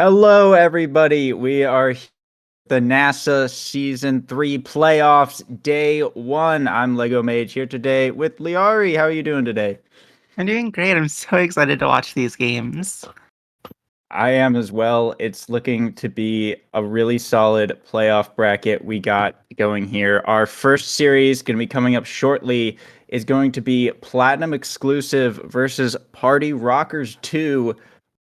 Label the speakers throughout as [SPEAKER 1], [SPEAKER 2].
[SPEAKER 1] Hello, everybody. We are the NASA Season 3 playoffs, day one. I'm Lego Mage here today with Liari. How are you doing today?
[SPEAKER 2] I'm doing great. I'm so excited to watch these games.
[SPEAKER 1] I am as well. It's looking to be a really solid playoff bracket we got going here. Our first series, going to be coming up shortly, is going to be Platinum Exclusive versus Party Rockers 2.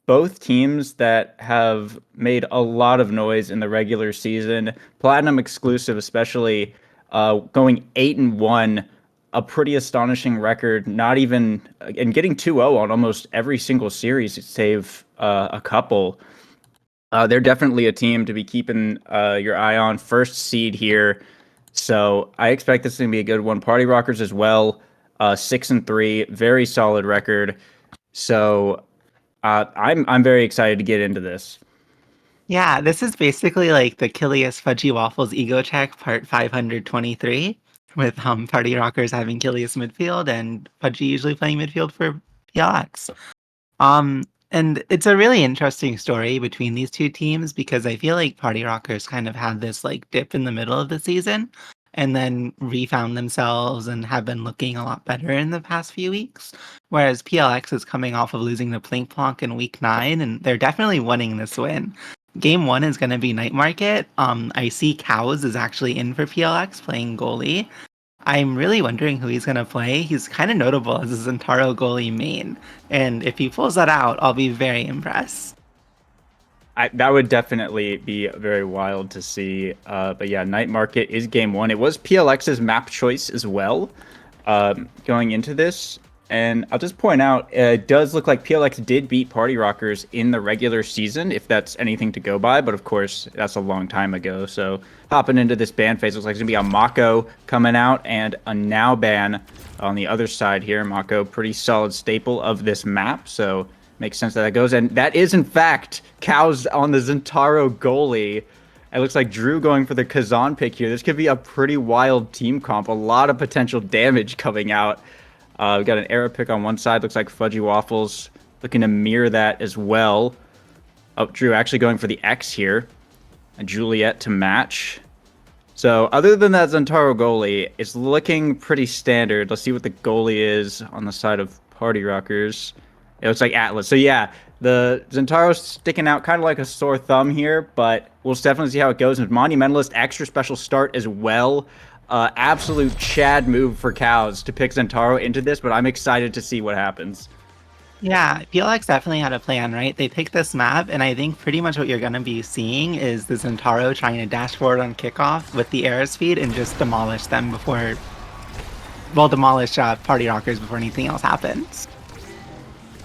[SPEAKER 1] Both teams that have made a lot of noise in the regular season. Platinum exclusive, especially going 8-1, a pretty astonishing record. Not even and getting 2-0 on almost every single series, save a couple. They're definitely a team to be keeping your eye on. First seed here, so I expect this is gonna be a good one. Party Rockers as well, 6-3, very solid record. So I'm very excited to get into this.
[SPEAKER 2] Yeah, this is basically like the Kilius Fudgy Waffles Ego Check Part 523, with Party Rockers having Kilius midfield and Fudgy usually playing midfield for PLX. And it's a really interesting story between these two teams because I feel like Party Rockers kind of had this like dip in the middle of the season and then refound themselves and have been looking a lot better in the past few weeks. Whereas PLX is coming off of losing the Plink Plonk in week 9, and they're definitely winning this win. Game 1 is going to be Night Market. I see Cows is actually in for PLX playing goalie. I'm really wondering who he's going to play. He's kind of notable as a Zentaro goalie main. And if he pulls that out, I'll be very impressed.
[SPEAKER 1] That would definitely be very wild to see. But yeah, Night Market is game one. It was PLX's map choice as well going into this. And I'll just point out, it does look like PLX did beat Party Rockers in the regular season, if that's anything to go by. But of course, that's a long time ago. So hopping into this ban phase, looks like it's going to be a Mako coming out and a Now ban on the other side here. Mako, pretty solid staple of this map. So makes sense that goes. And that is, in fact, Cows on the Zentaro goalie. It looks like Drew going for the Kazan pick here. This could be a pretty wild team comp. A lot of potential damage coming out. We've got an arrow pick on one side. Looks like Fudgy Waffles looking to mirror that as well. Oh, Drew actually going for the X here. A Juliet to match. So other than that Zentaro goalie, it's looking pretty standard. Let's see what the goalie is on the side of Party Rockers. It looks like Atlas. So yeah, the Zentaro's sticking out kind of like a sore thumb here, but we'll definitely see how it goes. And Monumentalist, extra special start as well. Absolute Chad move for Cows to pick Zentaro into this, but I'm excited to see what happens.
[SPEAKER 2] Yeah, PLX definitely had a plan, right? They picked this map, and I think pretty much what you're going to be seeing is the Zentaro trying to dash forward on kickoff with the air speed and just demolish them before, well, demolish Party Rockers before anything else happens.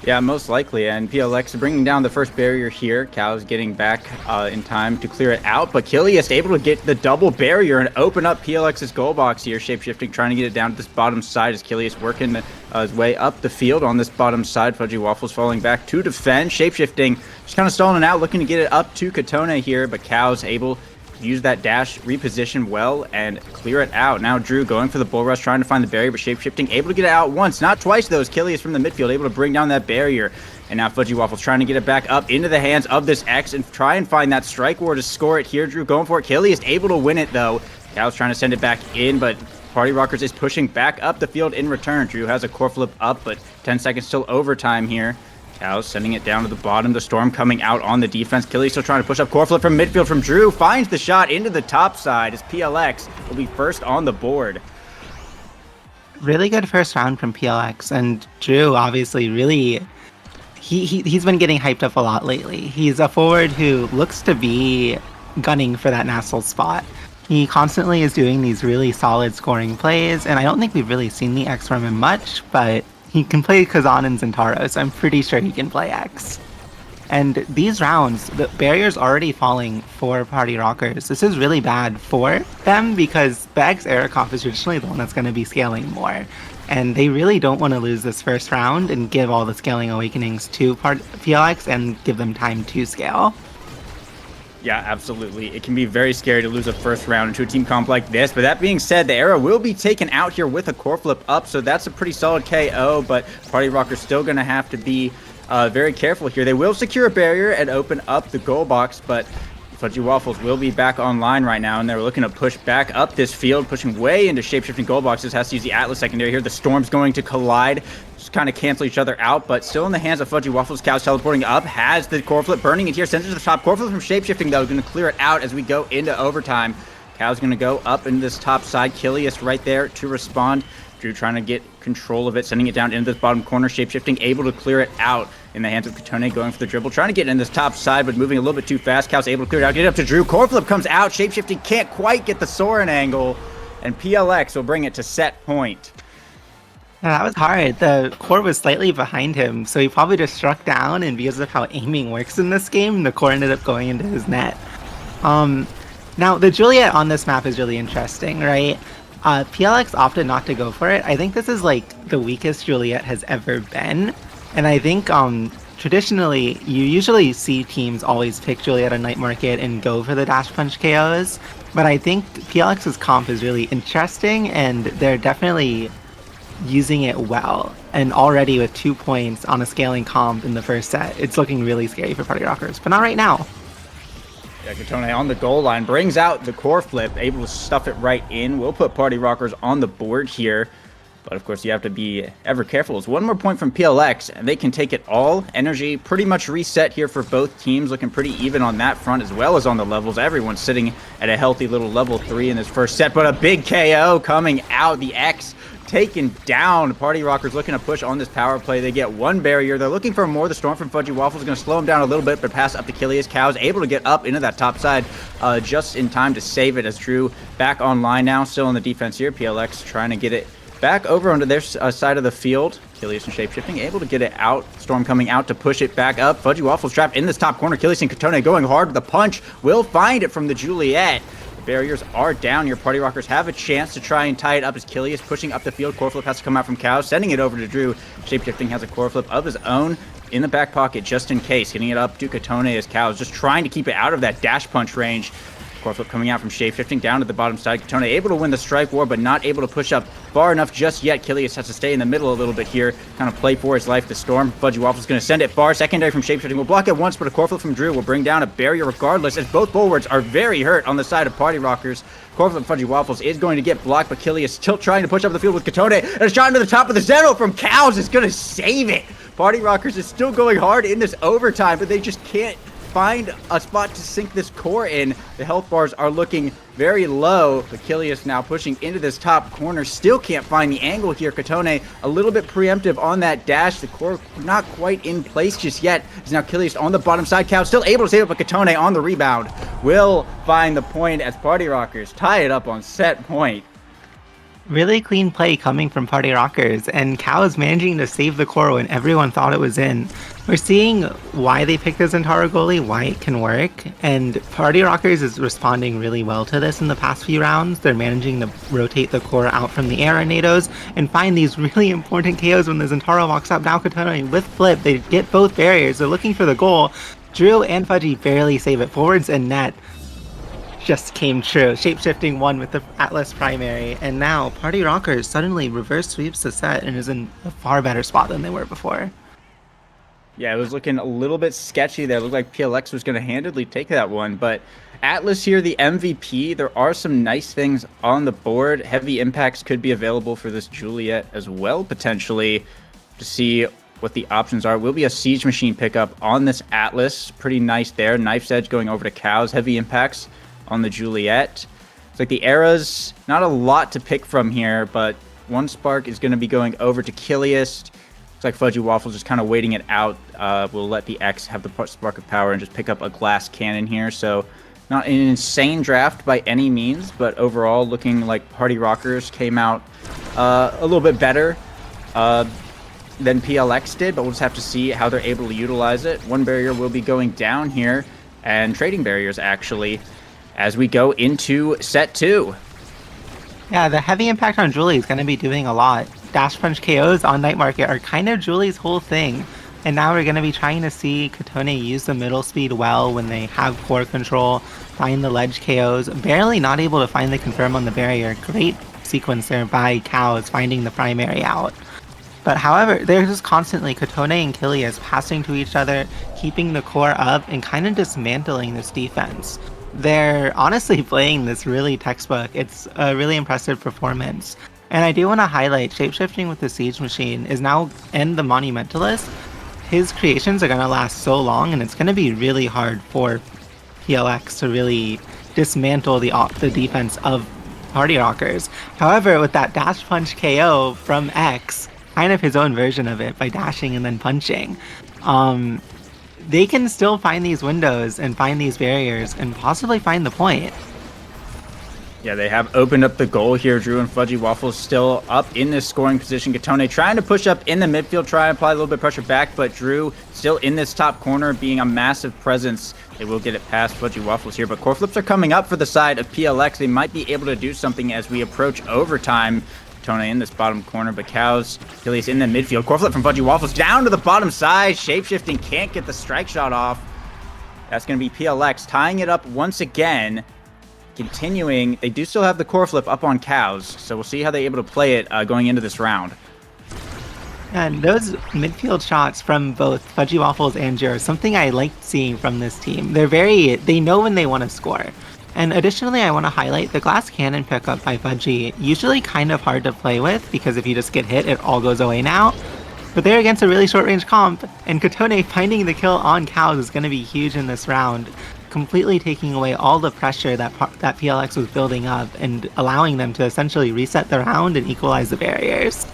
[SPEAKER 1] Yeah, most likely. And PLX bringing down the first barrier here. Cows getting back in time to clear it out. But Kilius able to get the double barrier and open up PLX's goal box here. Shapeshifting, trying to get it down to this bottom side as Kilius working his way up the field on this bottom side. Fudgy Waffles falling back to defend. Shapeshifting, just kind of stalling it out, looking to get it up to Katone here. But Cows able use that dash, reposition well, and clear it out. Now Drew going for the bull rush, trying to find the barrier, but shapeshifting, able to get it out once, not twice though, as Kilius from the midfield, able to bring down that barrier. And now Fudgy Waffles trying to get it back up into the hands of this X and try and find that strike war to score it here. Drew going for it. Kilius able to win it though. Cow's trying to send it back in, but Party Rockers is pushing back up the field in return. Drew has a core flip up, but 10 seconds till overtime here. Cows sending it down to the bottom. The Storm coming out on the defense. Killy still trying to push up. Core flip from midfield from Drew. Finds the shot into the top side as PLX will be first on the board.
[SPEAKER 2] Really good first round from PLX, and Drew obviously really he's been getting hyped up a lot lately. He's a forward who looks to be gunning for that Nassel spot. He constantly is doing these really solid scoring plays, and I don't think we've really seen the X from him much, but he can play Kazan and Zentaro, so I'm pretty sure he can play X. And these rounds, the barrier's already falling for Party Rockers. This is really bad for them because the X Erikov is traditionally the one that's going to be scaling more. And they really don't want to lose this first round and give all the scaling awakenings to PLX and give them time to scale.
[SPEAKER 1] Yeah, absolutely. It can be very scary to lose a first round into a team comp like this. But that being said, the arrow will be taken out here with a core flip up. So that's a pretty solid KO. But Party Rocker's still going to have to be very careful here. They will secure a barrier and open up the goal box, but Fudgy Waffles will be back online right now, and they're looking to push back up this field, pushing way into shapeshifting goal boxes. Has to use the Atlas secondary here. The Storm's going to collide, just kind of cancel each other out, but still in the hands of Fudgy Waffles. Cow's teleporting up, has the core flip burning it here, sends it to the top. Core flip from shapeshifting, though, going to clear it out as we go into overtime. Cow's going to go up into this top side. Kilius right there to respond. Drew trying to get control of it, sending it down into this bottom corner. Shapeshifting, able to clear it out in the hands of Katone, going for the dribble, trying to get in this top side, but moving a little bit too fast. Cow's able to clear it out, get it up to Drew. Core flip comes out. Shapeshifting can't quite get the Soren angle, and PLX will bring it to set point.
[SPEAKER 2] Yeah, that was hard. The core was slightly behind him, so he probably just struck down, and because of how aiming works in this game, the core ended up going into his net. Now, the Juliet on this map is really interesting, right? PLX opted not to go for it. I think this is like the weakest Juliet has ever been. And I think traditionally, you usually see teams always pick Juliet on Night Market and go for the dash punch KOs. But I think PLX's comp is really interesting, and they're definitely using it well. And already with 2 points on a scaling comp in the first set, it's looking really scary for Party Rockers. But not right now.
[SPEAKER 1] Yeah, Katone on the goal line, brings out the core flip, able to stuff it right in. We'll put Party Rockers on the board here. But of course, you have to be ever careful. It's one more point from PLX, and they can take it all. Energy pretty much reset here for both teams, looking pretty even on that front as well as on the levels. Everyone's sitting at a healthy little level 3 in this first set, but a big KO coming out. The X taken down. Party Rockers looking to push on this power play. They get one barrier. They're looking for more. The Storm from Fudgy Waffles is going to slow him down a little bit, but pass up to Kilius. Cow's able to get up into that top side just in time to save it as Drew back online now. Still in the defense here. PLX trying to get it back over onto their side of the field. Kilius and shapeshifting, able to get it out. Storm coming out to push it back up. Fudgy Waffles trapped in this top corner. Kilius and Katone going hard with the punch. Will find it from the Juliet. Barriers are down here. Party Rockers have a chance to try and tie it up as Kilius pushing up the field. Core flip has to come out from Cow, sending it over to Drew. Shapeshifting has a core flip of his own in the back pocket just in case. Hitting it up to Katone as Cow is just trying to keep it out of that dash punch range. Core flip coming out from Shapeshifting down to the bottom side. Katone able to win the strike war, but not able to push up far enough just yet. Kilius has to stay in the middle a little bit here, kind of play for his life. The Storm, Fudgy Waffles going to send it far. Secondary from Shapeshifting will block it once, but a core flip from Drew will bring down a barrier regardless, as both bulwarks are very hurt on the side of Party Rockers. Core flip Fudgy Waffles is going to get blocked, but Kilius still trying to push up the field with Katone, and a shot into the top of the Zeno from Cows is going to save it. Party Rockers is still going hard in this overtime, but they just can't find a spot to sink this core in. The health bars are looking very low. Achilles now pushing into this top corner. Still can't find the angle here. Katone a little bit preemptive on that dash. The core not quite in place just yet. Is now Achilles on the bottom side. Cow still able to save it, but Katone on the rebound will find the point as Party Rockers tie it up on set point.
[SPEAKER 2] Really clean play coming from Party Rockers, and Cow is managing to save the core when everyone thought it was in. We're seeing why they picked the Zentaro goalie, why it can work, and Party Rockers is responding really well to this in the past few rounds. They're managing to rotate the core out from the air tornadoes and find these really important KOs when the Zentaro walks up. Now Katone with flip, they get both barriers. They're looking for the goal. Drew and Fudgy barely save it. Forwards and net just came true. Shapeshifting won with the Atlas primary, and now Party Rockers suddenly reverse sweeps the set and is in a far better spot than they were before.
[SPEAKER 1] Yeah, it was looking a little bit sketchy there. It looked like PLX was going to handedly take that one, but Atlas here, the MVP. There are some nice things on the board. Heavy impacts could be available for this Juliet as well, potentially, to see what the options are. Will be a Siege Machine pickup on this Atlas. Pretty nice there. Knife's Edge going over to Cows. Heavy impacts on the Juliet. It's like the eras, not a lot to pick from here, but one spark is going to be going over to Kilius. Looks like Fudgy Waffles just kind of waiting it out. We'll let the X have the spark of power and just pick up a glass cannon here. So not an insane draft by any means, but overall looking like Party Rockers came out a little bit better than PLX did, but we'll just have to see how they're able to utilize it. One barrier will be going down here, and trading barriers actually, as we go into set 2.
[SPEAKER 2] Yeah, the heavy impact on Julie is going to be doing a lot. Dash punch KOs on Night Market are kind of Julie's whole thing. And now we're going to be trying to see Katone use the middle speed well when they have core control, find the ledge KOs. Barely not able to find the confirm on the barrier. Great sequence there by Cows finding the primary out. But however, they're just constantly Kotone and Kilias passing to each other, keeping the core up, and kind of dismantling this defense. They're honestly playing this really textbook. It's a really impressive performance. And I do want to highlight shapeshifting with the Siege Machine is now, and the Monumentalist, his creations are going to last so long, and it's going to be really hard for PLX to really dismantle the defense of Party Rockers. However, with that dash punch KO from X, kind of his own version of it by dashing and then punching, they can still find these windows and find these barriers and possibly find the point.
[SPEAKER 1] Yeah, they have opened up the goal here. Drew and Fudgy Waffles still up in this scoring position. Katone trying to push up in the midfield, try and apply a little bit of pressure back, but Drew still in this top corner, being a massive presence. They will get it past Fudgy Waffles here, but core flips are coming up for the side of PLX. They might be able to do something as we approach overtime. Katone in this bottom corner, but Cows, Achilles in the midfield. Core flip from Fudgy Waffles down to the bottom side. Shapeshifting can't get the strike shot off. That's going to be PLX tying it up once again. Continuing, they do still have the core flip up on Cows, so we'll see how they're able to play it going into this round.
[SPEAKER 2] And those midfield shots from both Fudgy Waffles and Jiro, something I liked seeing from this team. They know when they want to score. And additionally, I want to highlight the glass cannon pickup by Fudgy. Usually kind of hard to play with, because if you just get hit, it all goes away now. But they're against a really short-range comp, and Kotone finding the kill on Cows is going to be huge in this round, completely taking away all the pressure that PLX was building up and allowing them to essentially reset the round and equalize the barriers.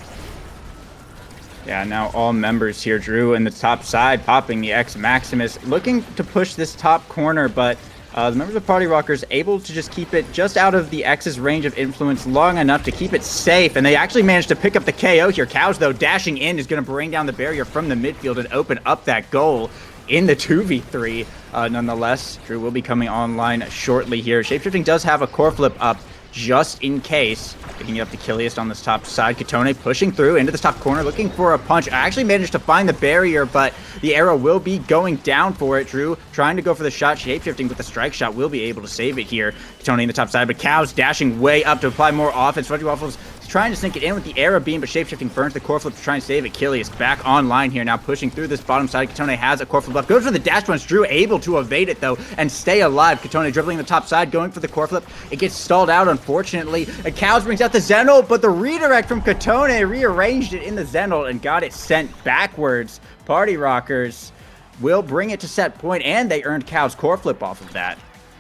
[SPEAKER 1] Yeah, now all members here. Drew in the top side, popping the X Maximus, looking to push this top corner, but the members of Party Rockers able to just keep it just out of the X's range of influence long enough to keep it safe, and they actually managed to pick up the KO here. Cows, though, dashing in is going to bring down the barrier from the midfield and open up that goal in the 2v3. Nonetheless, Drew will be coming online shortly here. Shapeshifting does have a core flip up just in case. Picking it up to Kilias on this top side. Katone pushing through into this top corner, looking for a punch. I actually managed to find the barrier, but the arrow will be going down for it. Drew trying to go for the shot. Shapeshifting with the strike shot will be able to save it here. Katone in the top side, but Cows dashing way up to apply more offense. Fudgy Waffles trying to sink it in with the arrow beam, but Shapeshifting burns the core flip to try and save it. Kilias back online here now, pushing through this bottom side. Katone has a core flip left, goes for the dash punch. Drew able to evade it though and stay alive. Katone dribbling the top side, going for the core flip. It gets stalled out, unfortunately. And Cows brings out the Xenol, but the redirect from Katone rearranged it in the Xenol and got it sent backwards. Party Rockers will bring it to set point, and they earned Cows core flip off of that.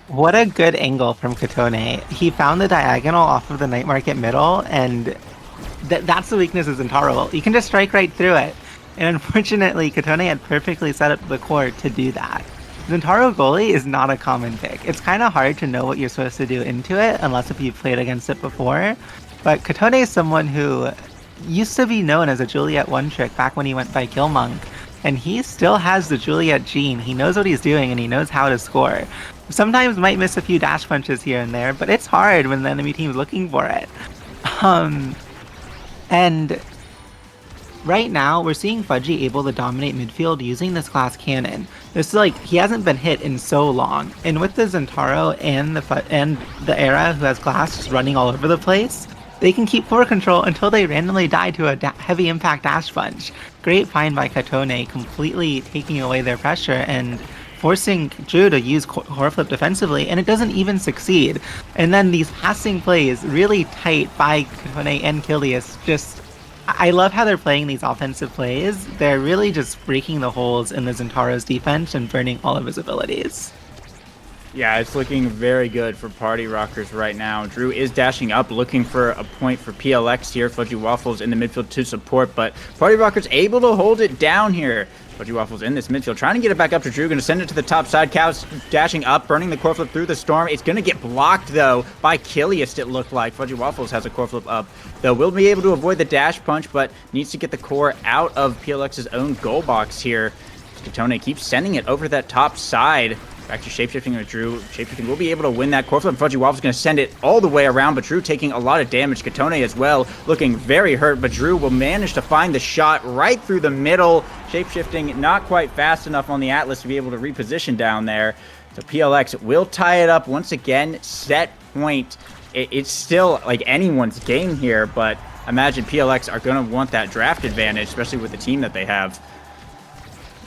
[SPEAKER 2] What a good angle from Katone. He found the diagonal off of the night market middle, and that's the weakness of Zentaro. You can just strike right through it. And unfortunately, Katone had perfectly set up the core to do that. Zentaro goalie is not a common pick. It's kind of hard to know what you're supposed to do into it, unless if you've played against it before. But Katone is someone who used to be known as a Juliet one-trick back when he went by Killmonk. And he still has the Juliet gene. He knows what he's doing, and he knows how to score. Sometimes might miss a few dash punches here and there, but it's hard when the enemy team's looking for it. And right now, we're seeing Fudgy able to dominate midfield using this glass cannon. This is like, he hasn't been hit in so long. And with the Zentaro and the Era who has glass just running all over the place, they can keep core control until they randomly die to a heavy impact dash punch. Great find by Katone, completely taking away their pressure and forcing Drew to use core flip defensively, and it doesn't even succeed. And then these passing plays, really tight by Katone and Kilias, I love how they're playing these offensive plays. They're really just breaking the holes in the Zentaro's defense and burning all of his abilities.
[SPEAKER 1] Yeah, it's looking very good for Party Rockers right now. Drew is dashing up, looking for a point for PLX here. Fudgy Waffles in the midfield to support, but Party Rockers able to hold it down here. Fudgy Waffles in this midfield, trying to get it back up to Drew, going to send it to the top side. Cows dashing up, burning the core flip through the storm. It's going to get blocked, though, by Kilias, it looked like. Fudgy Waffles has a core flip up, though will be able to avoid the dash punch, but needs to get the core out of PLX's own goal box here. Katone keeps sending it over that top side. Back to Shapeshifting with Drew. Shapeshifting will be able to win that core flip. Fudgy Waffles going to send it all the way around, but Drew taking a lot of damage. Katone as well, looking very hurt, but Drew will manage to find the shot right through the middle. Shapeshifting not quite fast enough on the Atlas to be able to reposition down there. So PLX will tie it up once again. Set point. It's still like anyone's game here, but imagine PLX are going to want that draft advantage, especially with the team that they have.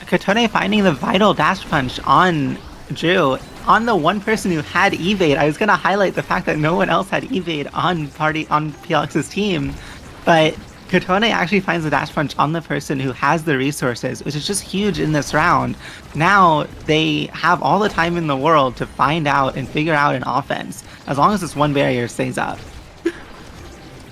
[SPEAKER 2] Kotone finding the vital dash punch on Drew, on the one person who had evade. I was gonna highlight the fact that no one else had evade on PLX's team, but Kotone actually finds the dash punch on the person who has the resources, which is just huge in this round. Now they have all the time in the world to find out and figure out an offense, as long as this one barrier stays up.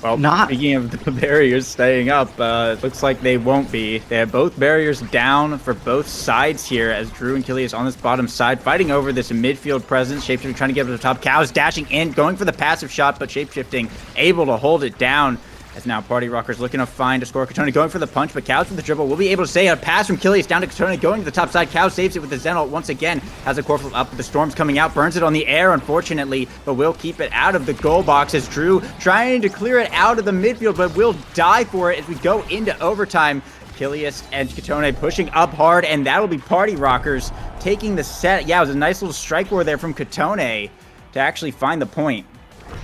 [SPEAKER 1] Well, speaking of the barriers staying up, it looks like they won't be. They have both barriers down for both sides here as Drew and Kilius on this bottom side fighting over this midfield presence. Shapeshifting trying to get up to the top. Cows dashing in, going for the passive shot, but Shapeshifting able to hold it down. As now Party Rockers looking to find a score. Kotone going for the punch, but Cows with the dribble will be able to stay. A pass from Kilius down to Kotone going to the top side. Cows saves it with the Zen ult once again. Has a core flip up, but the Storm's coming out. Burns it on the air, unfortunately, but will keep it out of the goal box as Drew trying to clear it out of the midfield, but will die for it as we go into overtime. Kilius and Kotone pushing up hard, and that'll be Party Rockers taking the set. Yeah, it was a nice little strike war there from Kotone to actually find the point.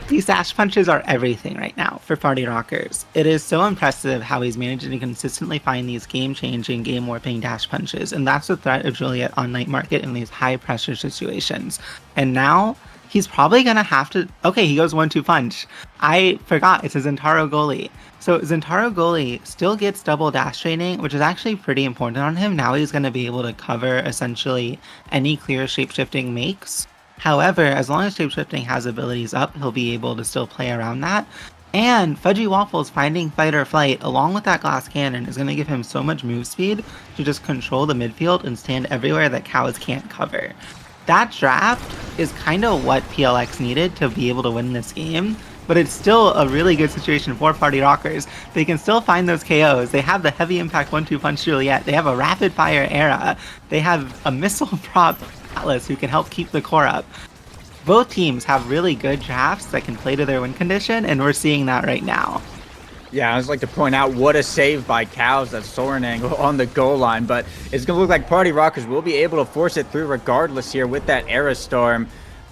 [SPEAKER 2] These dash punches are everything right now for Party Rockers. It is so impressive how he's managing to consistently find these game-changing, game-warping dash punches, and that's the threat of Juliet on Night Market in these high-pressure situations. And now, he's probably going to have to... Okay, he goes 1-2 punch. I forgot, it's a Zentaro goalie. So Zentaro goalie still gets double dash training, which is actually pretty important on him. Now he's going to be able to cover, essentially, any clear shape-shifting makes. However, as long as Shapeshifting has abilities up, he'll be able to still play around that. And Fudgy Waffles finding Fight or Flight along with that glass cannon is going to give him so much move speed to just control the midfield and stand everywhere that Cows can't cover. That draft is kind of what PLX needed to be able to win this game, but it's still a really good situation for Party Rockers. They can still find those KOs. They have the heavy impact 1-2 punch Juliet. They have a rapid fire Era. They have a missile prop Atlas who can help keep the core up. Both teams have really good drafts that can play to their win condition, and we're seeing that right now.
[SPEAKER 1] Yeah, I just like to point out what a save by Cows, that Soren angle on the goal line, but it's going to look like Party Rockers will be able to force it through regardless here with that Era Storm.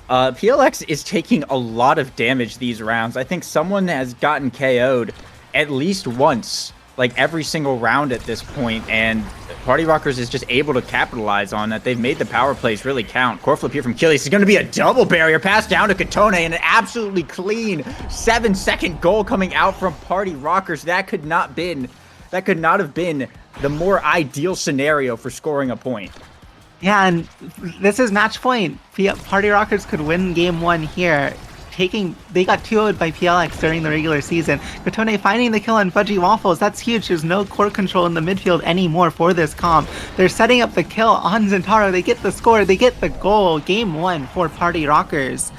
[SPEAKER 1] PLX is taking a lot of damage these rounds. I think someone has gotten KO'd at least once, like every single round at this point, and Party Rockers is just able to capitalize on that. They've made the power plays really count. Core flip here from Kilius is going to be a double barrier pass down to Kotone, and an absolutely clean 7-second goal coming out from Party Rockers. That could not have been the more ideal scenario for scoring a point.
[SPEAKER 2] Yeah, and this is match point. Party Rockers could win game 1 here. They got 2-0'd by PLX during the regular season. Kotone finding the kill on Fudgy Waffles. That's huge. There's no core control in the midfield anymore for this comp. They're setting up the kill on Zentaro. They get the score. They get the goal. Game 1 for Party Rockers.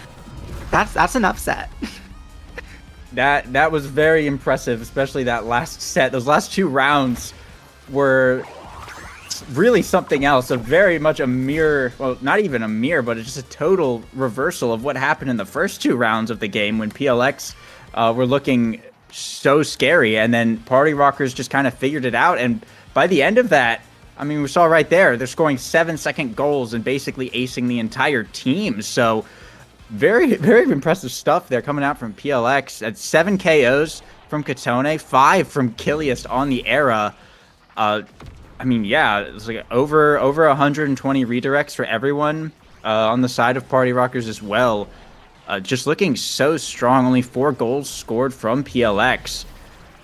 [SPEAKER 2] That's an upset.
[SPEAKER 1] That was very impressive, especially that last set. Those last 2 rounds were really something else. Very much a mirror, well, not even a mirror, but it's just a total reversal of what happened in the first 2 rounds of the game when PLX were looking so scary, and then Party Rockers just kind of figured it out. And by the end of that, I mean, we saw right there, they're scoring 7-second goals and basically acing the entire team. So very, very impressive stuff there coming out from PLX. At 7 KOs from Kotone, 5 from Kilius on the Era. I mean, yeah, it's like over 120 redirects for everyone on the side of Party Rockers as well. Just looking so strong. Only 4 goals scored from PLX.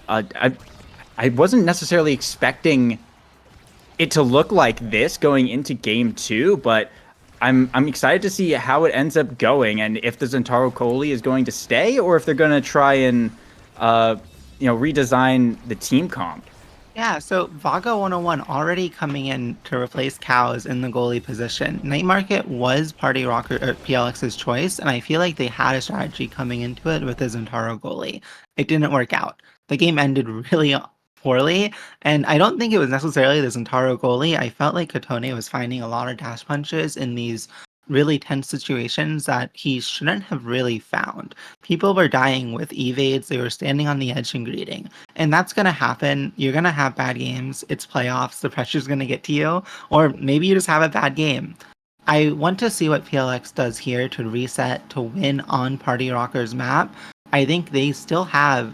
[SPEAKER 1] I wasn't necessarily expecting it to look like this going into game 2, but I'm excited to see how it ends up going, and if the Zentaro goalie is going to stay, or if they're going to try and redesign the team comp.
[SPEAKER 2] Yeah, so Vago 101 already coming in to replace Cows in the goalie position. Night Market was Party Rocker PLX's choice, and I feel like they had a strategy coming into it with the Zentaro goalie. It didn't work out. The game ended really poorly, and I don't think it was necessarily the Zentaro goalie. I felt like Kotone was finding a lot of dash punches in these really tense situations that he shouldn't have really found. People were dying with evades, they were standing on the edge and greeting. And that's going to happen. You're going to have bad games. It's playoffs. The pressure's going to get to you. Or maybe you just have a bad game. I want to see what PLX does here to reset, to win on Party Rockers map. I think they still have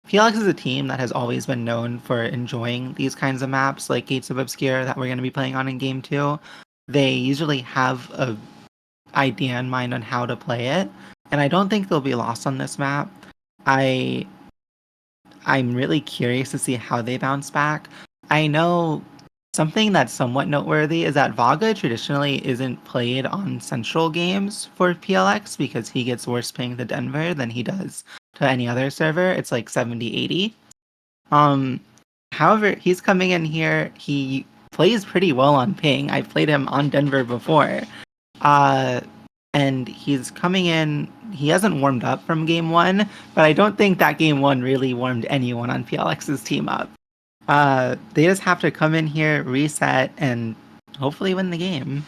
[SPEAKER 2] PLX is a team that has always been known for enjoying these kinds of maps, like Gates of Obscure that we're going to be playing on in Game 2. They usually have a idea in mind on how to play it, and I don't think they'll be lost on this map. I I'm really curious to see how they bounce back. I know something that's somewhat noteworthy is that Vaga traditionally isn't played on central games for PLX because he gets worse ping to Denver than he does to any other server. It's like 70, 80. Um, However, he's coming in here. He plays pretty well on ping. I've played him on Denver before. Uh, and he's coming in. He hasn't warmed up from game one, but I don't think that game one really warmed anyone on PLX's team up. They just have to come in here, reset, and hopefully win the game.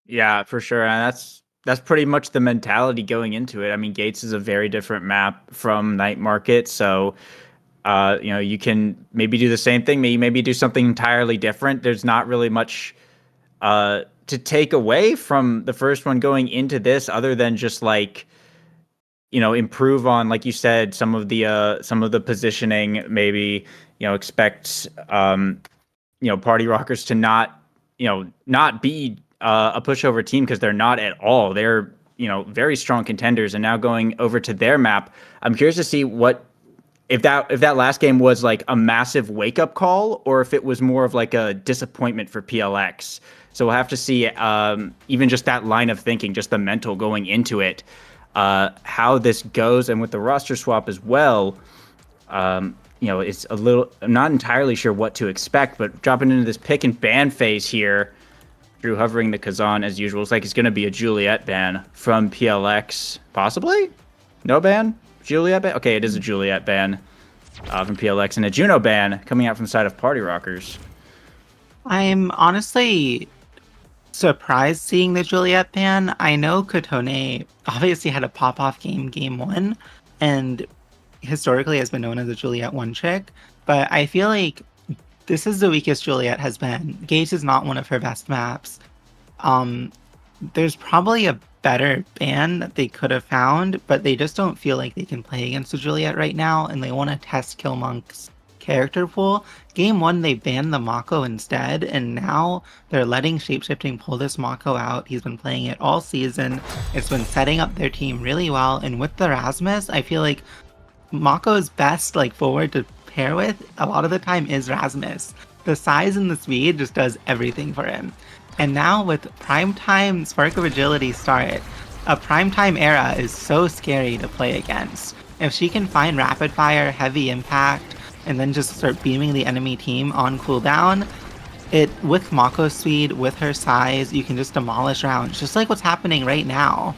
[SPEAKER 1] Yeah, for sure. And that's pretty much the mentality going into it. I mean, Gates is a very different map from Night Market, so you can maybe do the same thing, maybe do something entirely different. There's not really much to take away from the first one going into this, other than just like, improve on, like you said, some of the positioning. Maybe expect Party Rockers to not be a pushover team, because they're not at all. They're very strong contenders, and now going over to their map, I'm curious to see what if that last game was like a massive wake up call, or if it was more of like a disappointment for PLX. So we'll have to see, even just that line of thinking, just the mental going into it, how this goes. And with the roster swap as well, it's a little, I'm not entirely sure what to expect, but dropping into this pick and ban phase here, Drew hovering the Kazan as usual. It's like it's going to be a Juliet ban from PLX, possibly? No ban? Juliet ban? Okay, it is a Juliet ban from PLX, and a Juno ban coming out from the side of Party Rockers.
[SPEAKER 2] I'm honestly surprised seeing the Juliet ban. I know Kotone obviously had a pop-off game one, and historically has been known as a Juliet one trick, but I feel like this is the weakest Juliet has been. Gage is not one of her best maps. There's probably a better ban that they could have found, but they just don't feel like they can play against the Juliet right now, and they want to test Killmonk's character pool. Game one, they banned the Mako instead, and now they're letting Shapeshifting pull this Mako out. He's been playing it all season. It's been setting up their team really well, and with the Rasmus, I feel like Mako's best forward to pair with a lot of the time is Rasmus. The size and the speed just does everything for him. And now with Primetime Spark of Agility start, a Primetime era is so scary to play against. If she can find Rapid Fire, Heavy Impact, and then just start beaming the enemy team on cooldown, with Mako's speed, with her size, you can just demolish rounds, just like what's happening right now.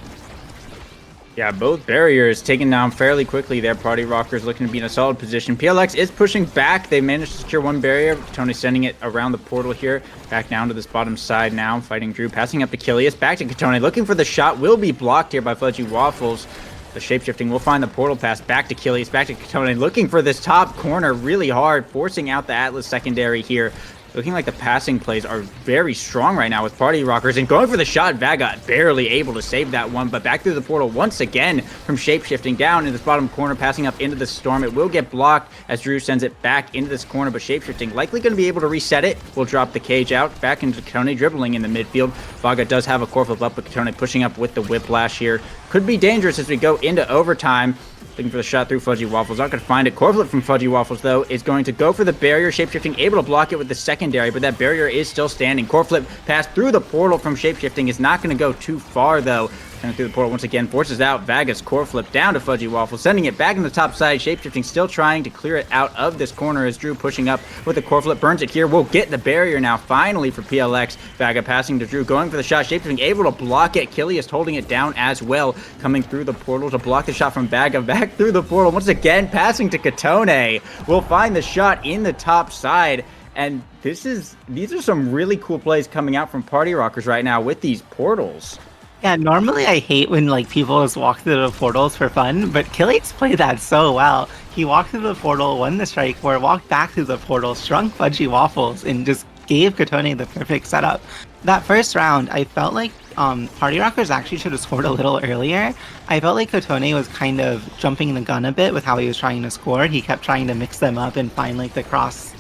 [SPEAKER 1] Yeah, both barriers taken down fairly quickly there. Party Rockers looking to be in a solid position. PLX is pushing back. They managed to secure one barrier. Tony sending it around the portal here. Back down to this bottom side now. Fighting Drew. Passing up to Kilius. Back to Katone. Looking for the shot. Will be blocked here by Fudgy Waffles. The shapeshifting will find the portal pass. Back to Kilius. Back to Katone. Looking for this top corner really hard. Forcing out the Atlas secondary here. Looking like the passing plays are very strong right now with Party Rockers, and going for the shot. Vaga barely able to save that one, but back through the portal once again from Shapeshifting down in this bottom corner, passing up into the storm. It will get blocked as Drew sends it back into this corner, but Shapeshifting likely going to be able to reset it. Will drop the cage out back into Katone, dribbling in the midfield. Vaga does have a core flip up, but Katone pushing up with the whiplash here. Could be dangerous as we go into overtime. Looking for the shot through Fudgy Waffles. Not going to find it. Core flip from Fudgy Waffles, though, is going to go for the barrier. Shapeshifting able to block it with the secondary, but that barrier is still standing. Core flip pass through the portal from Shapeshifting is not going to go too far, though. Coming through the portal once again, forces out Vaga's core flip down to Fudgy Waffles, sending it back in the top side. Shapeshifting still trying to clear it out of this corner as Drew pushing up with the core flip. Burns it here. We'll get the barrier now, finally, for PLX. Vaga passing to Drew, going for the shot. Shapeshifting able to block it. Kilius holding it down as well, coming through the portal to block the shot from Vaga. Back through the portal once again, passing to Katone. We'll find the shot in the top side. And these are some really cool plays coming out from Party Rockers right now with these portals.
[SPEAKER 2] Yeah, normally I hate when people just walk through the portals for fun, but Kilius played that so well. He walked through the portal, won the strike force, walked back through the portal, shrunk Fudgy Waffles, and just gave Katone the perfect setup. That first round, I felt like Party Rockers actually should have scored a little earlier. I felt like Kotone was kind of jumping the gun a bit with how he was trying to score. He kept trying to mix them up and find like the cross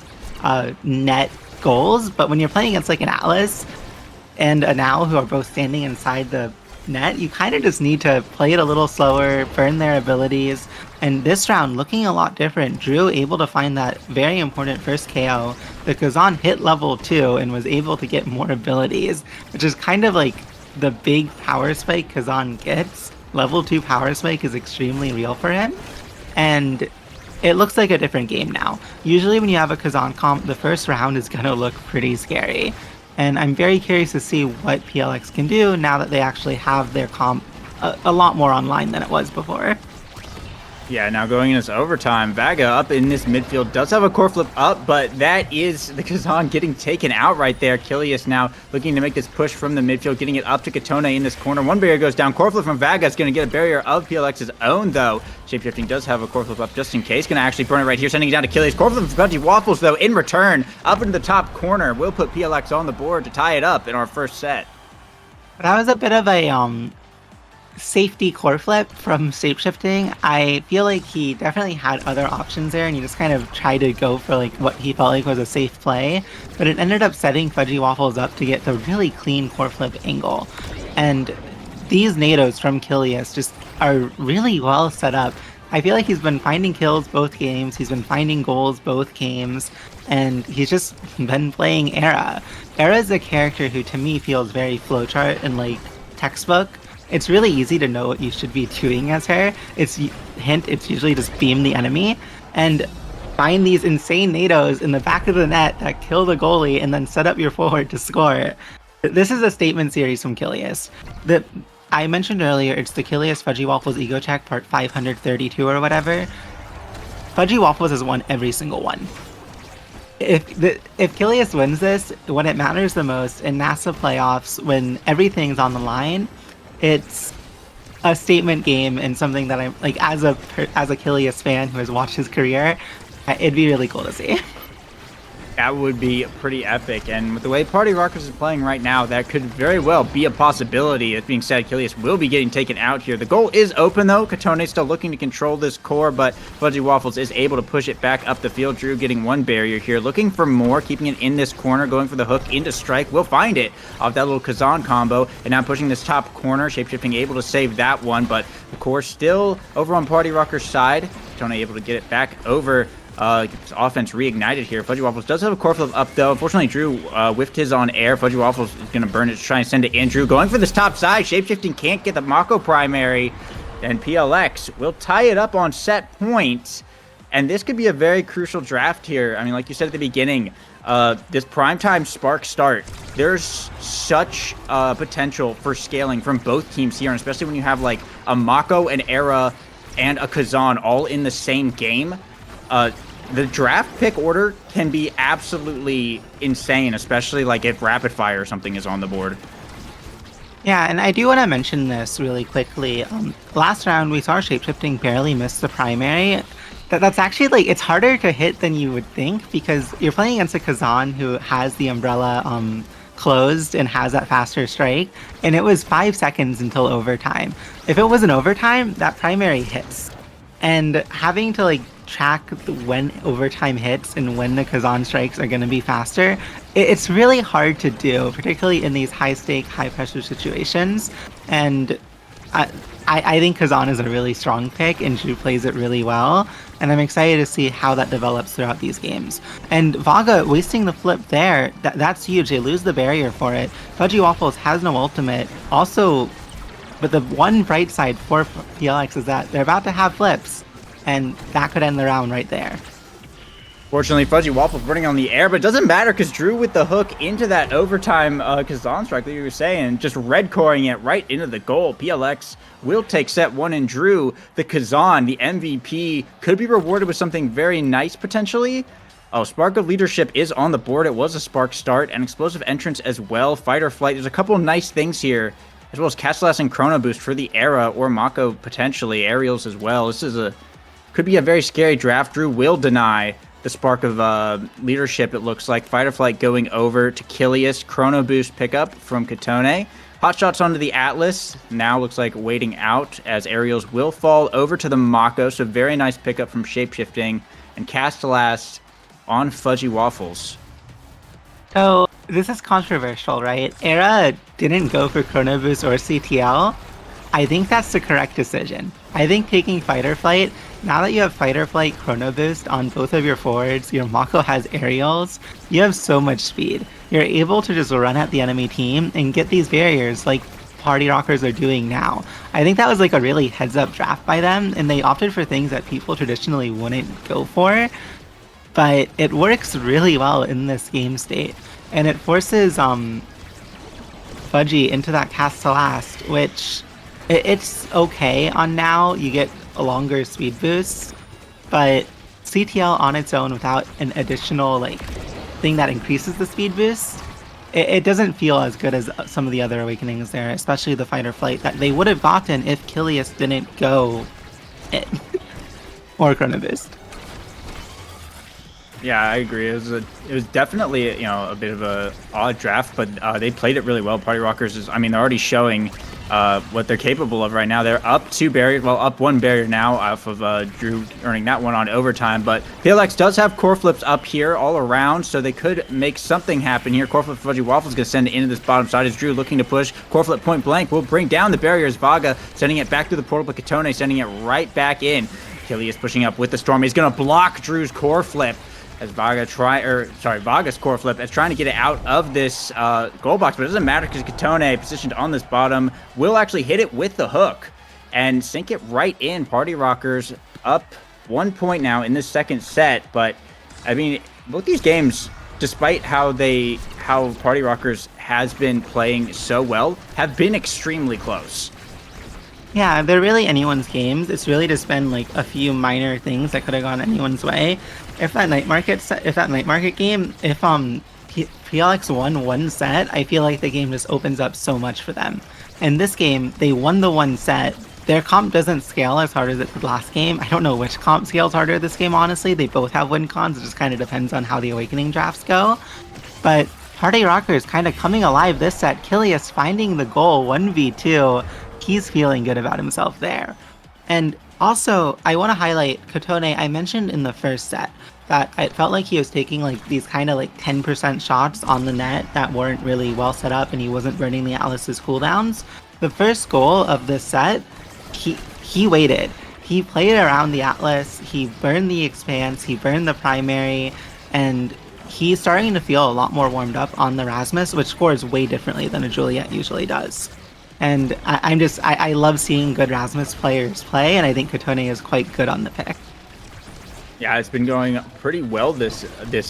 [SPEAKER 2] net goals. But when you're playing against like an Atlas and a Now who are both standing inside the net, you kind of just need to play it a little slower, burn their abilities. And this round looking a lot different. Drew able to find that very important first KO. The Kazan hit level 2 and was able to get more abilities, which is kind of like the big power spike Kazan gets. Level 2 power spike is extremely real for him. And it looks like a different game now. Usually when you have a Kazan comp, the first round is going to look pretty scary. And I'm very curious to see what PLX can do now that they actually have their comp a lot more online than it was before.
[SPEAKER 1] Yeah, now going into overtime, Vaga up in this midfield does have a core flip up, but that is the Kazan getting taken out right there. Kilius now looking to make this push from the midfield, getting it up to Kotone in this corner. One barrier goes down. Core flip from Vaga is going to get a barrier of PLX's own, though. Shapeshifting does have a core flip up just in case. Going to actually burn it right here, sending it down to Kilius. Core flip from Veggie Waffles, though, in return, up into the top corner. Will put PLX on the board to tie it up in our first set.
[SPEAKER 2] That was a bit of a safety core flip from Shapeshifting. I feel like he definitely had other options there, and he just kind of tried to go for like what he felt like was a safe play, but it ended up setting Fudgy Waffles up to get the really clean core flip angle. And these NATOs from Kilius just are really well set up. I feel like he's been finding kills both games, he's been finding goals both games, and he's just been playing Era. Era is a character who to me feels very flowchart and like textbook. It's really easy to know what you should be doing as her. It's usually just beam the enemy and find these insane NATOs in the back of the net that kill the goalie and then set up your forward to score. This is a statement series from Kilius. I mentioned earlier, it's the Kilius Fudgy Waffles Ego Check part 532 or whatever. Fudgy Waffles has won every single one. If Kilius wins this, when it matters the most in NASA playoffs, when everything's on the line, it's a statement game and something that I'm like, as a Kilius fan who has watched his career, it'd be really cool to see.
[SPEAKER 1] That would be pretty epic, and with the way Party Rockers is playing right now, that could very well be a possibility. That being said, Kilius will be getting taken out here. The goal is open, though. Kotone still looking to control this core, but Fudgy Waffles is able to push it back up the field. Drew getting one barrier here, looking for more, keeping it in this corner, going for the hook into strike. Will find it off that little Kazan combo, and now pushing this top corner. Shapeshifting able to save that one, but the core still over on Party Rockers' side. Kotone able to get it back over. Offense reignited here. Fudgy Waffles does have a core flip up, though. Unfortunately, Drew whiffed his on air. Fudgy Waffles is going to burn it to try and send it in. Drew going for this top side. Shapeshifting can't get the Mako primary, and PLX will tie it up on set point. And this could be a very crucial draft here. I mean, like you said at the beginning, this primetime Spark start, there's such potential for scaling from both teams here, and especially when you have like a Mako, an Era, and a Kazan all in the same game. The draft pick order can be absolutely insane, especially like if rapid fire or something is on the board.
[SPEAKER 2] Yeah, and I do want to mention this really quickly. Last round, we saw Shapeshifting barely miss the primary. That's actually like, it's harder to hit than you would think because you're playing against a Kazan who has the umbrella closed and has that faster strike, and it was 5 seconds until overtime. If it was an overtime, that primary hits. And having to like track when overtime hits and when the Kazan strikes are going to be faster, it's really hard to do, particularly in these high-stake, high-pressure situations. And I think Kazan is a really strong pick, and Drew plays it really well. And I'm excited to see how that develops throughout these games. And Vaga wasting the flip there, that's huge. They lose the barrier for it. Fudgy Waffles has no ultimate. Also, but the one bright side for PLX is that they're about to have flips, and that could end the round right there.
[SPEAKER 1] Fortunately, Fudgy Waffles running on the air, but it doesn't matter because Drew with the hook into that overtime Kazan strike, like you were saying, just red coring it right into the goal. PLX will take set one, and Drew, the Kazan, the MVP, could be rewarded with something very nice potentially. Oh, Spark of Leadership is on the board. It was a Spark start, and Explosive Entrance as well. Fight or Flight. There's a couple of nice things here, as well as Castellas and Chrono Boost for the Era or Mako potentially. Aerials as well. This is could be a very scary draft. Drew will deny the Spark of Leadership, it looks like. Fight or Flight going over to Kilius. Chrono Boost pickup from Kotone. Hot shots onto the Atlas. Now looks like waiting out as aerials will fall over to the Mako. So very nice pickup from Shapeshifting and Castellast on Fudgy Waffles.
[SPEAKER 2] So this is controversial, right? Era didn't go for Chrono Boost or CTL. I think that's the correct decision. I think taking Fighter Flight, now that you have Fighter Flight Chrono Boost on both of your forwards, your Mako has aerials, you have so much speed. You're able to just run at the enemy team and get these barriers like Party Rockers are doing now. I think that was like a really heads-up draft by them, and they opted for things that people traditionally wouldn't go for, but it works really well in this game state. And it forces Fudgy into that Castellast, which it's okay on now. You get a longer speed boost, but CTL on its own without an additional like thing that increases the speed boost, it doesn't feel as good as some of the other awakenings there, especially the Fighter Flight that they would have gotten if Kilius didn't go in. Or Chrono Boost.
[SPEAKER 1] Yeah, I agree. It was definitely a bit of a odd draft, but they played it really well. Party Rockers they're already showing what they're capable of right now. They're up 2 barriers, up 1 barrier now off of Drew earning that one on overtime. But PLX does have core flips up here all around, so they could make something happen here. Core flip Fudgy Waffles going to send it into this bottom side as Drew looking to push. Core flip point blank will bring down the barriers. Vaga sending it back to the portal, but Katone sending it right back in. Killy is pushing up with the storm. He's going to block Drew's core flip. As Vaga's core flip is trying to get it out of this goal box, but it doesn't matter because Katone, positioned on this bottom, will actually hit it with the hook and sink it right in. Party Rockers up 1 point now in this second set, but I mean, both these games, despite how Party Rockers has been playing so well, have been extremely close.
[SPEAKER 2] Yeah, they're really anyone's games. It's really just been like a few minor things that could have gone anyone's way. If that night market game, if PLX won one set, I feel like the game just opens up so much for them. In this game, they won the one set. Their comp doesn't scale as hard as it did last game. I don't know which comp scales harder this game, honestly. They both have win cons. It just kind of depends on how the Awakening drafts go. But Party Rockers kind of coming alive this set. Kilius finding the goal 1v2. He's feeling good about himself there. And also, I want to highlight Katone. I mentioned in the first set that it felt like he was taking like these kind of like 10% shots on the net that weren't really well set up, and he wasn't burning the Atlas's cooldowns. The first goal of this set, he waited. He played around the Atlas, he burned the Expanse, he burned the primary, and he's starting to feel a lot more warmed up on the Rasmus, which scores way differently than a Juliet usually does. And I love seeing good Rasmus players play, and I think Katone is quite good on the pick.
[SPEAKER 1] Yeah, it's been going pretty well this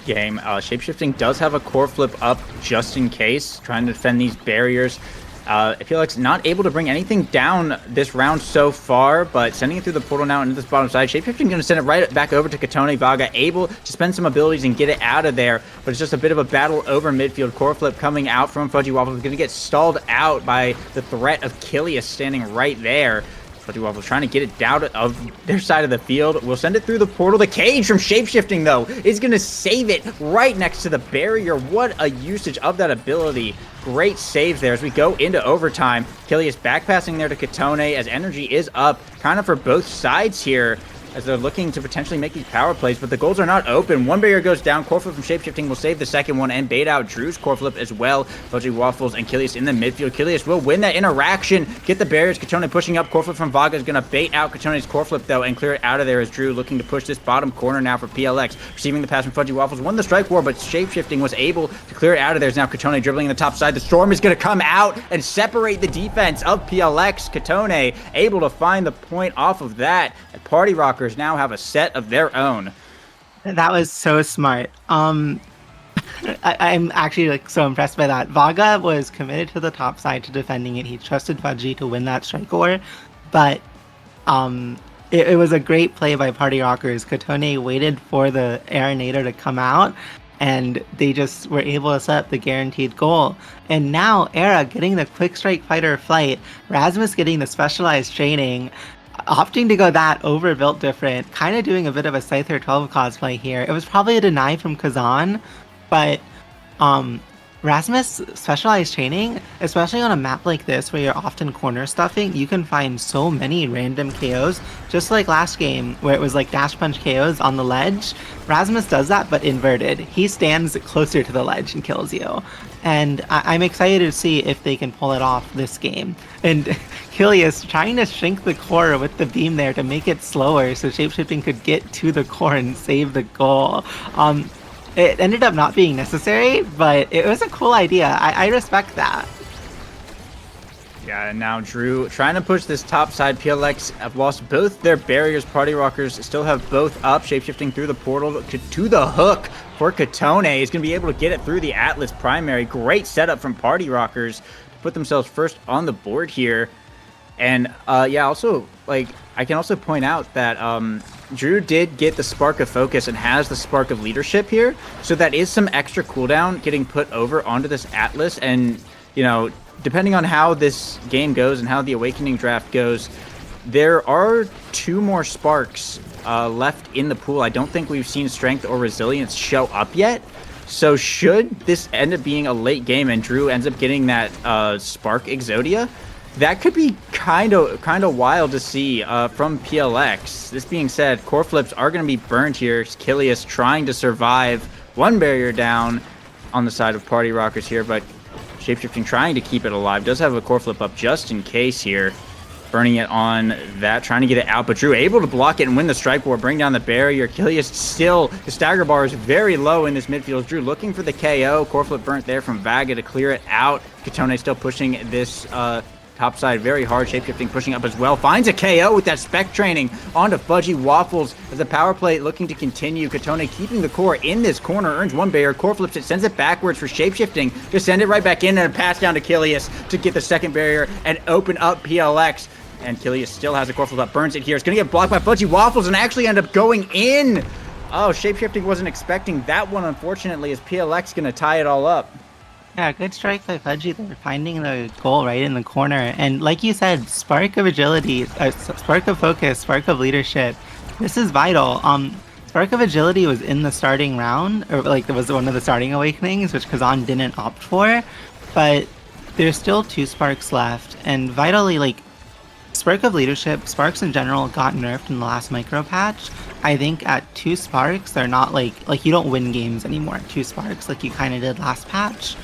[SPEAKER 1] game. Shapeshifting does have a core flip up just in case, trying to defend these barriers. I feel like it's not able to bring anything down this round so far, but sending it through the portal now into this bottom side. Shapeshifting going to send it right back over to Katone. Vaga able to spend some abilities and get it out of there, but it's just a bit of a battle over midfield. Core flip coming out from Fudgy Waffles, going to get stalled out by the threat of Kilius standing right there. Fudgy Waffles trying to get it down of their side of the field. We'll send it through the portal. The cage from Shapeshifting, though, is going to save it right next to the barrier. What a usage of that ability. Great save there as we go into overtime. Kilius backpassing there to Katone as energy is up kind of for both sides here, as they're looking to potentially make these power plays, but the goals are not open. One barrier goes down. Core flip from Shapeshifting will save the second one and bait out Drew's core flip as well. Fudgy Waffles and Kilius in the midfield. Kilius will win that interaction, get the barriers. Katone pushing up. Core flip from Vaga is going to bait out Katone's core flip, though, and clear it out of there as Drew looking to push this bottom corner now for PLX. Receiving the pass from Fudgy Waffles. Won the strike war, but Shapeshifting was able to clear it out of there. Now Katone dribbling in the top side. The Storm is going to come out and separate the defense of PLX. Katone able to find the point off of that. And Party Rockers now have a set of their own.
[SPEAKER 2] That was so smart. I'm actually like so impressed by that. Vaga was committed to the top side to defending it. He trusted Fudgy to win that strike war, but it was a great play by Party Rockers. Katone waited for the Aeronator to come out, and they just were able to set up the guaranteed goal. And now Era getting the quick strike fighter flight, Rasmus getting the specialized training, opting to go that over built different, kind of doing a bit of a Scyther 12 cosplay here. It was probably a deny from Kazan, but Rasmus specialized training, especially on a map like this where you're often corner stuffing, you can find so many random KOs. Just like last game where it was like dash punch KOs on the ledge, Rasmus does that but inverted. He stands closer to the ledge and kills you. And I'm excited to see if they can pull it off this game. And Kilius trying to shrink the core with the beam there to make it slower so shapeshifting could get to the core and save the goal. It ended up not being necessary, but it was a cool idea. I respect that.
[SPEAKER 1] Yeah, and now Drew trying to push this top side. PLX have lost both their barriers. Party Rockers still have both up. Shapeshifting through the portal to the hook for Katone. He's going to be able to get it through the Atlas primary. Great setup from Party Rockers to put themselves first on the board here. And yeah, also, like, I can also point out that Drew did get the Spark of Focus and has the Spark of Leadership here. So that is some extra cooldown getting put over onto this Atlas. And, you know, depending on how this game goes and how the Awakening draft goes, there are 2 more Sparks left in the pool. I don't think we've seen Strength or Resilience show up yet. So should this end up being a late game and Drew ends up getting that Spark Exodia, that could be kind of wild to see from PLX. This being said, core flips are going to be burned here. Kilius trying to survive, 1 barrier down on the side of Party Rockers here, but Shapeshifting trying to keep it alive. Does have a core flip up just in case here. Burning it on that, trying to get it out, but Drew able to block it and win the strike war, bring down the barrier. Kilius still, the stagger bar is very low in this midfield. Drew looking for the KO. Core flip burnt there from Vaga to clear it out. Katone still pushing this top side very hard. Shapeshifting pushing up as well. Finds a KO with that spec training onto Fudgy Waffles as the power play looking to continue. Katone keeping the core in this corner. Earns 1 barrier. Core flips it. Sends it backwards for Shapeshifting to send it right back in and a pass down to Kilius to get the second barrier and open up PLX. And Kilius still has a core flip up. Burns it here. It's going to get blocked by Fudgy Waffles and actually end up going in. Oh, Shapeshifting wasn't expecting that one, unfortunately, as PLX going to tie it all up.
[SPEAKER 2] Yeah, good strike by Fudgy. They're finding the goal right in the corner. And like you said, Spark of Agility, Spark of Focus, Spark of Leadership. This is vital. Spark of Agility was in the starting round, or like it was one of the starting awakenings, which Kazan didn't opt for. But there's still 2 Sparks left. And vitally, like, Spark of Leadership, Sparks in general got nerfed in the last micro patch. I think at 2 Sparks, they're not like you don't win games anymore at 2 Sparks like you kind of did last patch.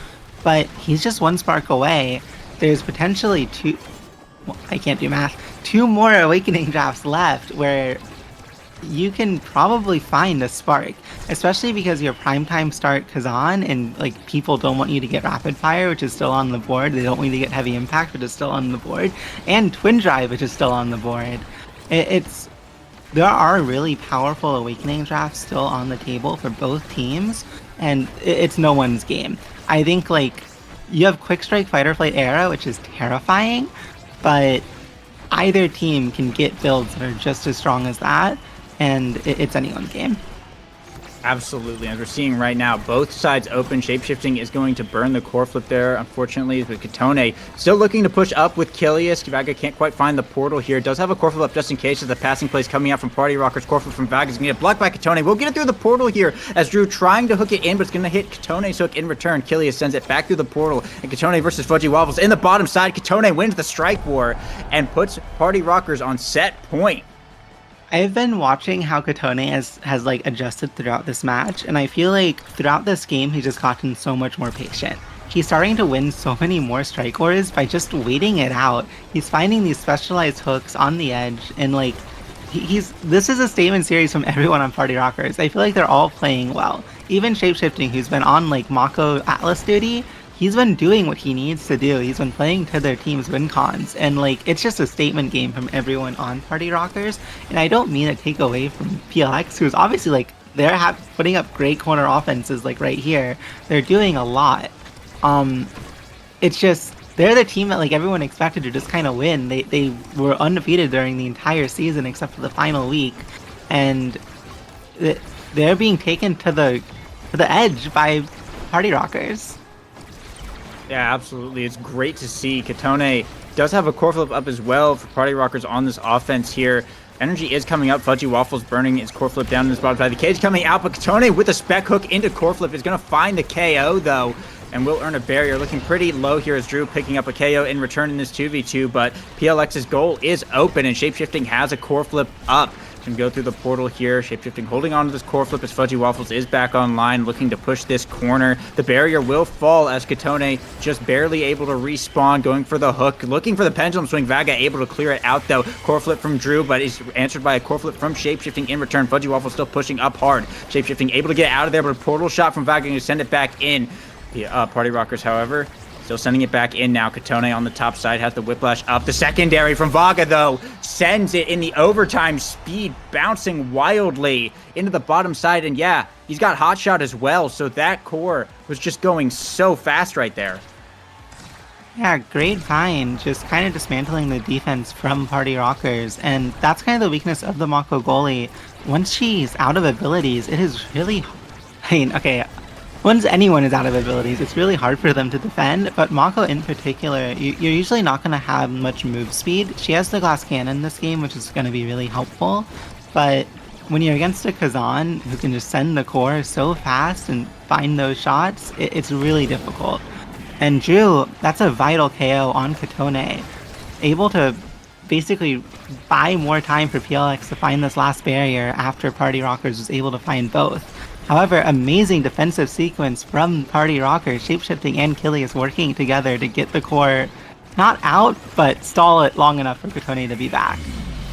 [SPEAKER 2] But he's just 1 Spark away. There's potentially 2, well, I can't do math, 2 more Awakening drafts left where you can probably find a Spark, especially because your primetime start Kazan and like people don't want you to get Rapid Fire, which is still on the board. They don't want you to get Heavy Impact, which is still on the board, and Twin Drive, which is still on the board. There are really powerful Awakening drafts still on the table for both teams, and it's no one's game. I think, like, you have Quick Strike, Fight or Flight Era, which is terrifying, but either team can get builds that are just as strong as that, and it's anyone's game.
[SPEAKER 1] Absolutely. As we're seeing right now, both sides open. Shapeshifting is going to burn the core flip there, unfortunately, with Katone still looking to push up with Kilius. Vaga can't quite find the portal here. Does have a core flip up just in case as the passing plays coming out from Party Rockers. Core flip from Vaga is going to get blocked by Katone. We'll get it through the portal here as Drew trying to hook it in, but it's going to hit Katone's hook in return. Kilius sends it back through the portal, and Katone versus Fudgy Waffles in the bottom side. Katone wins the strike war and puts Party Rockers on set point.
[SPEAKER 2] I've been watching how Katone has like adjusted throughout this match, and I feel like throughout this game he's just gotten so much more patient. He's starting to win so many more strike wars by just waiting it out. He's finding these specialized hooks on the edge, and like this is a statement series from everyone on Party Rockers. I feel like they're all playing well. Even Shapeshifting, who's been on like Mako Atlas duty, he's been doing what he needs to do. He's been playing to their team's win cons, and like it's just a statement game from everyone on Party Rockers. And I don't mean to take away from PLX, who's obviously like they're putting up great corner offenses like right here. They're doing a lot. It's just they're the team that like everyone expected to just kind of win. They were undefeated during the entire season except for the final week, and they're being taken to the edge by Party Rockers.
[SPEAKER 1] Yeah, absolutely. It's great to see. Katone does have a core flip up as well for Party Rockers on this offense here. Energy is coming up. Fudgy Waffles burning his core flip down in his bottom side. The cage coming out, but Katone with a spec hook into core flip is going to find the KO, though. and will earn a barrier. Looking pretty low here as Drew picking up a KO in return in this 2v2, but PLX's goal is open, and Shapeshifting has a core flip up. Can go through the portal here. Shapeshifting holding on to this core flip as Fudgy Waffles is back online, looking to push this corner. The barrier will fall as Katone just barely able to respawn, going for the hook, looking for the pendulum swing. Vaga able to clear it out though. Core flip from Drew, but is answered by a core flip from Shapeshifting in return. Fudgy Waffles still pushing up hard. Shapeshifting able to get out of there, but a portal shot from Vaga to send it back in. The Party Rockers, however, still sending it back in now. Katone on the top side has the whiplash up. The secondary from Vaga, though, sends it in the overtime speed, bouncing wildly into the bottom side. And yeah, he's got hot shot as well. So that core was just going so fast right there.
[SPEAKER 2] Yeah, great find. Just kind of dismantling the defense from Party Rockers. And that's kind of the weakness of the Mako goalie. Once she's out of abilities, it is really... okay, once anyone is out of abilities, it's really hard for them to defend, but Mako in particular, you're usually not going to have much move speed. She has the glass cannon in this game, which is going to be really helpful, but when you're against a Kazan who can just send the core so fast and find those shots, it's really difficult. And Drew, that's a vital KO on Katone, able to basically buy more time for PLX to find this last barrier after Party Rockers was able to find both. However, amazing defensive sequence from Party Rockers, Shapeshifting and Kilius working together to get the core not out, but stall it long enough for Katone to be back.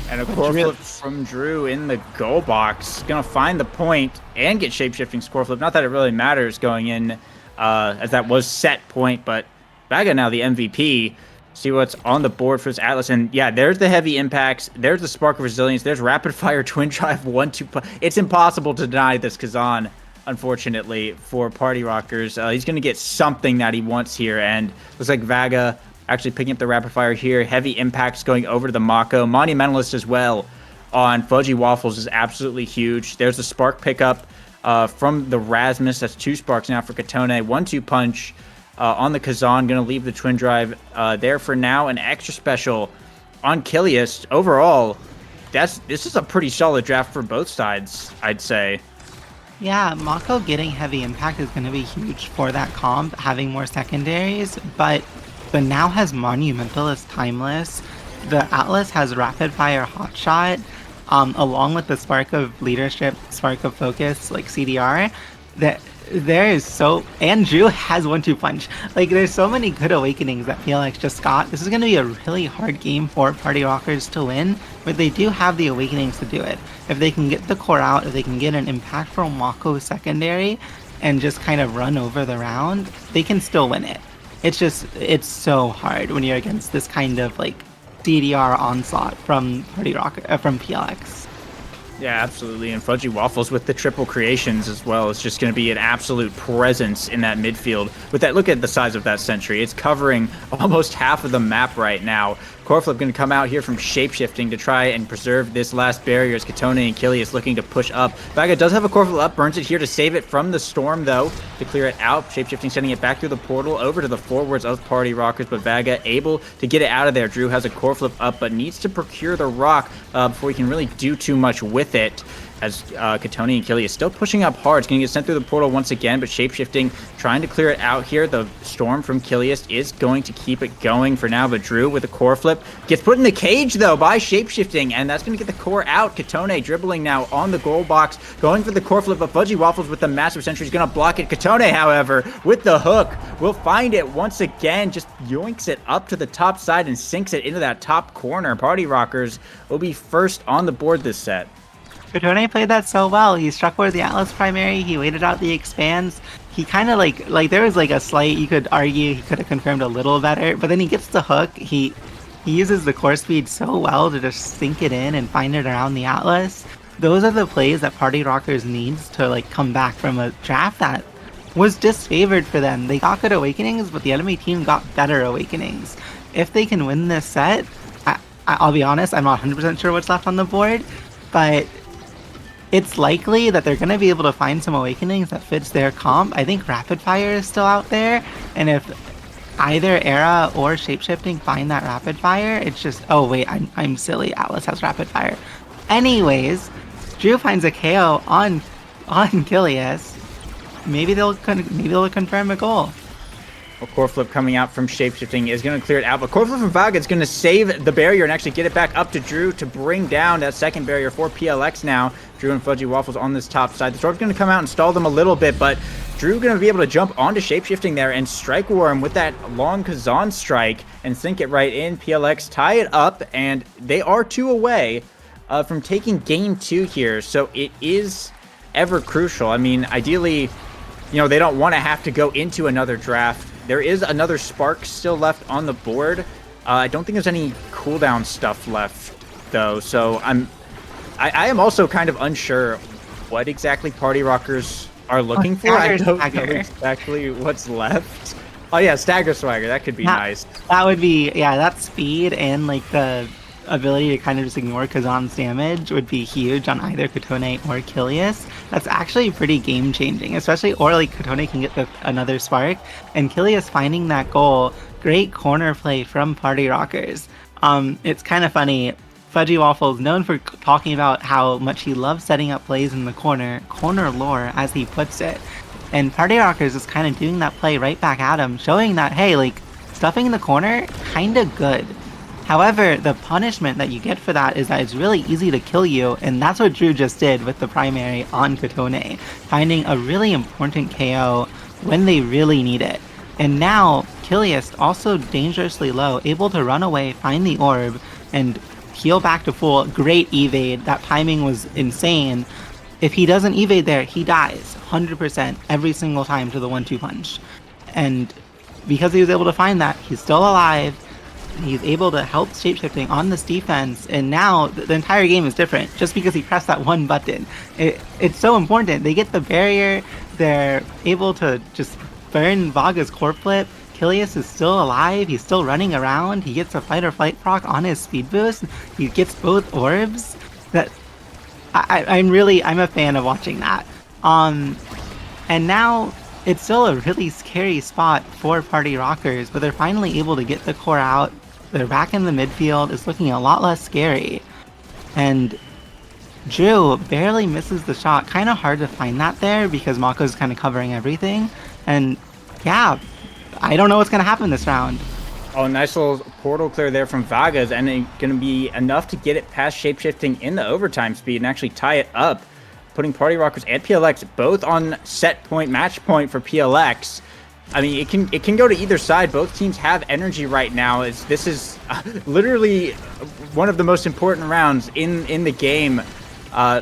[SPEAKER 1] And a core flip from Drew in the goal box. Gonna find the point and get Shapeshifting's core flip. Not that it really matters going in, as that was set point, but Vaga now the MVP. See what's on the board for this Atlas, and yeah, there's the heavy impacts, there's the spark of resilience, there's rapid fire twin drive 1-2. It's impossible to deny this Kazan, unfortunately, for Party Rockers. He's going to get something that he wants here, and looks like Vaga actually picking up the rapid fire here. Heavy impacts going over to the Mako. Monumentalist as well on Fudgy Waffles is absolutely huge. There's the spark pickup from the Rasmus. That's 2 sparks now for Katone. 1-2 punch. On the Kazan, going to leave the twin drive there for now. An extra special on Kilius. Overall, this is a pretty solid draft for both sides, I'd say.
[SPEAKER 2] Yeah, Mako getting heavy impact is going to be huge for that comp, having more secondaries, but now has Monumentalist Timeless. The Atlas has Rapid Fire Hotshot, along with the Spark of Leadership, Spark of Focus, like CDR, that... There is so... And Drew has 1-2 punch. Like, there's so many good awakenings that PLX just got. This is going to be a really hard game for Party Rockers to win, but they do have the awakenings to do it. If they can get the core out, if they can get an impactful Mako secondary, and just kind of run over the round, they can still win it. It's just... It's so hard when you're against this kind of, like, CDR onslaught from Party Rocker... from PLX.
[SPEAKER 1] Yeah, absolutely. And Fudgy Waffles with the triple creations as well. It's just going to be an absolute presence in that midfield. With that, look at the size of that sentry. It's covering almost half of the map right now. Core flip going to come out here from Shapeshifting to try and preserve this last barrier as Katone and Kilius looking to push up. Vaga does have a core flip up, burns it here to save it from the storm though, to clear it out. Shapeshifting sending it back through the portal over to the forwards of Party Rockers, but Vaga able to get it out of there. Drew has a core flip up, but needs to procure the rock before he can really do too much with it. As Katone and Kilius still pushing up hard. It's going to get sent through the portal once again, but Shapeshifting trying to clear it out here. The storm from Kilius is going to keep it going for now, but Drew with a core flip gets put in the cage though by Shapeshifting, and that's going to get the core out. Katone dribbling now on the goal box, going for the core flip, but Fudgy Waffles with the massive sentry is going to block it. Katone, however, with the hook, will find it once again, just yoinks it up to the top side and sinks it into that top corner. Party Rockers will be first on the board this set.
[SPEAKER 2] Katone played that so well. He struck for the Atlas primary, he waited out the expands. He kind of like there was like a slight, you could argue he could have confirmed a little better, but then he gets the hook. He uses the core speed so well to just sink it in and find it around the Atlas. Those are the plays that Party Rockers needs to like come back from a draft that was disfavored for them. They got good awakenings, but the enemy team got better awakenings. If they can win this set, I'll be honest, I'm not 100% sure what's left on the board, but it's likely that they're going to be able to find some awakenings that fits their comp. I think Rapid Fire is still out there, and if either Era or Shapeshifting find that Rapid Fire, it's just... Oh wait, I'm silly. Atlas has Rapid Fire. Anyways, Drew finds a KO on Kilius. Maybe they'll confirm a goal.
[SPEAKER 1] Well, core flip coming out from shapeshifting is going to clear it out, but core flip from Vaga is going to save the barrier and actually get it back up to Drew to bring down that second barrier for PLX now. Drew and Fudgy Waffles on this top side. The Storm's going to come out and stall them a little bit, but Drew going to be able to jump onto shapeshifting there and strike Worm with that long Kazan strike and sink it right in. PLX tie it up, and they are 2 away from taking game 2 here, so it is ever crucial. I mean, ideally, you know, they don't want to have to go into another draft. There is another Spark still left on the board. I don't think there's any cooldown stuff left, though. So I am also kind of unsure what exactly Party Rockers are looking for. I don't know exactly what's left. Oh yeah, Stagger Swagger. That could be nice.
[SPEAKER 2] That would be, yeah, that speed and like the ability to kind of just ignore Kazan's damage would be huge on either Kotone or Kilius. That's actually pretty game changing, especially, or like Kotone can get another spark, and Kilius finding that goal. Great corner play from Party Rockers. It's kind of funny. Fudgy Waffles, known for talking about how much he loves setting up plays in the corner lore, as he puts it. And Party Rockers is kind of doing that play right back at him, showing that, hey, like, stuffing in the corner, kind of good. However, the punishment that you get for that is that it's really easy to kill you, and that's what Drew just did with the primary on Kotone, finding a really important KO when they really need it. And now, Kilius, also dangerously low, able to run away, find the orb, and heal back to full. Great evade. That timing was insane. If he doesn't evade there, he dies 100% every single time to the 1-2 punch. And because he was able to find that, he's still alive. He's able to help shapeshifting on this defense, and now the entire game is different just because he pressed that one button. It's so important. They get the barrier, they're able to just burn Vaga's core flip. Kilius is still alive, he's still running around, he gets a fight or flight proc on his speed boost, he gets both orbs. That I'm a fan of watching that. And now it's still a really scary spot for Party Rockers, but they're finally able to get the core out. They're back in the midfield. It's looking a lot less scary. And Drew barely misses the shot. Kind of hard to find that there because Mako's kind of covering everything. And yeah, I don't know what's going to happen this round.
[SPEAKER 1] Oh, nice little portal clear there from Vagas, and it's going to be enough to get it past shapeshifting in the overtime speed and actually tie it up, putting Party Rockers and PLX both on set point, match point for PLX. I mean, it can go to either side. Both teams have energy right now. This is literally one of the most important rounds in the game.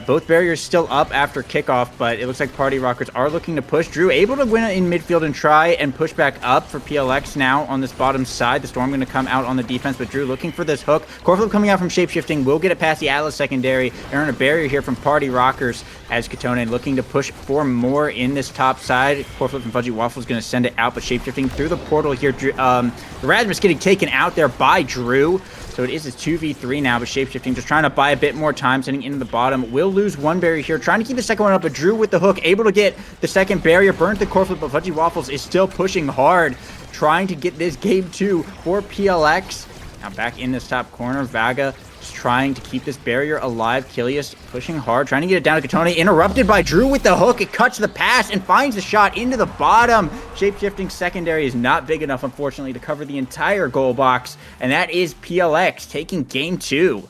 [SPEAKER 1] Both barriers still up after kickoff, but it looks like Party Rockers are looking to push. Drew able to win it in midfield and try and push back up for PLX now on this bottom side. The Storm going to come out on the defense, but Drew looking for this hook. Core flip coming out from shapeshifting will get it past the Atlas secondary. Earn a barrier here from Party Rockers as Kotone looking to push for more in this top side. Core flip from Fudgy Waffle is going to send it out, but shapeshifting through the portal here. The Rasmus getting taken out there by Drew. So it is a 2v3 now, but shapeshifting just trying to buy a bit more time, sending into the bottom. Will lose one barrier here, trying to keep the second one up, but Drew with the hook, able to get the second barrier, burnt the core flip, but Fudgy Waffles is still pushing hard, trying to get this game 2 for PLX. Now back in this top corner, Vaga just trying to keep this barrier alive. Kilius pushing hard, trying to get it down to Kotone, interrupted by Drew with the hook. It cuts the pass and finds the shot into the bottom. Shapeshifting secondary is not big enough, unfortunately, to cover the entire goal box, and that is PLX taking game 2.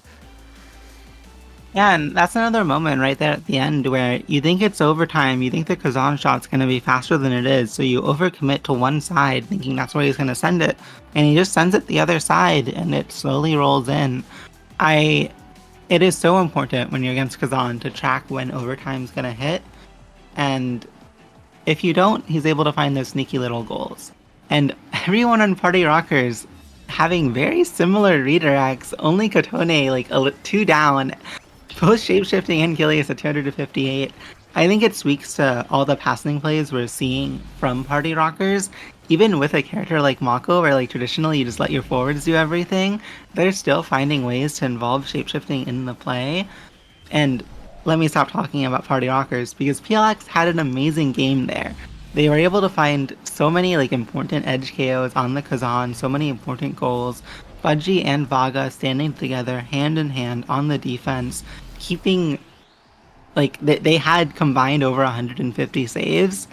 [SPEAKER 2] Yeah, and that's another moment right there at the end where you think it's overtime, you think the Kazan shot's going to be faster than it is, so you overcommit to one side thinking that's where he's going to send it, and he just sends it the other side, and it slowly rolls in. It is so important when you're against Kazan to track when overtime's going to hit, and if you don't, he's able to find those sneaky little goals. And everyone on Party Rockers having very similar redirects, only Kotone like 2 down, both shapeshifting and Kilius at 258. I think it speaks to all the passing plays we're seeing from Party Rockers. Even with a character like Mako, where like traditionally you just let your forwards do everything, they're still finding ways to involve shapeshifting in the play. And let me stop talking about Party Rockers, because PLX had an amazing game there. They were able to find so many like important edge KOs on the Kazan, so many important goals. Fudgy and Vaga standing together hand in hand on the defense, keeping like they had combined over 150 saves.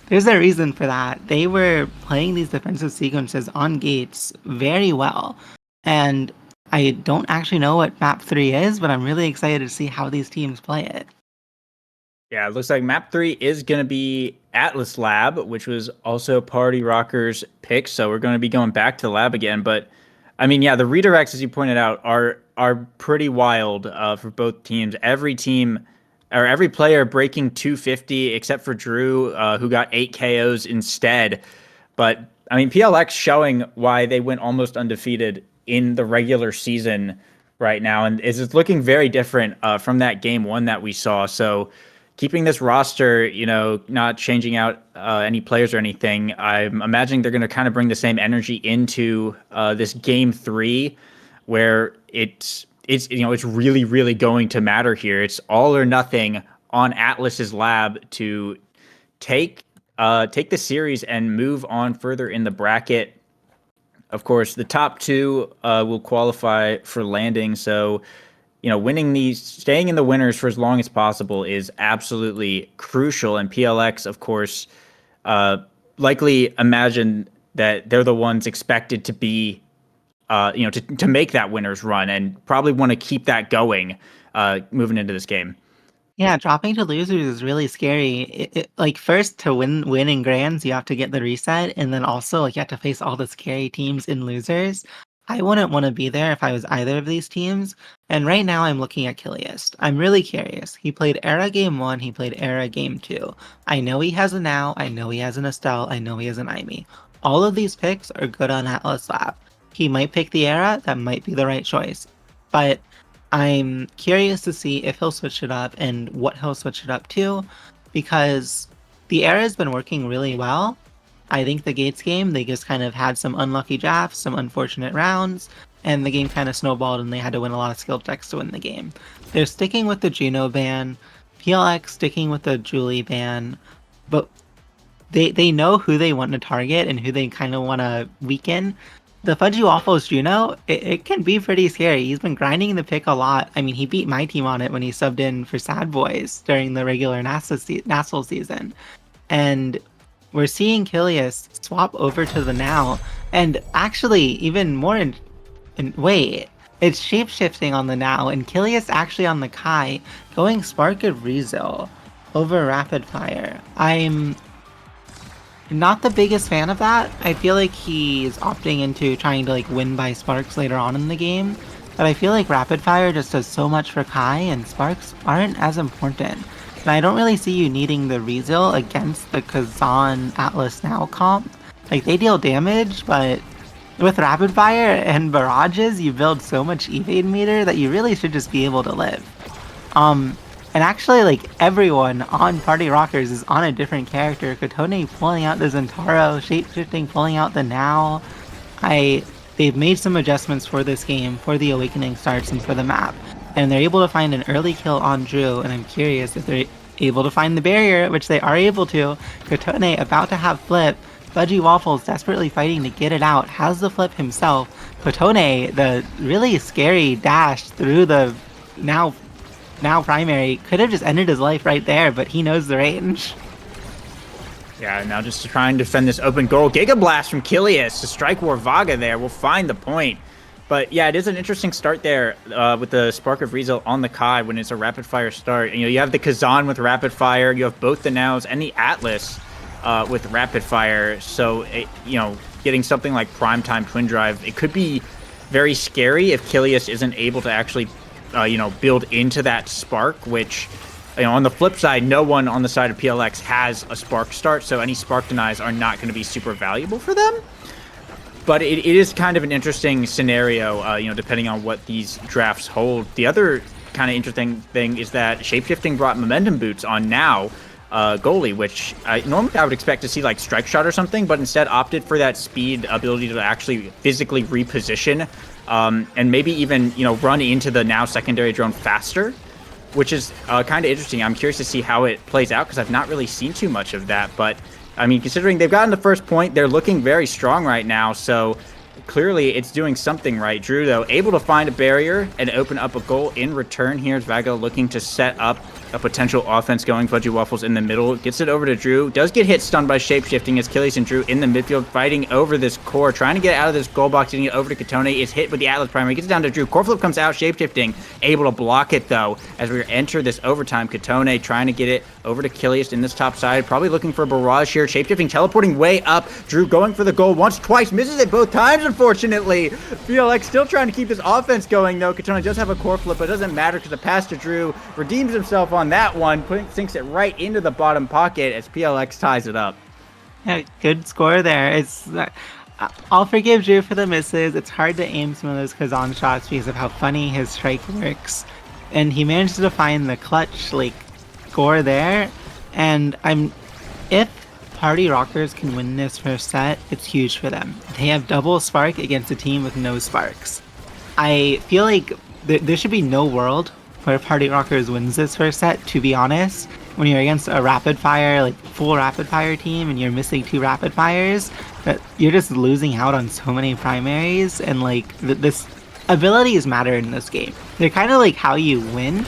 [SPEAKER 2] There's a reason for that. They were playing these defensive sequences on gates very well. And I don't actually know what map 3 is, but I'm really excited to see how these teams play it.
[SPEAKER 1] Yeah, it looks like map 3 is going to be Atlas Lab, which was also Party Rocker's pick. So we're going to be going back to lab again. But I mean, yeah, the redirects, as you pointed out, are pretty wild for both teams. Every team or every player breaking 250 except for Drew, who got 8 KOs instead. But I mean, PLX showing why they went almost undefeated in the regular season right now, and is looking very different from that game one that we saw. So keeping this roster, not changing out any players or anything, I'm imagining they're going to kind of bring the same energy into this game 3, where it's really really going to matter here. It's all or nothing on Atlas's lab to take the series and move on further in the bracket. Of course, the top two will qualify for landing. So, winning these, staying in the winners for as long as possible is absolutely crucial. And PLX, of course, uh, likely imagine that they're the ones expected to be, to make that winners run, and probably want to keep that going moving into this game.
[SPEAKER 2] Yeah, dropping to losers is really scary. Like first to win in grands, you have to get the reset, and then also like you have to face all the scary teams in losers. I wouldn't want to be there if I was either of these teams. And right now I'm looking at Kiliast. I'm really curious. He played Era game 1, he played Era game 2. I know he has a Now, I know he has an Estelle, I know he has an Aimee. All of these picks are good on Atlas Lab. He might pick the Era, that might be the right choice. But I'm curious to see if he'll switch it up and what he'll switch it up to, because the era has been working really well. I think the Gates game, they just kind of had some unlucky drafts, some unfortunate rounds, and the game kind of snowballed and they had to win a lot of skill checks to win the game. They're sticking with the Juno ban, PLX sticking with the Julie ban, but they know who they want to target and who they kind of want to weaken. The Fudgy Waffles Juno, it can be pretty scary. He's been grinding the pick a lot. I mean, he beat my team on it when he subbed in for Sad Boys during the regular Nassel season. And we're seeing Kilias swap over to the Now. And actually, even more wait, it's shape-shifting on the Now, and Kilias actually on the Kai, going Spark of Rizzo over Rapid Fire. I'm not the biggest fan of that. I feel like he's opting into trying to like win by sparks later on in the game. But I feel like Rapid Fire just does so much for Kai and sparks aren't as important. And I don't really see you needing the Rezel against the Kazan Atlas Now comp. Like they deal damage, but with Rapid Fire and barrages, you build so much evade meter that you really should just be able to live. And actually, like, everyone on Party Rockers is on a different character. Kotone pulling out the Zentaro, shapeshifting, pulling out the Now. They've made some adjustments for this game, for the Awakening starts, and for the map. And they're able to find an early kill on Drew, and I'm curious if they're able to find the barrier, which they are able to. Kotone about to have flip. Fudgy Waffles desperately fighting to get it out, has the flip himself. Kotone, the really scary dash through the now primary, could have just ended his life right there, but he knows the range.
[SPEAKER 1] Yeah, now just to try and defend this open goal. Giga Blast from Kilias to strike Warvaga there. We'll find the point. But yeah, it is an interesting start there with the Spark of Rizal on the Kai when it's a rapid fire start. You have the Kazan with rapid fire. You have both the Nows and the Atlas with rapid fire. So, getting something like Primetime Twin Drive, it could be very scary if Kilias isn't able to actually build into that spark, which, on the flip side, no one on the side of PLX has a spark start, so any spark denies are not going to be super valuable for them. But it is kind of an interesting scenario, depending on what these drafts hold. The other kind of interesting thing is that Shapeshifting brought Momentum Boots on Now goalie, which normally I would expect to see like Strike Shot or something, but instead opted for that speed ability to actually physically reposition and maybe even, run into the Now secondary drone faster, which is kind of interesting. I'm curious to see how it plays out because I've not really seen too much of that. But, I mean, considering they've gotten the first point, they're looking very strong right now. So, clearly it's doing something right. Drew, though, able to find a barrier and open up a goal in return. Here's Vago looking to set up a potential offense going. Fudgy Waffles in the middle, gets it over to Drew, does get hit stunned by shapeshifting as Achilles and Drew in the midfield fighting over this core, trying to get out of this goal box, getting it over to Katone, is hit with the Atlas primary, gets it down to Drew, core flip comes out, shapeshifting, able to block it though, as we enter this overtime. Katone trying to get it over to Achilles in this top side, probably looking for a barrage here, shapeshifting, teleporting way up, Drew going for the goal once, twice, misses it both times unfortunately. PLX still trying to keep this offense going though. Katone does have a core flip, but it doesn't matter because the pass to Drew redeems himself on that one, sinks it right into the bottom pocket as PLX ties it up.
[SPEAKER 2] Yeah, good score there. I'll forgive Drew for the misses. It's hard to aim some of those Kazan shots because of how funny his strike works. And he managed to find the clutch score there. And if Party Rockers can win this first set, it's huge for them. They have double spark against a team with no sparks. I feel like there should be no world where Party Rockers wins this first set, to be honest. When you're against a rapid fire, full rapid fire team and you're missing 2 rapid fires, that you're just losing out on so many primaries, and this abilities matter in this game. They're kind of like how you win,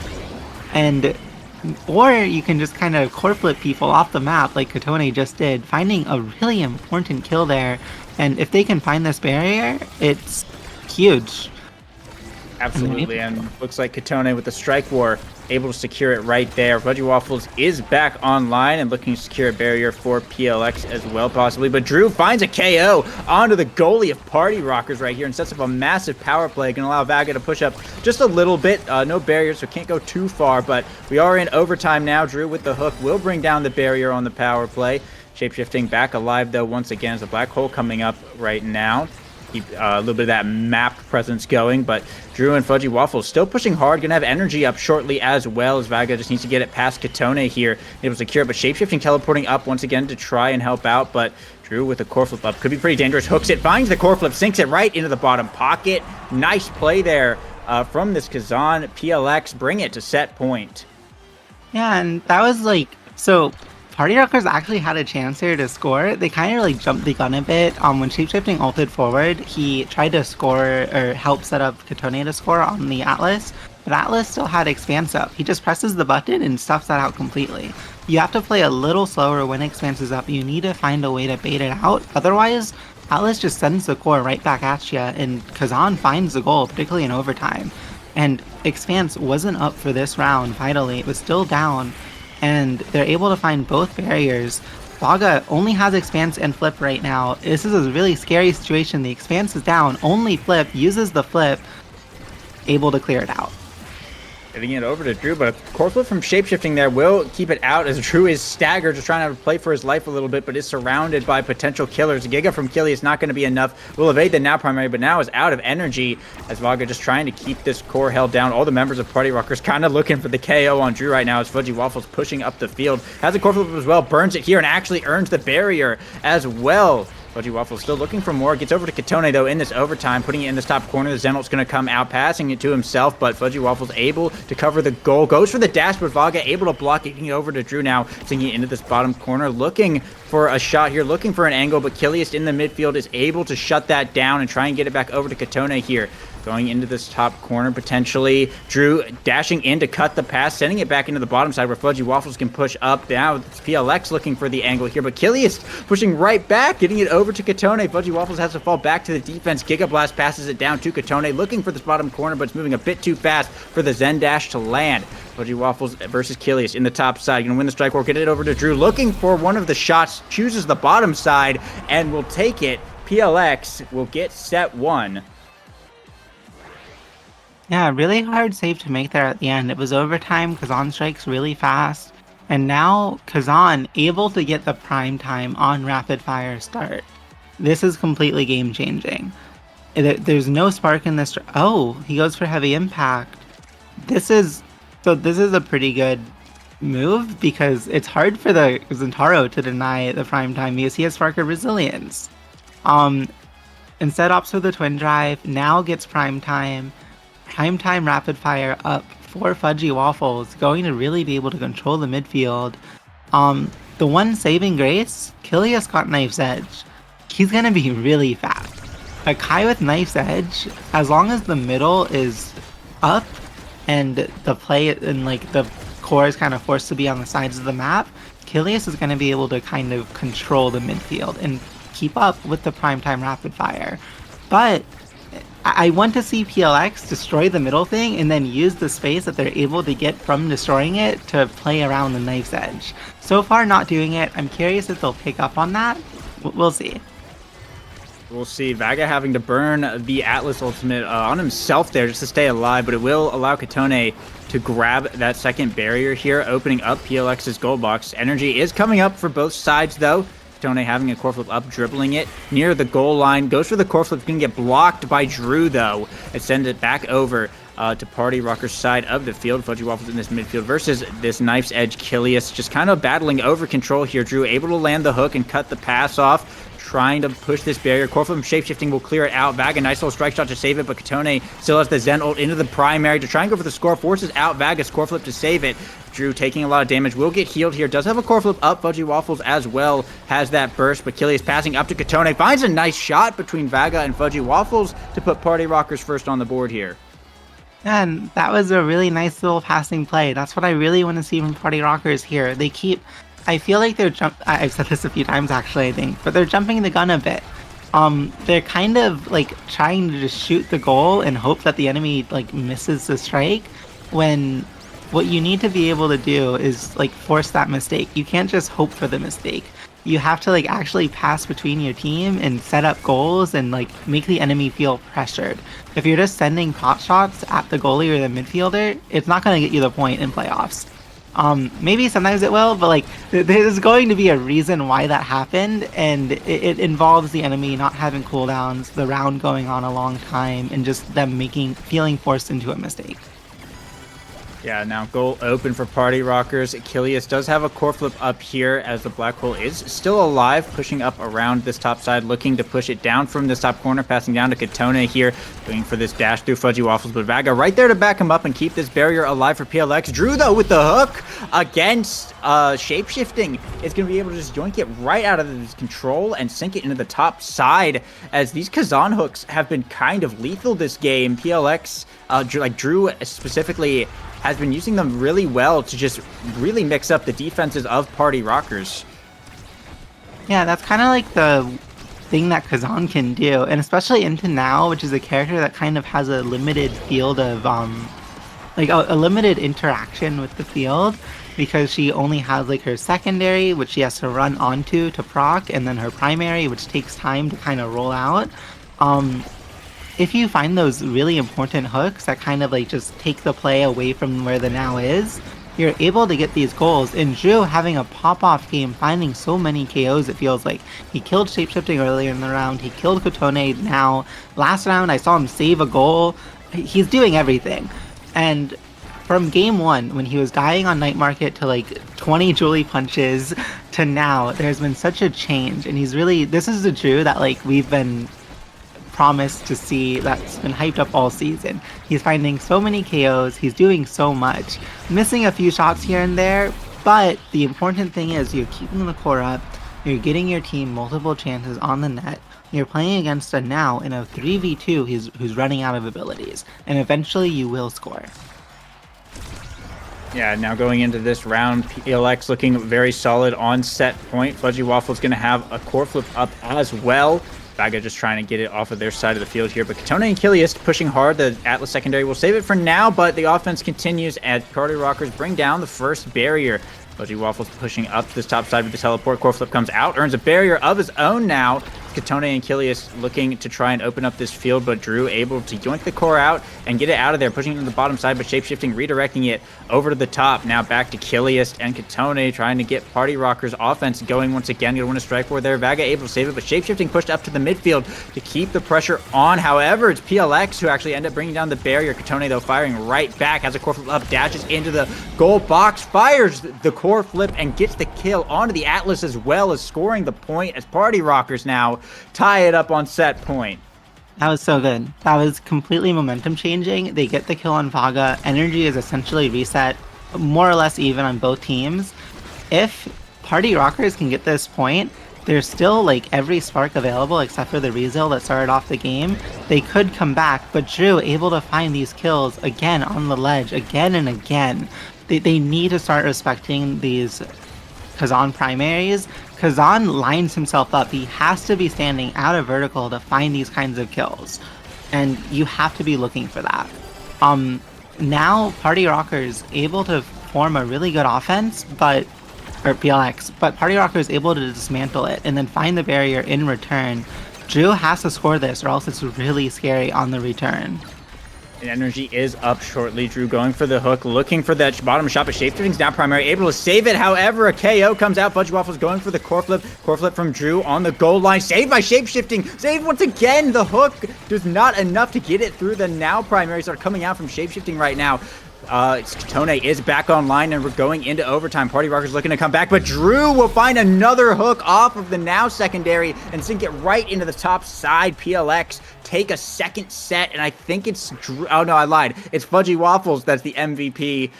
[SPEAKER 2] or you can just kind of core flip people off the map like Katone just did, finding a really important kill there. And if they can find this barrier, it's huge.
[SPEAKER 1] Absolutely, and looks like Katone with the strike war able to secure it right there. Fudgy Waffles is back online and looking to secure a barrier for PLX as well, possibly. But Drew finds a KO onto the goalie of Party Rockers right here and sets up a massive power play. Going to allow Vaga to push up just a little bit. No barriers, so can't go too far. But we are in overtime now. Drew with the hook will bring down the barrier on the power play. Shapeshifting back alive, though, once again, as a black hole coming up right now. Keep a little bit of that map presence going, but Drew and Fudgy Waffles still pushing hard, gonna have energy up shortly as well, as Vaga just needs to get it past Katone here, able to secure it, but shapeshifting, teleporting up once again to try and help out, but Drew with a core flip up could be pretty dangerous, hooks it, finds the core flip, sinks it right into the bottom pocket. Nice play there from this Kazan. PLX bring it to set point.
[SPEAKER 2] Yeah, and that was so Party Rockers actually had a chance here to score. They kind of jumped the gun a bit. When shapeshifting ulted forward, he tried to score or help set up Katone to score on the Atlas, but Atlas still had Expanse up. He just presses the button and stuffs that out completely. You have to play a little slower when Expanse is up. You need to find a way to bait it out. Otherwise, Atlas just sends the core right back at you, and Kazan finds the goal, particularly in overtime. And Expanse wasn't up for this round, vitally. It was still down. And they're able to find both barriers. Vaga only has Expanse and Flip right now. This is a really scary situation. The Expanse is down, only Flip, uses the Flip, able to clear it out.
[SPEAKER 1] Getting it over to Drew, but a core flip from shapeshifting there will keep it out as Drew is staggered, just trying to play for his life a little bit, but is surrounded by potential killers. Giga from Killy is not going to be enough. Will evade the now primary, but now is out of energy as Vaga just trying to keep this core held down. All the members of Party Rockers kind of looking for the KO on Drew right now as Fudgy Waffles pushing up the field. Has a core flip as well, burns it here, and actually earns the barrier as well. Fudgy Waffles still looking for more. Gets over to Katone, though, in this overtime, putting it in this top corner. The Zenolt's going to come out, passing it to himself, but Fudgy Waffles able to cover the goal. Goes for the dash, but Vaga able to block it, getting it over to Drew now, sinking it into this bottom corner. Looking for a shot here, looking for an angle, but Killiest in the midfield is able to shut that down and try and get it back over to Katone here. Going into this top corner, potentially. Drew dashing in to cut the pass, sending it back into the bottom side where Fudgy Waffles can push up. Now it's PLX looking for the angle here, but Killiest pushing right back, getting it over to Katone. Fudgy Waffles has to fall back to the defense. Giga Blast passes it down to Katone, looking for this bottom corner, but it's moving a bit too fast for the Zen Dash to land. Fudgy Waffles versus Killiest in the top side. Gonna win the strike war, get it over to Drew, looking for one of the shots, chooses the bottom side, and will take it. PLX will get set one.
[SPEAKER 2] Yeah, really hard save to make there at the end. It was overtime, Kazan strikes really fast, and now Kazan able to get the prime time on rapid fire start. This is completely game changing. There's no spark in this. Oh, he goes for heavy impact. This is a pretty good move because it's hard for the Zentaro to deny the prime time because he has spark of resilience. Instead opts for the twin drive, now gets prime time. Prime time rapid fire up for Fudgy Waffles, going to really be able to control the midfield. The one saving grace, Killius got Knife's Edge. He's gonna be really fast. A Kai with Knife's Edge, as long as the middle is up and the play and the core is kind of forced to be on the sides of the map, Kilius is going to be able to kind of control the midfield and keep up with the primetime rapid fire. But I want to see PLX destroy the middle thing and then use the space that they're able to get from destroying it to play around the knife's edge. So far, not doing it. I'm curious if they'll pick up on that. We'll see.
[SPEAKER 1] We'll see. Vaga having to burn the Atlas ultimate on himself there just to stay alive, but it will allow Katone to grab that second barrier here, opening up PLX's gold box. Energy is coming up for both sides, though. Katone having a core flip up, dribbling it near the goal line. Goes for the core flip, going to get blocked by Drew, though, and send it back over to Party Rocker's side of the field. Fudgy Waffles in this midfield versus this Knife's Edge Kilius, just kind of battling over control here. Drew able to land the hook and cut the pass off, trying to push this barrier. Core flip and shapeshifting will clear it out. Vaga, nice little strike shot to save it, but Katone still has the Zen ult into the primary to try and go for the score. Forces out Vaga's core flip to save it. Drew taking a lot of damage, will get healed here. Does have a core flip up. Fudgy Waffles as well has that burst, but Kilius passing up to Katone. Finds a nice shot between Vaga and Fudgy Waffles to put Party Rockers first on the board here.
[SPEAKER 2] And that was a really nice little passing play. That's what I really want to see from Party Rockers here. They keep... I feel like they're I've said this a few times actually, I think, but they're jumping the gun a bit. They're kind of like trying to just shoot the goal and hope that the enemy like misses the strike, when what you need to be able to do is like force that mistake. You can't just hope for the mistake. You have to like actually pass between your team and set up goals and like make the enemy feel pressured. If you're just sending pot shots at the goalie or the midfielder, it's not going to get you the point in playoffs. Maybe sometimes it will, but like there's going to be a reason why that happened, and it involves the enemy not having cooldowns, the round going on a long time, and just them feeling forced into a mistake.
[SPEAKER 1] Yeah, now goal open for Party Rockers. Kilius does have a core flip up here as the black hole is still alive, pushing up around this top side, looking to push it down from this top corner, passing down to Katone here, going for this dash through Fudgy Waffles, but Vaga right there to back him up and keep this barrier alive for PLX. Drew, though, with the hook against shapeshifting, is going to be able to just yoink it right out of his control and sink it into the top side, as these Kazan hooks have been kind of lethal this game. PLX, like Drew specifically, has been using them really well to just really mix up the defenses of Party Rockers.
[SPEAKER 2] Yeah, that's kind of like the thing that Kazan can do, and especially into Now, which is a character that kind of has a limited field of, like a limited interaction with the field, because she only has like her secondary, which she has to run onto to proc, and then her primary, which takes time to kind of roll out. If you find those really important hooks that kind of like just take the play away from where the Now is, you're able to get these goals. And Drew having a pop-off game, finding so many KOs, it feels like. He killed Shapeshifting earlier in the round, he killed Kotone now. Last round I saw him save a goal. He's doing everything. And from game one, when he was dying on Night Market to like 20 Julie punches, to now, there's been such a change. And he's really, this is the Drew that like we've been promised to see, that's been hyped up all season. He's finding so many KOs, he's doing so much, missing a few shots here and there, but the important thing is you're keeping the core up, you're getting your team multiple chances on the net, you're playing against a Now in a 3v2 who's running out of abilities, and eventually you will score.
[SPEAKER 1] Yeah, now going into this round, PLX looking very solid on set point. Fudgy Waffle's going to have a core flip up as well. Vaga just trying to get it off of their side of the field here, but Katone and Kilius pushing hard. The Atlas secondary will save it for now, but the offense continues as Party Rockers bring down the first barrier. Fudgy Waffles pushing up to this top side with the teleport. Core flip comes out, earns a barrier of his own now. Katone and Kilius looking to try and open up this field, but Drew able to yoink the core out and get it out of there, pushing it to the bottom side, but shapeshifting, redirecting it over to the top. Now back to Kilius and Katone trying to get Party Rockers offense going once again. Gonna win a strike forward there. Vaga able to save it, but shapeshifting pushed up to the midfield to keep the pressure on. However, it's PLX who actually end up bringing down the barrier. Katone, though, firing right back, has a core flip up, dashes into the goal box, fires the core flip, and gets the kill onto the Atlas, as well as scoring the point as Party Rockers now tie it up on set point.
[SPEAKER 2] That was so good. That was completely momentum changing. They get the kill on Vaga. Energy is essentially reset, more or less even on both teams. If Party Rockers can get this point, there's still like every spark available except for the Rezel that started off the game. They could come back, but Drew able to find these kills again on the ledge again and again. They need to start respecting these Kazan primaries. Kazan lines himself up. He has to be standing out of vertical to find these kinds of kills. And you have to be looking for that. Now Party Rockers able to form a really good offense, or PLX, but Party Rocker is able to dismantle it and then find the barrier in return. Drew has to score this or else it's really scary on the return.
[SPEAKER 1] And energy is up shortly. Drew going for the hook, looking for that bottom shot, but Shapeshifting's now primary, able to save it. However, a KO comes out. Fudgy Waffles going for the core flip. Core flip from Drew on the goal line. Saved by Shapeshifting. Saved once again. The hook does not enough to get it through. The now primaries are coming out from Shapeshifting right now. Katone is back online and we're going into overtime. Party Rockers looking to come back, but Drew will find another hook off of the now secondary and sink it right into the top side. PLX take a second set, and I think it's Drew. Oh no, I lied. It's Fudgy Waffles that's the MVP.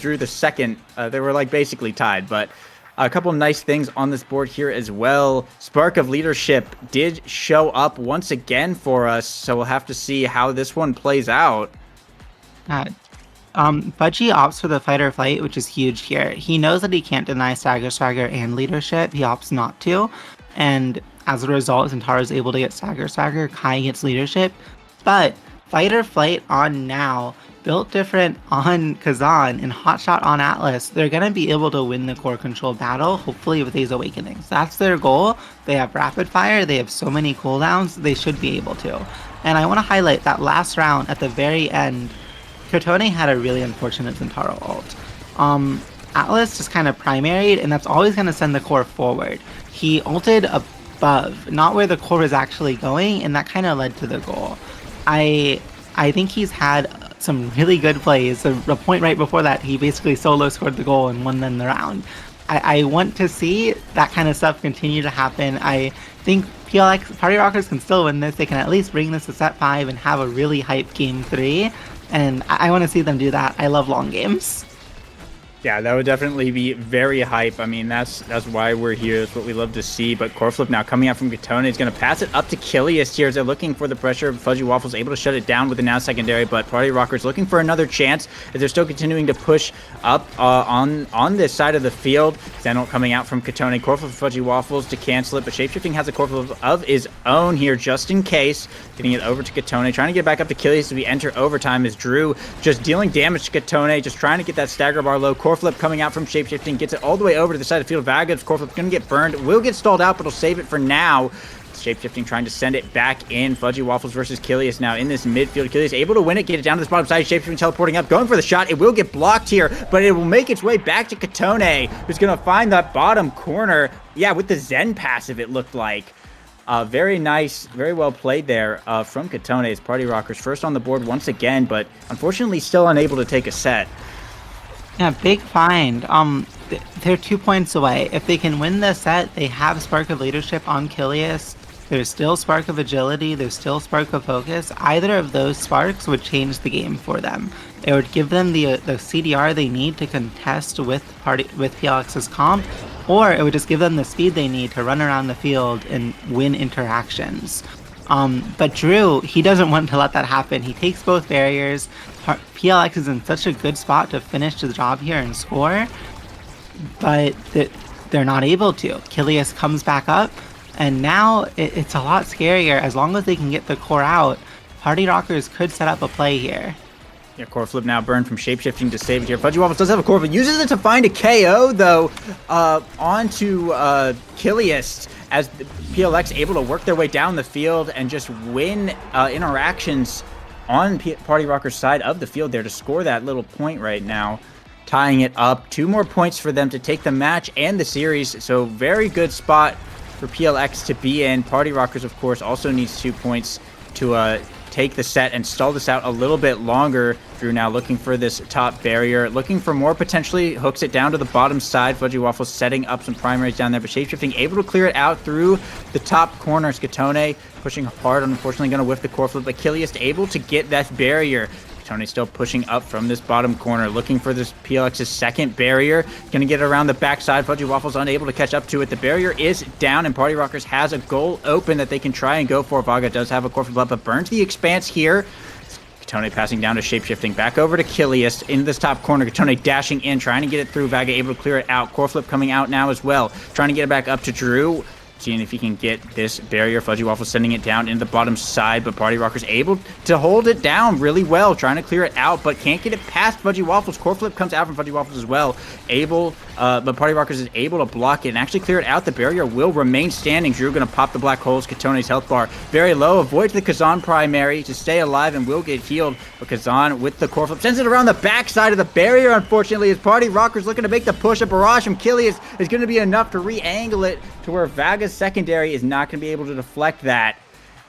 [SPEAKER 1] Drew the second. They were like basically tied, but a couple nice things on this board here as well. Spark of Leadership did show up once again for us, so we'll have to see how this one plays out.
[SPEAKER 2] Fudgy opts for the fight or flight, which is huge here. He knows that he can't deny Stagger Swagger and leadership. He opts not to. And as a result, Zentaro is able to get Stagger Swagger. Kai gets leadership. But fight or flight on now, built different on Kazan, and Hotshot on Atlas, they're going to be able to win the core control battle, hopefully with these awakenings. That's their goal. They have rapid fire. They have so many cooldowns. They should be able to. And I want to highlight that last round at the very end, Katone had a really unfortunate Zentaro ult. Atlas just kind of primaried, and that's always going to send the core forward. He ulted above, not where the core was actually going, and that kind of led to the goal. I think he's had some really good plays. The point right before that, he basically solo scored the goal and won then the round. I want to see that kind of stuff continue to happen. I think PLX, Party Rockers can still win this. They can at least bring this to set 5 and have a really hype game 3. And I want to see them do that. I love long games.
[SPEAKER 1] Yeah, that would definitely be very hype. I mean, that's why we're here. That's what we love to see. But core flip now coming out from Katone. He's going to pass it up to Kilius here as they're looking for the pressure. Fudgy Waffles able to shut it down with the now secondary, but Party Rockers looking for another chance as they're still continuing to push up on this side of the field. Zenol coming out from Katone. Core flip Fudgy Waffles to cancel it, but Shapeshifting has a core flip of his own here just in case. Getting it over to Katone. Trying to get back up to Kilius as we enter overtime as Drew just dealing damage to Katone. Just trying to get that stagger bar low. Core flip coming out from Shapeshifting, gets it all the way over to the side of the field. Vagab's core flip going to get burned, will get stalled out, but he'll save it for now. Shapeshifting trying to send it back in. Fudgy Waffles versus Kilius now in this midfield. Kilius able to win it, get it down to this bottom side. Shapeshifting teleporting up, going for the shot. It will get blocked here, but it will make its way back to Katone, who's going to find that bottom corner. Yeah, with the Zen passive, it looked like. Very nice, very well played there from Katone as Party Rockers first on the board once again, but unfortunately still unable to take a set.
[SPEAKER 2] Yeah, big find. They're 2 points away. If they can win this set, they have Spark of Leadership on Kilius. There's still Spark of Agility. There's still Spark of Focus. Either of those sparks would change the game for them. It would give them the CDR they need to contest with PLX's comp, or it would just give them the speed they need to run around the field and win interactions. But Drew, he doesn't want to let that happen. He takes both barriers. PLX is in such a good spot to finish the job here and score, but they're not able to. Kilius comes back up, and now it's a lot scarier. As long as they can get the core out, Party Rockers could set up a play here.
[SPEAKER 1] Yeah, core flip now burned from Shapeshifting to save it here. Fudgy Waffles does have a core, but uses it to find a KO, though, onto Kilius, as the PLX able to work their way down the field and just win interactions on Party Rocker's side of the field there to score that little point right now, tying it up. 2 more points for them to take the match and the series, so very good spot for PLX to be in. Party Rockers, of course, also needs 2 points to take the set and stall this out a little bit longer. Drew now looking for this top barrier, looking for more, potentially hooks it down to the bottom side. Fudgy Waffles setting up some primaries down there, but Shapeshifting able to clear it out through the top corner. Skatone pushing hard, unfortunately going to whiff the core flip, but Kilius able to get that barrier. Katone still pushing up from this bottom corner, looking for this PLX's second barrier. Gonna get it around the backside. Fudgy Waffles unable to catch up to it. The barrier is down, and Party Rockers has a goal open that they can try and go for. Vaga does have a core flip up, but burns the expanse here. Katone passing down to Shapeshifting, back over to Kilius in this top corner. Katone dashing in, trying to get it through. Vaga able to clear it out. Core flip coming out now as well. Trying to get it back up to Drew. Seeing if he can get this barrier. Fudgy Waffles sending it down into the bottom side, but Party Rockers able to hold it down really well, trying to clear it out, but can't get it past Fudgy Waffles. Core flip comes out from Fudgy Waffles as well. But Party Rockers is able to block it and actually clear it out. The barrier will remain standing. Drew gonna pop the black holes. Katone's health bar very low. Avoids the Kazan primary to stay alive and will get healed. But Kazan with the core flip sends it around the backside of the barrier, unfortunately, as Party Rockers looking to make the push. A barrage from Kilius is going to be enough to re-angle it to where Vaga's secondary is not going to be able to deflect that,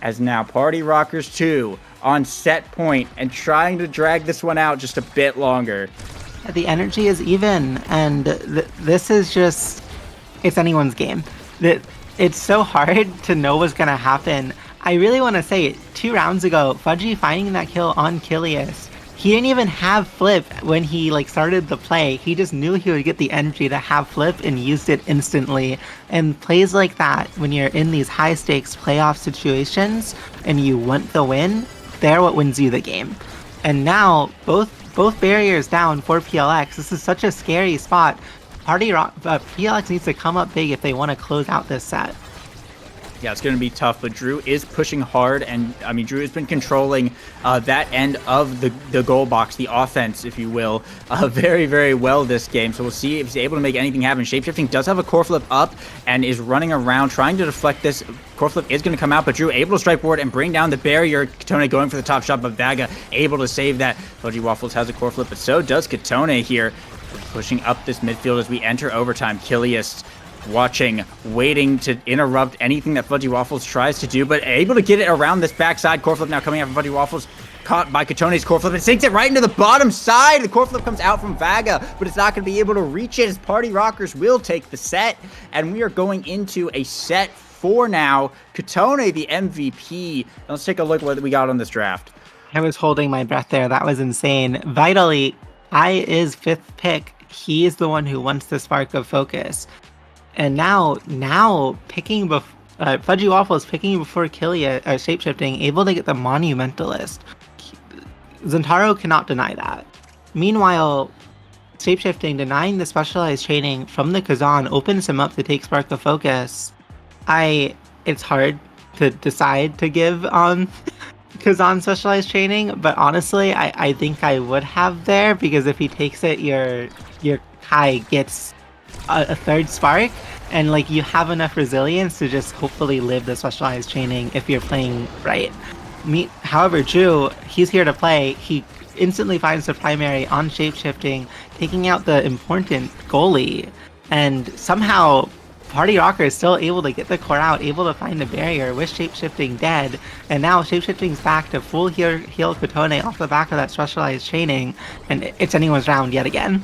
[SPEAKER 1] as now Party Rockers 2 on set point and trying to drag this one out just a bit longer.
[SPEAKER 2] The energy is even, and this is just, it's anyone's game. It's so hard to know what's going to happen. I really want to say, 2 rounds ago, Fudgy finding that kill on Kilius, he didn't even have flip when he started the play. He just knew he would get the energy to have flip and used it instantly. And plays like that, when you're in these high stakes playoff situations and you want the win, they're what wins you the game. And now both barriers down for PLX. This is such a scary spot. PLX needs to come up big if they want to close out this set.
[SPEAKER 1] Yeah, it's going to be tough, but Drew is pushing hard, and I mean, Drew has been controlling that end of the goal box, the offense, if you will, very, very well this game. So we'll see if he's able to make anything happen. Shapeshifting does have a core flip up and is running around trying to deflect this. Core flip is going to come out, but Drew able to strike forward and bring down the barrier. Katone going for the top shot, but Vaga able to save that. Fudgy Waffles has a core flip, but so does Katone here. Pushing up this midfield as we enter overtime. Kilius watching, waiting to interrupt anything that Fudgy Waffles tries to do, but able to get it around this backside. Core flip now coming out from Fudgy Waffles, caught by Katone's core flip and sinks it right into the bottom side. The core flip comes out from Vaga, but it's not going to be able to reach it as Party Rockers will take the set, and we are going into a set 4 now. Katone, the MVP. Let's take a look at what we got on this draft.
[SPEAKER 2] I was holding my breath there. That was insane. Vitally, I is 5th pick. He is the one who wants the spark of focus. And now picking Fudgy Waffles picking before Kilia, Shapeshifting, able to get the Monumentalist. Zentaro cannot deny that. Meanwhile, Shapeshifting denying the specialized training from the Kazan opens him up to take Spark of Focus. It's hard to decide to give on Kazan specialized training, but honestly, I think I would have there, because if he takes it, your Kai gets a 3rd spark, and you have enough resilience to just hopefully live the specialized training if you're playing right. However, Drew, he's here to play. He instantly finds the primary on Shapeshifting, taking out the important goalie, and somehow Party Rocker is still able to get the core out, able to find the barrier with Shapeshifting dead, and now Shapeshifting's back to full heal Katone off the back of that specialized training, and it's anyone's round yet again.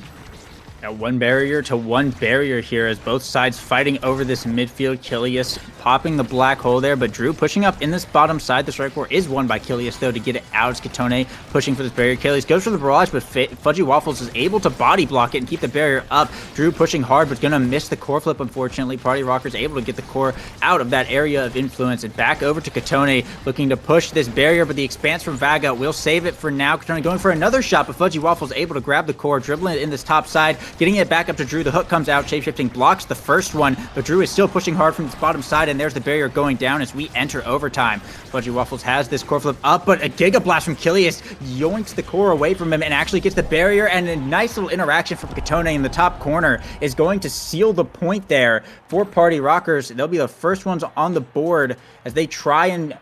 [SPEAKER 1] Now 1 barrier to 1 barrier here as both sides fighting over this midfield. Kilius popping the black hole there, but Drew pushing up in this bottom side. The strike war is won by Kilius, though, to get it out. It's Katone pushing for this barrier. Kilius goes for the barrage, but Fudgy Waffles is able to body block it and keep the barrier up. Drew pushing hard, but gonna miss the core flip, unfortunately. Party Rockers able to get the core out of that area of influence and back over to Katone, looking to push this barrier, but the expanse from Vaga will save it for now. Katone going for another shot, but Fudgy Waffles able to grab the core, dribbling it in this top side, getting it back up to Drew. The hook comes out. Shapeshifting blocks the first one, but Drew is still pushing hard from this bottom side, and there's the barrier going down as we enter overtime. Fudgy Waffles has this core flip up, but a Giga Blast from Kilius yoinks the core away from him and actually gets the barrier, and a nice little interaction from Katone in the top corner is going to seal the point there for Party Rockers. They'll be the first ones on the board as they try and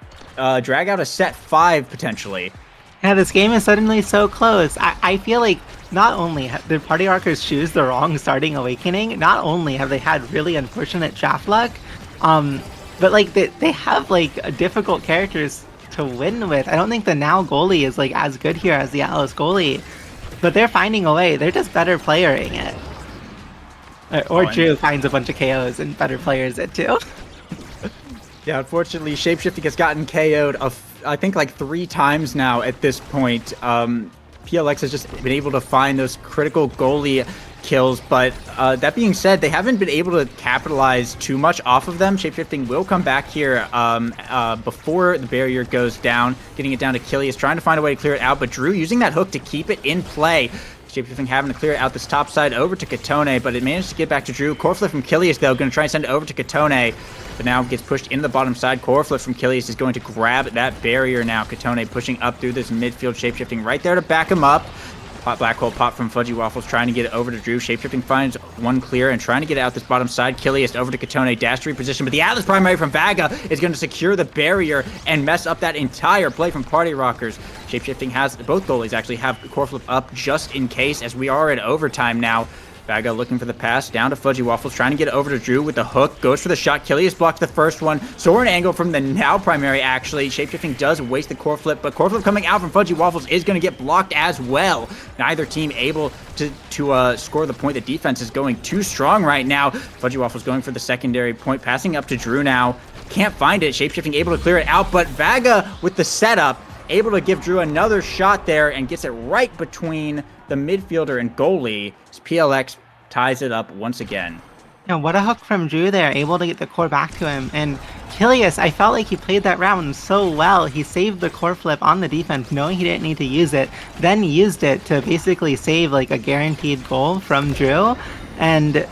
[SPEAKER 1] drag out a set 5 potentially.
[SPEAKER 2] Yeah, this game is suddenly so close. I feel like not only did Party Rockers choose the wrong starting Awakening, not only have they had really unfortunate draft luck, but they have difficult characters to win with. I don't think the now goalie is as good here as the Atlas goalie, but they're finding a way. They're just better playering it. Or Drew finds a bunch of KOs and better players it too.
[SPEAKER 1] Yeah, unfortunately, Shapeshifting has gotten KO'd I think 3 times now at this point. PLX has just been able to find those critical goalie kills, but that being said, they haven't been able to capitalize too much off of them. Shapeshifting will come back here before the barrier goes down, getting it down to Kilius, trying to find a way to clear it out, but Drew using that hook to keep it in play. Shapeshifting having to clear it out this top side over to Katone, but it managed to get back to Drew. Core flip from Kilius, though, going to try and send it over to Katone, but now gets pushed into the bottom side. Core flip from Kilius is going to grab that barrier now. Katone pushing up through this midfield. Shapeshifting right there to back him up. Black hole pop from Fudgy Waffles, trying to get it over to Drew. Shapeshifting finds one clear and trying to get it out this bottom side. Kilius over to Katone, dash to reposition, but the Atlas primary from Vaga is going to secure the barrier and mess up that entire play from Party Rockers. Shapeshifting has, both goalies actually have core flip up just in case, as we are in overtime now. Vaga looking for the pass, down to Fudgy Waffles, trying to get it over to Drew with the hook, goes for the shot. Kilius blocks the first one. Soaring angle from the now primary, actually. Shapeshifting does waste the core flip, but core flip coming out from Fudgy Waffles is going to get blocked as well. Neither team able to score the point. The defense is going too strong right now. Fudgy Waffles going for the secondary point, passing up to Drew now. Can't find it. Shapeshifting able to clear it out, but Vaga with the setup, able to give Drew another shot there and gets it right between the midfielder and goalie. PLX ties it up once again.
[SPEAKER 2] Yeah, what a hook from Drew there, able to get the core back to him. And Kilius, I felt like he played that round so well. He saved the core flip on the defense, knowing he didn't need to use it, then used it to basically save like a guaranteed goal from Drew. And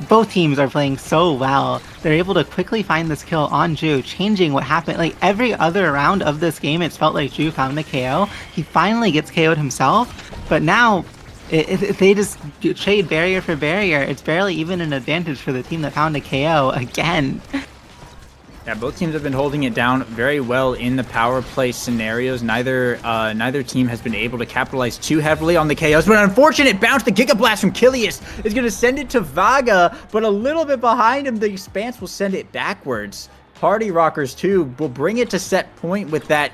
[SPEAKER 2] both teams are playing so well. They're able to quickly find this kill on Drew, changing what happened. Like every other round of this game, it's felt like Drew found the KO. He finally gets KO'd himself, but now if they just trade barrier for barrier, it's barely even an advantage for the team that found a KO again.
[SPEAKER 1] Yeah, both teams have been holding it down very well in the power play scenarios. Neither team has been able to capitalize too heavily on the KOs, but an unfortunate bounce. The Giga Blast from Kilius is going to send it to Vaga, but a little bit behind him, the Expanse will send it backwards. Party Rockers, too, will bring it to set point with that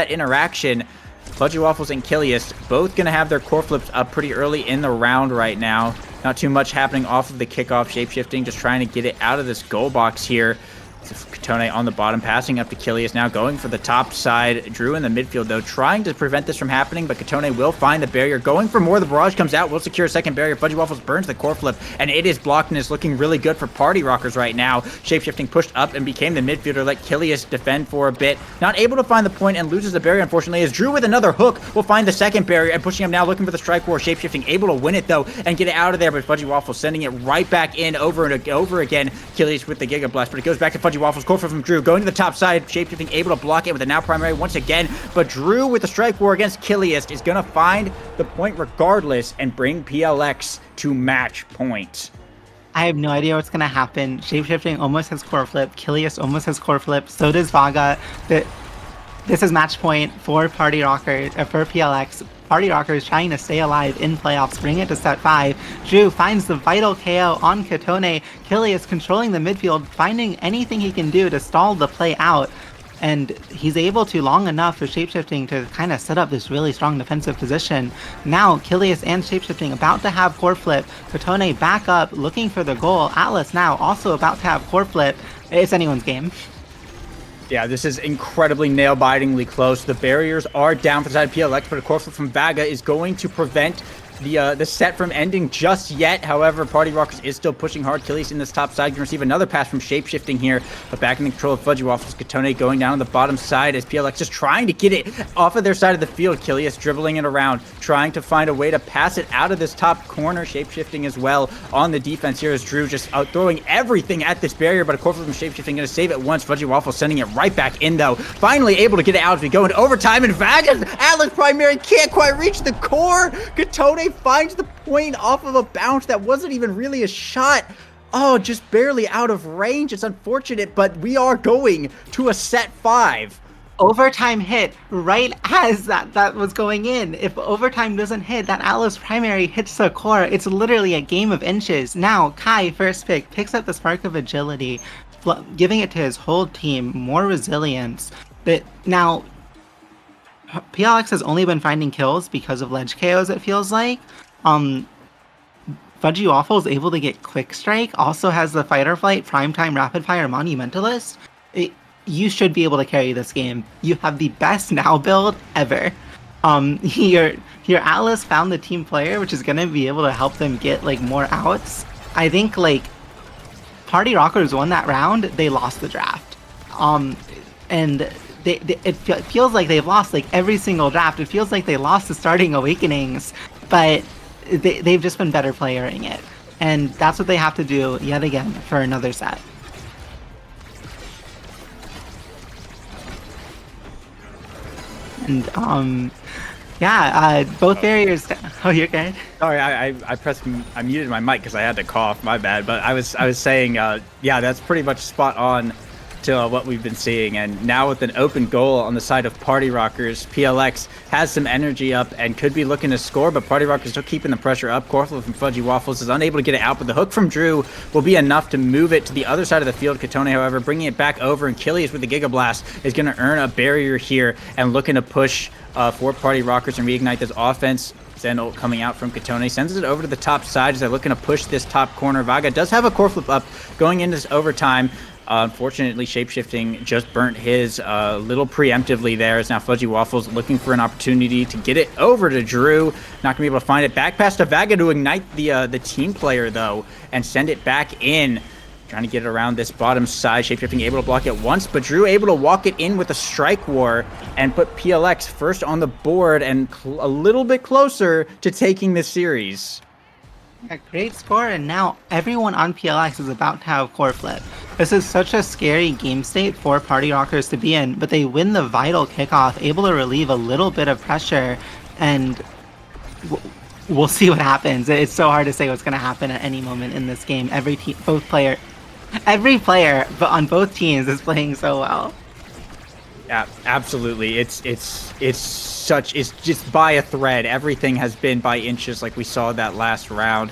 [SPEAKER 1] interaction. Fudgy Waffles and Kilius both going to have their core flips up pretty early in the round right now. Not too much happening off of the kickoff. Shapeshifting, just trying to get it out of this goal box here. Katone on the bottom, passing up to Kilius, now going for the top side. Drew in the midfield, though, trying to prevent this from happening, but Katone will find the barrier, going for more. The barrage comes out, will secure a second barrier. Fudgy Waffles burns the core flip, and it is blocked, and is looking really good for Party Rockers right now. Shapeshifting pushed up and became the midfielder, let Kilius defend for a bit. Not able to find the point and loses the barrier, unfortunately, as Drew with another hook will find the second barrier and pushing him now, looking for the strike war. Shapeshifting able to win it, though, and get it out of there, but Fudgy Waffles sending it right back in over and over again. Kilius with the Giga Blast, but it goes back to Fudgy Waffles. Core flip from Drew, going to the top side. Shapeshifting able to block it with the now primary once again, but Drew with the strike war against Kilius is going to find the point regardless and bring PLX to match point.
[SPEAKER 2] I have no idea what's going to happen. Shapeshifting almost has core flip. Kilius almost has core flip. So does Vaga. This is match point for Party Rocker, for PLX. Party Rockers trying to stay alive in playoffs, bring it to set 5. Drew finds the vital KO on Katone. Kilius controlling the midfield, finding anything he can do to stall the play out. And he's able to long enough for Shapeshifting to kind of set up this really strong defensive position. Now, Kilius and Shapeshifting about to have core flip. Katone back up, looking for the goal. Atlas now also about to have core flip. It's anyone's game.
[SPEAKER 1] Yeah, this is incredibly nail-bitingly close. The barriers are down for the side of PLX, but a core flip from Vaga is going to prevent the set from ending just yet. However, Party Rockers is still pushing hard. Kilius in this top side can receive another pass from Shapeshifting here, but back in the control of Fudgy Waffles. Katone going down on the bottom side as PLX just trying to get it off of their side of the field. Kilius dribbling it around, trying to find a way to pass it out of this top corner. Shapeshifting as well on the defense here as Drew just out throwing everything at this barrier, but a core flip from Shapeshifting going to save it once. Fudgy Waffles sending it right back in, though. Finally able to get it out as we go into overtime, and Vaga's Atlas primary can't quite reach the core. Katone finds the point off of a bounce that wasn't even really a shot. Oh, just barely out of range. It's unfortunate, but we are going to a set 5.
[SPEAKER 2] Overtime hit right as that was going in. If overtime doesn't hit, that Atlas primary hits the core. It's literally a game of inches. Now, Kai, first pick, picks up the spark of agility, giving it to his whole team, more resilience. But now, PLX has only been finding kills because of ledge KOs, it feels like. Fudgy Waffle is able to get Quick Strike, also has the Fight or Flight, Primetime Rapid Fire, Monumentalist. You should be able to carry this game. You have the best now build ever. Your Atlas found the team player, which is gonna be able to help them get like more outs. I think like Party Rockers won that round, they lost the draft. Um, and it feels like they've lost like every single draft. It feels like they lost the starting Awakenings, but they've just been better playering it. And that's what they have to do yet again for another set. And yeah, both barriers. Oh, you're good.
[SPEAKER 1] Sorry, I muted my mic because I had to cough. My bad. But I was saying, yeah, that's pretty much spot on to what we've been seeing. And now with an open goal on the side of Party Rockers, PLX has some energy up and could be looking to score, but Party Rockers still keeping the pressure up. Corflip from Fudgy Waffles is unable to get it out, but the hook from Drew will be enough to move it to the other side of the field. Katone, however, bringing it back over, and Killius with the Giga Blast is going to earn a barrier here and looking to push for Party Rockers and reignite this offense. Zen coming out from Katone sends it over to the top side as they're looking to push this top corner. Vaga does have a core flip up going into this overtime. Unfortunately, Shapeshifting just burnt his little preemptively there. As now Fudgy Waffles looking for an opportunity to get it over to Drew. Not going to be able to find it. Back pass to Vaga to ignite the team player, though, and send it back in. Trying to get it around this bottom side. Shapeshifting able to block it once, but Drew able to walk it in with a Strike War and put PLX first on the board and a little bit closer to taking this series.
[SPEAKER 2] A great score, and now everyone on PLX is about to have core flip. This is such a scary game state for Party Rockers to be in, but they win the vital kickoff, able to relieve a little bit of pressure, and we'll see what happens. It's so hard to say what's going to happen at any moment in this game. Every player but on both teams is playing so well.
[SPEAKER 1] Yeah, absolutely. It's just by a thread. Everything has been by inches, like we saw that last round.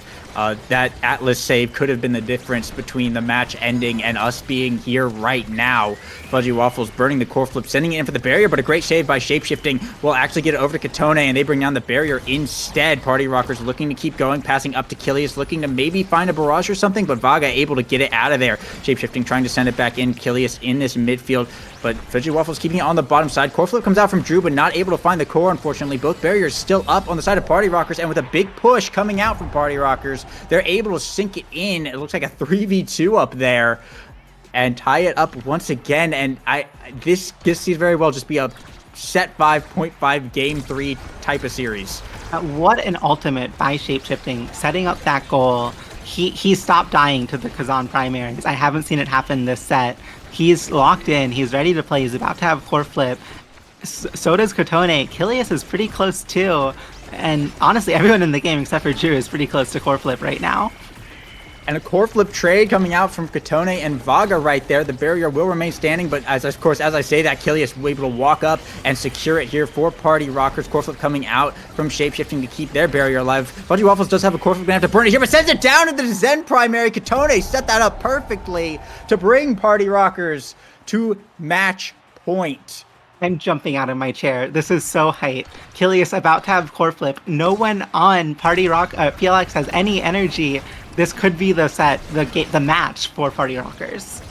[SPEAKER 1] That Atlas save could have been the difference between the match ending and us being here right now. Fudgy Waffles burning the core flip, sending it in for the barrier, but a great save by Shapeshifting will actually get it over to Katone, and they bring down the barrier instead. Party Rockers looking to keep going, passing up to Killius, looking to maybe find a barrage or something, but Vaga able to get it out of there. Shapeshifting trying to send it back in. Killius in this midfield, but Fudgy Waffles keeping it on the bottom side. Core flip comes out from Drew, but not able to find the core, unfortunately. Both barriers still up on the side of Party Rockers, and with a big push coming out from Party Rockers, they're able to sink it in. It looks like a 3v2 up there and tie it up once again. And this seems very well just be a set 5.5 game 3 type of series.
[SPEAKER 2] What an ultimate by Shapeshifting, setting up that goal. He stopped dying to the Kazan primaries. I haven't seen it happen this set. He's locked in. He's ready to play. He's about to have core flip. So does Katone. Killius is pretty close too. And honestly, everyone in the game except for Drew is pretty close to core flip right now.
[SPEAKER 1] And a core flip trade coming out from Katone and Vaga right there. The barrier will remain standing, but as I say that, Killius will be able to walk up and secure it here for Party Rockers. Core flip coming out from Shapeshifting to keep their barrier alive. Fudgy Waffles does have a core flip, gonna have to burn it here, but sends it down into the Zen primary. Katone set that up perfectly to bring Party Rockers to match point.
[SPEAKER 2] I'm jumping out of my chair. This is so hype. Killius about to have core flip. No one on PLX has any energy. This could be the the match for Party Rockers.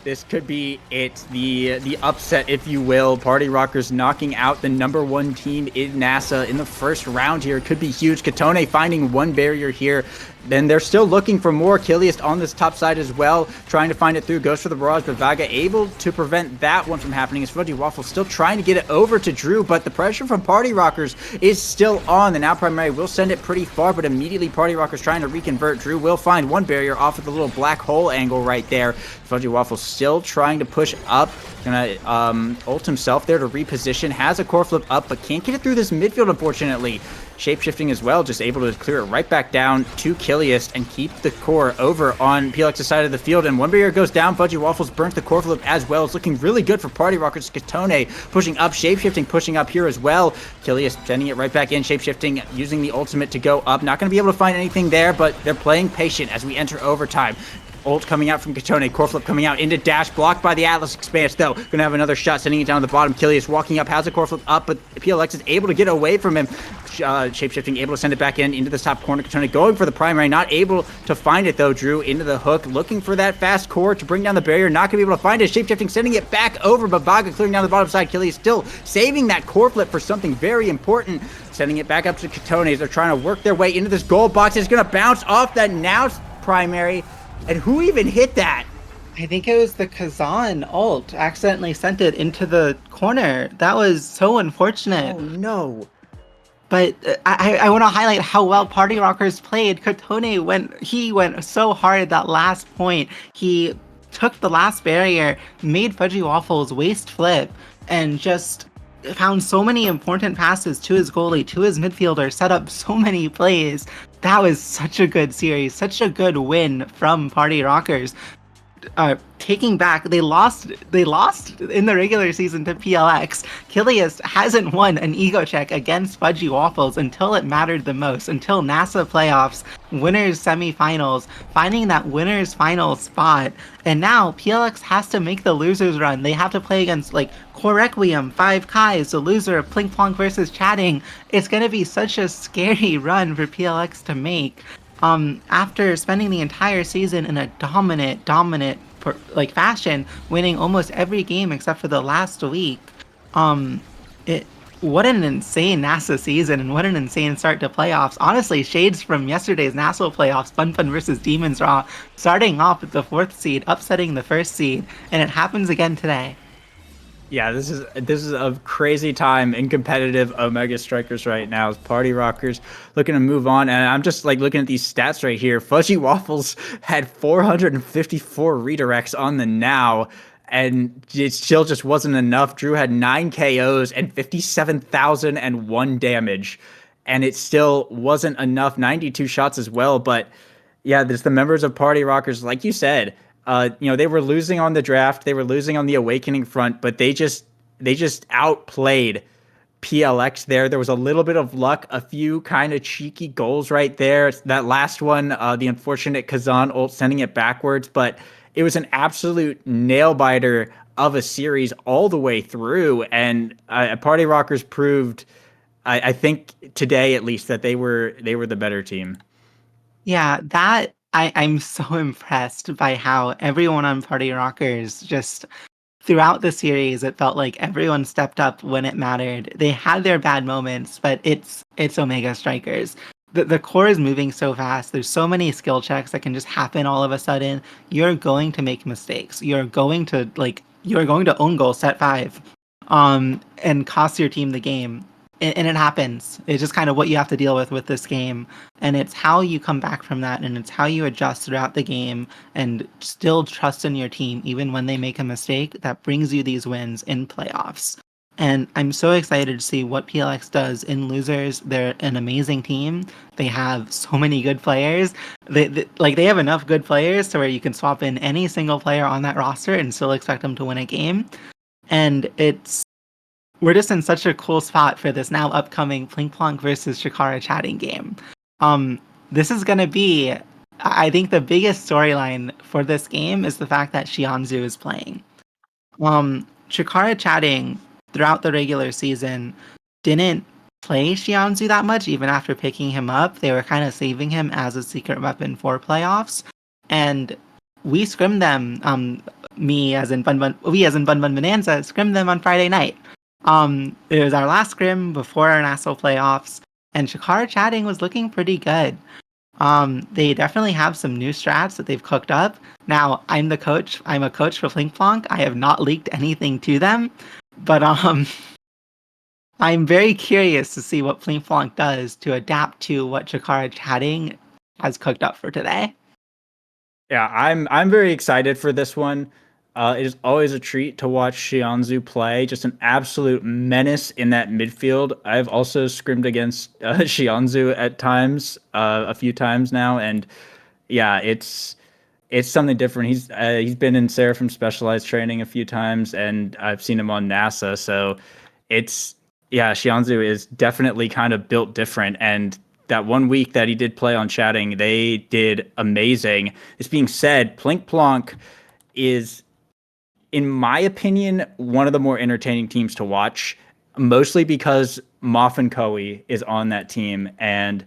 [SPEAKER 1] This could be it, the upset, if you will. Party Rockers knocking out the #1 team in NASA in the first round here. It could be huge. Katone finding one barrier here. Then they're still looking for more. Killius on this top side as well, trying to find it through. Goes for the barrage, but Vaga able to prevent that one from happening. As Fudgy Waffle still trying to get it over to Drew, but the pressure from Party Rockers is still on. The now primary will send it pretty far, but immediately Party Rockers trying to reconvert. Drew will find one barrier off of the little black hole angle right there. Fudgy Waffle still trying to push up. Gonna ult himself there to reposition. Has a core flip up, but can't get it through this midfield, unfortunately. Shapeshifting as well, just able to clear it right back down to Killius and keep the core over on PLX's side of the field. And one barrier goes down. Fudgy Waffles burnt the core flip as well. It's looking really good for Party Rockers. Katone pushing up, Shapeshifting pushing up here as well. Killius sending it right back in. Shapeshifting using the ultimate to go up. Not going to be able to find anything there, but they're playing patient as we enter overtime. Ult coming out from Katone. Core flip coming out into dash. Blocked by the Atlas Expanse, though. Gonna have another shot, sending it down to the bottom. Kilius walking up, has a core flip up, but PLX is able to get away from him. Shapeshifting, able to send it back into the top corner. Katone going for the primary, not able to find it, though. Drew into the hook, looking for that fast core to bring down the barrier. Not gonna be able to find it. Shapeshifting, sending it back over, but Vaga clearing down the bottom side. Kilius still saving that core flip for something very important. Sending it back up to Katone as they're trying to work their way into this gold box. It's gonna bounce off that now primary. And who even hit that?
[SPEAKER 2] I think it was the Kazan ult. Accidentally sent it into the corner. That was so unfortunate.
[SPEAKER 1] Oh no.
[SPEAKER 2] But I want to highlight how well Party Rockers played. Katone went so hard at that last point. He took the last barrier, made Fudgy Waffles waste flip, and just found so many important passes to his goalie, to his midfielder, set up so many plays. That was such a good series, such a good win from Party Rockers. Taking back, they lost in the regular season to PLX. Kilius hasn't won an ego check against Fudgy Waffles until it mattered the most, until NASA playoffs, winners semifinals, finding that winners final spot. And now PLX has to make the losers run. They have to play against like Core Requiem, Five Kais, the loser of Plink Plonk versus Chatting. It's gonna be such a scary run for PLX to make. After spending the entire season in a dominant fashion, winning almost every game except for the last week. What an insane NASA season and what an insane start to playoffs. Honestly, shades from yesterday's NASA playoffs, Fun versus Demons Raw, starting off with the 4th seed, upsetting the 1st seed, and it happens again today.
[SPEAKER 1] Yeah, this is a crazy time in competitive Omega Strikers right now. As Party Rockers looking to move on, and I'm just like looking at these stats right here. Fudgy Waffles had 454 redirects on the now, and it still just wasn't enough. Drew had 9 KOs and 57,001 damage, and it still wasn't enough. 92 shots as well, but yeah, there's the members of Party Rockers, like you said. They were losing on the draft, they were losing on the Awakening front, but they just outplayed PLX there. There was a little bit of luck, a few kind of cheeky goals right there. That last one, the unfortunate Kazan ult sending it backwards, but it was an absolute nail biter of a series all the way through. And Party Rockers proved, I think today at least, that they were the better team.
[SPEAKER 2] Yeah, I'm so impressed by how everyone on Party Rockers just throughout the series, it felt like everyone stepped up when it mattered. They had their bad moments, but it's Omega Strikers. The core is moving so fast. There's so many skill checks that can just happen all of a sudden. You're going to make mistakes. You're going to own goal set 5, and cost your team the game. And it happens. It's just kind of what you have to deal with this game. And it's how you come back from that, and it's how you adjust throughout the game and still trust in your team even when they make a mistake that brings you these wins in playoffs. And I'm so excited to see what PLX does in losers. They're an amazing team. They have so many good players. They have enough good players to where you can swap in any single player on that roster and still expect them to win a game. And we're just in such a cool spot for this now upcoming Plink Plonk versus Chikara Chatting game. This is going to be, I think, the biggest storyline for this game is the fact that Xianzhu is playing. Chikara Chatting throughout the regular season didn't play Xianzhu that much, even after picking him up. They were kind of saving him as a secret weapon for playoffs, and we scrimmed them. We as in Bun Bonanza scrimmed them on Friday night. It was our last scrim before our national playoffs, and Chikara Chatting was looking pretty good. They definitely have some new strats that they've cooked up. Now, I'm the coach. I'm a coach for Plink Plonk. I have not leaked anything to them, but I'm very curious to see what Plink Plonk does to adapt to what Chikara Chatting has cooked up for today.
[SPEAKER 1] Yeah, I'm very excited for this one. It is always a treat to watch Xianzhu play. Just an absolute menace in that midfield. I've also scrimmed against Xianzhu at times, a few times now, and yeah, it's something different. He's been in Seraphim specialized training a few times, and I've seen him on NASA. So it's yeah, Xianzhu is definitely kind of built different, and that 1 week that he did play on chatting, they did amazing. This being said, Plink Plonk is, in my opinion, one of the more entertaining teams to watch, mostly because Moffin Coe is on that team. And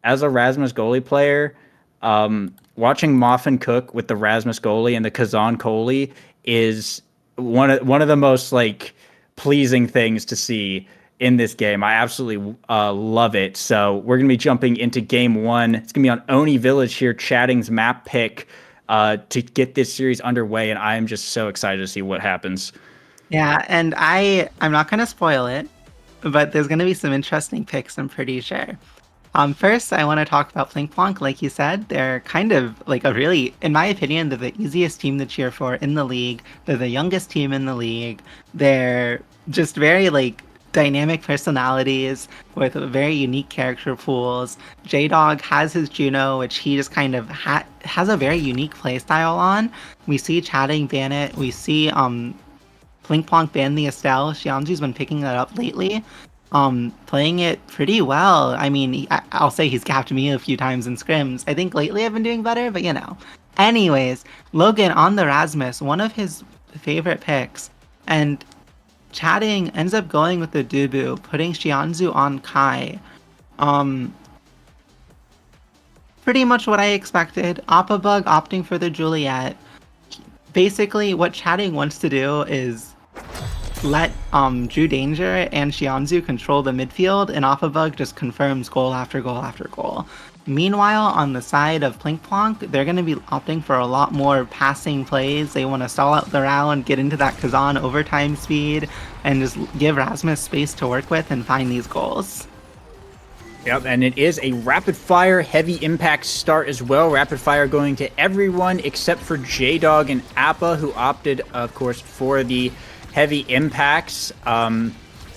[SPEAKER 1] as a Rasmus goalie player, watching Moffin cook with the Rasmus goalie and the Kazan goalie is one of the most like pleasing things to see in this game. I absolutely love it. So we're gonna be jumping into game one. It's gonna be on Oni Village here, Chatting's map pick to get this series underway, and I am just so excited to see what happens.
[SPEAKER 2] Yeah, and I'm not gonna spoil it, but there's gonna be some interesting picks, I'm pretty sure. First, I want to talk about Plink Plonk. Like you said, they're kind of like a really, in my opinion, they're the easiest team to cheer for in the league. They're the youngest team in the league. They're just very like dynamic personalities with very unique character pools. J Dog has his Juno, which he just kind of has a very unique playstyle on. We see Chatting ban it. We see Plink Plonk ban the Estelle. Xianzu's been picking that up lately, playing it pretty well. I mean, I'll say he's capped me a few times in scrims. I think lately I've been doing better, but you know. Anyways, Logan on the Rasmus, one of his favorite picks, and Chatting ends up going with the Dubu, putting Xianzu on Kai. Um, Pretty much what I expected. Bug opting for the Juliet. Basically, what Chatting wants to do is let Drew Danger and Xianzu control the midfield, and Bug just confirms goal after goal after goal. Meanwhile, on the side of Plink Plonk, they're going to be opting for a lot more passing plays. They want to stall out the round, get into that Kazan overtime speed, and just give Rasmus space to work with and find these goals.
[SPEAKER 1] Yep, and it is a rapid fire heavy impact start as well. Rapid fire going to everyone except for J-Dog and Appa, who opted, of course, for the heavy impacts.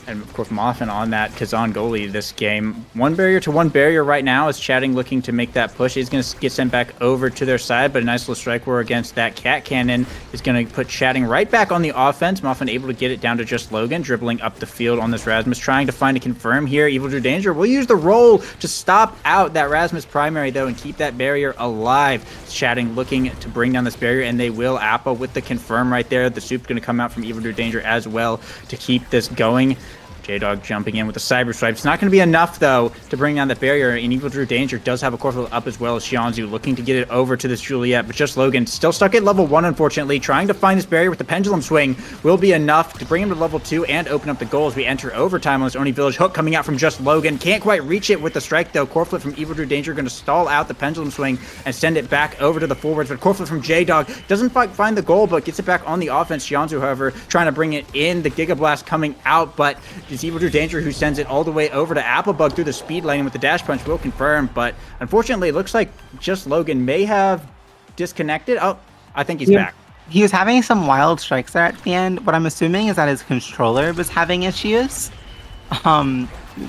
[SPEAKER 1] And of course, Moffin on that Kazan goalie this game. 1 barrier to 1 barrier right now as Chatting looking to make that push. He's going to get sent back over to their side, but a nice little strike war against that cat cannon is going to put Chatting right back on the offense. Moffin able to get it down to just Logan, dribbling up the field on this Rasmus, trying to find a confirm here. Evil Drew Danger will use the roll to stop out that Rasmus primary, though, and keep that barrier alive. Chatting looking to bring down this barrier, and they will. Appa with the confirm right there. The soup's going to come out from Evil Drew Danger as well to keep this going. J-Dog jumping in with a cyber swipe. It's not going to be enough, though, to bring down the barrier, and Evil Drew Danger does have a core up as well as Xianzu, looking to get it over to this Juliet, but just Logan still stuck at level 1, unfortunately. Trying to find this barrier with the pendulum swing will be enough to bring him to level 2 and open up the goals. We enter overtime on this Oni Village. Hook coming out from just Logan. Can't quite reach it with the strike, though. Core flip from Evil Drew Danger going to stall out the pendulum swing and send it back over to the forwards, but core flip from J-Dog doesn't find the goal, but gets it back on the offense. Xianzu, however, trying to bring it in. The Giga Blast coming out, but it's Evil Drew Danger who sends it all the way over to Bug through the speed lane with the dash punch will confirm, but unfortunately it looks like just Logan may have disconnected. Oh, I think he's back.
[SPEAKER 2] He was having some wild strikes there at the end. What I'm assuming is that his controller was having issues.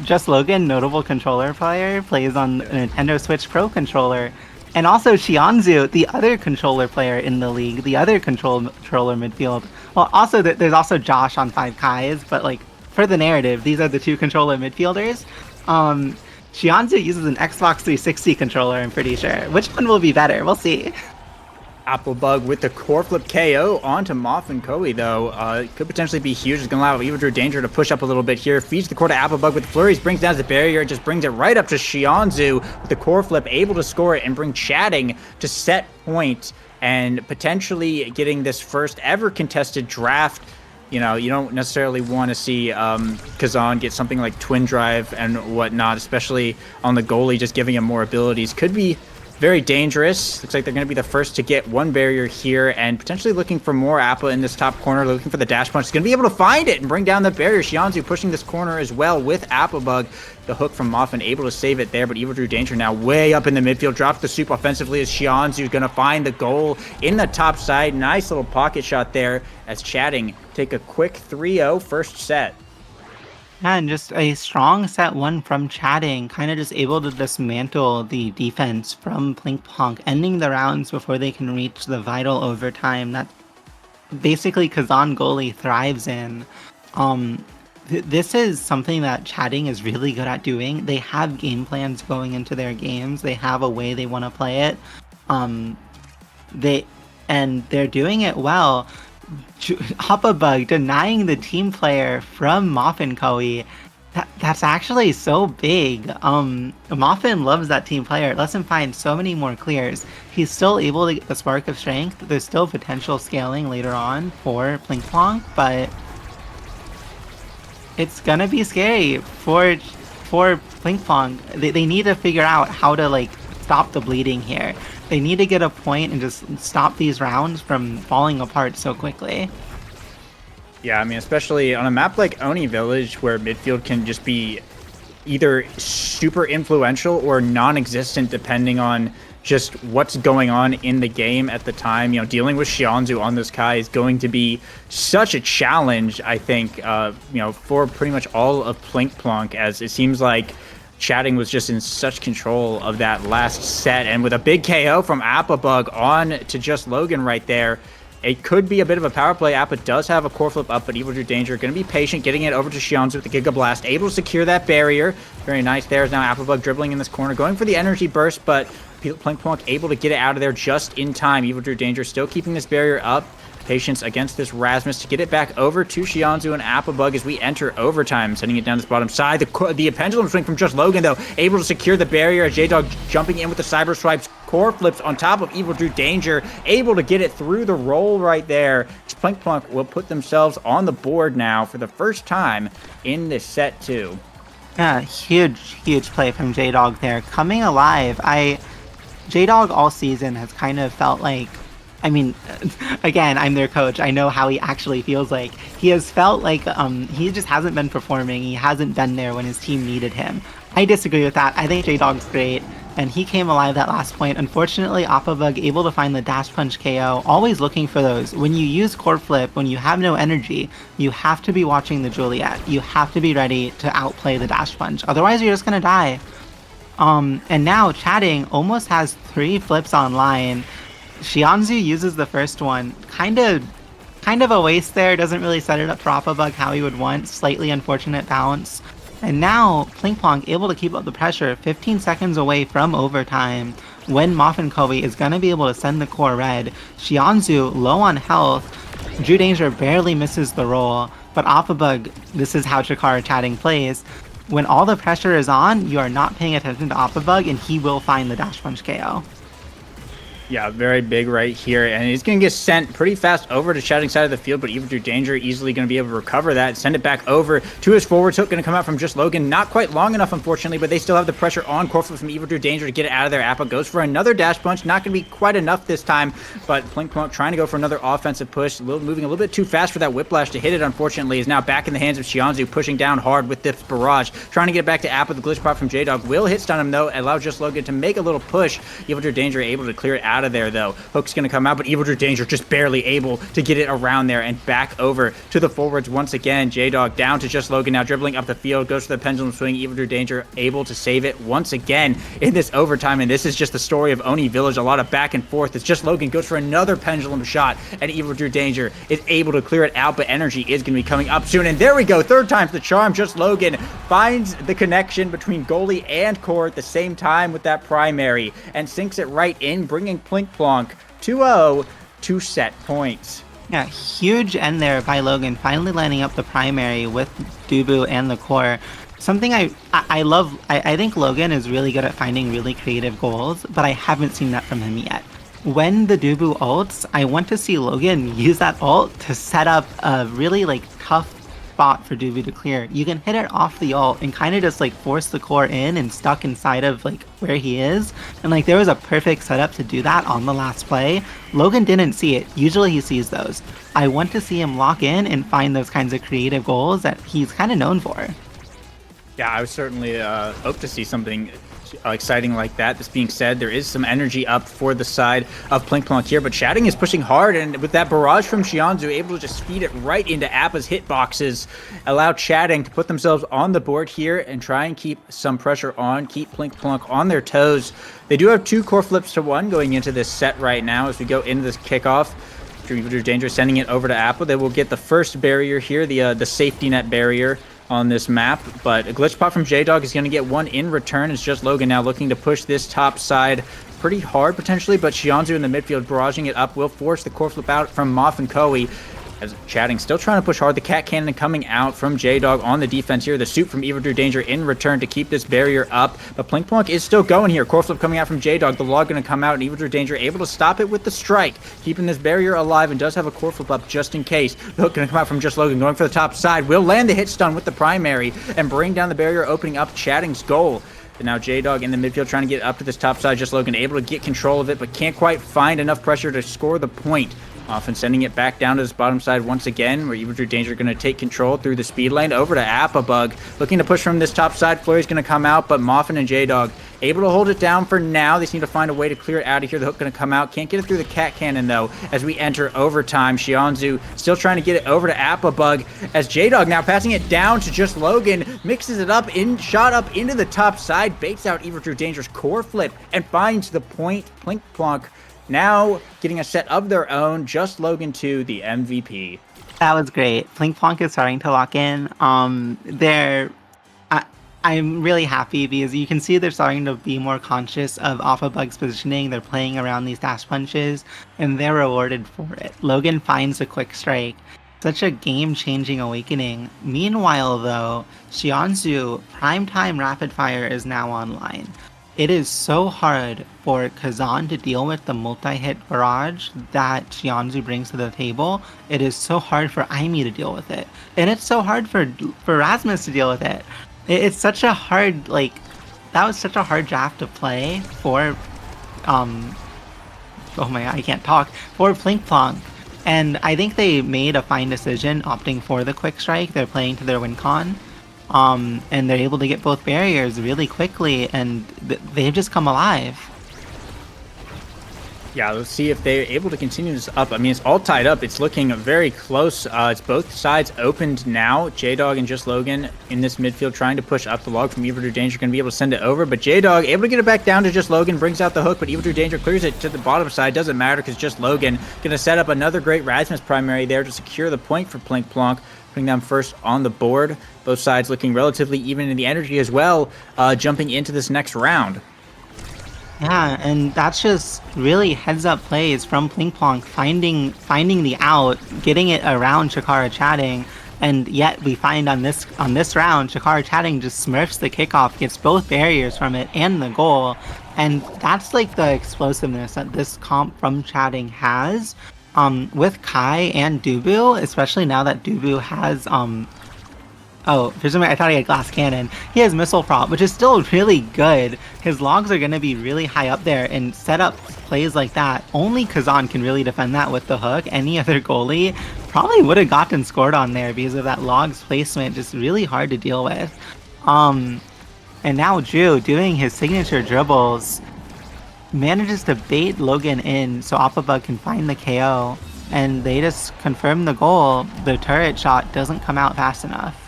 [SPEAKER 2] Just Logan, notable controller player, plays on the Nintendo Switch Pro controller. And also Xianzu, the other controller player in the league, the other controller midfield. Well, also there's also Josh on 5 Kais, but like for the narrative, these are the two controller midfielders. Xianzu uses an Xbox 360 controller, I'm pretty sure. Which one will be better? We'll see.
[SPEAKER 1] Bug with the core flip KO onto Moffin Coe, though. Could potentially be huge. It's going to allow Evil Drew Danger to push up a little bit here. Feeds the core to Bug with flurries, brings down the barrier, just brings it right up to Xianzu with the core flip, able to score it and bring Chatting to set point and potentially getting this first ever contested draft. You know, you don't necessarily want to see Kazan get something like Twin Drive and whatnot, especially on the goalie, just giving him more abilities. Could be very dangerous. Looks like they're going to be the first to get 1 barrier here and potentially looking for more Appa in this top corner, looking for the dash punch. He's going to be able to find it and bring down the barrier. Xianzu pushing this corner as well with Bug. The hook from Moffin able to save it there, but Evil Drew Danger now way up in the midfield. Drops the soup offensively as Xianzu's going to find the goal in the top side. Nice little pocket shot there as Chatting take a quick 3-0 first set.
[SPEAKER 2] Yeah, and just a strong set 1 from Chatting, kind of just able to dismantle the defense from Plink Plonk, ending the rounds before they can reach the vital overtime that basically Kazan goalie thrives in. This is something that chatting is really good at doing. They have game plans going into their games. They have a way they want to play it. Um, they and they're doing it well. Hoppabug denying the team player from Moffin Koei. That's actually so big. Moffin loves that team player. It lets him find so many more clears. He's still able to get the spark of strength. There's still potential scaling later on for Plink Plonk, but it's gonna be scary for Plink Plonk. They need to figure out how to like stop the bleeding here. They need to get a point and just stop these rounds from falling apart so quickly.
[SPEAKER 1] Yeah, I mean, especially on a map like Oni Village, where midfield can just be either super influential or non-existent depending on just what's going on in the game at the time. You know, dealing with Xianzu on this Kai is going to be such a challenge, I think, for pretty much all of Plink Plonk, as it seems like Chatting was just in such control of that last set. And with a big KO from Appabug on to just Logan right there, it could be a bit of a power play. Appa does have a core flip up, but Evil Drew Danger going to be patient, getting it over to Xianzu with the Giga Blast, able to secure that barrier. Very nice. There's now Appabug dribbling in this corner, going for the energy burst, but Plink Plonk able to get it out of there just in time. Evil Drew Danger still keeping this barrier up. Patience against this Rasmus to get it back over to Xianzu and Appabug as we enter overtime, sending it down this bottom side. The pendulum swing from just Logan, though, able to secure the barrier. J-Dog jumping in with the Cyber Swipes, core flips on top of Evil Drew Danger, able to get it through the roll right there. Plink Plonk will put themselves on the board now for the first time in this set, too.
[SPEAKER 2] Yeah, huge play from J-Dog there. Coming alive. J-Dog all season has kind of felt like, I mean, again, I'm their coach. I know how he actually feels like. He has felt like he just hasn't been performing. He hasn't been there when his team needed him. I disagree with that. I think J-Dog's great, and he came alive that last point. Unfortunately, Appabug able to find the dash punch KO, always looking for those. When you use core flip, when you have no energy, you have to be watching the Juliet. You have to be ready to outplay the dash punch. Otherwise, you're just going to die. And now Chatting almost has 3 flips online. Xianzu uses the first one, kind of a waste there, doesn't really set it up for Appabug how he would want, slightly unfortunate bounce. And now Plink Plonk able to keep up the pressure, 15 seconds away from overtime, when Moffin Koei is going to be able to send the core red. Xianzu low on health, Drew Danger barely misses the roll, but Appabug, this is how Chikara Chatting plays. When all the pressure is on, you are not paying attention to Appabug, and he will find the dash punch KO.
[SPEAKER 1] Yeah, very big right here, and he's going to get sent pretty fast over to Chatting side of the field, but Evil Drew Danger easily going to be able to recover that, send it back over to his forwards. Hook going to come out from just Logan. Not quite long enough, unfortunately, but they still have the pressure on. Core flip from Evil Drew Danger to get it out of there. Appa goes for another dash punch. Not going to be quite enough this time, but Plink Plonk trying to go for another offensive push. Moving a little bit too fast for that Whiplash to hit it, unfortunately, is now back in the hands of Xianzu, pushing down hard with this barrage. Trying to get back to Appa. The glitch pop from J-Dog will hit stun him, though, allow just Logan to make a little push. Evil Drew Danger able to clear it out of there, though. Hook's going to come out, but Evil Drew Danger just barely able to get it around there and back over to the forwards once again. J-Dog down to just Logan now, dribbling up the field, goes for the pendulum swing. Evil Drew Danger able to save it once again in this overtime, and this is just the story of Oni Village. A lot of back and forth. It's just Logan goes for another pendulum shot, and Evil Drew Danger is able to clear it out, but energy is going to be coming up soon, and there we go. Third time's the charm. Just Logan finds the connection between goalie and core at the same time with that primary, and sinks it right in, bringing Plink Plonk 2-0 to set points.
[SPEAKER 2] Yeah, huge end there by Logan, finally lining up the primary with Dubu and the core. Something I love, I think Logan is really good at finding really creative goals, but I haven't seen that from him yet. When the Dubu ults, I want to see Logan use that ult to set up a really tough spot for Dubu to clear. You can hit it off the ult and kind of just force the core in and stuck inside of where he is. And there was a perfect setup to do that on the last play. Logan didn't see it. Usually he sees those. I want to see him lock in and find those kinds of creative goals that he's kind of known for.
[SPEAKER 1] Yeah, I would certainly hope to see something exciting like that. This being said, there is some energy up for the side of Plink Plonk here, but Chatting is pushing hard, and with that barrage from Xianzu, able to just feed it right into Appa's hitboxes, allow Chatting to put themselves on the board here and try and keep some pressure on, keep Plink Plonk on their toes. They do have 2 core flips to 1 going into this set right now as we go into this kickoff. Evil Drew Danger sending it over to Appa. They will get the first barrier here, the safety net barrier. on this map, but a glitch pop from J-Dog is going to get one in return. It's just Logan now looking to push this top side pretty hard potentially, but Xianzu in the midfield barraging it up will force the core flip out from Moff and Koei. As Chatting still trying to push hard. The cat cannon coming out from J-Dog on the defense here. The soup from Evil Drew Danger in return to keep this barrier up. But Plink Plonk is still going here. Core flip coming out from J-Dog. The log going to come out, and Evil Drew Danger able to stop it with the strike, keeping this barrier alive, and does have a core flip up just in case. The hook going to come out from Just Logan, going for the top side. Will land the hit stun with the primary and bring down the barrier, opening up Chatting's goal. And now J-Dog in the midfield trying to get up to this top side. Just Logan able to get control of it, but can't quite find enough pressure to score the point. Often sending it back down to this bottom side once again, where Evil Drew Danger going to take control through the speed lane over to Appabug. Looking to push from this top side. Flurry's going to come out, but Moffin and J-Dog able to hold it down for now. They seem to find a way to clear it out of here. The hook going to come out. Can't get it through the cat cannon, though, as we enter overtime. Xianzu still trying to get it over to Appabug, as J-Dog now passing it down to Just Logan. Mixes it up, shot up into the top side. Baits out Evil Drew Danger's core flip and finds the point. Plink Plonk now getting a set of their own. Just Logan 2, the MVP.
[SPEAKER 2] That was great. Plink Plonk is starting to lock in. I'm really happy because you can see they're starting to be more conscious of Appabug's positioning. They're playing around these dash punches, and they're rewarded for it. Logan finds a quick strike. Such a game-changing awakening. Meanwhile, though, Xianzu Primetime Rapid Fire is now online. It is so hard for Kazan to deal with the multi-hit barrage that Xianzu brings to the table. It is so hard for Aimee to deal with it. And it's so hard for Rasmus to deal with it. It's such a hard, that was such a hard draft to play for, oh my god, I can't talk, for Plink Plonk. And I think they made a fine decision opting for the quick strike. They're playing to their win con. And they're able to get both barriers really quickly, and they've just come alive.
[SPEAKER 1] Yeah, let's see if they're able to continue this up. I mean, it's all tied up. It's looking very close. It's both sides opened now. J-Dog and Just Logan in this midfield trying to push up the log from Evil Drew Danger. Going to be able to send it over, but J-Dog able to get it back down to Just Logan. Brings out the hook, but Evil Drew Danger clears it to the bottom side. Doesn't matter because Just Logan going to set up another great Rasmus primary there to secure the point for Plink Plonk, putting them first on the board. Both sides looking relatively even in the energy as well, jumping into this next round.
[SPEAKER 2] Yeah, and that's just really heads-up plays from Plink Plonk, finding the out, getting it around Chikara Chatting, and yet we find on this round, Chikara Chatting just smurfs the kickoff, gets both barriers from it and the goal, and that's like the explosiveness that this comp from Chatting has. With Kai and Dubu, especially now that Dubu has oh, for some reason I thought he had glass cannon. He has missile prop, which is still really good. His logs are going to be really high up there, and set up plays like that, only Kazan can really defend that with the hook. Any other goalie probably would have gotten scored on there because of that log's placement, just really hard to deal with. And now Drew, doing his signature dribbles, manages to bait Logan in so Appabug can find the KO, and they just confirm the goal. The turret shot doesn't come out fast enough.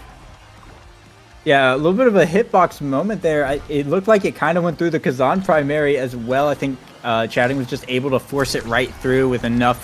[SPEAKER 1] Yeah, a little bit of a hitbox moment there. It looked like it kind of went through the Kazan primary as well. I think Chatting was just able to force it right through with enough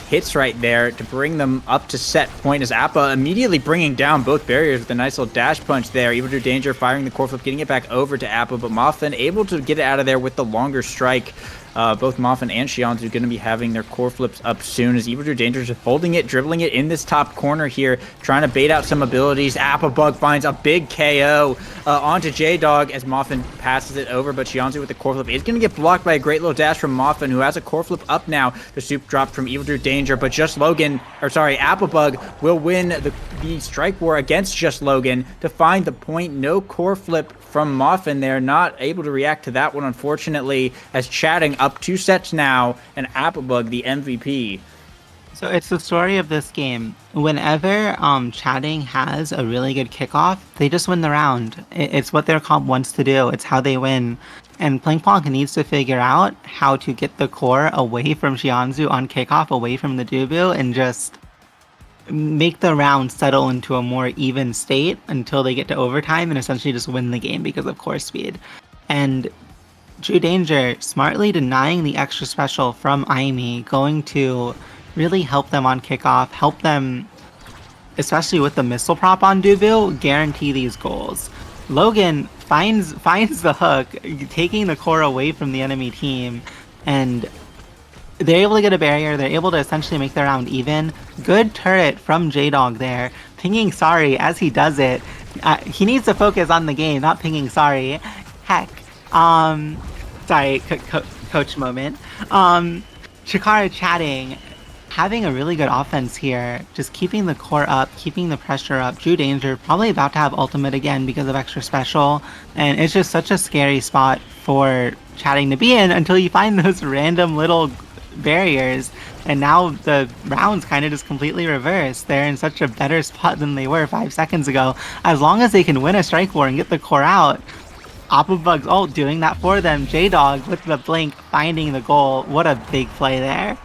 [SPEAKER 1] hits right there to bring them up to set point, as Appa immediately bringing down both barriers with a nice little dash punch there. Evil Drew Danger firing the core flip, getting it back over to Appa, but Moffin able to get it out of there with the longer strike. Both Moffin and Xianzu are going to be having their core flips up soon, as Evil Drew Danger is holding it, dribbling it in this top corner here, trying to bait out some abilities. Appabug finds a big KO onto J-Dog as Moffin passes it over, but Xianzu with the core flip is going to get blocked by a great little dash from Moffin, who has a core flip up now. The soup dropped from Evil Drew Danger, but Appabug will win the strike war against Just Logan to find the point. No core flip from Moffin there, not able to react to that one, unfortunately, as Chatting up 2 sets now, and Appabug the MVP.
[SPEAKER 2] So it's the story of this game. Whenever Chatting has a really good kickoff, they just win the round. It's what their comp wants to do. It's how they win. And Plink Plonk needs to figure out how to get the core away from Xianzu on kickoff, away from the Dubu, and just make the round settle into a more even state until they get to overtime and essentially just win the game because of core speed. And Drew Danger smartly denying the extra special from Aimee, going to really help them on kickoff, help them especially with the missile prop on Dubu, guarantee these goals. Logan finds the hook, taking the core away from the enemy team, and they're able to get a barrier. They're able to essentially make the round even. Good turret from J-Dog there, pinging sorry as he does it. He needs to focus on the game, not pinging sorry. Heck. Sorry, coach moment. Chikara chatting, having a really good offense here, just keeping the core up, keeping the pressure up. Drew Danger probably about to have ultimate again because of extra special, and it's just such a scary spot for chatting to be in until you find those random little barriers, and now the rounds kind of just completely reverse. They're in such a better spot than they were 5 seconds ago. As long as they can win a strike war and get the core out, Applebugs ult doing that for them. J-Dog with the blink finding the goal. What a big play there.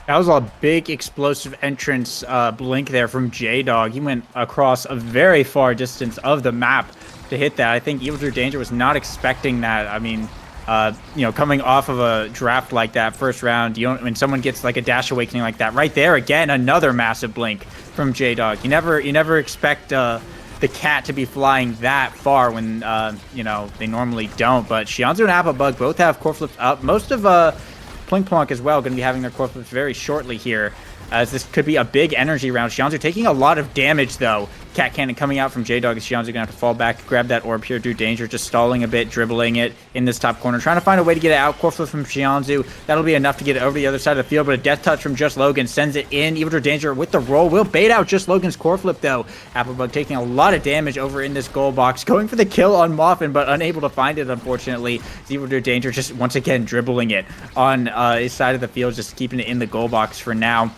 [SPEAKER 1] That was a big explosive entrance blink there from J-Dog. He went across a very far distance of the map to hit that. I think Evil Drew Danger was not expecting that. I mean, coming off of a draft like that first round, when someone gets like a dash awakening like that, right there again, another massive blink from J-Dog. You never expect the cat to be flying that far when they normally don't. But Xianzhu and Applebug both have core flips up. Most of Plink Plonk as well going to be having their core flips very shortly here, as this could be a big energy round. Xianzhu taking a lot of damage though. Cat Cannon coming out from J-Dog. Xianzhu gonna have to fall back, grab that orb here. Drew Danger just stalling a bit, dribbling it in this top corner, trying to find a way to get it out. Core flip from Xianzhu. That'll be enough to get it over to the other side of the field, but a death touch from Just Logan sends it in. Evil Drew Danger with the roll will bait out Just Logan's core flip though. Applebug taking a lot of damage over in this goal box, going for the kill on Moffin, but unable to find it unfortunately. Evil Drew Danger just once again dribbling it on his side of the field, just keeping it in the goal box for now.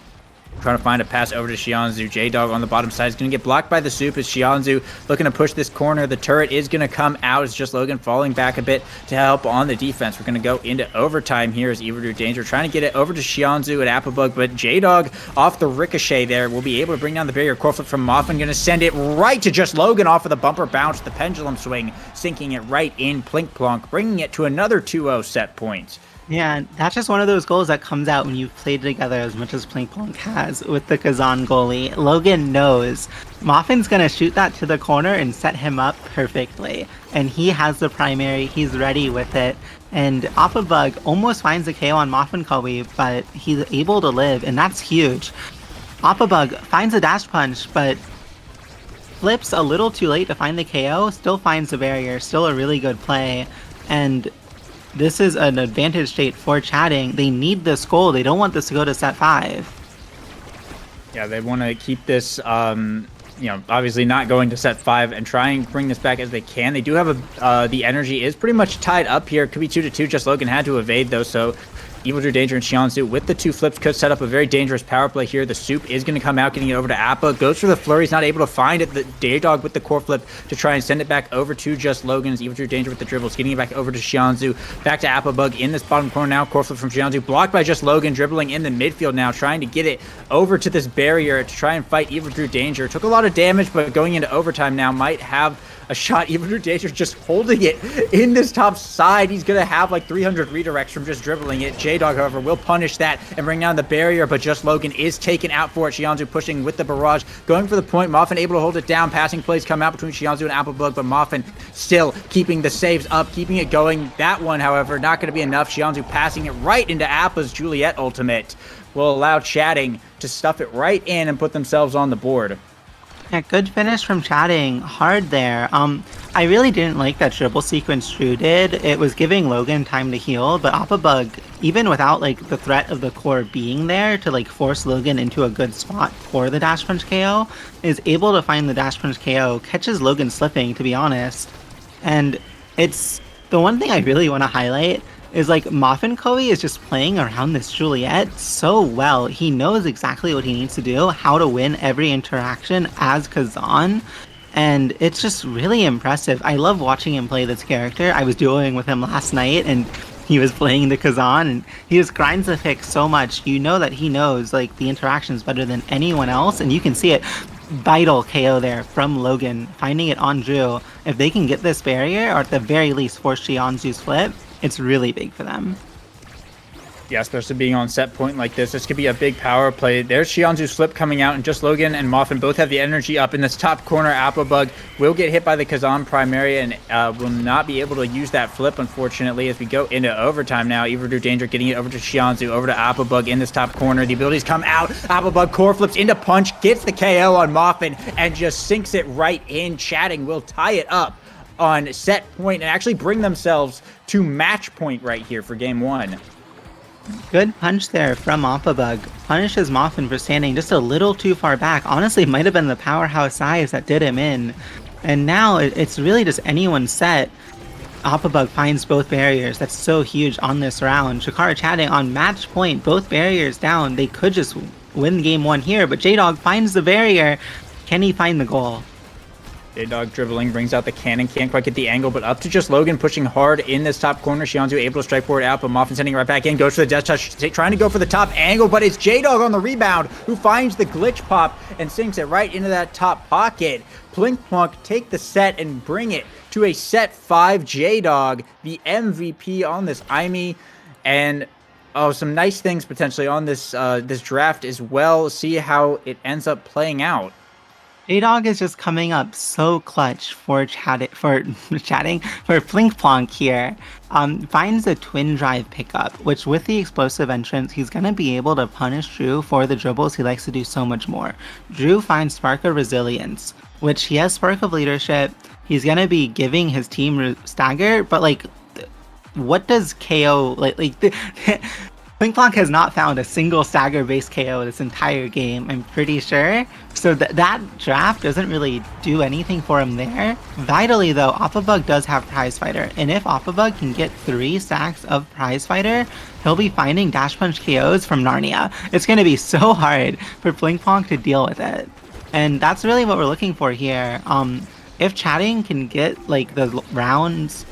[SPEAKER 1] Trying to find a pass over to Xianzhu. J-Dog on the bottom side is going to get blocked by the soup as Xianzhu looking to push this corner. The turret is going to come out. It's just Logan falling back a bit to help on the defense. We're going to go into overtime here as Evil Drew Danger trying to get it over to Xianzhu and Applebug, but J-Dog off the ricochet there will be able to bring down the barrier. Core flip from Moffin, going to send it right to Just Logan off of the bumper bounce, the pendulum swing, sinking it right in Plink Plonk, bringing it to another 2-0 set point.
[SPEAKER 2] Yeah, that's just one of those goals that comes out when you've played together as much as Plink Plonk has with the Kazan goalie. Logan knows Moffin's going to shoot that to the corner and set him up perfectly. And he has the primary, he's ready with it. And Appabug almost finds the KO on Moffin Kobe, but he's able to live, and that's huge. Appabug finds a dash punch, but flips a little too late to find the KO, still finds the barrier, still a really good play. And this is an advantage state for chatting. They need this goal. They don't want this to go to set 5.
[SPEAKER 1] Yeah, they want to keep this, obviously not going to set 5 and try and bring this back as they can. They do have the energy is pretty much tied up here. It could be 2-2. Just Logan had to evade though, so Evil Drew Danger and Xianzhu with the 2 flips could set up a very dangerous power play here. The soup is going to come out, getting it over to Appa. Goes for the flurry. He's not able to find it. The J-Dog with the core flip to try and send it back over to Just Logan. As Evil Drew Danger with the dribbles, getting it back over to Xianzhu. Back to Appa Bug in this bottom corner now. Core flip from Xianzhu. Blocked by Just Logan. Dribbling in the midfield now. Trying to get it over to this barrier to try and fight Evil Drew Danger. Took a lot of damage, but going into overtime now might have a shot. Evil Drew Danger just holding it in this top side. He's going to have like 300 redirects from just dribbling it. J-Dog, however, will punish that and bring down the barrier, but Just Logan is taken out for it. Xianzhu pushing with the barrage, going for the point. Moffin able to hold it down. Passing plays come out between Xianzhu and Applebug, but Moffin still keeping the saves up, keeping it going. That one, however, not going to be enough. Xianzhu passing it right into Appa's Juliet ultimate will allow chatting to stuff it right in and put themselves on the board.
[SPEAKER 2] Yeah, good finish from chatting. Hard there. I really didn't like that dribble sequence Drew did. It was giving Logan time to heal, but Appabug, even without like the threat of the core being there to like force Logan into a good spot for the dash punch KO, is able to find the dash punch KO, catches Logan slipping, to be honest. And it's the one thing I really want to highlight is like Moffin Kobe is just playing around this Juliet so well. He knows exactly what he needs to do, how to win every interaction as Kazan, and it's just really impressive. I love watching him play this character. I was dueling with him last night, and he was playing the Kazan, and he just grinds the pick so much. You know that he knows like the interactions better than anyone else, and you can see it. Vital KO there from Logan, finding it on Drew. If they can get this barrier, or at the very least force Xianzhu's flip, it's really big for them.
[SPEAKER 1] Yeah, especially being on set point like this. This could be a big power play. There's Xianzu's flip coming out, and just Logan and Moffin both have the energy up. In this top corner, Applebug will get hit by the Kazan Primary and will not be able to use that flip, unfortunately, as we go into overtime now. Evil Drew Danger getting it over to Xianzu, over to Applebug in this top corner. The abilities come out. Applebug core flips into punch, gets the KO on Moffin, and just sinks it right in. Chatting will tie it up on set point and actually bring themselves to match point right here for game one.
[SPEAKER 2] Good punch there from Applebug. Punishes Moffin for standing just a little too far back. Honestly, it might have been the powerhouse size that did him in. And now it's really just anyone's set. Applebug finds both barriers. That's so huge on this round. Chikara Chatting on match point, both barriers down. They could just win game one here, but J-Dog finds the barrier. Can he find the goal?
[SPEAKER 1] J-Dog dribbling, brings out the cannon, can't quite get the angle, but up to just Logan pushing hard in this top corner. Xianzu able to strike forward out, but Moffin sending it right back in, goes for the death touch, trying to go for the top angle, but it's J-Dog on the rebound who finds the glitch pop and sinks it right into that top pocket. Plinkplonk take the set and bring it to a set 5. J-Dog, the MVP on this IME, and some nice things potentially on this this draft as well. See how it ends up playing out.
[SPEAKER 2] J-Dog is just coming up so clutch for chatting for Plinkplonk here. Finds a twin drive pickup, which with the explosive entrance, he's gonna be able to punish Drew for the dribbles he likes to do so much more. Drew finds Spark of Resilience, which he has Spark of Leadership. He's gonna be giving his team stagger, but like, what does KO like? Plinkplonk has not found a single stagger-based KO this entire game, I'm pretty sure. So that draft doesn't really do anything for him there. Vitally, though, Applebug does have Prize Fighter, and if Applebug can get 3 stacks of Prize Fighter, he'll be finding Dash Punch KOs from Narnia. It's going to be so hard for Plinkplonk to deal with it. And that's really what we're looking for here. If Chatting can get, like, the rounds...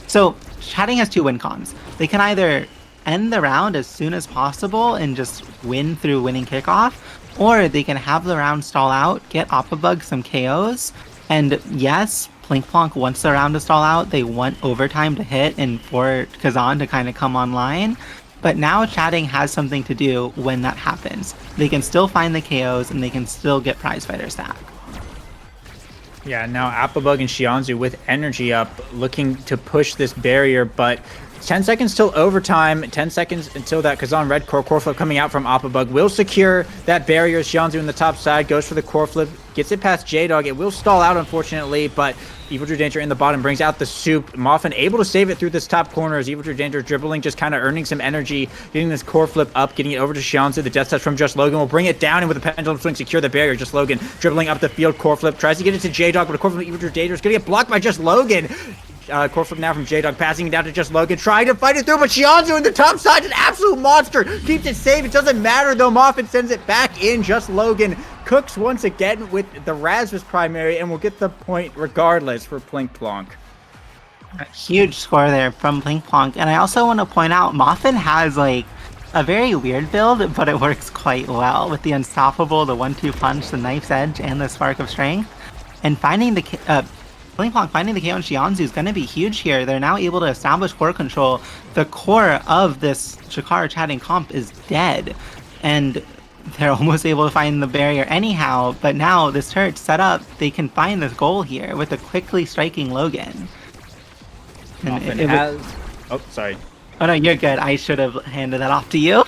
[SPEAKER 2] So, Chatting has 2 win cons. They can either end the round as soon as possible and just win through winning kickoff, or they can have the round stall out, get Applebug some KOs, and yes, Plinkplonk wants the round to stall out, they want overtime to hit and for Kazan to kind of come online, but now Chatting has something to do when that happens. They can still find the KOs and they can still get Prize Fighter stack.
[SPEAKER 1] Yeah, now Applebug and Xianzu with energy up, looking to push this barrier, but 10 seconds till overtime, 10 seconds until that Kazan red core flip coming out from Applebug will secure that barrier. Xianzu in the top side goes for the core flip, gets it past J-Dog. It will stall out, unfortunately, but Evil Drew Danger in the bottom brings out the soup. Moffin able to save it through this top corner as Evil Drew Danger dribbling, just kind of earning some energy, getting this core flip up, getting it over to Xianzu. The death touch from Just Logan will bring it down, and with a pendulum swing, secure the barrier. Just Logan dribbling up the field, core flip, tries to get it to J-Dog, but a core flip from Evil Drew Danger is going to get blocked by Just Logan. Core flip now from J-Dog, passing it down to Just Logan, trying to fight it through, but Xianzu in the top side, an absolute monster, keeps it safe. It doesn't matter though, Moffin sends it back in. Just Logan cooks once again with the Razmus primary and will get the point regardless for Plinkplonk.
[SPEAKER 2] A huge score there from Plinkplonk, and I also want to point out Moffin has like a very weird build, but it works quite well with the Unstoppable, the 1-2 punch, the Knife's Edge, and the Spark of Strength, and finding the Plinkplonk finding the KO on Xianzu is going to be huge here. They're now able to establish core control. The core of this Chikara Chatting comp is dead, and they're almost able to find the barrier anyhow, but now this turret set up, they can find this goal here with a quickly striking Logan. And
[SPEAKER 1] Oh, sorry.
[SPEAKER 2] Oh no, you're good. I should have handed that off to you.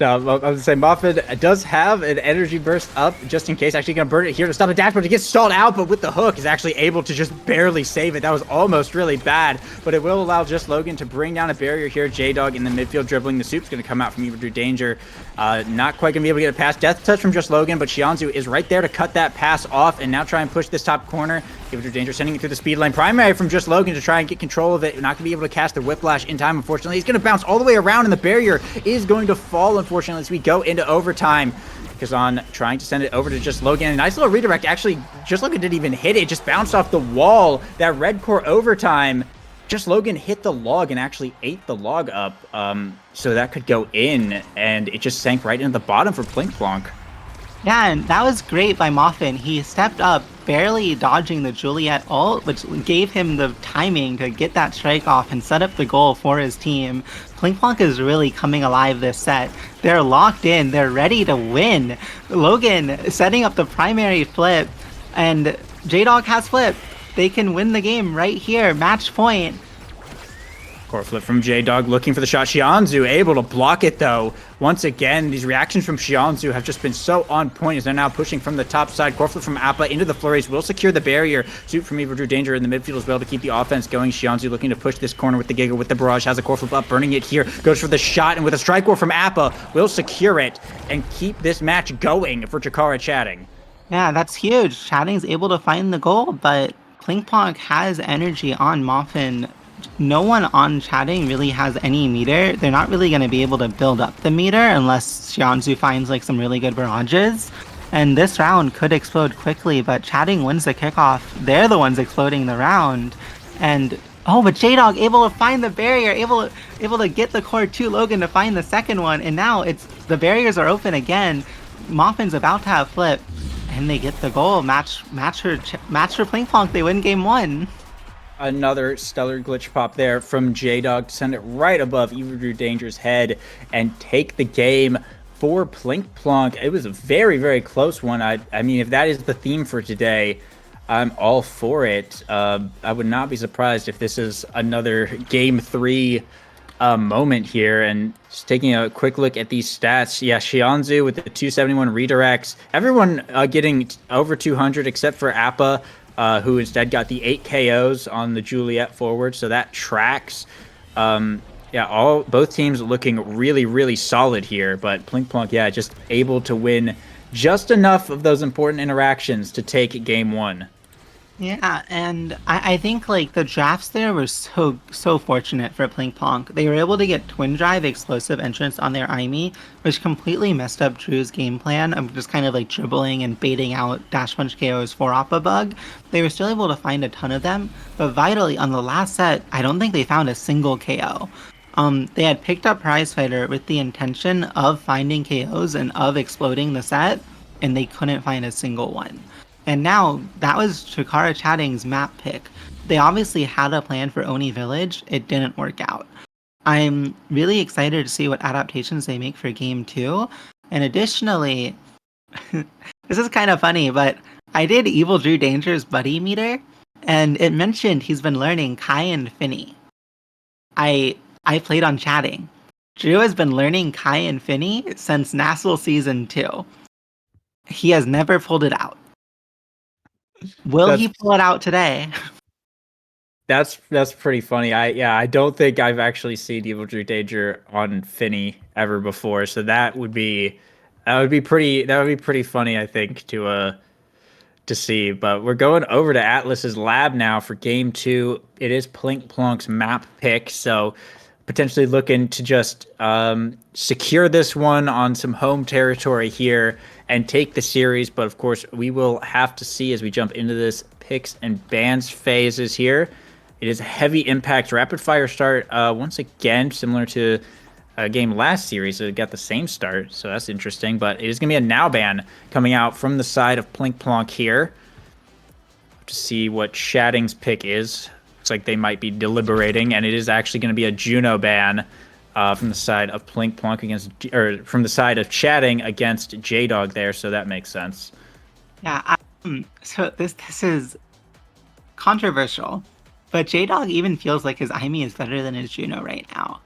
[SPEAKER 1] No, I was going to say, Moffin does have an energy burst up, just in case. Actually going to burn it here to stop the dash, but it gets stalled out, but with the hook, is actually able to just barely save it. That was almost really bad, but it will allow Just Logan to bring down a barrier here. J-Dog in the midfield dribbling. The soup's going to come out from Evil Drew Danger. Not quite going to be able to get a pass. Death touch from Just Logan, but Xianzu is right there to cut that pass off and now try and push this top corner. Evil Drew Danger sending it through the speed lane. Primary from Just Logan to try and get control of it. Not going to be able to cast the Whiplash in time, unfortunately. He's going to bounce all the way around, and the barrier is going to fall, unfortunately, as we go into overtime. Kazan trying to send it over to Just Logan. A nice little redirect. Actually, Just Logan didn't even hit it. It just bounced off the wall. That red core overtime. Just Logan hit the log and actually ate the log up. So that could go in, and it just sank right into the bottom for Plinkplonk.
[SPEAKER 2] Yeah, and that was great by Moffin. He stepped up, barely dodging the Juliet ult, which gave him the timing to get that strike off and set up the goal for his team. Plinkplonk is really coming alive this set. They're locked in. They're ready to win. Logan setting up the primary flip, and J-Dog has flip. They can win the game right here. Match point.
[SPEAKER 1] Core flip from J-Dog looking for the shot. Xianzhu able to block it though. Once again, these reactions from Xianzhu have just been so on point as they're now pushing from the top side. Core flip from Appa into the flurries will secure the barrier. Suit from Evil Drew Danger in the midfield as well to keep the offense going. Xianzhu looking to push this corner with the Giga with the barrage. Has a core flip up, burning it here. Goes for the shot, and with a strike war from Appa, will secure it and keep this match going for Chikara Chatting.
[SPEAKER 2] Yeah, that's huge. Chatting's able to find the goal, but Plinkplonk has energy on Moffin. No one on Chatting really has any meter. They're not really going to be able to build up the meter unless Xianzhu finds like some really good barrages. And this round could explode quickly, but Chatting wins the kickoff. They're the ones exploding the round. And but J-Dog able to find the barrier, able to get the core to Logan to find the second one. And now the barriers are open again. Moffin's about to have flip, and they get the goal. Match for Plinkplonk. They win game 1.
[SPEAKER 1] Another stellar glitch pop there from J-Dog to send it right above Evil Drew Danger's head and take the game for Plinkplonk. It was a very, very close one. I mean, if that is the theme for today, I'm all for it. I would not be surprised if this is another game 3 moment here. And just taking a quick look at these stats. Yeah, Xianzhu with the 271 redirects. Everyone getting over 200 except for Appa, who instead got the 8 KOs on the Juliet forward, so that tracks. Yeah, both teams looking really, really solid here, but Plinkplonk, yeah, just able to win just enough of those important interactions to take game 1.
[SPEAKER 2] Yeah, and I think like the drafts there were so fortunate for Plinkplonk. They were able to get Twin Drive explosive entrance on their Aimee, which completely messed up Drew's game plan of just kind of like dribbling and baiting out Dash Punch KO's 4 Appa bug. They were still able to find a ton of them, but vitally on the last set, I don't think they found a single KO. They had picked up Prize Fighter with the intention of finding KOs and of exploding the set, and they couldn't find a single one. And now, that was Chikara Chatting's map pick. They obviously had a plan for Oni Village. It didn't work out. I'm really excited to see what adaptations they make for Game 2. And additionally, this is kind of funny, but I did Evil Drew Danger's buddy meter, and it mentioned he's been learning Kai and Finny. I played on Chatting. Drew has been learning Kai and Finny since Nassel Season 2. He has never pulled it out. Will he pull it out today?
[SPEAKER 1] That's pretty funny. I don't think I've actually seen Evil Drew Danger on Finny ever before, so that would be pretty funny, I think, to see. But we're going over to Atlas's lab now for game 2. It is Plinkplonk's map pick, so potentially looking to just secure this one on some home territory here and take the series. But of course, we will have to see as we jump into this picks and bans phases here. It is a heavy impact rapid fire start once again, similar to a game last series. So it got the same start, so that's interesting. But it is going to be a now ban coming out from the side of Plinkplonk here to see what Chatting's pick is. Looks like they might be deliberating, and it is actually going to be a Juno ban from the side of Plinkplonk from the side of Chatting against J-Dog there, so that makes sense.
[SPEAKER 2] Yeah, so this is controversial, but J-Dog even feels like his Aimee is better than his Juno right now.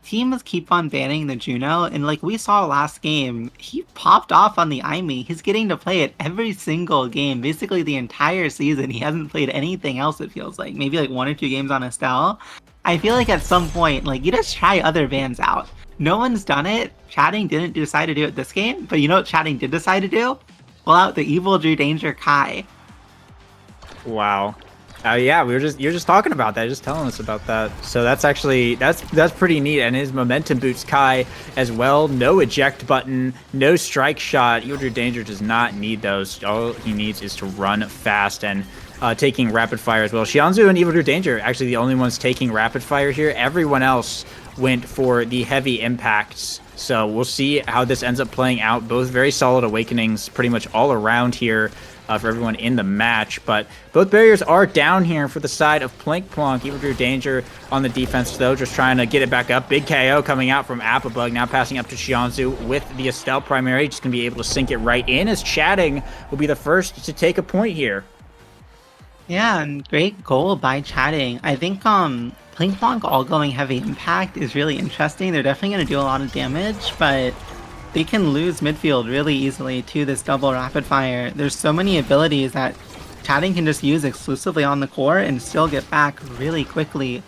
[SPEAKER 2] Teams keep on banning the Juno, and like we saw last game, he popped off on the Aimee. He's getting to play it every single game, basically the entire season. He hasn't played anything else, it feels like. Maybe like 1 or 2 games on Estelle. I feel like at some point, like, you just try other bans out. No one's done it. Chatting didn't decide to do it this game, but you know what Chatting did decide to do? Pull out the Evil Drew Danger Kai.
[SPEAKER 1] Wow. Yeah, you're just talking about that, just telling us about that. So that's actually that's pretty neat. And his momentum boots Kai as well. No eject button, no strike shot. Evil Drew Danger does not need those. All he needs is to run fast and taking rapid fire as well. Xianzhu and Evil Drew Danger actually the only ones taking rapid fire here. Everyone else went for the heavy impacts. So we'll see how this ends up playing out. Both very solid awakenings pretty much all around here for everyone in the match. But both barriers are down here for the side of Plinkplonk. Evil Drew Danger on the defense, though, just trying to get it back up. Big KO coming out from Applebug, now passing up to Xianzu with the Estelle primary. Just going to be able to sink it right in, as Chatting will be the first to take a point here.
[SPEAKER 2] Yeah, and great goal by Chatting. I think Plinkplonk all going heavy impact is really interesting. They're definitely going to do a lot of damage, but they can lose midfield really easily to this double rapid fire. There's so many abilities that Chatting can just use exclusively on the core and still get back really quickly.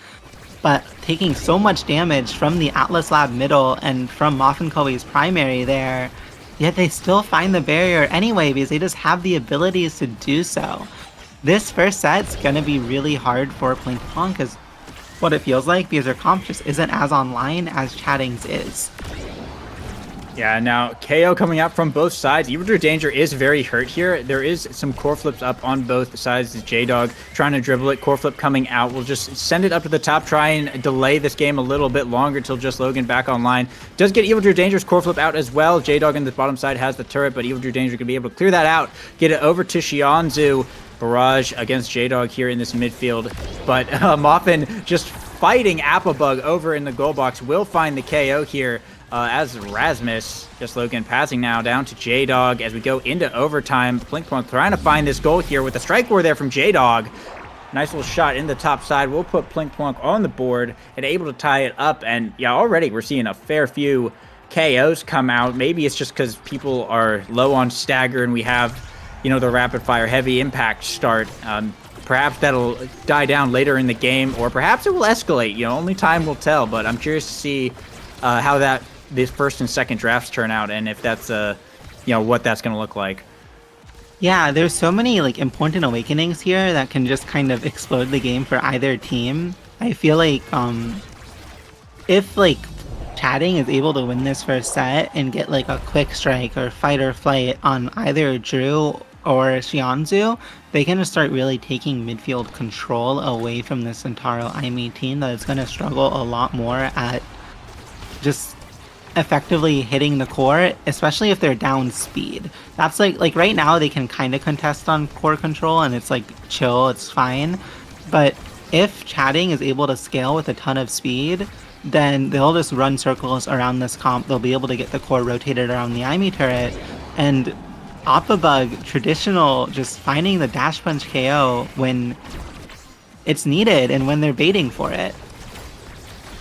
[SPEAKER 2] But taking so much damage from the Atlas Lab middle and from Moffin Koei's primary there, yet they still find the barrier anyway because they just have the abilities to do so. This first set's gonna be really hard for Plinkplonk because what it feels like, because their comp just isn't as online as Chatting's is.
[SPEAKER 1] Yeah, now KO coming out from both sides. Evil Drew Danger is very hurt here. There is some core flips up on both sides. J-Dog trying to dribble it. Core flip coming out. We'll just send it up to the top, try and delay this game a little bit longer till just Logan back online. Does get Evil Drew Danger's core flip out as well. J-Dog in the bottom side has the turret, but Evil Drew Danger can be able to clear that out. Get it over to Xianzu. Barrage against J-Dog here in this midfield. But Moffin just fighting Applebug over in the goal box. Will find the KO here. As Rasmus, just Logan passing now down to J-Dog as we go into overtime. Plinkplonk trying to find this goal here with the strike war there from J-Dog. Nice little shot in the top side. We'll put Plinkplonk on the board and able to tie it up. And yeah, already we're seeing a fair few KOs come out. Maybe it's just because people are low on stagger and we have, you know, the rapid fire heavy impact start. Perhaps that'll die down later in the game, or perhaps it will escalate. You know, only time will tell. But I'm curious to see how these first and second drafts turn out, and if that's you know, what that's going to look like.
[SPEAKER 2] Yeah, there's so many like important awakenings here that can just kind of explode the game for either team. I feel like if like Chatting is able to win this first set and get like a quick strike or fight or flight on either Drew or Xianzu, they can just start really taking midfield control away from the Centauro IME team that is going to struggle a lot more at just effectively hitting the core, especially if they're down speed. That's like right now they can kind of contest on core control and it's like chill, it's fine. But if Chatting is able to scale with a ton of speed, then they'll just run circles around this comp. They'll be able to get the core rotated around the IME turret. And Applebug, traditional, just finding the dash punch KO when it's needed and when they're baiting for it.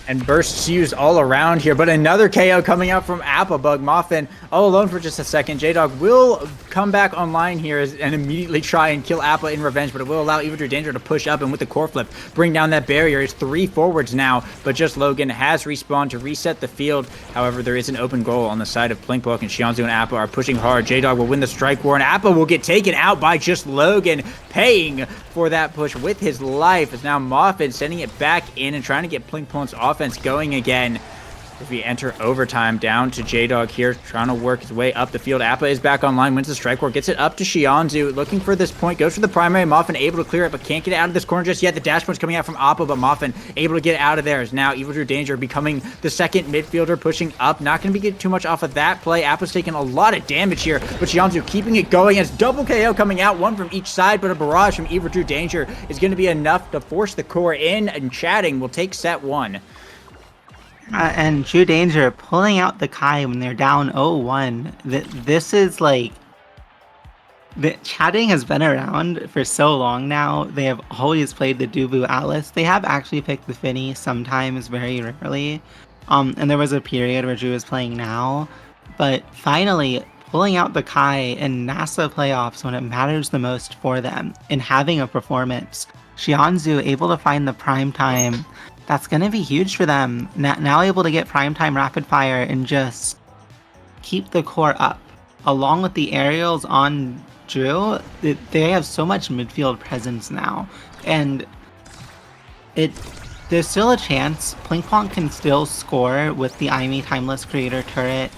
[SPEAKER 1] And bursts used all around here, but another KO coming out from Applebug. Moffin all alone for just a second. J-Dog will come back online here and immediately try and kill Appa in revenge, but it will allow Evil Drew Danger to push up and with the core flip, bring down that barrier. It's 3 forwards now, but just Logan has respawned to reset the field. However, there is an open goal on the side of Plinkplonk, and Xianzu and Appa are pushing hard. J-Dog will win the strike war, and Appa will get taken out by just Logan, paying for that push with his life. As now Moffin sending it back in and trying to get Plinkplonk's offense going again. As we enter overtime, down to J-Dog here, trying to work his way up the field. Appa is back online, wins the strike war, gets it up to Xianzu, looking for this point, goes for the primary. Moffin able to clear it, but can't get it out of this corner just yet. The dash punch coming out from Appa, but Moffin able to get out of there. As now Evil Drew Danger becoming the second midfielder, pushing up. Not going to be getting too much off of that play. Appa's taking a lot of damage here, but Xianzu keeping it going as double KO coming out, one from each side, but a barrage from Evil Drew Danger is going to be enough to force the core in, and Chatting will take set 1.
[SPEAKER 2] And Drew Danger pulling out the Kai when they're down 0-1. This is like... Chatting has been around for so long now. They have always played the Dubu Atlas. They have actually picked the Finny sometimes, very rarely. And there was a period where Drew was playing now. But finally, pulling out the Kai in NASA playoffs when it matters the most for them and having a performance. Xianzu able to find the prime time. That's going to be huge for them. Now able to get primetime rapid fire and just keep the core up. Along with the aerials on Drew, they have so much midfield presence now. And there's still a chance Plinkplonk can still score with the IME Timeless Creator turret.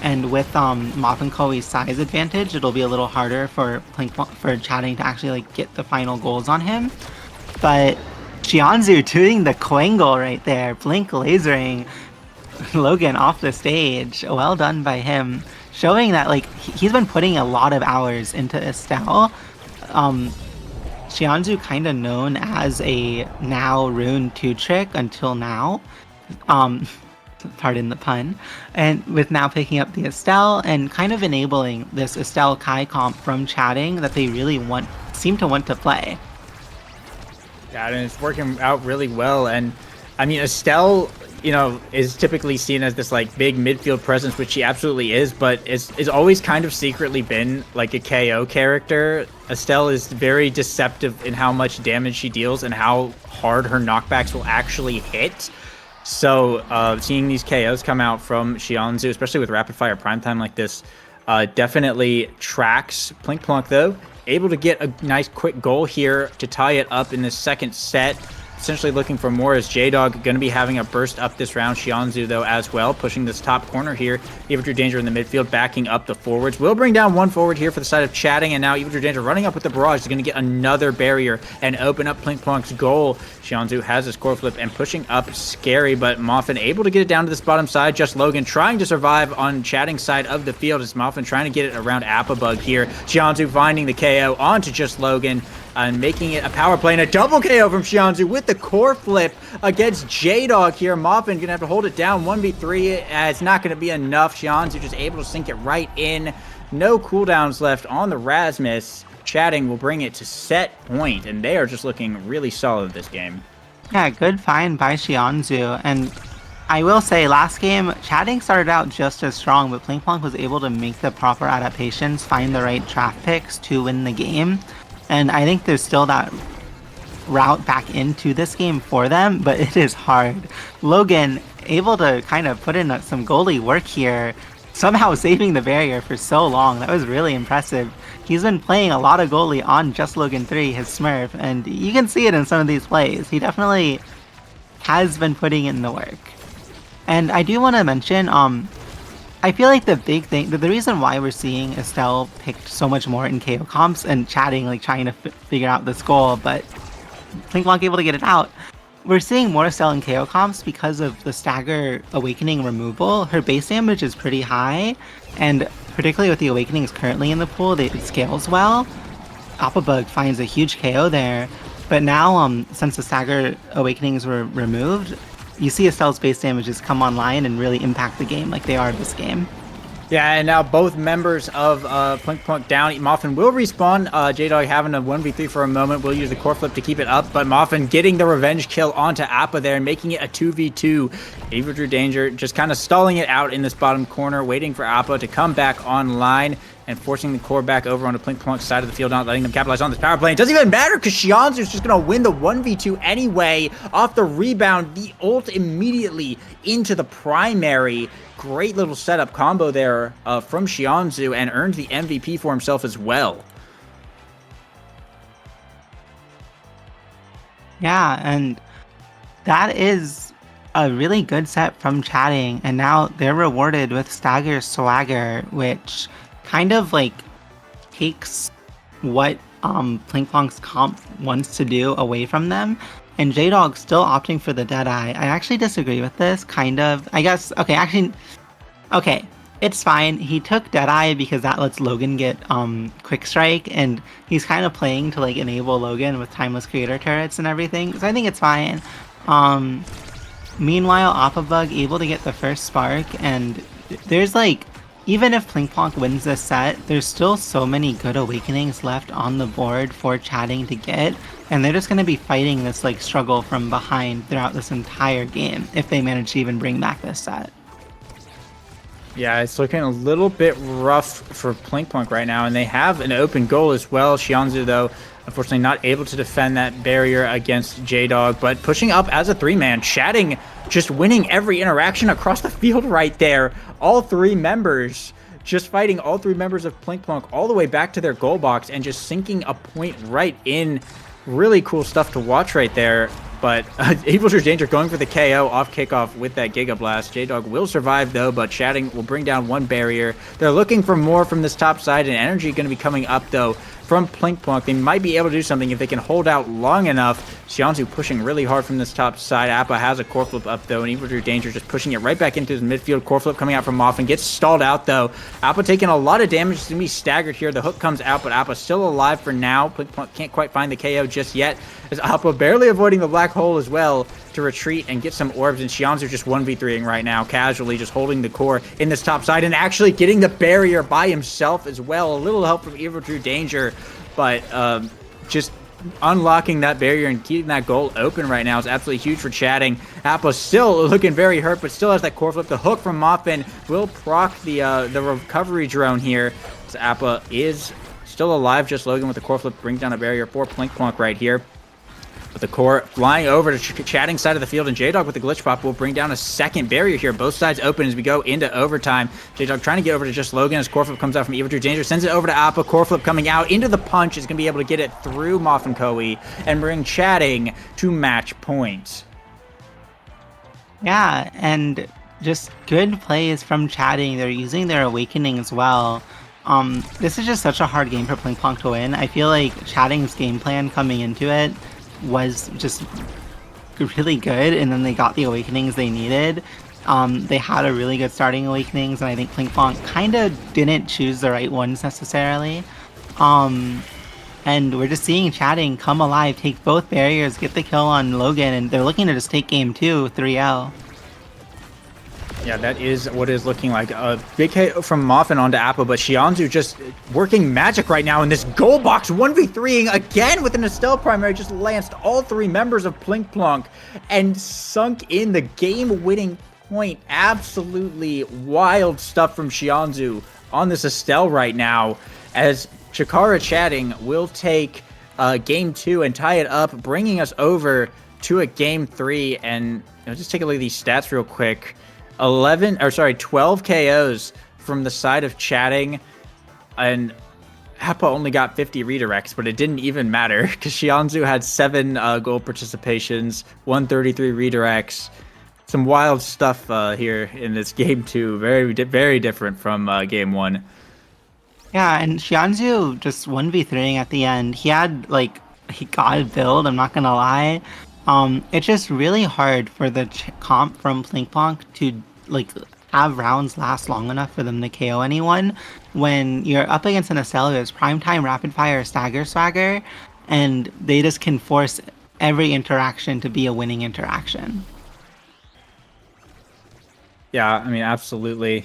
[SPEAKER 2] And with Moffin Koei's size advantage, it'll be a little harder for Chatting to actually like get the final goals on him. But Xianzu doing the Quangle right there, blink lasering Logan off the stage. Well done by him, showing that like he's been putting a lot of hours into Estelle, Xianzhu kind of known as a now rune 2 trick until now. Um, Pardon the pun. And with now picking up the Estelle and kind of enabling this Estelle Kai comp from chatting that they really seem to want to play.
[SPEAKER 1] Yeah, and it's working out really well. And I mean, Estelle, is typically seen as this like big midfield presence, which she absolutely is, but is always kind of secretly been like a KO character. Estelle is very deceptive in how much damage she deals and how hard her knockbacks will actually hit. So seeing these KOs come out from Xianzhu, especially with rapid fire prime time like this, definitely tracks. Plinkplonk, though, able to get a nice quick goal here to tie it up in this second set. Essentially looking for more as J-Dog going to be having a burst up this round. Xianzhu, though, as well, pushing this top corner here. Evil True Danger in the midfield, backing up the forwards. Will bring down one forward here for the side of chatting, and now Evil True Danger running up with the barrage is going to get another barrier and open up Plinkplonk's goal. Xianzhu has his core flip and pushing up Scary, but Moffin able to get it down to this bottom side. Just Logan trying to survive on chatting side of the field as Moffin trying to get it around Appabug here. Xianzhu finding the KO onto Just Logan, and making it a power play and a double KO from Xianzhu with the core flip against J-Dog here. Moffin gonna have to hold it down 1v3. It's not gonna be enough. Xianzhu just able to sink it right in. No cooldowns left on the Rasmus. Chatting will bring it to set point, and they are just looking really solid this game.
[SPEAKER 2] Yeah, good find by Xianzhu. And I will say, last game, chatting started out just as strong, but Plinkplonk was able to make the proper adaptations, find the right draft picks to win the game. And I think there's still that route back into this game for them, but it is hard. Logan able to kind of put in some goalie work here, somehow saving the barrier for so long. That was really impressive. He's been playing a lot of goalie on Just Logan 3, his Smurf, and you can see it in some of these plays. He definitely has been putting in the work. And I do want to mention, I feel like the big thing, the reason why we're seeing Estelle picked so much more in KO comps and chatting, like trying to figure out this goal, but Plinkplonk able to get it out. We're seeing more Estelle in KO comps because of the Stagger Awakening removal. Her base damage is pretty high, and particularly with the Awakenings currently in the pool, it scales well. Appabug finds a huge KO there, but now since the Stagger Awakenings were removed, you see Estelle's base damages come online and really impact the game like they are this game.
[SPEAKER 1] Yeah, and now both members of Plinkplonk down. Moffin will respawn. J-Dog having a 1v3 for a moment. Will use the core flip to keep it up, but Moffin getting the revenge kill onto Appa there and making it a 2v2. Evil True Danger just kind of stalling it out in this bottom corner, waiting for Appa to come back online and forcing the core back over onto Plinkplonk's side of the field, not letting them capitalize on this power play. It doesn't even matter because Xianzhu's just going to win the 1v2 anyway. Off the rebound, the ult immediately into the primary. Great little setup combo there from Xianzhu, and earned the MVP for himself as well.
[SPEAKER 2] Yeah, and that is a really good set from chatting, and now they're rewarded with Stagger Swagger, which kind of like takes what Plinkplonk's comp wants to do away from them. And J-Dog still opting for the Deadeye. I actually disagree with this, kind of. I guess, okay, it's fine. He took Deadeye because that lets Logan get Quick Strike, and he's kind of playing to like enable Logan with Timeless Creator turrets and everything, so I think it's fine. Meanwhile, Appabug able to get the first spark, and there's like, even if Plinkplonk wins this set, there's still so many good Awakenings left on the board for chatting to get, and they're just going to be fighting this like struggle from behind throughout this entire game if they manage to even bring back this set.
[SPEAKER 1] Yeah, it's looking a little bit rough for Plinkplonk right now, and they have an open goal as well. Xianzhu, though, unfortunately not able to defend that barrier against J-Dog, but pushing up as a three-man, chatting, just winning every interaction across the field right there. All three members just fighting all three members of Plinkplonk all the way back to their goal box and just sinking a point right in. Really cool stuff to watch right there. But Evil True Danger going for the KO off kickoff with that Giga Blast. J-Dog will survive, though, but chatting will bring down one barrier. They're looking for more from this top side, and energy going to be coming up, though, from Plinkplonk. They might be able to do something if they can hold out long enough. Xianzhu pushing really hard from this top side. Appa has a core flip up though, and Evil Drew Danger just pushing it right back into his midfield. Core flip coming out from Moffin, gets stalled out though. Appa taking a lot of damage. He's gonna be staggered here. The hook comes out, but Appa's still alive for now. Plinkplonk can't quite find the KO just yet, as Appa barely avoiding the black hole as well to retreat and get some orbs, and Xianzhu just 1v3ing right now, casually just holding the core in this top side and actually getting the barrier by himself as well. A little help from Evil Drew Danger, but just unlocking that barrier and keeping that goal open right now is absolutely huge for Chatting. Appa still looking very hurt, but still has that core flip. The hook from Moffin will proc the recovery drone here. So Appa is still alive. Just Logan with the core flip brings down a barrier for Plinkplonk right here. But the core flying over to Chatting side of the field, and J-Dog with the glitch pop will bring down a second barrier here. Both sides open as we go into overtime. J-Dog trying to get over to just Logan as core flip comes out from Evil Drew Danger, sends it over to Appa. Core flip coming out into the punch is going to be able to get it through Moff and Koei and bring Chatting to match point.
[SPEAKER 2] Yeah, and just good plays from Chatting. They're using their awakening as well. This is just such a hard game for Plinkplonk to win. I feel like Chatting's game plan coming into it was just really good, and then they got the awakenings they needed. They had a really good starting awakenings, and I think Plinkplonk kind of didn't choose the right ones necessarily. And we're just seeing Chatting come alive, take both barriers, get the kill on Logan, and they're looking to just take game 2, 3-0.
[SPEAKER 1] Yeah, that is what is looking like. A big hit from Moffin onto Appa, but Xianzhu just working magic right now in this goal box 1v3ing again with an Estelle primary, just lanced all 3 members of Plinkplonk and sunk in the game-winning point. Absolutely wild stuff from Xianzhu on this Estelle right now, as Chikara Chatting will take game 2 and tie it up, bringing us over to a game 3. And just take a look at these stats real quick. 12 KOs from the side of Chatting, and Appa only got 50 redirects, but it didn't even matter because Xianzhu had 7 goal participations, 133 redirects. Some wild stuff here in this game 2. Very different from game 1.
[SPEAKER 2] Yeah, and Xianzhu just 1v3ing at the end. He got a build, I'm not gonna lie. It's just really hard for the comp from Plinkplonk to have rounds last long enough for them to KO anyone when you're up against an Estelle who has primetime rapid fire stagger swagger, and they just can force every interaction to be a winning interaction.
[SPEAKER 1] Yeah, I mean, absolutely.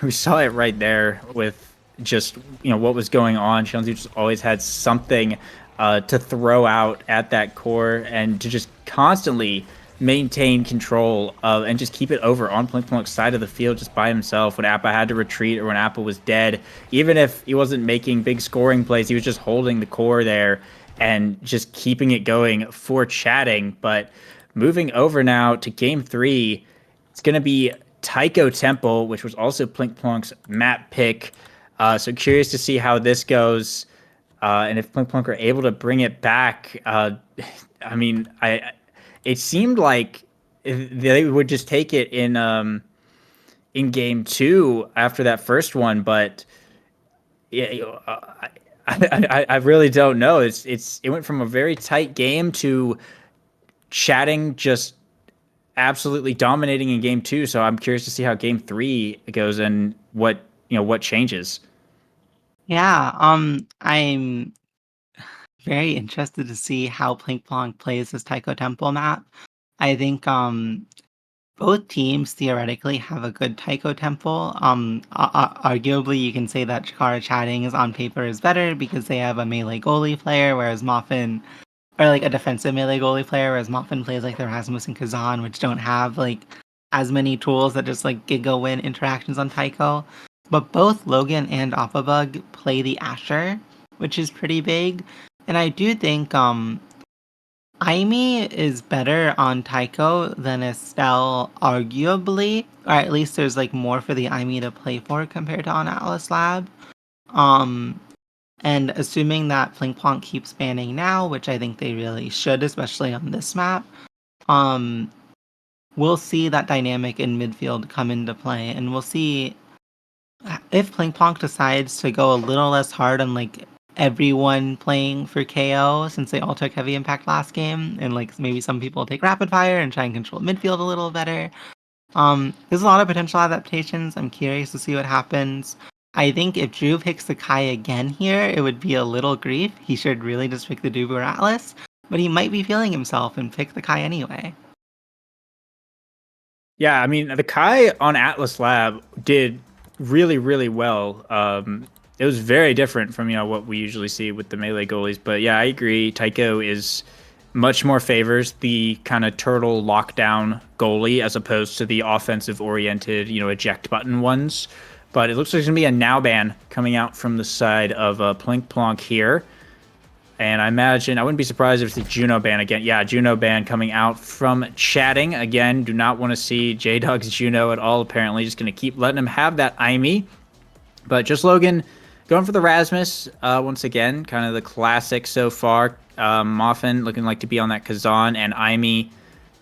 [SPEAKER 1] We saw it right there with just what was going on. Xianzhu just always had something to throw out at that core, and to just constantly maintain control of and just keep it over on Plinkplonk's side of the field just by himself when Appa had to retreat or when Appa was dead. Even if he wasn't making big scoring plays, he was just holding the core there and just keeping it going for Chatting. But moving over now to game 3, it's going to be Taiko Temple, which was also Plinkplonk's map pick. So curious to see how this goes. And if Plinkplonk are able to bring it back, I mean, it seemed like they would just take it in game 2 after that first one, but yeah, I really don't know. It went from a very tight game to Chatting just absolutely dominating in game 2. So I'm curious to see how game 3 goes and what changes.
[SPEAKER 2] Yeah, I'm very interested to see how Plinkplonk plays this Taiko Temple map. I think both teams theoretically have a good Taiko Temple. Arguably, you can say that Chikara Chatting is on paper is better because they have a melee goalie player, whereas Moffin, or a defensive melee goalie player, whereas Moffin plays the Rasmus and Kazan, which don't have as many tools that just Giga win interactions on Taiko. But both Logan and Appabug play the Asher, which is pretty big. And I do think Aimi is better on Taiko than Estelle, arguably. Or at least there's more for the Aimi to play for compared to on Atlas Lab. And assuming that Plinkplonk keeps banning now, which I think they really should, especially on this map, we'll see that dynamic in midfield come into play, and we'll see if Plinkplonk decides to go a little less hard on everyone playing for KO since they all took heavy impact last game, and like maybe some people take rapid fire and try and control midfield a little better. There's a lot of potential adaptations. I'm curious to see what happens. I think if Drew picks the Kai again here, it would be a little grief. He should really just pick the Dubu or Atlas, but he might be feeling himself and pick the Kai anyway.
[SPEAKER 1] Yeah, I mean, the Kai on Atlas Lab did really, really well. It was very different from, what we usually see with the melee goalies. But yeah, I agree. Tycho is much more favors the kind of turtle lockdown goalie as opposed to the offensive oriented, eject button ones. But it looks like there's going to be a now ban coming out from the side of Plink Plonk here. And I imagine, I wouldn't be surprised if it's the Juno ban again. Yeah, Juno ban coming out from chatting. Again, do not want to see J-Dog's Juno at all, apparently. Just going to keep letting him have that IME. But just Logan going for the Rasmus once again. Kind of the classic so far. Moffin looking like to be on that Kazan, and IME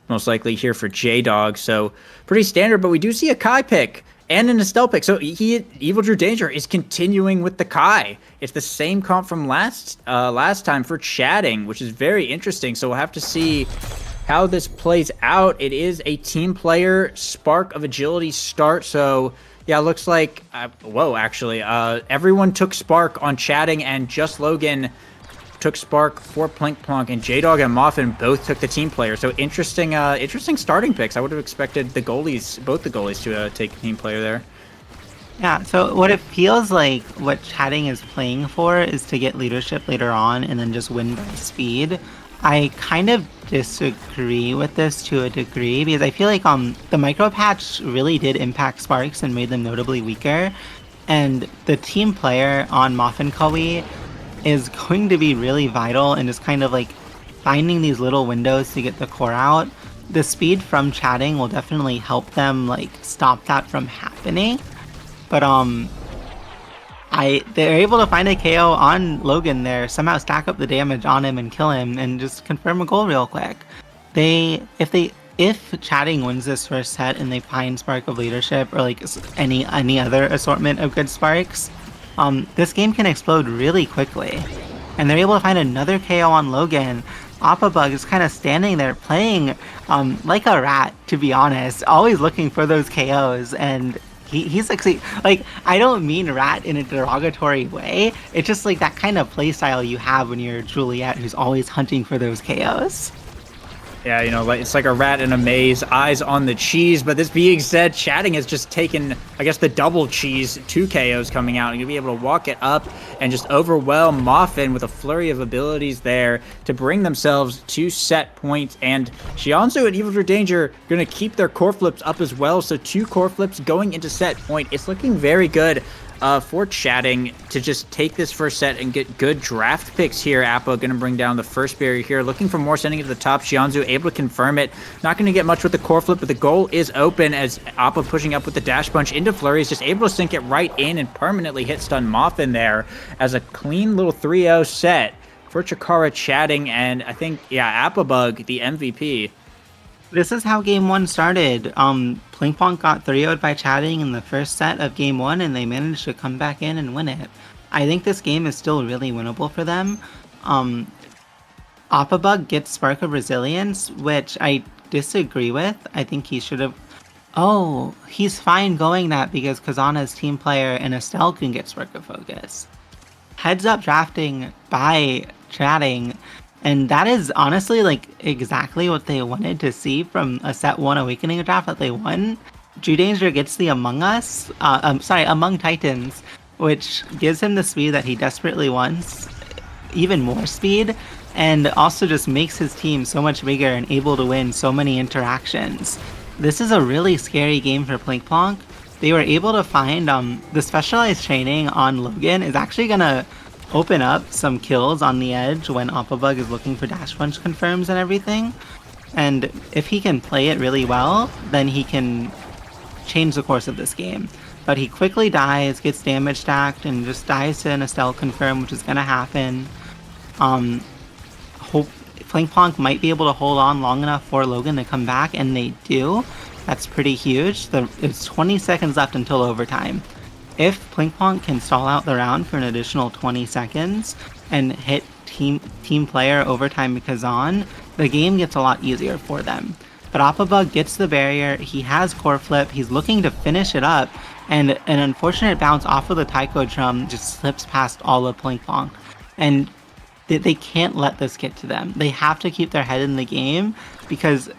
[SPEAKER 1] most likely here for J-Dog. So pretty standard, but we do see a Kai pick and an Estelle pick. So Evil Drew Danger is continuing with the Kai. It's the same comp from last time for chatting, which is very interesting. So we'll have to see how this plays out. It is a team player Spark of Agility start. So yeah, it looks like, everyone took Spark on chatting, and just Logan took Spark for Plink Plonk, and J-Dog and Moffin both took the team player. So interesting starting picks. I would have expected both the goalies to take team player there.
[SPEAKER 2] Yeah, so what it feels like what chatting is playing for is to get leadership later on and then just win by speed. I kind of disagree with this to a degree because I feel like the micro patch really did impact Sparks and made them notably weaker. And the team player on Moffin Kawi is going to be really vital in just kind of like finding these little windows to get the core out. The speed from chatting will definitely help them like stop that from happening. But they're able to find a KO on Logan there, somehow stack up the damage on him and kill him and just confirm a goal real quick. If chatting wins this first set and they find Spark of Leadership or like any other assortment of good sparks, this game can explode really quickly. And they're able to find another KO on Logan. Appabug is kind of standing there playing like a rat, to be honest, always looking for those KOs, and he's like, I don't mean rat in a derogatory way. It's just like that kind of playstyle you have when you're Juliet, who's always hunting for those KOs.
[SPEAKER 1] Yeah, it's like a rat in a maze, eyes on the cheese. But this being said, chatting has just taken, I guess, the double cheese, 2 KOs coming out. And you'll be able to walk it up and just overwhelm Moffin with a flurry of abilities there to bring themselves to set points. And Shianzu and Evil Drew Danger going to keep their core flips up as well. So 2 core flips going into set point. It's looking very good for chatting to just take this first set and get good draft picks here. Appa going to bring down the first barrier here, looking for more, sending it to the top. Shianzu able to confirm it. Not going to get much with the core flip, but the goal is open as Appa pushing up with the dash punch into Flurry is just able to sink it right in and permanently hit stun Moffin there as a clean little 3-0 set for Chikara chatting. And I think, Appabug, the MVP.
[SPEAKER 2] This is how Game 1 started. Plink Plonk got 3-0'd by chatting in the first set of Game 1, and they managed to come back in and win it. I think this game is still really winnable for them. Appabug gets Spark of Resilience, which I disagree with. I think he should have... Oh, he's fine going that because Kazana's team player and Estelle can get Spark of Focus. Heads up drafting by chatting. And that is honestly like exactly what they wanted to see from a set 1 Awakening draft that they won. Drew Danger gets the Among Titans, which gives him the speed that he desperately wants, even more speed, and also just makes his team so much bigger and able to win so many interactions. This is a really scary game for Plink Plonk. They were able to find the specialized training on Logan is actually gonna open up some kills on the edge when Appabug is looking for dash punch confirms and everything. And if he can play it really well, then he can change the course of this game. But he quickly dies, gets damage stacked, and just dies to an Estelle confirm, which is going to happen. Plink Plonk might be able to hold on long enough for Logan to come back, and they do. That's pretty huge. It's 20 seconds left until overtime. if Plinkponk can stall out the round for an additional 20 seconds and hit team player overtime Kazan, the game gets a lot easier for them. But Appabug gets the barrier, he has core flip, he's looking to finish it up, and an unfortunate bounce off of the taiko drum just slips past all of Plinkponk. And they can't let this get to them. They have to keep their head in the game because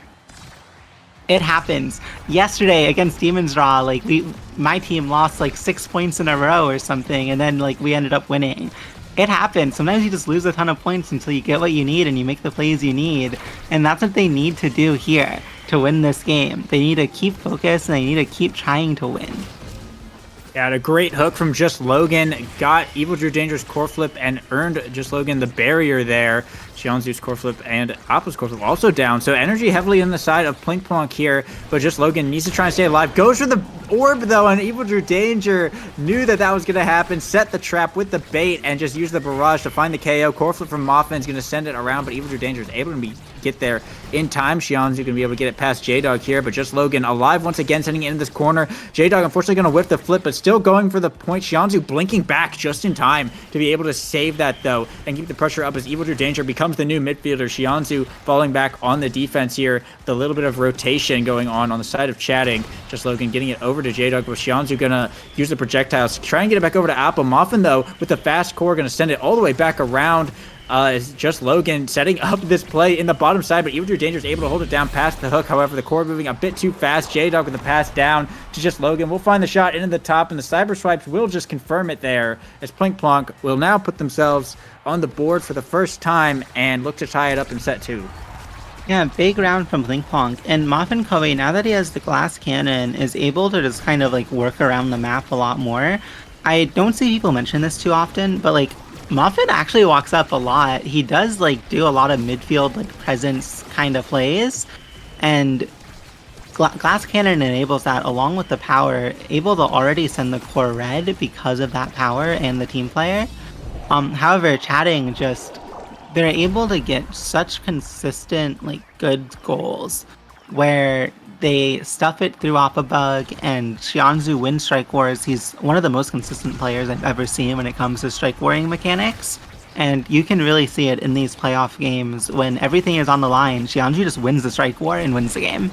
[SPEAKER 2] it happens. Yesterday against Demon's Draw, like my team lost like 6 points in a row or something, and then like we ended up winning. It happens. Sometimes you just lose a ton of points until you get what you need and you make the plays you need. And that's what they need to do here to win this game. They need to keep focused and they need to keep trying to win.
[SPEAKER 1] Yeah, a great hook from Just Logan. Got Evil Drew Danger's core flip and earned Just Logan the barrier there. Xianzu's core flip and Appa's core flip also down. So energy heavily on the side of Plinkponk here. But Just Logan needs to try and stay alive. Goes for the orb though, and Evil Drew Danger knew that was going to happen. Set the trap with the bait and just use the barrage to find the KO. Core flip from Moffin is going to send it around, but Evil Drew Danger is able to get there in time. Xianzu going to be able to get it past J-Dog here, but Just Logan alive once again, sending it into this corner. J-Dog unfortunately going to whip the flip, but still going for the point. Xianzu blinking back just in time to be able to save that though and keep the pressure up as Evil Drew Danger becomes the new midfielder. Xianzu falling back on the defense here with a little bit of rotation going on the side of Chatting. Just Logan getting it over to J-Dog, but Xianzu going to use the projectiles to try and get it back over to Appa. Moffin though with the fast core going to send it all the way back around. Is Just Logan setting up this play in the bottom side, but Evil Drew Danger is able to hold it down past the hook. However, the core moving a bit too fast. J-Dog with the pass down to Just Logan. We'll find the shot into the top, and the Cyber Swipes will just confirm it there, as Plinkponk will now put themselves on the board for the first time and look to tie it up in set 2.
[SPEAKER 2] Yeah, big round from Plinkponk. And Muffin Koei, now that he has the glass cannon, is able to just kind of like work around the map a lot more. I don't see people mention this too often, but like Muffin actually walks up a lot. He does like do a lot of midfield like presence kind of plays, and Glass Cannon enables that along with the power, able to already send the core red because of that power and the team player. However, Chatting just they're able to get such consistent like good goals where they stuff it through Appabug, and Xianzu wins Strike Wars. He's one of the most consistent players I've ever seen when it comes to strike warring mechanics. And you can really see it in these playoff games when everything is on the line. Xianzu just wins the Strike War and wins the game.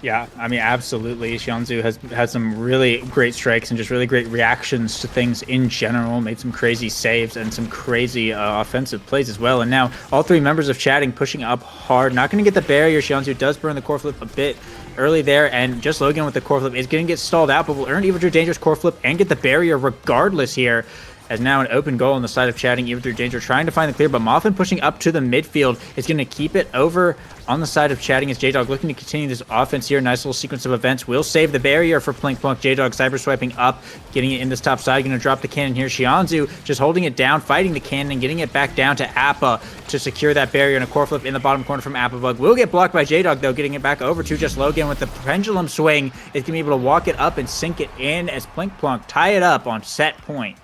[SPEAKER 1] Yeah, I mean, absolutely. Xianzu has had some really great strikes and just really great reactions to things in general. Made some crazy saves and some crazy offensive plays as well. And now all three members of Chatting pushing up hard. Not going to get the barrier. Xianzu does burn the core flip a bit early there. And Just Logan with the core flip is going to get stalled out, but will earn Evil Drew Danger's core flip and get the barrier regardless here. As now an open goal on the side of Chatting, Evil Drew Danger trying to find the clear, but Moffin pushing up to the midfield is going to keep it over on the side of Chatting as J-Dog looking to continue this offense here. Nice little sequence of events. Will save the barrier for Plinkponk. J-Dog cyber swiping up, getting it in this top side. Going to drop the cannon here. Xianzu just holding it down, fighting the cannon, and getting it back down to Appa to secure that barrier. And a core flip in the bottom corner from Appabug. Will get blocked by J-Dog though, getting it back over to Just Logan with the pendulum swing. Is going to be able to walk it up and sink it in as Plinkponk tie it up on set point.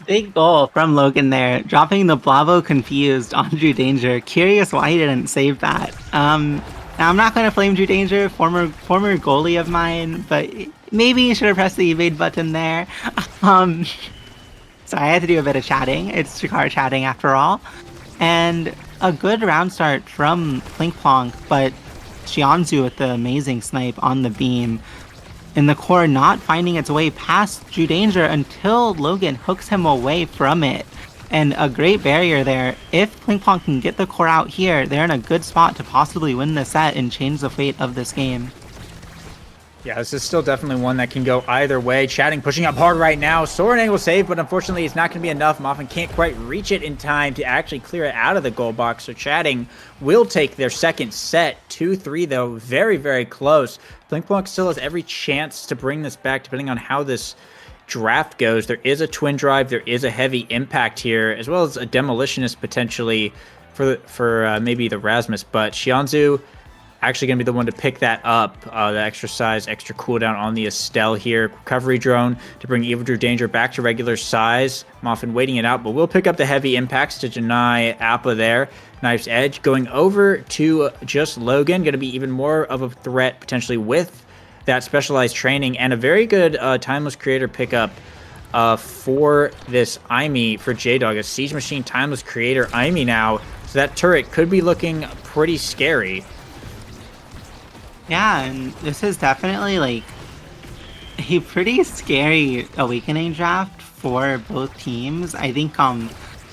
[SPEAKER 2] Big goal from Logan there, dropping the Blavo confused on Drew Danger. Curious why he didn't save that. Now I'm not going to flame Drew Danger, former goalie of mine, but maybe you should have pressed the evade button there. Sorry, I had to do a bit of chatting. It's Chikara chatting after all. And a good round start from Plinkponk, but Xianzu with the amazing snipe on the beam. And the core not finding its way past Drew Danger until Logan hooks him away from it. And a great barrier there. If Plinkponk can get the core out here, they're in a good spot to possibly win the set and change the fate of this game.
[SPEAKER 1] Yeah, this is still definitely one that can go either way. Chatting pushing up hard right now. Sword angle save, but unfortunately it's not going to be enough. Moffin can't quite reach it in time to actually clear it out of the goal box. So Chatting will take their second set. 2-3 though, very, very close. Plinkponk still has every chance to bring this back depending on how this draft goes. There is a twin drive. There is a heavy impact here, as well as a demolitionist potentially for maybe the Rasmus. But Xianzu actually going to be the one to pick that up, the extra size, extra cooldown on the Estelle here. Recovery drone to bring Evil Drew Danger back to regular size. Moffin waiting it out, but we'll pick up the heavy impacts to deny Appa there. Knife's Edge going over to Just Logan. Going to be even more of a threat potentially with that specialized training and a very good Timeless Creator pickup for this Aimi for J-Dog. A Siege Machine Timeless Creator Aimi now. So that turret could be looking pretty scary.
[SPEAKER 2] Yeah, and this is definitely like a pretty scary Awakening draft for both teams. I think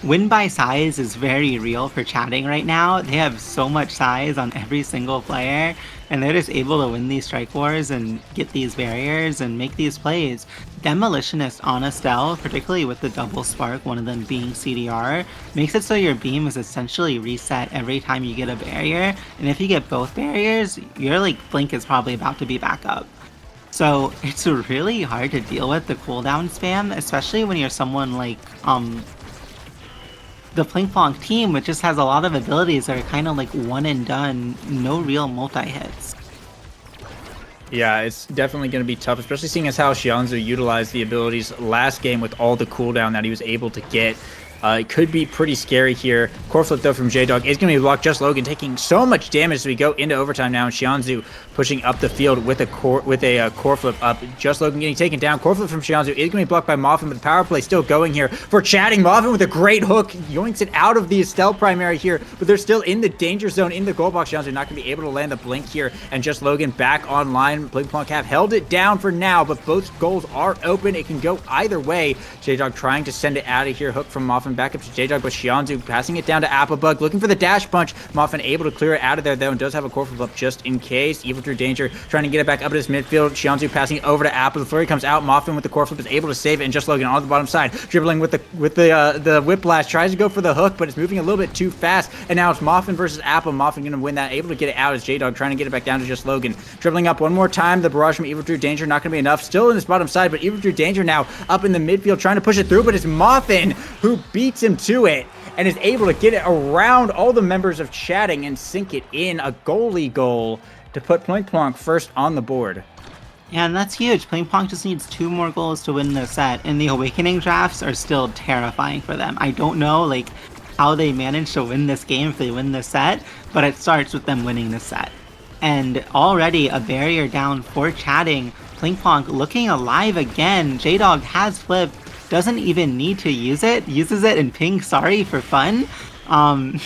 [SPEAKER 2] win by size is very real for chatting right now. They have so much size on every single player, and they're just able to win these strike wars and get these barriers and make these plays. Demolitionist on Estelle, particularly with the double spark, one of them being CDR, makes it so your beam is essentially reset every time you get a barrier, and if you get both barriers, your like blink is probably about to be back up. So it's really hard to deal with the cooldown spam, especially when you're someone like the Plink team, which just has a lot of abilities that are kind of like one and done, no real multi-hits.
[SPEAKER 1] Yeah, it's definitely going to be tough, especially seeing as how Xianzhu utilized the abilities last game with all the cooldown that he was able to get. It could be pretty scary here. Core flip, though, from J-Dog is going to be blocked. Just Logan taking so much damage as we go into overtime now. And Xianzhu pushing up the field with a core flip up. Just Logan getting taken down. Core flip from Xianzhu is going to be blocked by Moffin, but the power play still going here for chatting. Moffin with a great hook. Yoinks it out of the Estelle primary here, but they're still in the danger zone in the goal box. Xianzhu not going to be able to land the blink here. And Just Logan back online. Blink have held it down for now, but both goals are open. It can go either way. J-Dog trying to send it out of here. Hook from Moffin back up to J-Dog, but Xianzhu passing it down to Applebug, looking for the dash punch. Moffin able to clear it out of there, though, and does have a core flip up just in case. Evil True Danger trying to get it back up to his midfield. Xianzhu passing it over to Apple. The flurry comes out. Moffin with the core flip is able to save it, and Just Logan on the bottom side, dribbling with the whiplash, tries to go for the hook, but it's moving a little bit too fast, and now it's Moffin versus Apple. Moffin going to win that, able to get it out as J-Dog trying to get it back down to Just Logan. Dribbling up one more time. The barrage from Evil True Danger not going to be enough. Still in his bottom side, but Evil True Danger now up in the midfield trying to push it through, but it's Moffin who beats him to it and is able to get it around all the members of chatting and sink it in. A goalie goal to put Plink first on the board.
[SPEAKER 2] Yeah, and that's huge. Plink just needs 2 more goals to win the set, and the Awakening drafts are still terrifying for them. I don't know like how they manage to win this game if they win the set, but it starts with them winning the set. And already a barrier down for chatting. Plink looking alive again. J-Dog has flipped. Doesn't even need to use it, uses it and ping sorry for fun. I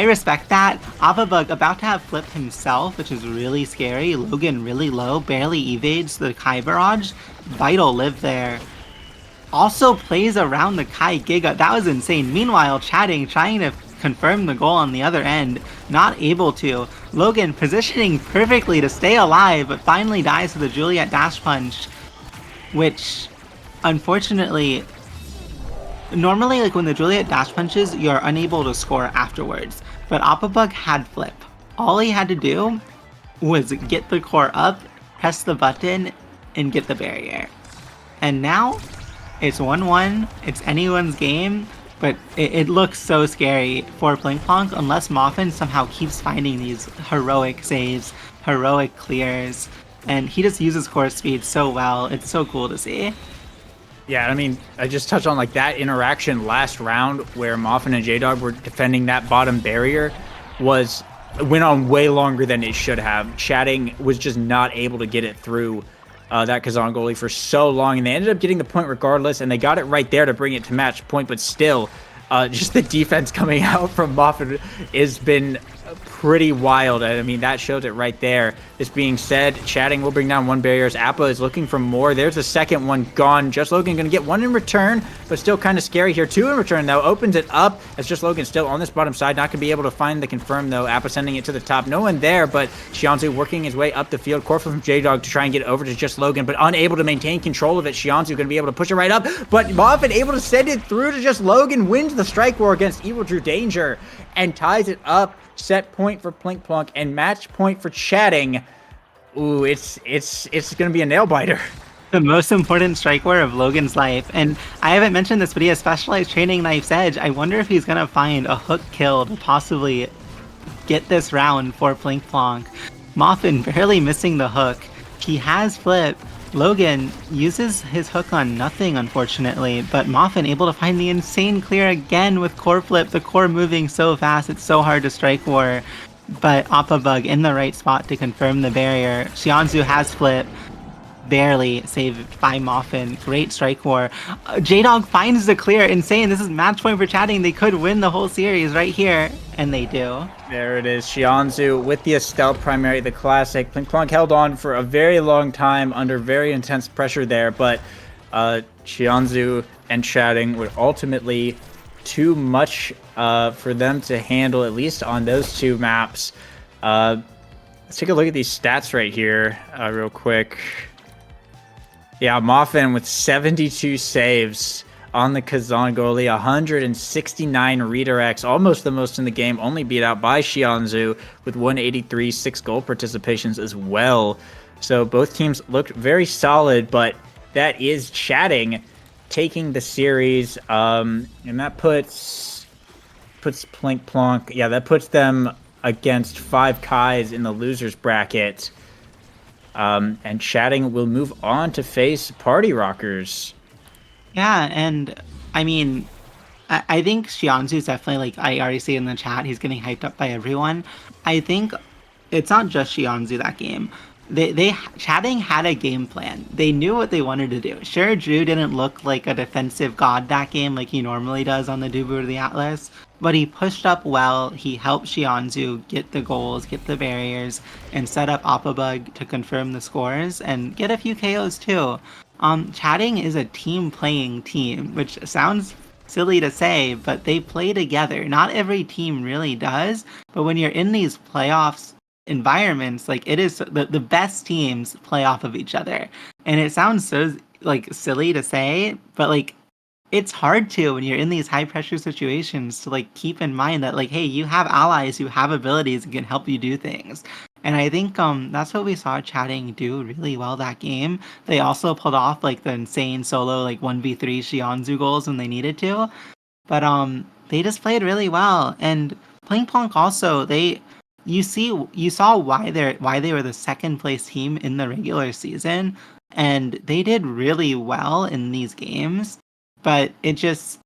[SPEAKER 2] respect that. Applebug about to have flipped himself, which is really scary. Logan really low, barely evades the Kai barrage. Vital live there. Also plays around the Kai Giga. That was insane. Meanwhile, chatting, trying to confirm the goal on the other end, not able to. Logan positioning perfectly to stay alive, but finally dies to the Juliet dash punch, which unfortunately, normally like when the Juliet dash punches, you're unable to score afterwards, but Applebug had flip. All he had to do was get the core up, press the button, and get the barrier. And now, it's 1-1, it's anyone's game, but it looks so scary for Plink unless Moffin somehow keeps finding these heroic saves, heroic clears, and he just uses core speed so well. It's so cool to see.
[SPEAKER 1] Yeah, I mean, I just touched on like that interaction last round where Moffin and J-Dog were defending that bottom barrier went on way longer than it should have. Chatting was just not able to get it through that Kazan goalie for so long, and they ended up getting the point regardless, and they got it right there to bring it to match point, but still, just the defense coming out from Moffin has been pretty wild. I mean, that shows it right there. This being said, chatting will bring down 1 barrier as Appa is looking for more. There's the second one gone. Just Logan going to get 1 in return, but still kind of scary here. 2 in return, though. Opens it up as Just Logan still on this bottom side. Not going to be able to find the confirm, though. Appa sending it to the top. No one there, but Xianzhu working his way up the field. Core from J-Dog to try and get it over to Just Logan, but unable to maintain control of it. Xianzhu going to be able to push it right up, but Moffin able to send it through to Just Logan. Wins the strike war against Evil True Danger and ties it up. Set point for Plink and match point for chatting. Ooh, it's gonna be a nail biter.
[SPEAKER 2] The most important strike war of Logan's life, and I haven't mentioned this, but he has specialized training Knife's Edge. I wonder if he's gonna find a hook kill to possibly get this round for Plink. Moffin barely missing the hook. He has flip. Logan uses his hook on nothing, unfortunately, but Moffin able to find the insane clear again with core flip. The core moving so fast, it's so hard to strike war. but Appabug in the right spot to confirm the barrier. Xianzhu has flip, barely saved by Moffin. Great strike war. J-Dog finds the clear. Insane. This is match point for chatting. They could win the whole series right here, and they do.
[SPEAKER 1] There it is, Xianzhu with the Estelle primary, the classic. Plink Plonk held on for a very long time under very intense pressure there, but Xianzhu and chatting were ultimately too much for them to handle, at least on those two maps. Let's take a look at these stats right here real quick. Yeah, Moffin with 72 saves on the Kazan goalie, 169 redirects, almost the most in the game, only beat out by Xianzhu with 183, 6 goal participations as well. So both teams looked very solid, but that is chatting taking the series, and that puts Plink Plonk, yeah, that puts them against 5 Kais in the losers bracket. And chatting will move on to face Party Rockers.
[SPEAKER 2] Yeah, and I mean, I think Xianzu's definitely like I already see in the chat, he's getting hyped up by everyone. I think it's not just Xianzu that game. They chatting had a game plan. They knew what they wanted to do. Sure, Drew didn't look like a defensive god that game like he normally does on the Dubu or the Atlas, but he pushed up well. He helped Xianzu get the goals, get the barriers, and set up Appabug to confirm the scores and get a few KOs too. Chatting is a team playing team, which sounds silly to say, but they play together. Not every team really does, but when you're in these playoffs environments, like it is the best teams play off of each other. And it sounds so like silly to say, but like it's hard to when you're in these high pressure situations to like keep in mind that like hey, you have allies who have abilities and can help you do things. And I think that's what we saw chatting do really well that game. They also pulled off like the insane solo like 1v3 Xianzu goals when they needed to. But they just played really well. And Pling Plonk also you saw why they were the second place team in the regular season, and they did really well in these games, but it just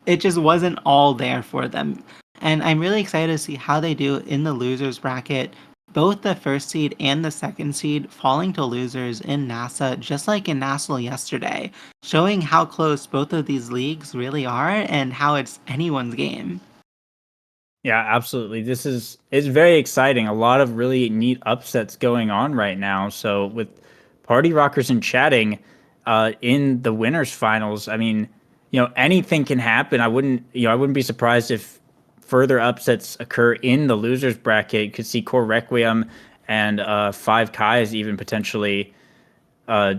[SPEAKER 2] wasn't all there for them. And I'm really excited to see how they do in the losers bracket. Both the first seed and the second seed falling to losers in NASA, just like in National yesterday, showing how close both of these leagues really are and how it's anyone's game.
[SPEAKER 1] Yeah, absolutely. It's very exciting. A lot of really neat upsets going on right now. So with Party Rockers and chatting in the winners finals, I mean, anything can happen. I wouldn't be surprised if further upsets occur in the losers bracket. You could see Core Requiem and 5 Kais even potentially uh,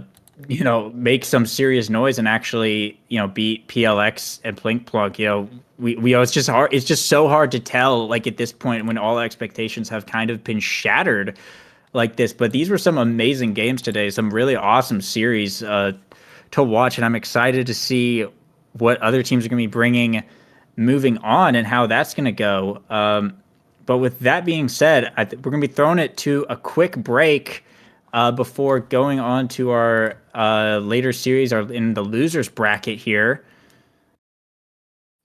[SPEAKER 1] make some serious noise and actually, beat PLX and Plink Plunk. It's just hard. It's just so hard to tell, like at this point when all expectations have kind of been shattered like this. But these were some amazing games today, some really awesome series to watch. And I'm excited to see what other teams are going to be bringing moving on and how that's going to go. But with that being said, we're going to be throwing it to a quick break before going on to our later series, our in the losers bracket here.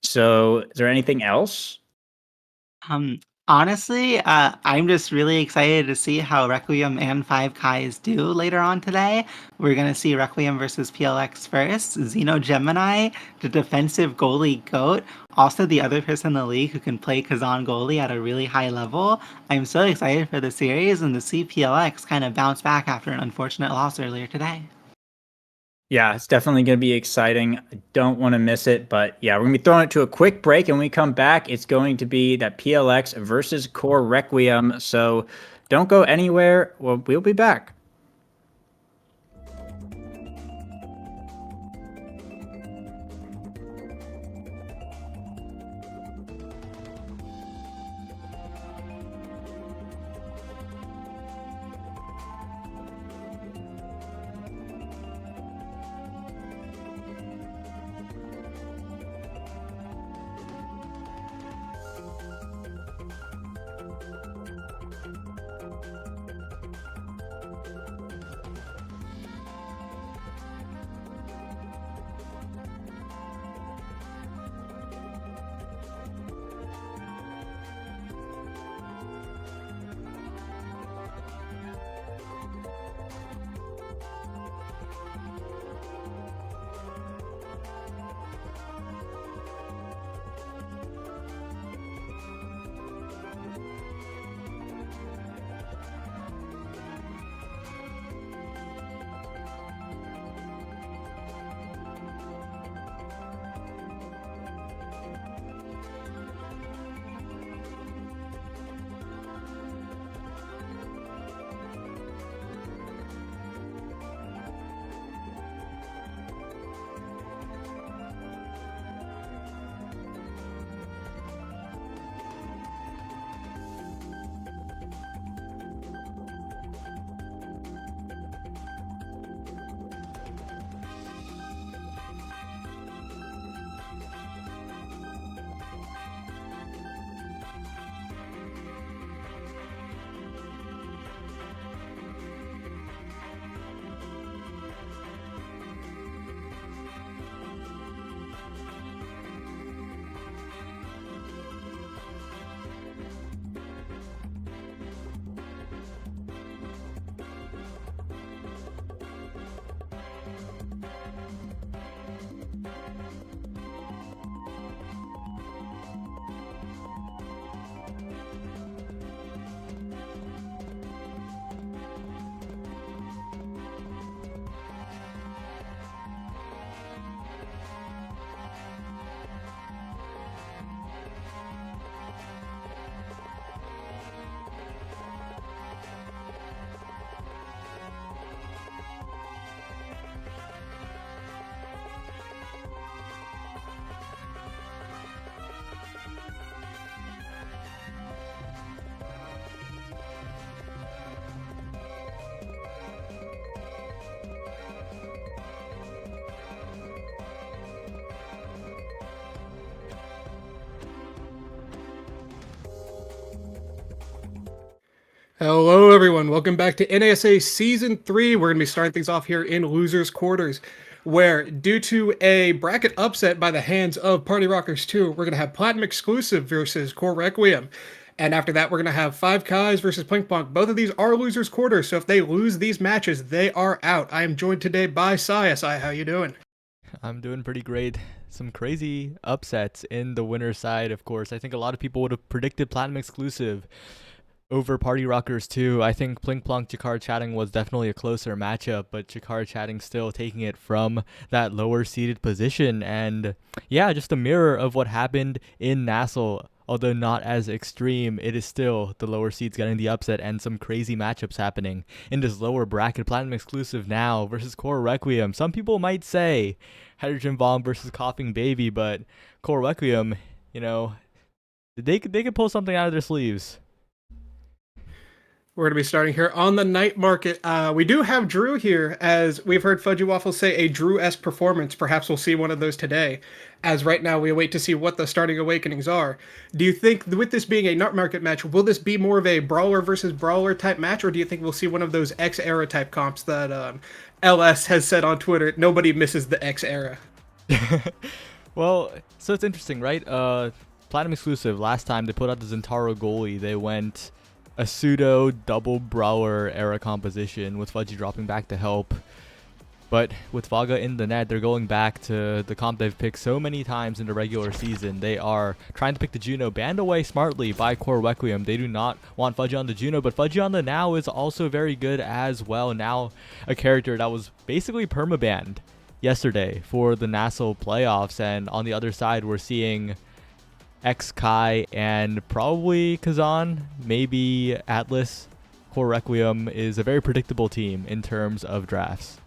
[SPEAKER 1] So, is there anything else?
[SPEAKER 2] Um, Honestly, I'm just really excited to see how Requiem and Five Kais do later on today. We're gonna see Requiem versus PLX first, Xeno Gemini, the defensive goalie goat, also the other person in the league who can play Kazan goalie at a really high level. I'm so excited for the series and to see PLX kind of bounce back after an unfortunate loss earlier today.
[SPEAKER 1] Yeah, it's definitely going to be exciting. I don't want to miss it, but yeah, we're going to be throwing it to a quick break, and when we come back, it's going to be that PLX versus Core Requiem. So, don't go anywhere. Well, we'll be back.
[SPEAKER 3] Hello, everyone. Welcome back to NASA Season 3. We're going to be starting things off here in Losers Quarters, where, due to a bracket upset by the hands of Party Rockers 2, we're going to have Platinum Exclusive versus Core Requiem. And after that, we're going to have Five Kais versus Plink Plonk. Both of these are Losers Quarters, so if they lose these matches, they are out. I am joined today by Sai. Sai, how you doing?
[SPEAKER 4] I'm doing pretty great. Some crazy upsets in the winner's side, of course. I think a lot of people would have predicted Platinum Exclusive over Party Rockers 2. I think Plink Plonk Jakar Chatting was definitely a closer matchup, but Jakar Chatting still taking it from that lower seeded position. And yeah, just a mirror of what happened in Nassau. Although not as extreme, it is still the lower seeds getting the upset and some crazy matchups happening in this lower bracket. Platinum Exclusive now versus Core Requiem. Some people might say Hydrogen Bomb versus Coughing Baby, but Core Requiem, they could pull something out of their sleeves.
[SPEAKER 3] We're going to be starting here on the night market. We do have Drew here, as we've heard Fudgy Waffles say a Drew-esque performance. Perhaps we'll see one of those today, as right now we wait to see what the starting awakenings are. Do you think, with this being a night market match, will this be more of a brawler versus brawler type match, or do you think we'll see one of those X-era type comps that LS has said on Twitter, nobody misses the X-era?
[SPEAKER 4] Well, so it's interesting, right? Platinum Exclusive, last time they put out the Zentaro goalie, they went a pseudo double brawler era composition with Fudgy dropping back to help. But with Vaga in the net, they're going back to the comp they've picked so many times in the regular season. They are trying to pick the Juno, banned away smartly by Core Requiem. They do not want Fudgy on the Juno, but Fudgy on the Now is also very good as well. Now a character that was basically permabanned yesterday for the Nassau playoffs, and on the other side we're seeing X-Kai and probably Kazan, maybe Atlas. Core Requiem is a very predictable team in terms of drafts.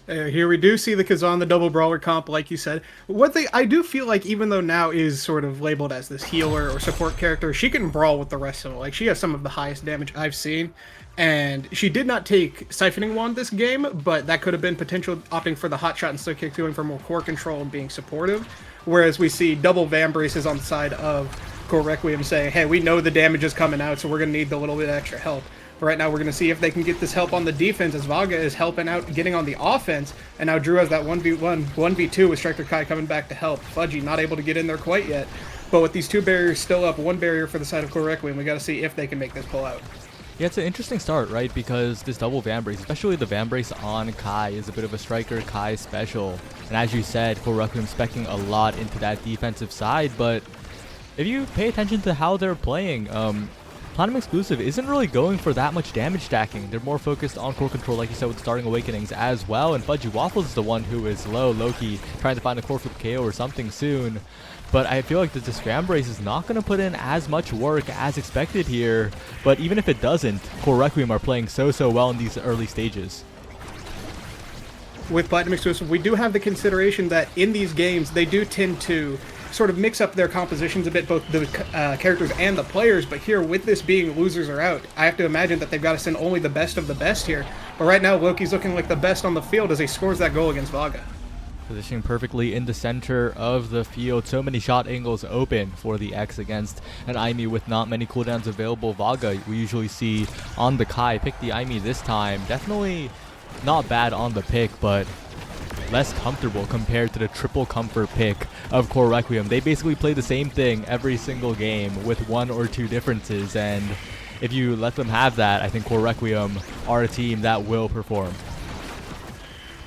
[SPEAKER 3] Here we do see the Kazan, the double brawler comp, like you said. What they, I do feel like, even though Now is sort of labeled as this healer or support character, she can brawl with the rest of them. Like, she has some of the highest damage I've seen. And she did not take Siphoning Wand this game, but that could have been potential, opting for the hot shot and still kick, going for more core control and being supportive. Whereas we see double Van Braces on the side of Core Requiem saying, hey, we know the damage is coming out, so we're going to need the little bit of extra help. But right now we're going to see if they can get this help on the defense, as Vaga is helping out, getting on the offense. And now Drew has that 1v1, 1v2 with Striker Kai coming back to help. Fudgy not able to get in there quite yet. But with these two barriers still up, one barrier for the side of Core Requiem, we got to see if they can make this pull out.
[SPEAKER 4] Yeah, it's an interesting start, right? Because this double Van Brace, especially the Van Brace on Kai, is a bit of a Striker Kai special. And as you said, Core Requiem specking a lot into that defensive side, but if you pay attention to how they're playing, Platinum Exclusive isn't really going for that much damage stacking. They're more focused on core control, like you said, with starting awakenings as well. And Fudgy Waffles is the one who is low, low-key, trying to find a core flip KO or something soon. But I feel like the Scram Brace is not going to put in as much work as expected here. But even if it doesn't, Core Requiem are playing so well in these early stages.
[SPEAKER 3] With Platinum Exclusive, we do have the consideration that in these games, they do tend to sort of mix up their compositions a bit, both the characters and the players. But here, with this being losers are out, I have to imagine that they've got to send only the best of the best here. But right now, Loki's looking like the best on the field as he scores that goal against Vaga.
[SPEAKER 4] Positioning perfectly in the center of the field. So many shot angles open for the X against an Aimi with not many cooldowns available. Vaga, we usually see on the Kai. Pick the Aimi this time. Definitely not bad on the pick, but less comfortable compared to the triple comfort pick of Core Requiem. They basically play the same thing every single game with one or two differences, and if you let them have that, I think Core Requiem are a team that will perform.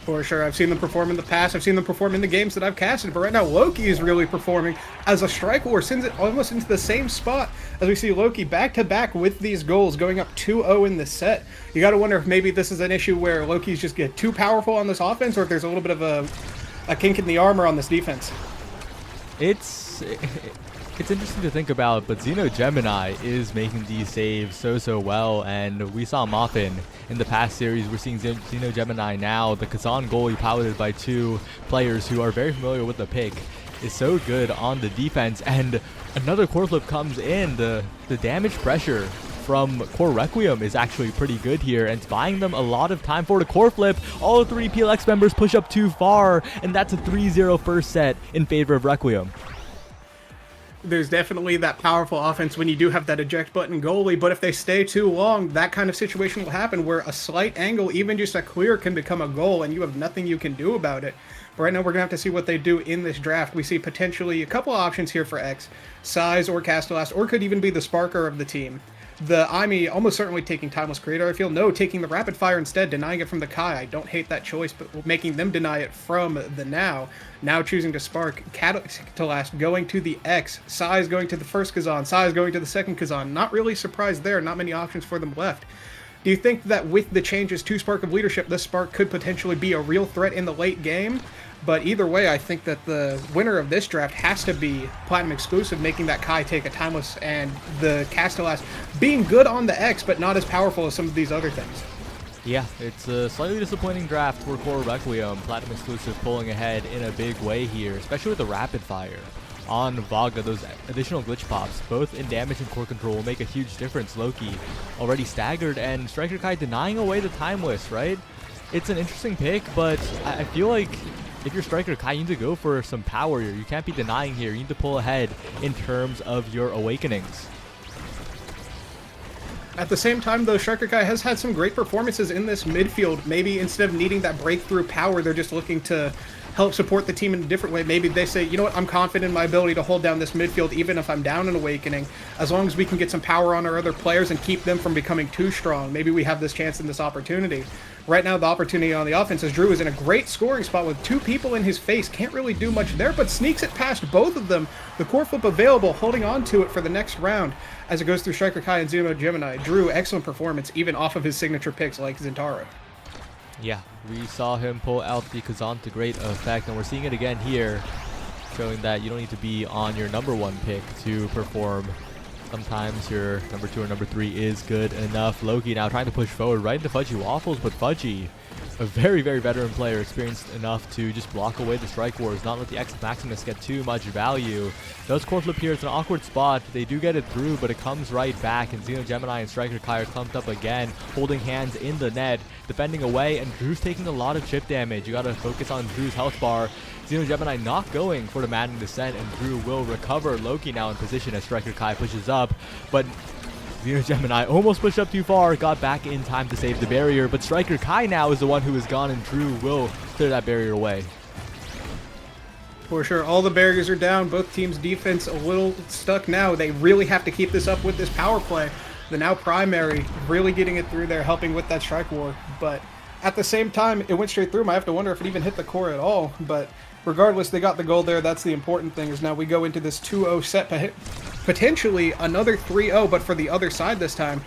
[SPEAKER 3] For sure. I've seen them perform in the past. I've seen them perform in the games that I've casted. But right now, Loki is really performing as a Strike War sends it almost into the same spot as we see Loki back-to-back with these goals, going up 2-0 in this set. You got to wonder if maybe this is an issue where Loki's just get too powerful on this offense, or if there's a little bit of a kink in the armor on this defense.
[SPEAKER 4] It's interesting to think about, but Xeno Gemini is making these saves so well, and we saw him often in the past series. We're seeing Xeno Gemini now. The Kazan goalie, piloted by two players who are very familiar with the pick, is so good on the defense, and another core flip comes in. The damage pressure from Core Requiem is actually pretty good here, and it's buying them a lot of time for the core flip. All three PLX members push up too far, and that's a 3-0 first set in favor of Requiem.
[SPEAKER 3] There's definitely that powerful offense when you do have that eject button goalie, but if they stay too long, that kind of situation will happen where a slight angle, even just a clear, can become a goal and you have nothing you can do about it. But right now we're going to have to see what they do in this draft. We see potentially a couple options here for X, Size or Castellast, or could even be the Sparker of the team. The Imi almost certainly taking Timeless Creator, I feel. No, taking the Rapid Fire instead, denying it from the Kai. I don't hate that choice, but making them deny it from the Now. Now choosing to Spark, Catalast going to the X, Size going to the first Kazan, Size going to the second Kazan. Not really surprised there, not many options for them left. Do you think that with the changes to Spark of Leadership, this Spark could potentially be a real threat in the late game? But either way, I think that the winner of this draft has to be Platinum exclusive, making that Kai take a Timeless, and the Castellast being good on the X, but not as powerful as some of these other things.
[SPEAKER 4] Yeah, it's a slightly disappointing draft for Core Requiem. Platinum exclusive pulling ahead in a big way here, especially with the Rapid Fire on Vaga. Those additional glitch pops, both in damage and core control, will make a huge difference. Loki already staggered, and Striker Kai denying away the Timeless, right? It's an interesting pick, but I feel like if you're Striker Kai, you need to go for some power here. You can't be denying here. You need to pull ahead in terms of your awakenings.
[SPEAKER 3] At the same time, though, Striker Kai has had some great performances in this midfield. Maybe instead of needing that breakthrough power, they're just looking to help support the team in a different way. Maybe they say, you know what, I'm confident in my ability to hold down this midfield even if I'm down in Awakening. As long as we can get some power on our other players and keep them from becoming too strong, maybe we have this chance and this opportunity. Right now, the opportunity on the offense is Drew is in a great scoring spot with two people in his face. Can't really do much there, but sneaks it past both of them. The core flip available, holding on to it for the next round as it goes through Striker Kai and Xeno Gemini. Drew, excellent performance, even off of his signature picks like Zentaro.
[SPEAKER 4] Yeah, we saw him pull out the Kazan to great effect, and we're seeing it again here, showing that you don't need to be on your #1 pick to perform. Sometimes your #2 or #3 is good enough. Loki now trying to push forward right into Fudgy Waffles, but Fudgy, a very, very veteran player, experienced enough to just block away the Strike Wars, not let the X Maximus get too much value. Does core flip here. It's an awkward spot. They do get it through, but it comes right back, and Xeno Gemini and Striker Kai are clumped up again, holding hands in the net, defending away, and Drew's taking a lot of chip damage. You gotta focus on Drew's health bar. Xeno Gemini not going for the Madden Descent, and Drew will recover. Loki now in position as Striker Kai pushes up, but Xeno Gemini almost pushed up too far, got back in time to save the barrier, but Striker Kai now is the one who is gone, and Drew will clear that barrier away.
[SPEAKER 3] For sure, all the barriers are down. Both teams' defense a little stuck now. They really have to keep this up with this power play. The Now primary really getting it through there, helping with that strike war. But at the same time, it went straight through them. I have to wonder if it even hit the core at all. But regardless, they got the goal there. That's the important thing, is now we go into this 2-0 set, potentially another 3-0, but for the other side this time.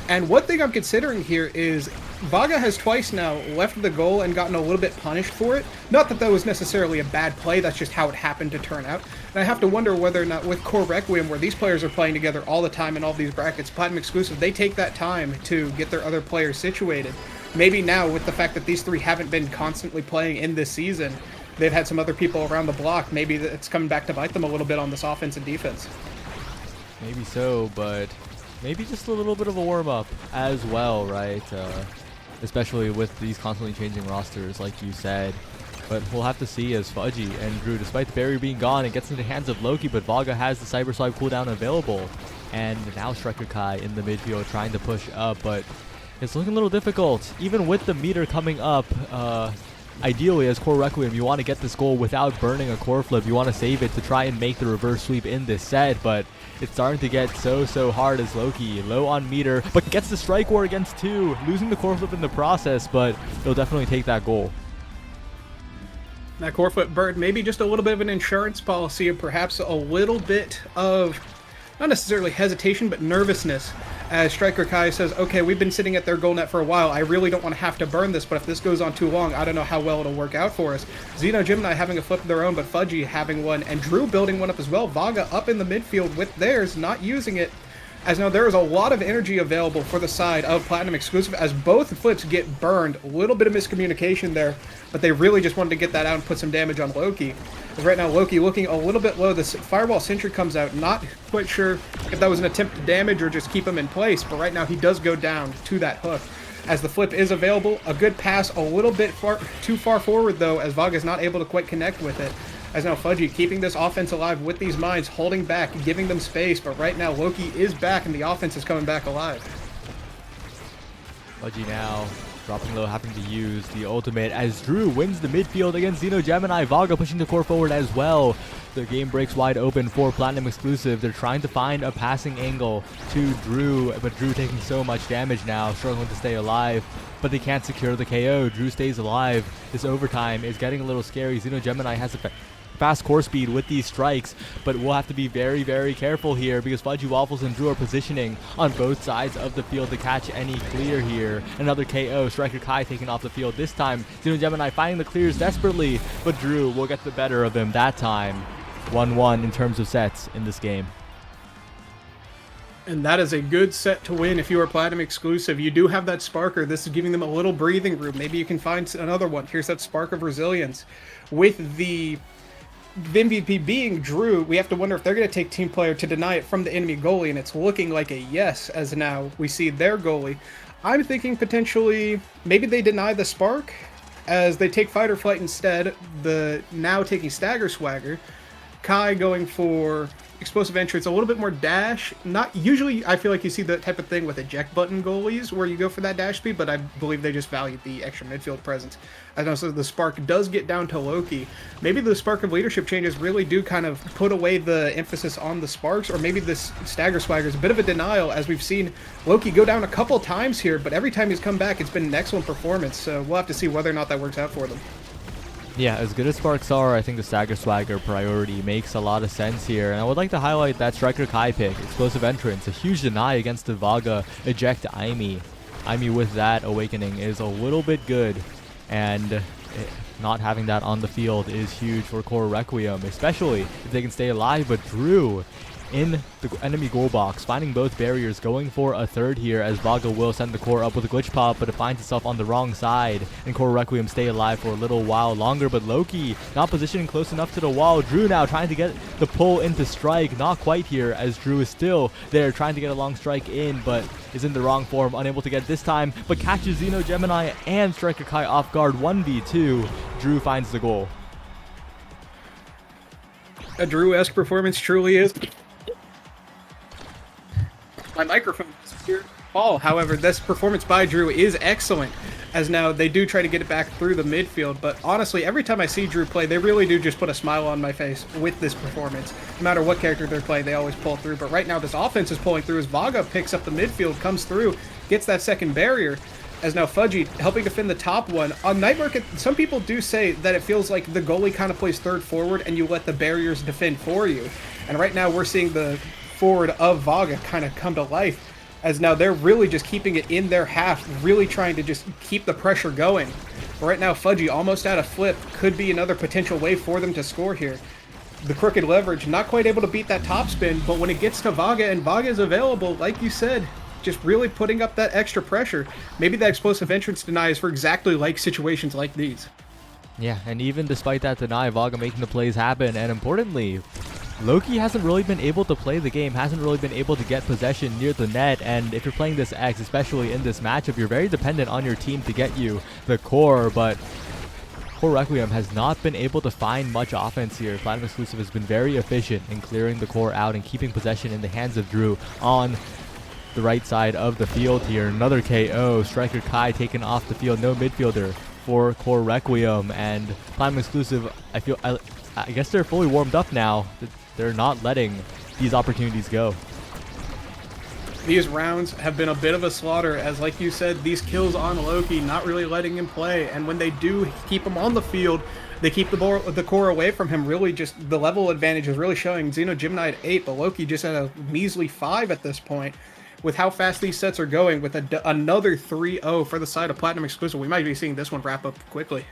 [SPEAKER 3] And one thing I'm considering here is Vaga has twice now left the goal and gotten a little bit punished for it. Not that that was necessarily a bad play, that's just how it happened to turn out. And I have to wonder whether or not with Core Requiem, where these players are playing together all the time in all these brackets, Platinum exclusive, they take that time to get their other players situated. Maybe now, with the fact that these three haven't been constantly playing in this season, they've had some other people around the block, maybe it's coming back to bite them a little bit on this offense and defense.
[SPEAKER 4] Maybe so, but maybe just a little bit of a warm-up as well, right? Especially with these constantly changing rosters, like you said. But we'll have to see as Fudgy and Drew, despite the barrier being gone, it gets into the hands of Loki, but Vaga has the Cyber Swipe cooldown available. And now Striker Kai in the midfield trying to push up, but it's looking a little difficult. Even with the meter coming up, ideally, as Core Requiem, you want to get this goal without burning a core flip. You want to save it to try and make the reverse sweep in this set, but it's starting to get so hard as Loki, low on meter, but gets the strike war against 2, losing the core flip in the process, but he'll definitely take that goal.
[SPEAKER 3] That core flip bird, maybe just a little bit of an insurance policy, and perhaps a little bit of, not necessarily hesitation, but nervousness. As Striker Kai says, okay, we've been sitting at their goal net for a while. I really don't want to have to burn this, but if this goes on too long, I don't know how well it'll work out for us. Xeno Gemini having a flip of their own, but Fudgy having one, and Drew building one up as well. Vaga up in the midfield with theirs, not using it. As now there is a lot of energy available for the side of Platinum exclusive as both flips get burned. A little bit of miscommunication there, but they really just wanted to get that out and put some damage on Loki. As right now Loki looking a little bit low. This Fireball Sentry comes out. Not quite sure if that was an attempt to damage or just keep him in place, but right now he does go down to that hook. As the flip is available, a good pass, a little bit too far forward though, as Vaga is not able to quite connect with it. As now Fudgy keeping this offense alive with these mines, holding back, giving them space, but right now Loki is back and the offense is coming back alive.
[SPEAKER 4] Fudgy now dropping low, having to use the ultimate as Drew wins the midfield against Xeno Gemini. Vaga pushing the core forward as well. The game breaks wide open for Platinum Exclusive. They're trying to find a passing angle to Drew, but Drew taking so much damage now, struggling to stay alive. But they can't secure the KO. Drew stays alive. This overtime is getting a little scary. Xeno Gemini has a fast core speed with these strikes, but we'll have to be very, very careful here because Fudgy Waffles and Drew are positioning on both sides of the field to catch any clear here. Another KO. Striker Kai taken off the field this time. Xeno Gemini finding the clears desperately, but Drew will get the better of him that time. 1-1 in terms of sets in this game.
[SPEAKER 3] And that is a good set to win if you are Platinum Exclusive. You do have that Sparker. This is giving them a little breathing room. Maybe you can find another one. Here's that Spark of Resilience. With the MVP being Drew, we have to wonder if they're going to take team player to deny it from the enemy goalie, and it's looking like a yes as now we see their goalie. I'm thinking potentially maybe they deny the Spark as they take Fight or Flight instead, the now taking Stagger Swagger. Kai going for Explosive Entrance, a little bit more dash. Not usually, I feel like you see that type of thing with eject button goalies where you go for that dash speed, but I believe they just value the extra midfield presence. I know, so the Spark does get down to Loki. Maybe the Spark of Leadership changes really do kind of put away the emphasis on the Sparks, or maybe this Stagger Swagger is a bit of a denial, as we've seen Loki go down a couple times here, but every time he's come back, it's been an excellent performance, so we'll have to see whether or not that works out for them.
[SPEAKER 4] Yeah, as good as Sparks are, I think the Stagger Swagger priority makes a lot of sense here. And I would like to highlight that Striker Kai pick, Explosive Entrance, a huge deny against the Vaga eject Aimi. Aimi with that Awakening is a little bit good, and not having that on the field is huge for Core Requiem, especially if they can stay alive. But Drew in the enemy goal box, finding both barriers, going for a third here as Vaga will send the core up with a glitch pop, but it finds itself on the wrong side, and Core Requiem stay alive for a little while longer, but Loki not positioning close enough to the wall. Drew now trying to get the pull into strike, not quite here as Drew is still there trying to get a long strike in, but is in the wrong form, unable to get it this time, but catches Xeno Gemini and Striker Kai off guard. 1v2, Drew finds the goal.
[SPEAKER 3] A Drew-esque performance truly is. My microphone disappeared. However, this performance by Drew is excellent, as now they do try to get it back through the midfield, but honestly, every time I see Drew play, they really do just put a smile on my face with this performance. No matter what character they're playing, they always pull through, but right now this offense is pulling through as Vaga picks up the midfield, comes through, gets that second barrier, as now Fudgy helping defend the top one. On Night Market, some people do say that it feels like the goalie kind of plays third forward and you let the barriers defend for you, and right now we're seeing the forward of Vaga kind of come to life, as now they're really just keeping it in their half, really trying to just keep the pressure going. But right now Fudgy almost out of flip, could be another potential way for them to score here. The crooked leverage, not quite able to beat that top spin, but when it gets to Vaga and Vaga is available, like you said, just really putting up that extra pressure. Maybe that explosive entrance deny is for exactly like situations like these.
[SPEAKER 4] Yeah, and even despite that deny, Vaga making the plays happen, and importantly, Loki hasn't really been able to play the game, hasn't really been able to get possession near the net, and if you're playing this X, especially in this matchup, you're very dependent on your team to get you the core, but Core Requiem has not been able to find much offense here. Platinum Exclusive has been very efficient in clearing the core out and keeping possession in the hands of Drew on the right side of the field here. Another KO, Striker Kai taken off the field, no midfielder for Core Requiem, and Platinum Exclusive, I guess they're fully warmed up now. They're not letting these opportunities go.
[SPEAKER 3] These rounds have been a bit of a slaughter, as like you said, these kills on Loki, not really letting him play, and when they do keep him on the field, they keep the core away from him. Really just the level advantage is really showing. Xeno Gemini at 8, but Loki just at a measly 5 at this point. With how fast these sets are going, with another 3-0 for the side of Platinum Exclusive, we might be seeing this one wrap up quickly.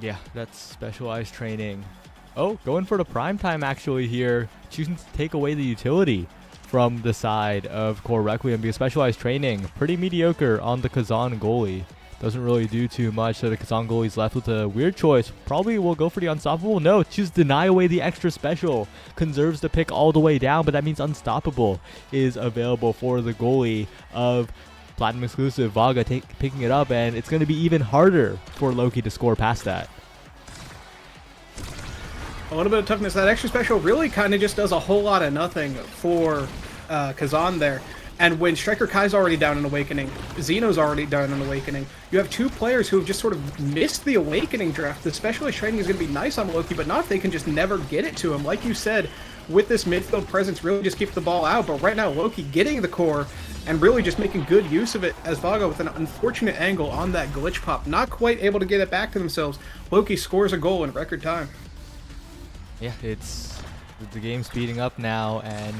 [SPEAKER 4] Yeah, that's specialized training. Oh, going for the prime time actually here, choosing to take away the utility from the side of Core Requiem because specialized training, pretty mediocre on the Kazan goalie. Doesn't really do too much, so the Kazan goalie's left with a weird choice. Probably will go for the unstoppable. No, choose deny away the extra special. Conserves the pick all the way down, but that means unstoppable is available for the goalie of Platinum Exclusive. Vaga picking it up, and it's going to be even harder for Loki to score past that.
[SPEAKER 3] A little bit of toughness. That extra special really kind of just does a whole lot of nothing for Kazan there. And when Striker Kai's already down in Awakening, Xeno's already down in Awakening, you have two players who have just sort of missed the Awakening draft. The specialist training is going to be nice on Loki, but not if they can just never get it to him. Like you said, with this midfield presence, really just keep the ball out. But right now, Loki getting the core and really just making good use of it as Vaga with an unfortunate angle on that glitch pop. Not quite able to get it back to themselves. Loki scores a goal in record time.
[SPEAKER 4] Yeah, it's the game speeding up now, and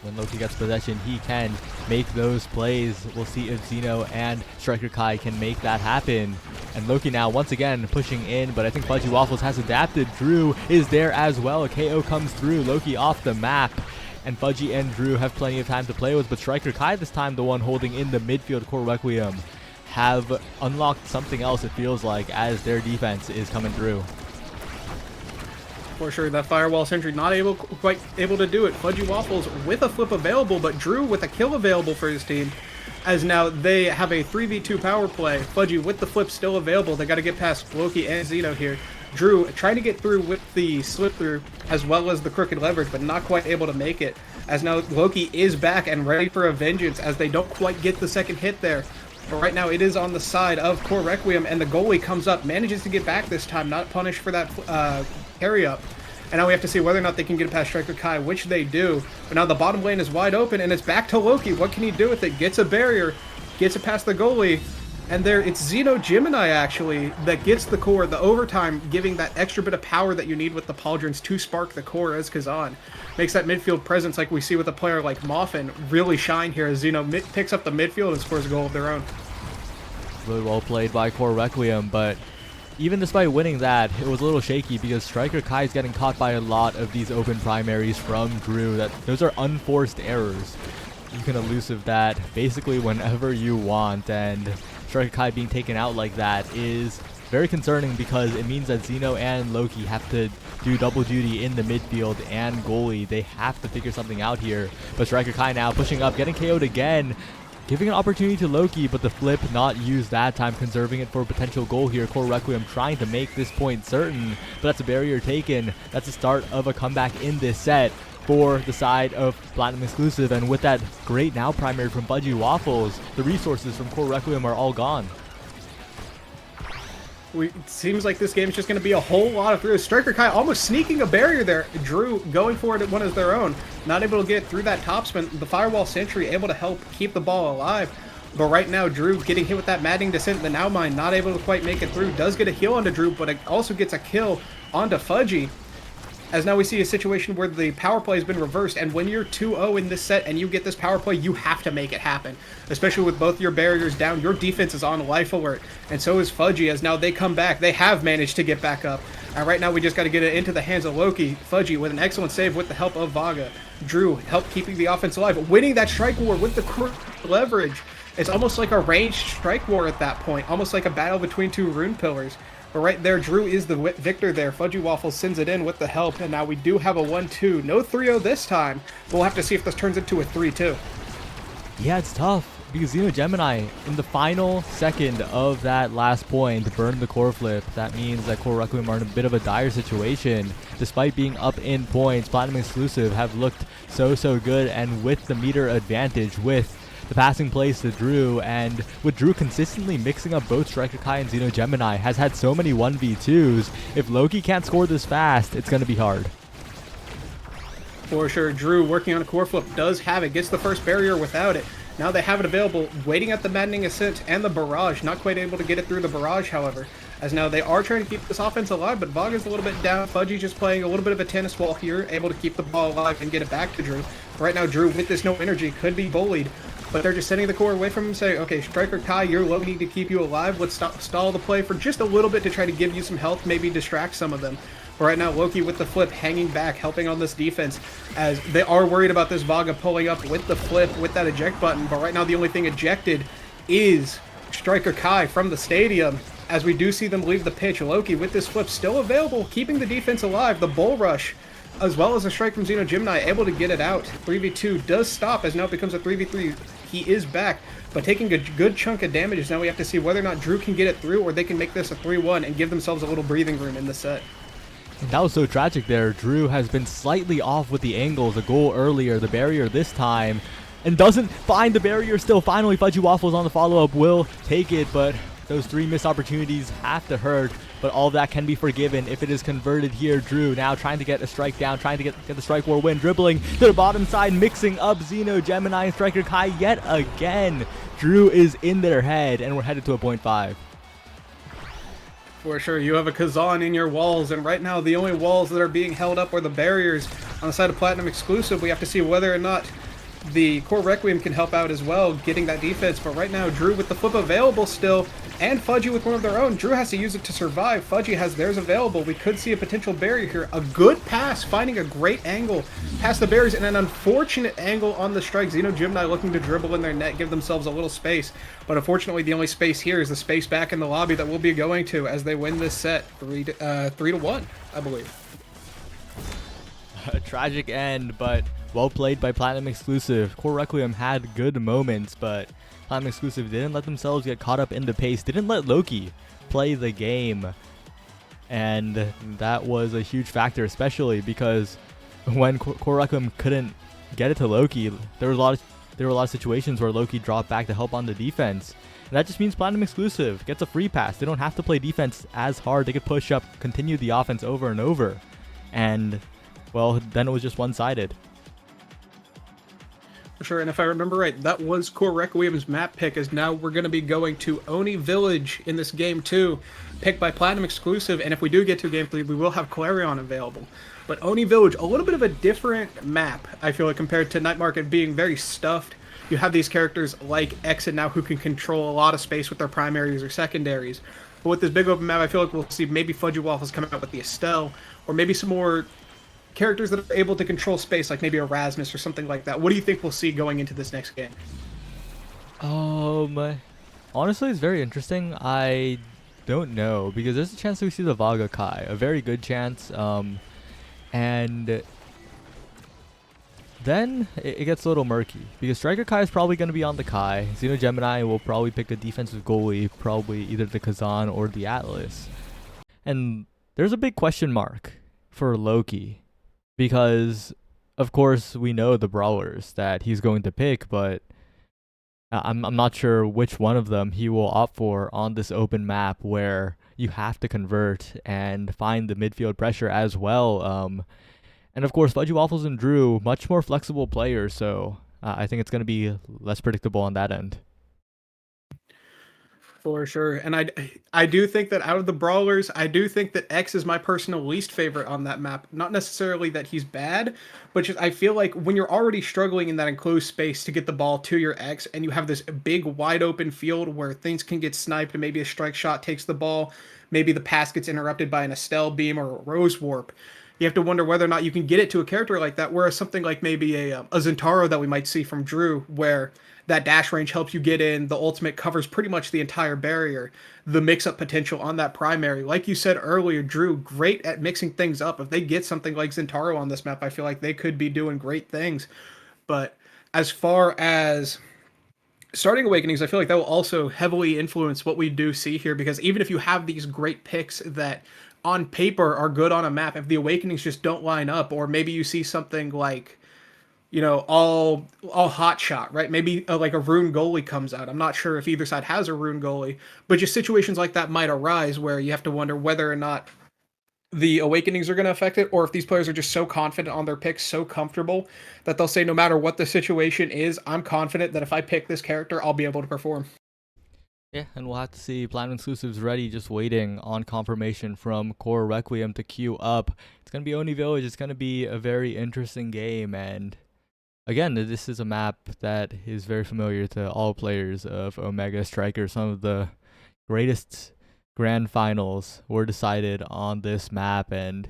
[SPEAKER 4] when Loki gets possession, he can make those plays. We'll see if Xeno and Striker Kai can make that happen. And Loki now once again pushing in, but I think Fudgy Waffles has adapted. Drew is there as well. A KO comes through. Loki off the map. And Fudgy and Drew have plenty of time to play with, but Striker Kai this time, the one holding in the midfield core Requiem, have unlocked something else, it feels like, as their defense is coming through.
[SPEAKER 3] For sure, that Firewall Sentry not quite able to do it. Fudgy Waffles with a flip available, but Drew with a kill available for his team. As now they have a 3v2 power play. Fudgy with the flip still available. They got to get past Loki and Xeno here. Drew trying to get through with the slip through as well as the crooked leverage, but not quite able to make it. As now Loki is back and ready for a vengeance as they don't quite get the second hit there. But right now it is on the side of Core Requiem, and the goalie comes up, manages to get back this time, not punished for that carry up. And now we have to see whether or not they can get past Striker Kai, which they do. But now the bottom lane is wide open, and it's back to Loki. What can he do with it? Gets a barrier, gets it past the goalie, and there it's Xeno Gemini actually that gets the core, the overtime, giving that extra bit of power that you need with the Pauldrons to spark the core as Kazan. Makes that midfield presence, like we see with a player like Moffin, really shine here as Xeno picks up the midfield and scores a goal of their own.
[SPEAKER 4] Really well played by Core Requiem, but even despite winning that, it was a little shaky because Striker Kai is getting caught by a lot of these open primaries from Drew. Those are unforced errors. You can elusive that basically whenever you want, and Striker Kai being taken out like that is very concerning because it means that Xeno and Loki have to do double duty in the midfield and goalie. They have to figure something out here. But Striker Kai now pushing up, getting KO'd again, giving an opportunity to Loki, but the flip not used that time, conserving it for a potential goal here. Core Requiem trying to make this point certain, but that's a barrier taken. That's the start of a comeback in this set for the side of Platinum Exclusive, and with that great now primary from Fudgy Waffles, the resources from Core Requiem are all gone.
[SPEAKER 3] It seems like this game is just going to be a whole lot of throws. Striker Kai almost sneaking a barrier there. Drew going for it at one as their own. Not able to get through that topspin. The Firewall Sentry able to help keep the ball alive. But right now, Drew getting hit with that Maddening Descent. The Now Mine not able to quite make it through. Does get a heal onto Drew, but it also gets a kill onto Fudgy. As now we see a situation where the power play has been reversed, and when you're 2-0 in this set and you get this power play, you have to make it happen. Especially with both your barriers down, your defense is on life alert, and so is Fudgy, as now they come back. They have managed to get back up. And right now we just got to get it into the hands of Loki. Fudgy with an excellent save with the help of Vaga. Drew help keeping the offense alive, winning that strike war with the leverage. It's almost like a ranged strike war at that point, almost like a battle between two rune pillars. But right there, Drew is the victor there. Fudgy Waffles sends it in with the help, and now we do have a 1-2. No 3-0 this time. We'll have to see if this turns into a 3-2.
[SPEAKER 4] Yeah, it's tough because Xeno Gemini, in the final second of that last point, burned the core flip. That means that Core Requiem are in a bit of a dire situation. Despite being up in points, Platinum Exclusive have looked so good, and with the meter advantage, with the passing plays to Drew, and with Drew consistently mixing up both Striker Kai and Xeno Gemini, has had so many 1v2s. If Loki can't score this fast, it's going to be hard.
[SPEAKER 3] For sure, Drew working on a core flip does have it, gets the first barrier without it. Now they have it available, waiting at the Maddening Ascent and the barrage. Not quite able to get it through the barrage, however, as now they are trying to keep this offense alive, but Vaga's a little bit down. Fudgy's just playing a little bit of a tennis ball here, able to keep the ball alive and get it back to Drew. Right now, Drew, with this no energy, could be bullied, but they're just sending the core away from him, saying, okay, Striker Kai, you're low, need to keep you alive. Let's stall the play for just a little bit to try to give you some health, maybe distract some of them. But right now, Loki with the flip, hanging back, helping on this defense, as they are worried about this Vaga pulling up with the flip, with that eject button. But right now, the only thing ejected is Striker Kai from the stadium, as we do see them leave the pitch. Loki with this flip still available, keeping the defense alive. The bull rush, as well as a strike from Xeno Gemini, able to get it out. 3v2 does stop, as now it becomes a 3v3. He is back, but taking a good chunk of damages. Now we have to see whether or not Drew can get it through, or they can make this a 3-1 and give themselves a little breathing room in the set.
[SPEAKER 4] That was so tragic there. Drew has been slightly off with the angles. A goal earlier, the barrier this time, and doesn't find the barrier still. Finally, Fudgy Waffles on the follow-up will take it, but those 3 missed opportunities have to hurt. But all of that can be forgiven if it is converted here. Drew now trying to get a strike down, trying to get the strike war win, dribbling to the bottom side, mixing up Xeno, Gemini, and Striker Kai yet again. Drew is in their head, and we're headed to a 0.5.
[SPEAKER 3] For sure, you have a Kazan in your walls, and right now the only walls that are being held up are the barriers on the side of Platinum Exclusive. We have to see whether or not the Core Requiem can help out as well, getting that defense. But right now, Drew with the flip available still, and Fudgy with one of their own. Drew has to use it to survive. Fudgy has theirs available. We could see a potential barrier here. A good pass, finding a great angle past the barriers, and an unfortunate angle on the strike. Xeno Gemini looking to dribble in their net, give themselves a little space. But unfortunately, the only space here is the space back in the lobby that we'll be going to as they win this set 3-1, I believe.
[SPEAKER 4] A tragic end, but well played by Platinum Exclusive. Core Requiem had good moments, but Platinum Exclusive didn't let themselves get caught up in the pace, didn't let Loki play the game. And that was a huge factor, especially because when Core Requiem couldn't get it to Loki, there were a lot of situations where Loki dropped back to help on the defense. And that just means Platinum Exclusive gets a free pass. They don't have to play defense as hard. They could push up, continue the offense over and over. And, well, then it was just one-sided.
[SPEAKER 3] For sure, and if I remember right, that was Core Requiem's map pick, as now we're going to be going to Oni Village in this game too, picked by Platinum Exclusive, and if we do get to game 3, we will have Clarion available. But Oni Village, a little bit of a different map, I feel like, compared to Night Market being very stuffed. You have these characters like Exit now who can control a lot of space with their primaries or secondaries. But with this big open map, I feel like we'll see maybe Fudgy Waffles coming out with the Estelle, or maybe some more characters that are able to control space, like maybe Erasmus or something like that. What do you think we'll see going into this next game?
[SPEAKER 4] Honestly, it's very interesting. I don't know, because there's a chance that we see the Vaga Kai, a very good chance. And then it gets a little murky, because Striker Kai is probably going to be on the Kai. Xeno Gemini will probably pick a defensive goalie, probably either the Kazan or the Atlas. And there's a big question mark for Loki, because of course we know the brawlers that he's going to pick, but I'm not sure which one of them he will opt for on this open map where you have to convert and find the midfield pressure as well. And of course, Fudgy Waffles and Drew, much more flexible players, so I think it's going to be less predictable on that end.
[SPEAKER 3] For sure, and I do think that out of the brawlers, I do think that X is my personal least favorite on that map. Not necessarily that he's bad, but just I feel like when you're already struggling in that enclosed space to get the ball to your X, and you have this big wide open field where things can get sniped, and maybe a strike shot takes the ball, maybe the pass gets interrupted by an Estelle beam or a Rose Warp. You have to wonder whether or not you can get it to a character like that, whereas something like maybe a Zentaro that we might see from Drew, where that dash range helps you get in, the ultimate covers pretty much the entire barrier, the mix-up potential on that primary. Like you said earlier, Drew, great at mixing things up. If they get something like Zentaro on this map, I feel like they could be doing great things. But as far as starting Awakenings, I feel like that will also heavily influence what we do see here, because even if you have these great picks that on paper are good on a map, if the Awakenings just don't line up, or maybe you see something like, you know, all hot shot, right? Maybe like a rune goalie comes out. I'm not sure if either side has a rune goalie, but just situations like that might arise where you have to wonder whether or not the Awakenings are going to affect it, or if these players are just so confident on their picks, so comfortable, that they'll say no matter what the situation is, I'm confident that if I pick this character, I'll be able to perform.
[SPEAKER 4] Yeah, and we'll have to see. Platinum Exclusives ready, just waiting on confirmation from Core Requiem to queue up. It's going to be Oni Village. It's going to be a very interesting game, and again, this is a map that is very familiar to all players of Omega Striker. Some of the greatest grand finals were decided on this map, and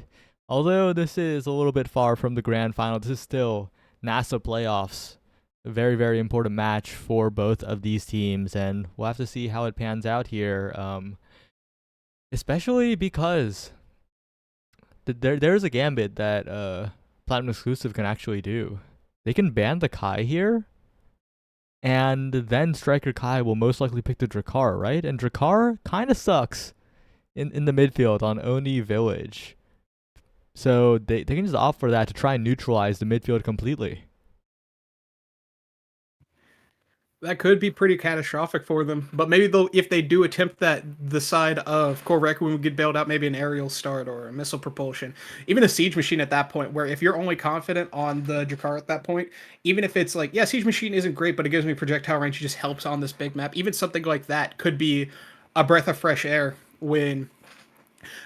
[SPEAKER 4] although this is a little bit far from the grand final, this is still NASA playoffs. A very, very important match for both of these teams, and we'll have to see how it pans out here, especially because there's a gambit that Platinum Exclusive can actually do. They can ban the Kai here, and then Striker Kai will most likely pick the Drakkar, right? And Drakkar kind of sucks in the midfield on Oni Village. So they can just opt for that to try and neutralize the midfield completely.
[SPEAKER 3] That could be pretty catastrophic for them, but maybe they'll, if they do attempt that, the side of Core Requiem would get bailed out, maybe an aerial start or a missile propulsion, even a siege machine at that point. Where if you're only confident on the Jakar at that point, even if it's like, yeah, siege machine isn't great, but it gives me projectile range, it just helps on this big map. Even something like that could be a breath of fresh air. When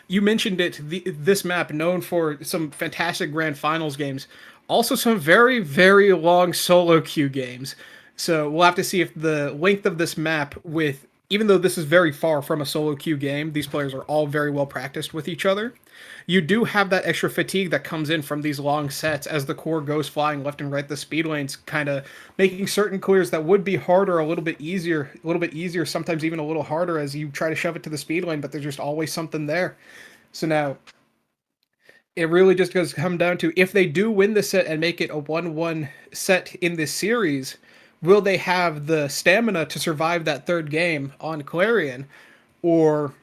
[SPEAKER 3] you mentioned it, this map known for some fantastic grand finals games, also some very, very long solo queue games. So we'll have to see if the length of this map, with even though this is very far from a solo queue game, these players are all very well practiced with each other. You do have that extra fatigue that comes in from these long sets as the core goes flying left and right the speed lanes, kind of making certain clears that would be harder a little bit easier, sometimes even a little harder as you try to shove it to the speed lane, but there's just always something there. So now it really just does come down to, if they do win the set and make it a 1-1 set in this series, will they have the stamina to survive that third game on Clarion? Or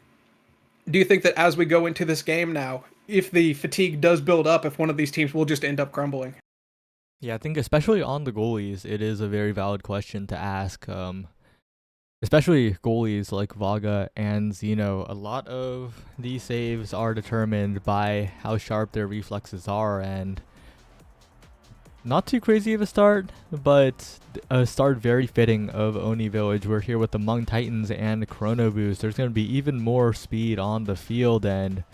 [SPEAKER 3] do you think that as we go into this game now, if the fatigue does build up, if one of these teams will just end up crumbling?
[SPEAKER 4] Yeah, I think especially on the goalies, it is a very valid question to ask. Especially goalies like Vaga and Zeno, a lot of these saves are determined by how sharp their reflexes are, and not too crazy of a start, but a start very fitting of Oni Village. We're here with the Hmong Titans and Chrono Boost. There's going to be even more speed on the field, and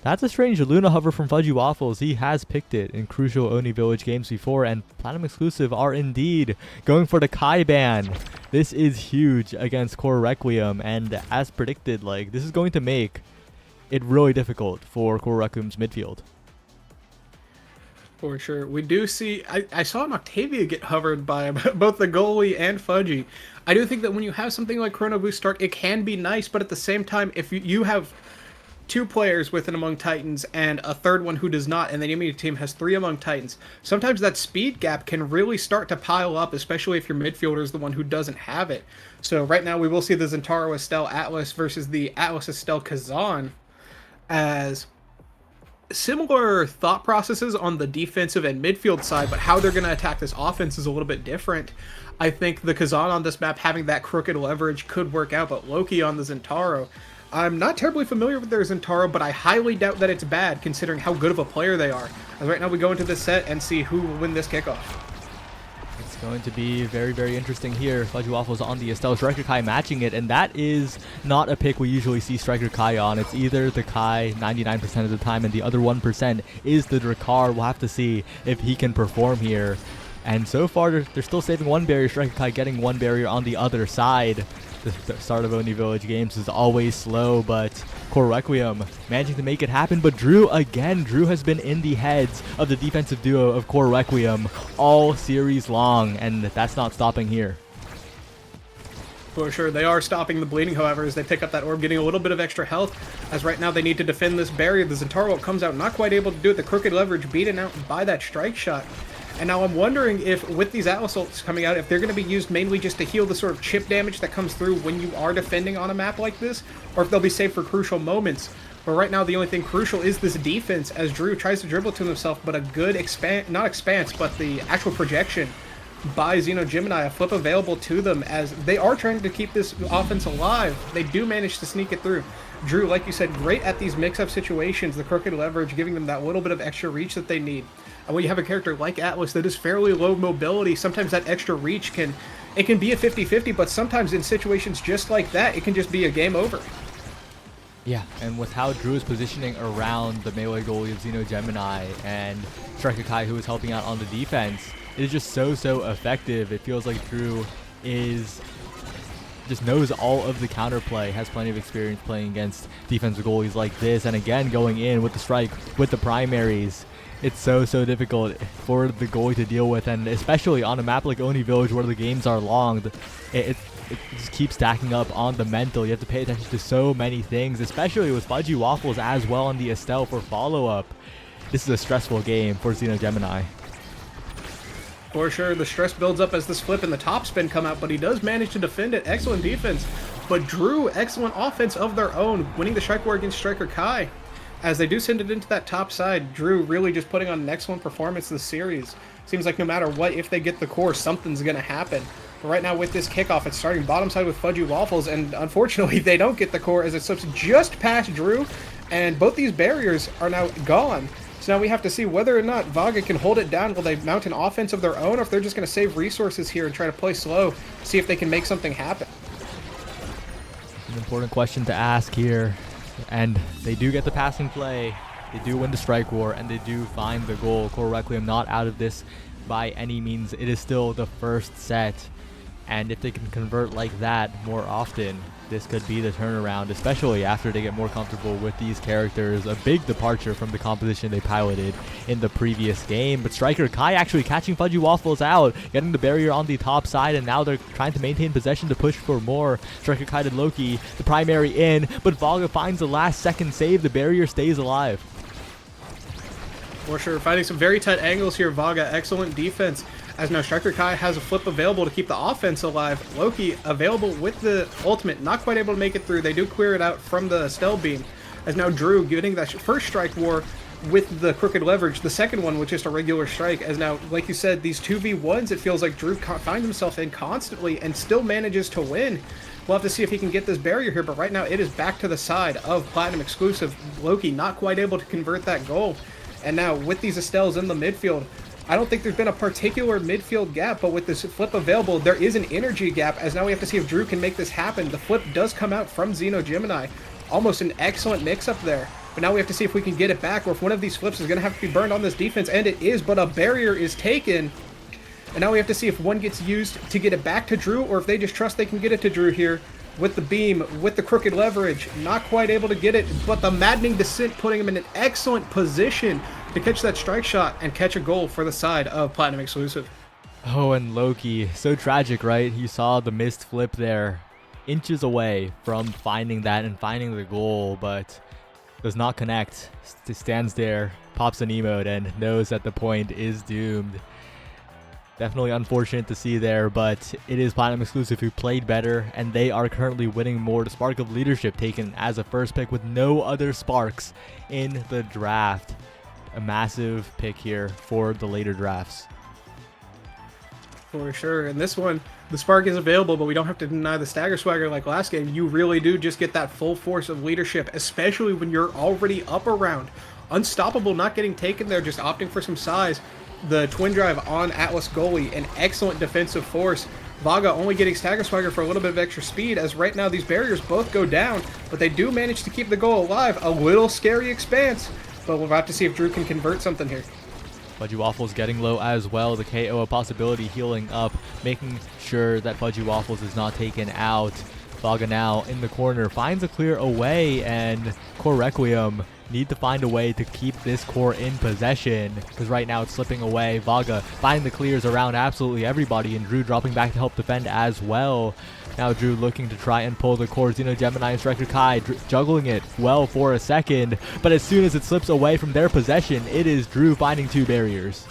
[SPEAKER 4] that's a strange Luna Hover from Fudgy Waffles. He has picked it in crucial Oni Village games before, and Platinum Exclusive are indeed going for the Kai ban. This is huge against Core Requiem, and as predicted, like, this is going to make it really difficult for Core Requiem's midfield.
[SPEAKER 3] For sure. We do see, I saw an Octavia get hovered by both the goalie and Fudgy. I do think that when you have something like Chrono Boost start, it can be nice, but at the same time, if you have two players with an Among Titans and a third one who does not, and the enemy team has three Among Titans, sometimes that speed gap can really start to pile up, especially if your midfielder is the one who doesn't have it. So right now we will see the Zentaro Estelle Atlas versus the Atlas Estelle Kazan, as similar thought processes on the defensive and midfield side, but how they're going to attack this offense is a little bit different. I think the Kazan on this map having that crooked leverage could work out, but Loki on the Zentaro, I'm not terribly familiar with their Zentaro, but I highly doubt that it's bad considering how good of a player they are. As right now we go into this set and see who will win this kickoff.
[SPEAKER 4] It's going to be very, very interesting here. Fudgy Waffles on the Estelle, Striker Kai matching it, and that is not a pick we usually see Striker Kai on. It's either the Kai 99% of the time, and the other 1% is the Drakkar. We'll have to see if he can perform here. And so far, they're still saving one barrier. Striker Kai getting one barrier on the other side. The start of Oni Village games is always slow, but Core Requiem managing to make it happen. But Drew, again, Drew has been in the heads of the defensive duo of Core Requiem all series long, and that's not stopping here.
[SPEAKER 3] For sure, they are stopping the bleeding, however, as they pick up that orb, getting a little bit of extra health, as right now they need to defend this barrier. The Zentaro comes out not quite able to do it. The crooked leverage beaten out by that strike shot. And now I'm wondering if, with these Atlas ults coming out, if they're going to be used mainly just to heal the sort of chip damage that comes through when you are defending on a map like this, or if they'll be saved for crucial moments. But right now, the only thing crucial is this defense, as Drew tries to dribble to himself, but a good not expanse, but the actual projection by Xeno Gemini, a flip available to them, as they are trying to keep this offense alive. They do manage to sneak it through. Drew, like you said, great at these mix-up situations, the crooked leverage, giving them that little bit of extra reach that they need. And when you have a character like Atlas that is fairly low mobility, sometimes that extra reach can be a 50-50, but sometimes in situations just like that, it can just be a game over.
[SPEAKER 4] Yeah, and with how Drew is positioning around the melee goalie of Xeno Gemini and Striker Kai, who is helping out on the defense, it is just so effective. It feels like Drew just knows all of the counterplay, has plenty of experience playing against defensive goalies like this, and again going in with the strike, with the primaries. It's so difficult for the goalie to deal with, and especially on a map like Oni Village where the games are long, it just keeps stacking up on the mental. You have to pay attention to so many things, especially with Fudgy Waffles as well on the Estelle for follow-up. This is a stressful game for Xeno Gemini.
[SPEAKER 3] For sure, the stress builds up as this flip and the top spin come out, but he does manage to defend it. Excellent defense. But Drew, excellent offense of their own, winning the strike war against Striker Kai. as they do send it into that top side. Drew really just putting on an excellent performance this series. Seems like no matter what, if they get the core, something's going to happen. But right now with this kickoff, it's starting bottom side with Fudgy Waffles, and unfortunately they don't get the core as it slips just past Drew, and both these barriers are now gone. So now we have to see whether or not Vaga can hold it down. Will they mount an offense of their own, or if they're just going to save resources here and try to play slow, see if they can make something happen.
[SPEAKER 4] An important question to ask here. And they do get the passing play. They do win the strike war, and they do find the goal. Core Requiem not out of this by any means. It is still the first set. And if they can convert like that more often, this could be the turnaround, especially after they get more comfortable with these characters. A big departure from the composition they piloted in the previous game. But Striker Kai actually catching Fudgy Waffles out, getting the barrier on the top side, and now they're trying to maintain possession to push for more. Striker Kai to Loki, the primary in, but Vaga finds the last second save. The barrier stays alive.
[SPEAKER 3] For sure, finding some very tight angles here. Vaga, excellent defense. As now Striker Kai has a flip available to keep the offense alive. Loki available with the ultimate, not quite able to make it through. They do clear it out from the Stell Beam. As now Drew getting that first strike war with the crooked leverage. The second one with just a regular strike. As now, like you said, these 2v1s, it feels like Drew finds himself in constantly and still manages to win. We'll have to see if he can get this barrier here, but right now it is back to the side of Platinum exclusive. Loki not quite able to convert that goal. And now with these Estelles in the midfield, I don't think there's been a particular midfield gap, but with this flip available, there is an energy gap, as now we have to see if Drew can make this happen. The flip does come out from Xeno Gemini. Almost an excellent mix-up there. But now we have to see if we can get it back, or if one of these flips is going to have to be burned on this defense, and it is, but a barrier is taken. And now we have to see if one gets used to get it back to Drew, or if they just trust they can get it to Drew here. With the beam, with the crooked leverage, not quite able to get it, but the maddening descent putting him in an excellent position to catch that strike shot and catch a goal for the side of Platinum exclusive.
[SPEAKER 4] Oh, and Loki, so tragic, right? You saw the missed flip there, inches away from finding that and finding the goal, but does not connect. Stands there, pops an emote, and knows that the point is doomed. Definitely unfortunate to see there, but it is Platinum exclusive who played better, and they are currently winning more. The Spark of Leadership taken as a first pick with no other Sparks in the draft. A massive pick here for the later drafts.
[SPEAKER 3] For sure. And this one, the Spark is available, but we don't have to deny the Stagger Swagger like last game. You really do just get that full force of leadership, especially when you're already up around. Unstoppable, not getting taken there, just opting for some size. The twin drive on Atlas goalie, an excellent defensive force. Vaga only getting Stagger Swagger for a little bit of extra speed, as right now these barriers both go down, but they do manage to keep the goal alive. A little scary expanse, but we'll have to see if Drew can convert something here.
[SPEAKER 4] Fudgy Waffles getting low as well. The KO a possibility, healing up, making sure that Fudgy Waffles is not taken out. Vaga now in the corner, finds a clear away, and Core Requiem need to find a way to keep this core in possession, because right now it's slipping away. Vaga finding the clears around absolutely everybody, and Drew dropping back to help defend as well. Now Drew looking to try and pull the core. Xeno Gemini and Striker Kai juggling it well for a second, but as soon as it slips away from their possession, it is Drew finding two barriers.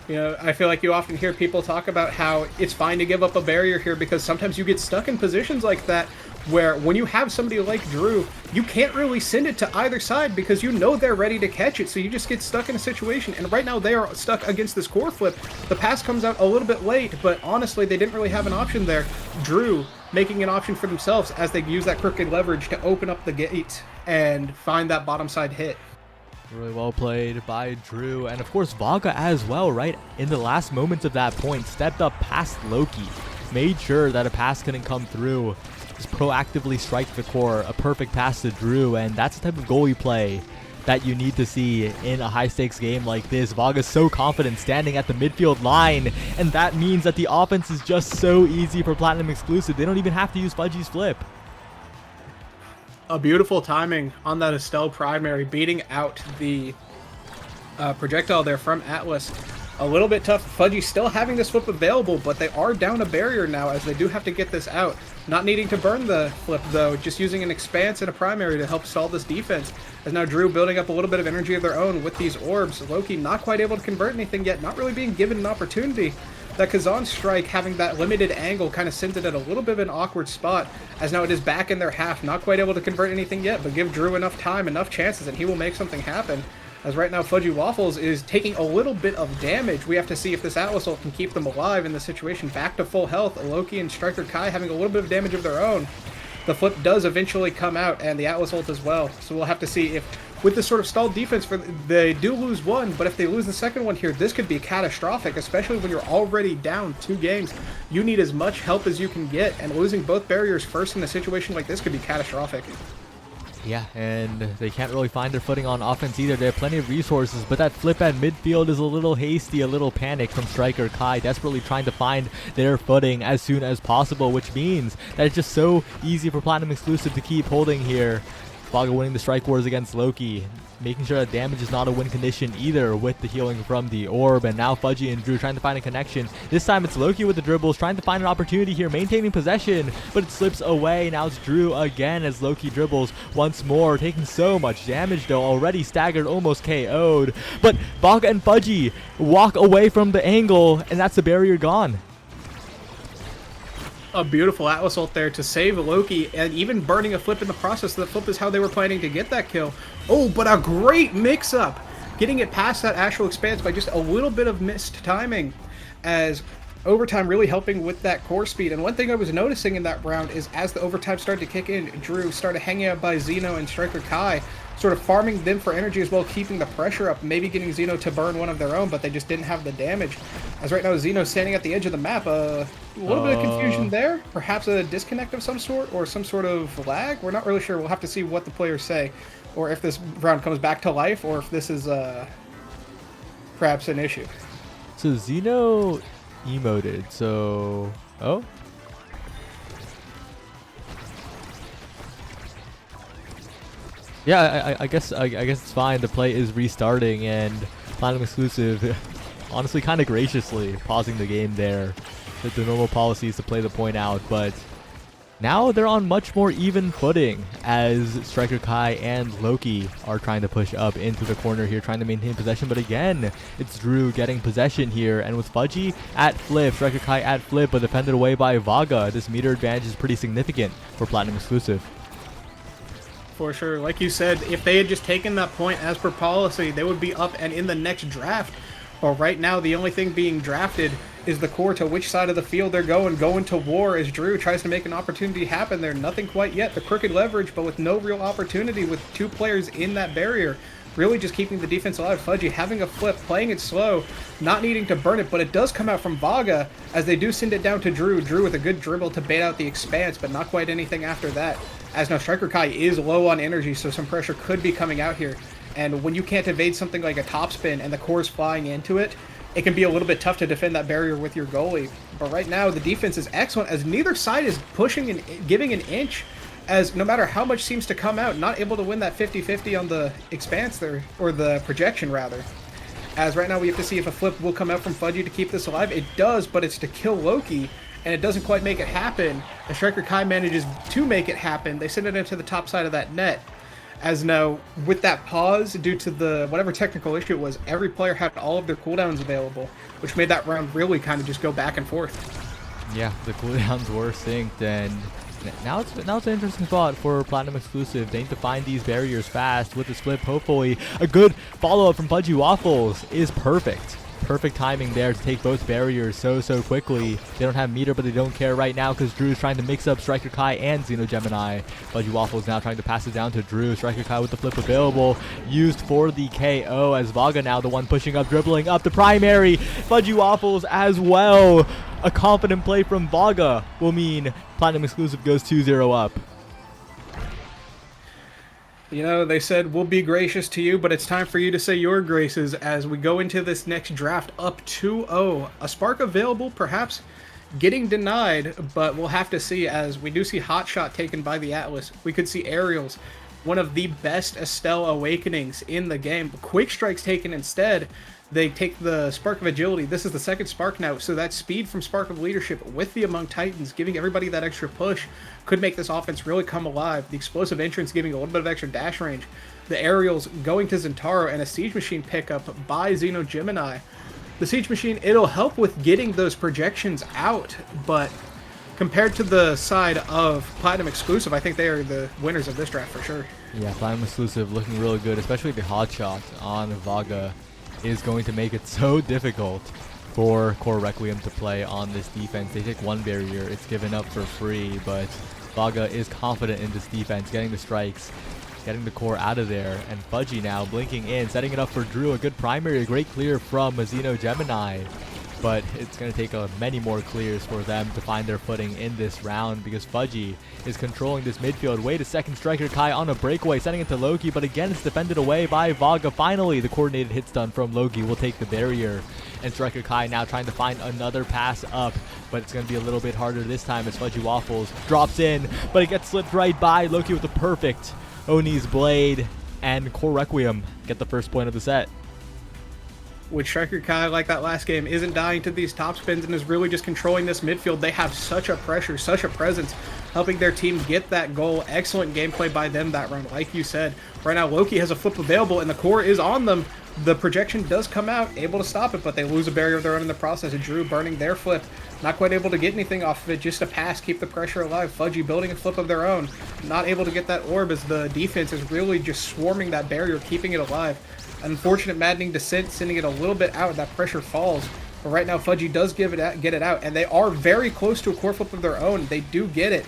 [SPEAKER 3] You know, I feel like you often hear people talk about how it's fine to give up a barrier here, because sometimes you get stuck in positions like that where when you have somebody like Drew, you can't really send it to either side because you know they're ready to catch it, so you just get stuck in a situation. And right now they are stuck against this core flip. The pass comes out a little bit late, but honestly they didn't really have an option there. Drew making an option for themselves as they use that crooked leverage to open up the gate and find that bottom side hit.
[SPEAKER 4] Really well played by Drew, and of course Vaga as well, right? In the last moments of that point, stepped up past Loki, made sure that a pass couldn't come through, just proactively strike the core, a perfect pass to Drew, and that's the type of goalie play that you need to see in a high-stakes game like this. Vaga's so confident standing at the midfield line, and that means that the offense is just so easy for Platinum exclusive. They don't even have to use Fudgy's flip.
[SPEAKER 3] A beautiful timing on that Estelle primary, beating out the projectile there from Atlas. A little bit tough. Fudgy still having this flip available, but they are down a barrier now as they do have to get this out. Not needing to burn the flip though, just using an expanse and a primary to help stall this defense. As now Drew building up a little bit of energy of their own with these orbs. Loki not quite able to convert anything yet, not really being given an opportunity. that Kazan strike, having that limited angle, kind of sends it at a little bit of an awkward spot, as now it is back in their half, not quite able to convert anything yet, but give Drew enough time, enough chances, and he will make something happen. As right now, Fudgy Waffles is taking a little bit of damage. We have to see if this Atlas ult can keep them alive in the situation. Back to full health, Loki and Striker Kai having a little bit of damage of their own. The flip does eventually come out, and the Atlas ult as well. So we'll have to see if, with this sort of stalled defense, they do lose one, but if they lose the second one here, this could be catastrophic, especially when you're already down 2 games. You need as much help as you can get, and losing both barriers first in a situation like this could be catastrophic.
[SPEAKER 4] Yeah, and they can't really find their footing on offense either. They have plenty of resources, but that flip at midfield is a little hasty, a little panicked from Striker Kai, desperately trying to find their footing as soon as possible, which means that it's just so easy for Platinum Exclusive to keep holding here. Vaga winning the strike wars against Loki, making sure that damage is not a win condition either with the healing from the orb, and now Fudgy and Drew trying to find a connection. This time it's Loki with the dribbles, trying to find an opportunity here, maintaining possession, but it slips away. Now it's Drew again as Loki dribbles once more, taking so much damage though, already staggered, almost KO'd. But Vaga and Fudgy walk away from the angle, and that's the barrier gone.
[SPEAKER 3] A beautiful Atlas ult there to save Loki, and even burning a flip in the process. The flip is how they were planning to get that kill. Oh, but a great mix-up! Getting it past that Astral Expanse by just a little bit of missed timing, as overtime really helping with that core speed. And one thing I was noticing in that round is as the overtime started to kick in, Drew started hanging out by Xeno and Striker Kai, sort of farming them for energy as well, keeping the pressure up, maybe getting Xeno to burn one of their own, but they just didn't have the damage. As right now, Xeno standing at the edge of the map, a little bit of confusion there, perhaps a disconnect of some sort, or some sort of lag. We're not really sure. We'll have to see what the players say, or if this round comes back to life, or if this is perhaps an issue.
[SPEAKER 4] So Xeno emoted, so... Oh? Yeah, I guess it's fine. The play is restarting, and Platinum Exclusive, honestly, kind of graciously pausing the game there. That the normal policy is to play the point out, but now they're on much more even footing as Striker Kai and Loki are trying to push up into the corner here, trying to maintain possession. But again, it's Drew getting possession here, and with Fudgy at flip, Striker Kai at flip, but defended away by Vaga. This meter advantage is pretty significant for Platinum Exclusive.
[SPEAKER 3] For sure. Like you said, if they had just taken that point as per policy, they would be up and in the next draft. But right now, the only thing being drafted is the core to which side of the field they're going to war as Drew tries to make an opportunity happen there. Nothing quite yet. The crooked leverage, but with no real opportunity with 2 players in that barrier. Really just keeping the defense alive. Fudgy having a flip, playing it slow, not needing to burn it, but it does come out from Vaga as they do send it down to Drew. Drew with a good dribble to bait out the expanse, but not quite anything after that. As now Striker Kai is low on energy, so some pressure could be coming out here. And when you can't evade something like a topspin and the core's flying into it, it can be a little bit tough to defend that barrier with your goalie. But right now, the defense is excellent as neither side is pushing and giving an inch, as no matter how much seems to come out, not able to win that 50-50 on the expanse there, or the projection rather. As right now we have to see if a flip will come out from Fudgy to keep this alive. It does, but it's to kill Loki, and it doesn't quite make it happen. And Striker Kai manages to make it happen. They send it into the top side of that net. As now, with that pause, due to the whatever technical issue it was, every player had all of their cooldowns available, which made that round really kind of just go back and forth.
[SPEAKER 4] Yeah, the cooldowns were synced, and now it's an interesting spot for Platinum Exclusive. They need to find these barriers fast with this flip. Hopefully, a good follow-up from Fudgy Waffles is perfect. Perfect timing there to take both barriers so quickly. They don't have meter, but they don't care right now because Drew is trying to mix up Striker Kai and Xeno Gemini. Fudgy Waffles now trying to pass it down to Drew. Striker Kai with the flip available, used for the KO as Vaga now the one pushing up, dribbling up the primary. Fudgy Waffles as well. A confident play from Vaga will mean Platinum Exclusive goes 2-0 up.
[SPEAKER 3] You know, they said, we'll be gracious to you, but it's time for you to say your graces as we go into this next draft up 2-0. A spark available, perhaps getting denied, but we'll have to see as we do see Hotshot taken by the Atlas. We could see Aerials, one of the best Estelle Awakenings in the game. Quick Strike's taken instead. They take the Spark of Agility. This is the second Spark now, so that speed from Spark of Leadership with the Among Titans, giving everybody that extra push, could make this offense really come alive. The Explosive Entrance giving a little bit of extra dash range. The Aerials going to Zentaro, and a Siege Machine pickup by Xeno Gemini. the Siege Machine, it'll help with getting those projections out, but compared to the side of Platinum Exclusive, I think they are the winners of this draft for sure.
[SPEAKER 4] Yeah, Platinum Exclusive looking really good, especially the hot shot on Vaga is going to make it so difficult for Core Requiem to play on this defense. They take one barrier, it's given up for free, but Vaga is confident in this defense, getting the strikes, getting the core out of there, and Fudgy now blinking in, setting it up for Drew. A good primary, a great clear from Xeno Gemini, but it's going to take many more clears for them to find their footing in this round because Fudgy is controlling this midfield. Wait a second, Striker Kai on a breakaway, sending it to Loki, but again it's defended away by Vaga. Finally, the coordinated hit stun from Loki will take the barrier, and Striker Kai now trying to find another pass up, but it's going to be a little bit harder this time as Fudgy Waffles drops in, but it gets slipped right by Loki with a perfect Oni's Blade, and Core Requiem get the first point of the set.
[SPEAKER 3] With Striker Kai, like that last game, isn't dying to these top spins and is really just controlling this midfield. They have such a pressure, such a presence, helping their team get that goal. Excellent gameplay by them that round, like you said. Right now, Loki has a flip available, and the core is on them. The projection does come out, able to stop it, but they lose a barrier of their own in the process. And Drew burning their flip, not quite able to get anything off of it, just a pass, keep the pressure alive. Fudgy building a flip of their own, not able to get that orb as the defense is really just swarming that barrier, keeping it alive. Unfortunate maddening descent, sending it a little bit out, that pressure falls. But right now, Fudgy does get it out, and they are very close to a core flip of their own. They do get it,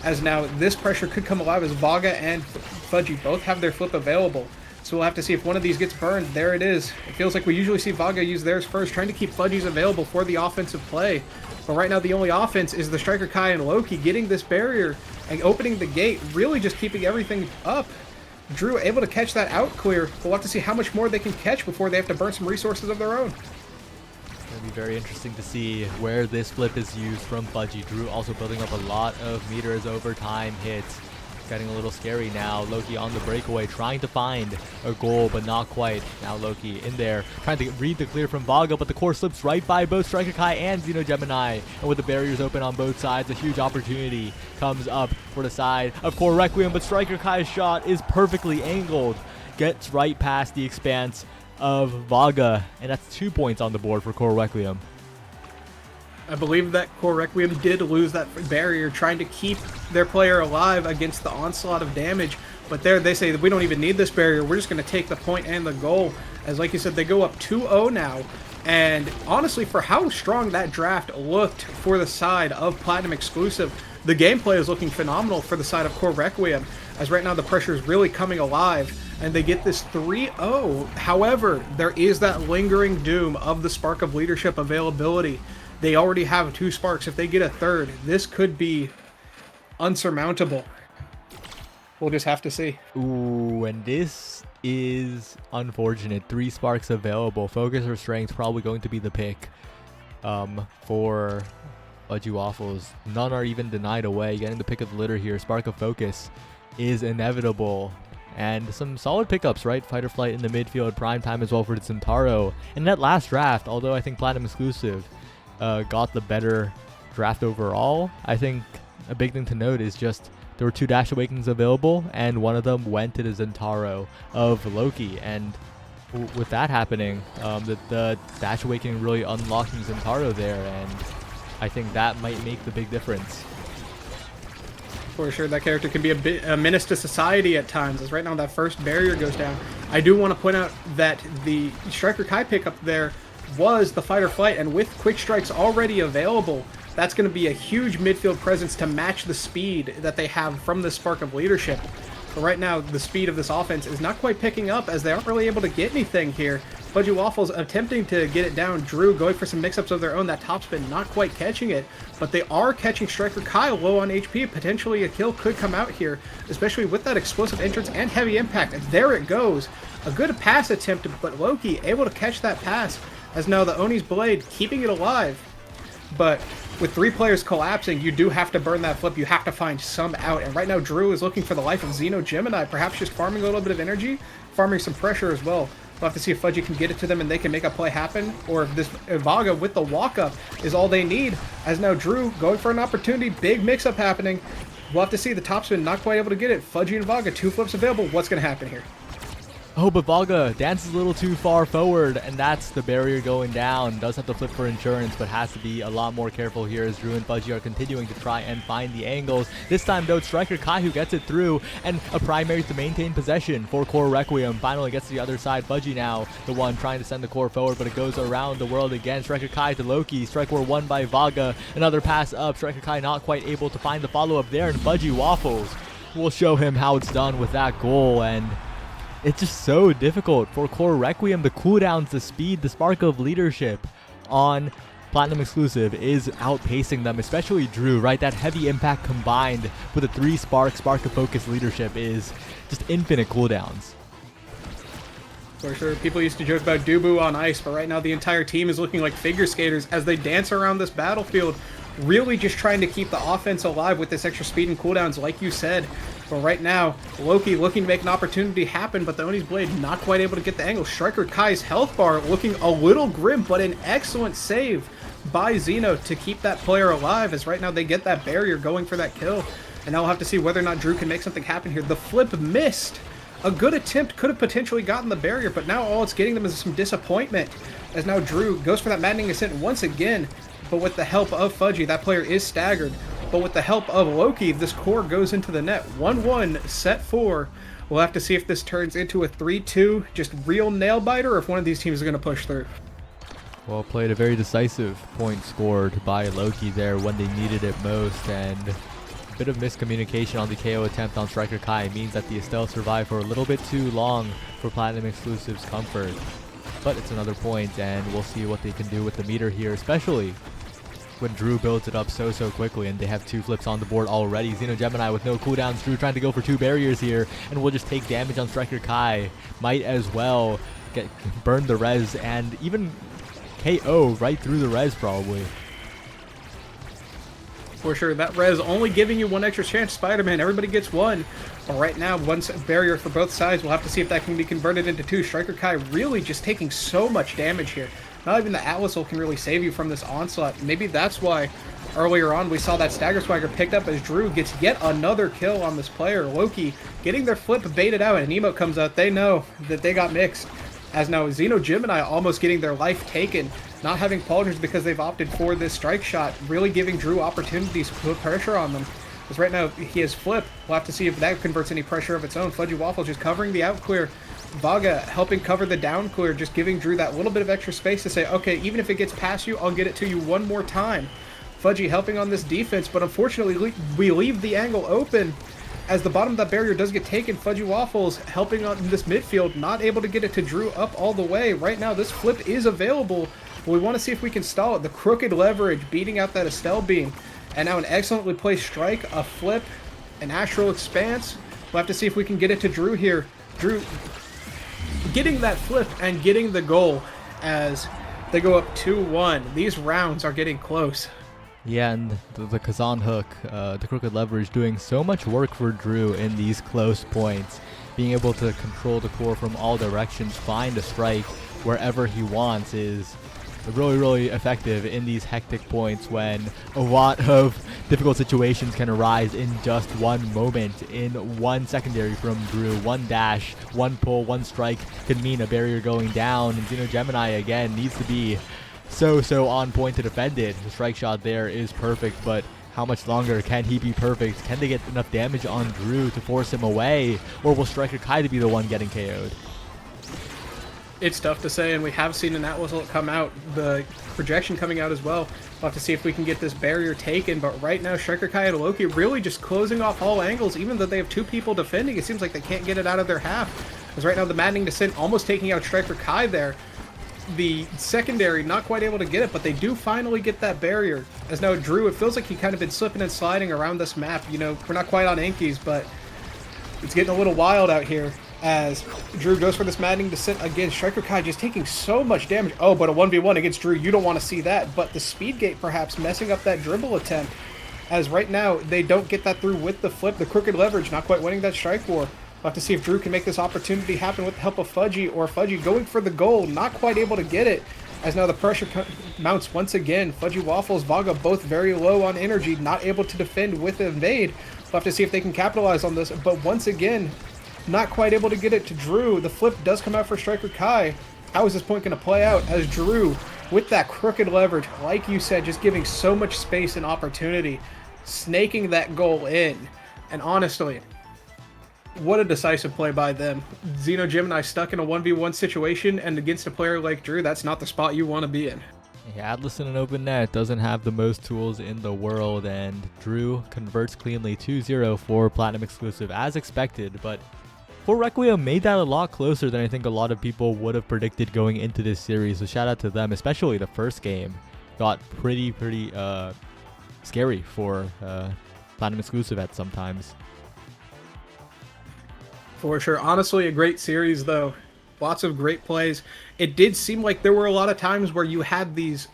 [SPEAKER 3] as now this pressure could come alive as Vaga and Fudgy both have their flip available. So we'll have to see if one of these gets burned. There it is. It feels like we usually see Vaga use theirs first, trying to keep Fudgy's available for the offensive play. But right now, the only offense is the Striker Kai and Loki getting this barrier and opening the gate, really just keeping everything up. Drew able to catch that out clear. We'll have to see how much more they can catch before they have to burn some resources of their own.
[SPEAKER 4] It'll be very interesting to see where this flip is used from Fudgy. Drew also building up a lot of meters over time hits. Getting a little scary now. Loki on the breakaway, trying to find a goal, but not quite. Now Loki in there, trying to read the clear from Vaga, but the core slips right by both Striker Kai and Xeno Gemini. And with the barriers open on both sides, a huge opportunity comes up for the side of Core Requiem, but Striker Kai's shot is perfectly angled. Gets right past the expanse of Vaga, and that's 2 points on the board for Core Requiem.
[SPEAKER 3] I believe that Core Requiem did lose that barrier, trying to keep their player alive against the onslaught of damage. But there they say that we don't even need this barrier. We're just going to take the point and the goal. As like you said, they go up 2-0 now. And honestly, for how strong that draft looked for the side of Platinum Exclusive, the gameplay is looking phenomenal for the side of Core Requiem. As right now the pressure is really coming alive, and they get this 3-0. However, there is that lingering doom of the Spark of Leadership availability. They already have 2 sparks. If they get a third, this could be unsurmountable. We'll just have to see.
[SPEAKER 4] Ooh, and this is unfortunate. 3 sparks available. Focus or strength probably going to be the pick for Fudgy Waffles. None are even denied away. Getting the pick of the litter here. Spark of Focus is inevitable. And some solid pickups, right? Fight or Flight in the midfield. Prime time as well for Zentaro. And that last draft, although I think Platinum Exclusive got the better draft overall, I think a big thing to note is just there were 2 Dash Awakens available, and one of them went to the Zentaro of Loki. And with that happening, the Dash Awakening really unlocking Zentaro there, and I think that might make the big difference.
[SPEAKER 3] For sure, that character can be a menace to society at times, as right now that first barrier goes down. I do want to point out that the Striker Kai pickup there was the Fight or Flight, and with quick strikes already available, that's going to be a huge midfield presence to match the speed that they have from the Spark of Leadership. But right now, the speed of this offense is not quite picking up, as they aren't really able to get anything here. Fudgy Waffles attempting to get it down. Drew going for some mix-ups of their own. That topspin not quite catching it, but they are catching Striker Kai low on HP. Potentially a kill could come out here, especially with that explosive entrance and heavy impact. And there it goes. A good pass attempt, but Loki able to catch that pass, as now the Oni's Blade keeping it alive. But with 3 players collapsing, you do have to burn that flip. You have to find some out. And right now, Drew is looking for the life of Xeno Gemini, perhaps just farming a little bit of energy, farming some pressure as well. We'll have to see if Fudgy can get it to them and they can make a play happen, or if this Vaga with the walk-up is all they need. As now Drew going for an opportunity, big mix-up happening. We'll have to see. The topspin not quite able to get it. Fudgy and Vaga, 2 flips available. What's going to happen here?
[SPEAKER 4] Oh, but Vaga dances a little too far forward, and that's the barrier going down. Does have to flip for insurance, but has to be a lot more careful here as Drew and Fudgy are continuing to try and find the angles. This time, though, it's Striker Kai who gets it through, and a primary to maintain possession for Core Requiem. Finally gets to the other side. Fudgy now the one trying to send the core forward, but it goes around the world again. Striker Kai to Loki. Strike War won by Vaga. Another pass up. Striker Kai not quite able to find the follow-up there, and Fudgy waffles. We'll show him how it's done with that goal, and it's just so difficult for Core Requiem. The cooldowns, the speed, the spark of leadership on Platinum exclusive is outpacing them, especially Drew, right? That heavy impact combined with a 3 spark of focus leadership is just infinite cooldowns.
[SPEAKER 3] For sure, people used to joke about Dubu on ice, but right now the entire team is looking like figure skaters as they dance around this battlefield, really just trying to keep the offense alive with this extra speed and cooldowns, like you said. But right now, Loki looking to make an opportunity happen, but the Oni's Blade not quite able to get the angle. Striker Kai's health bar looking a little grim, but an excellent save by Zeno to keep that player alive, as right now they get that barrier going for that kill. And now we'll have to see whether or not Drew can make something happen here. The flip missed. A good attempt could have potentially gotten the barrier, but now all it's getting them is some disappointment, as now Drew goes for that maddening ascent once again, but with the help of Fudgy, that player is staggered. But with the help of Loki, this core goes into the net. 1-1, set 4. We'll have to see if this turns into a 3-2, just real nail-biter, or if one of these teams is going to push through.
[SPEAKER 4] Well played, a very decisive point scored by Loki there when they needed it most, and a bit of miscommunication on the KO attempt on Striker Kai means that the Estelle survived for a little bit too long for Platinum Exclusive's comfort. But it's another point, and we'll see what they can do with the meter here, especially when Drew builds it up so quickly and they have 2 flips on the board already. Xeno Gemini with no cooldowns. Drew trying to go for 2 barriers here, and we'll just take damage on Striker Kai. Might as well burn the res and even KO right through the res probably.
[SPEAKER 3] For sure, that res only giving you 1 extra chance. Spider-Man, everybody gets 1. But right now, 1 barrier for both sides. We'll have to see if that can be converted into 2. Striker Kai really just taking so much damage here. Not even the Atlas ult can really save you from this onslaught. Maybe that's why earlier on we saw that Stagger Swagger picked up as Drew gets yet another kill on this player. Loki getting their flip baited out, and an emote comes out. They know that they got mixed. As now Xeno Gemini almost getting their life taken. Not having Pauldrons because they've opted for this strike shot. Really giving Drew opportunities to put pressure on them. Because right now he has flip. We'll have to see if that converts any pressure of its own. Fudgy Waffle just covering the out clear. Vaga helping cover the down clear, just giving Drew that little bit of extra space to say, okay, even if it gets past you, I'll get it to you 1 more time. Fudgy helping on this defense, but unfortunately we leave the angle open as the bottom of that barrier does get taken. Fudgy Waffles helping on this midfield, not able to get it to Drew up all the way. Right now this flip is available, but we want to see if we can stall it. The crooked leverage beating out that Estelle beam, and now an excellently placed strike, a flip, an astral expanse. We'll have to see if we can get it to Drew here. Drew getting that flip and getting the goal as they go up 2-1. These rounds are getting close.
[SPEAKER 4] Yeah, and the Kazan hook, the crooked leverage, doing so much work for Drew in these close points. Being able to control the core from all directions, find a strike wherever he wants is really effective in these hectic points when a lot of difficult situations can arise in just 1 moment. In 1 secondary from Drew, 1 dash, 1 pull, 1 strike could mean a barrier going down, and Xeno Gemini again needs to be so on point to defend it. The strike shot there is perfect, but how much longer can he be perfect? Can they get enough damage on Drew to force him away, or will Striker Kai to be the one getting KO'd?
[SPEAKER 3] It's tough to say, and we have seen an Atlas ult come out, the projection coming out as well. We'll have to see if we can get this barrier taken, but right now Striker Kai and Loki really just closing off all angles. Even though they have 2 people defending, it seems like they can't get it out of their half. Because right now the Maddening Descent almost taking out Striker Kai there. The secondary not quite able to get it, but they do finally get that barrier. As now Drew, it feels like he kind of been slipping and sliding around this map. You know, we're not quite on Inkies, but it's getting a little wild out here. As Drew goes for this Maddening Descent again. Striker Kai just taking so much damage. Oh, but a 1v1 against Drew, you don't want to see that. But the speed gate perhaps messing up that dribble attempt. As right now, they don't get that through with the flip. The crooked leverage not quite winning that strike war. We'll have to see if Drew can make this opportunity happen with the help of Fudgy, or Fudgy going for the goal, not quite able to get it. As now the pressure mounts once again. Fudgy Waffles, Vaga both very low on energy, not able to defend with Invade. We'll have to see if they can capitalize on this. But once again, Not quite able to get it to Drew. The flip does come out for Striker Kai. How is this point going to play out as Drew, with that crooked leverage, like you said, just giving so much space and opportunity, snaking that goal in. And honestly, what a decisive play by them. Xeno Gemini stuck in a 1v1 situation, and against a player like Drew, that's not the spot you want to be in.
[SPEAKER 4] Yeah, Atlas in an open net doesn't have the most tools in the world, and Drew converts cleanly 2-0 for Platinum exclusive as expected, but Full Requiem made that a lot closer than I think a lot of people would have predicted going into this series, so shout out to them, especially the first game. Got pretty scary for Platinum exclusive at sometimes.
[SPEAKER 3] For sure. Honestly, a great series, though. Lots of great plays. It did seem like there were a lot of times where you had these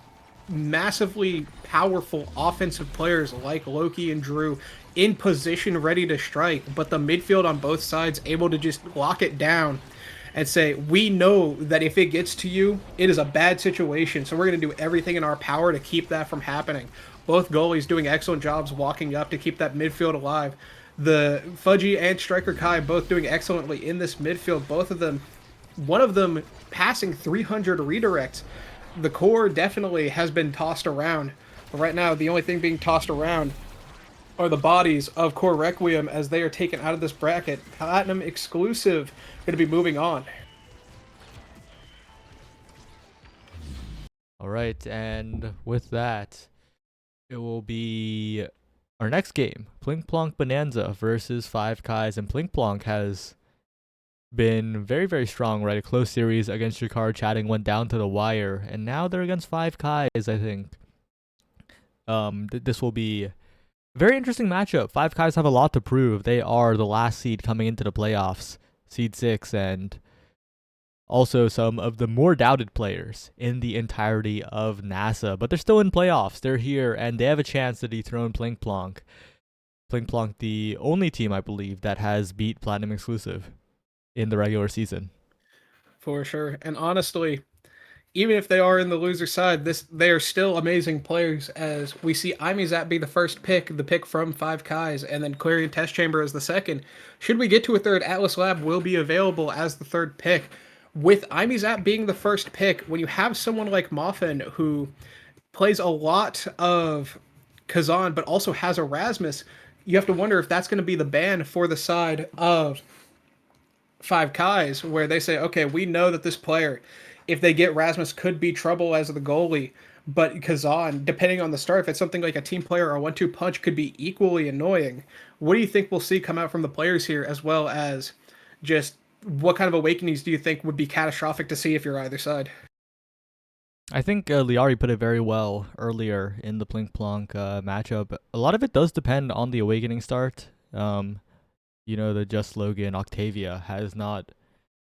[SPEAKER 3] massively powerful offensive players like Loki and Drew in position ready to strike, but the midfield on both sides able to just lock it down and say, we know that if it gets to you, it is a bad situation, so we're going to do everything in our power to keep that from happening. Both goalies doing excellent jobs walking up to keep that midfield alive. The Fudgy and Striker Kai both doing excellently in this midfield. Both of them, one of them passing 300 redirects. The core definitely has been tossed around. But right now, the only thing being tossed around are the bodies of Core Requiem as they are taken out of this bracket. Platinum exclusive going to be moving on.
[SPEAKER 4] All right, and with that, it will be our next game, Plink Plonk Bonanza versus Five Kais, and Plink Plonk has been very strong, right? A close series against Jakar Chatting went down to the wire, and now they're against Five Kais, I think. This will be a very interesting matchup. Five Kais have a lot to prove. They are the last seed coming into the playoffs, seed 6, and also some of the more doubted players in the entirety of NASA, but they're still in playoffs. They're here, and they have a chance to dethrone Plink Plonk. Plink Plonk, the only team, I believe, that has beat Platinum exclusive in the regular season.
[SPEAKER 3] For sure. And honestly, even if they are in the loser side, they are still amazing players, as we see Imizat be the first pick, the pick from Five Kais, and then Clarion Test Chamber as the second. Should we get to a third, Atlas Lab will be available as the third pick. With Imizat being the first pick, when you have someone like Moffin who plays a lot of Kazan but also has Erasmus, you have to wonder if that's going to be the ban for the side of Five Kais, where they say, okay, we know that this player, if they get Rasmus, could be trouble as the goalie, but Kazan, depending on the start, if it's something like a team player or a 1-2 punch, could be equally annoying. What do you think we'll see come out from the players here, as well as just what kind of awakenings do you think would be catastrophic to see if you're either side?
[SPEAKER 4] I think Liari put it very well earlier in the Plink Plonk matchup. A lot of it does depend on the awakening start. You know, the Just Logan Octavia has not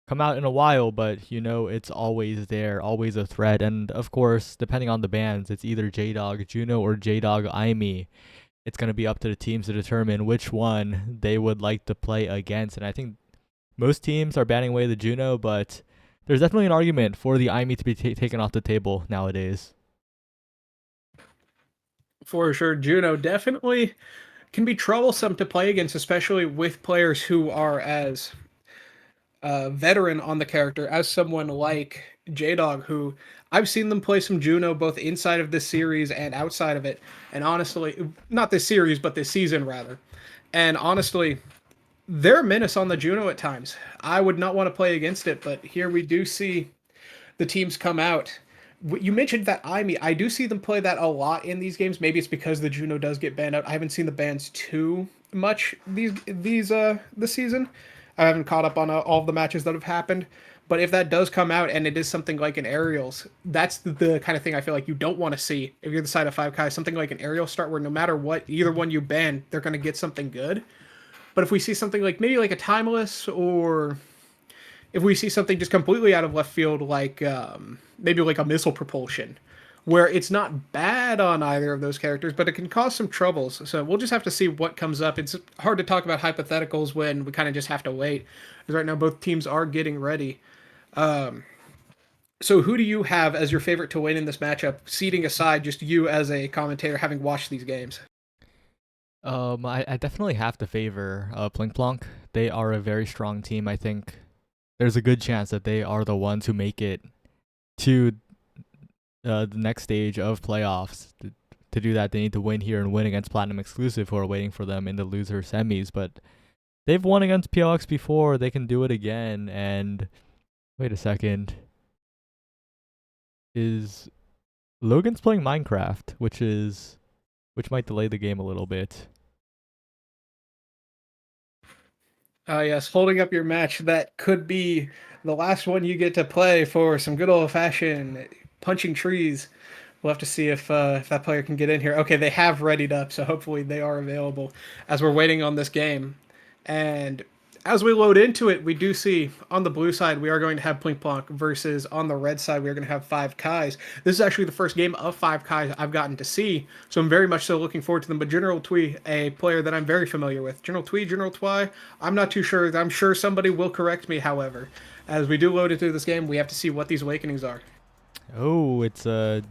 [SPEAKER 4] come out in a while, but you know it's always there, always a threat. And of course, depending on the bans, it's either J-Dog Juno or J-Dog Aimi. It's going to be up to the teams to determine which one they would like to play against. And I think most teams are banning away the Juno, but there's definitely an argument for the Aimi to be taken off the table nowadays.
[SPEAKER 3] For sure, Juno definitely can be troublesome to play against, especially with players who are as veteran on the character as someone like J-Dog, who I've seen them play some Juno both inside of this series and outside of it. And honestly, not this series, but this season rather. And honestly, they're a menace on the Juno at times. I would not want to play against it, but here we do see the teams come out. You mentioned that Aimi. I do see them play that a lot in these games. Maybe it's because the Juno does get banned out. I haven't seen the bans too much this season. I haven't caught up on all of the matches that have happened. But if that does come out and it is something like an aerials, that's the kind of thing I feel like you don't want to see if you're the side of Five Kai. Something like an aerial start where no matter what, either one you ban, they're going to get something good. But if we see something like maybe like a timeless, or if we see something just completely out of left field, like maybe like a missile propulsion, where it's not bad on either of those characters, but it can cause some troubles. So we'll just have to see what comes up. It's hard to talk about hypotheticals when we kind of just have to wait, because right now both teams are getting ready. So who do you have as your favorite to win in this matchup, seating aside just you as a commentator having watched these games?
[SPEAKER 4] I definitely have to favor Plink Plonk. They are a very strong team. I think there's a good chance that they are the ones who make it to the next stage of playoffs. To do that, they need to win here and win against Platinum Exclusive, who are waiting for them in the loser semis. But they've won against PLX before. They can do it again. And wait a second. Is Logan's playing Minecraft, which might delay the game a little bit.
[SPEAKER 3] Yes, holding up your match. That could be the last one you get to play for some good old-fashioned punching trees. We'll have to see if that player can get in here. Okay, they have readied up, so hopefully they are available as we're waiting on this game. And as we load into it, we do see on the blue side we are going to have Plink Plonk versus on the red side we are going to have 5Kais. This is actually the first game of 5Kais I've gotten to see, so I'm very much so looking forward to them. But General Twee, a player that I'm very familiar with. General Twee, General Twy, I'm not too sure. I'm sure somebody will correct me, however. As we do load into this game, we have to see what these awakenings are.
[SPEAKER 4] Oh, it's a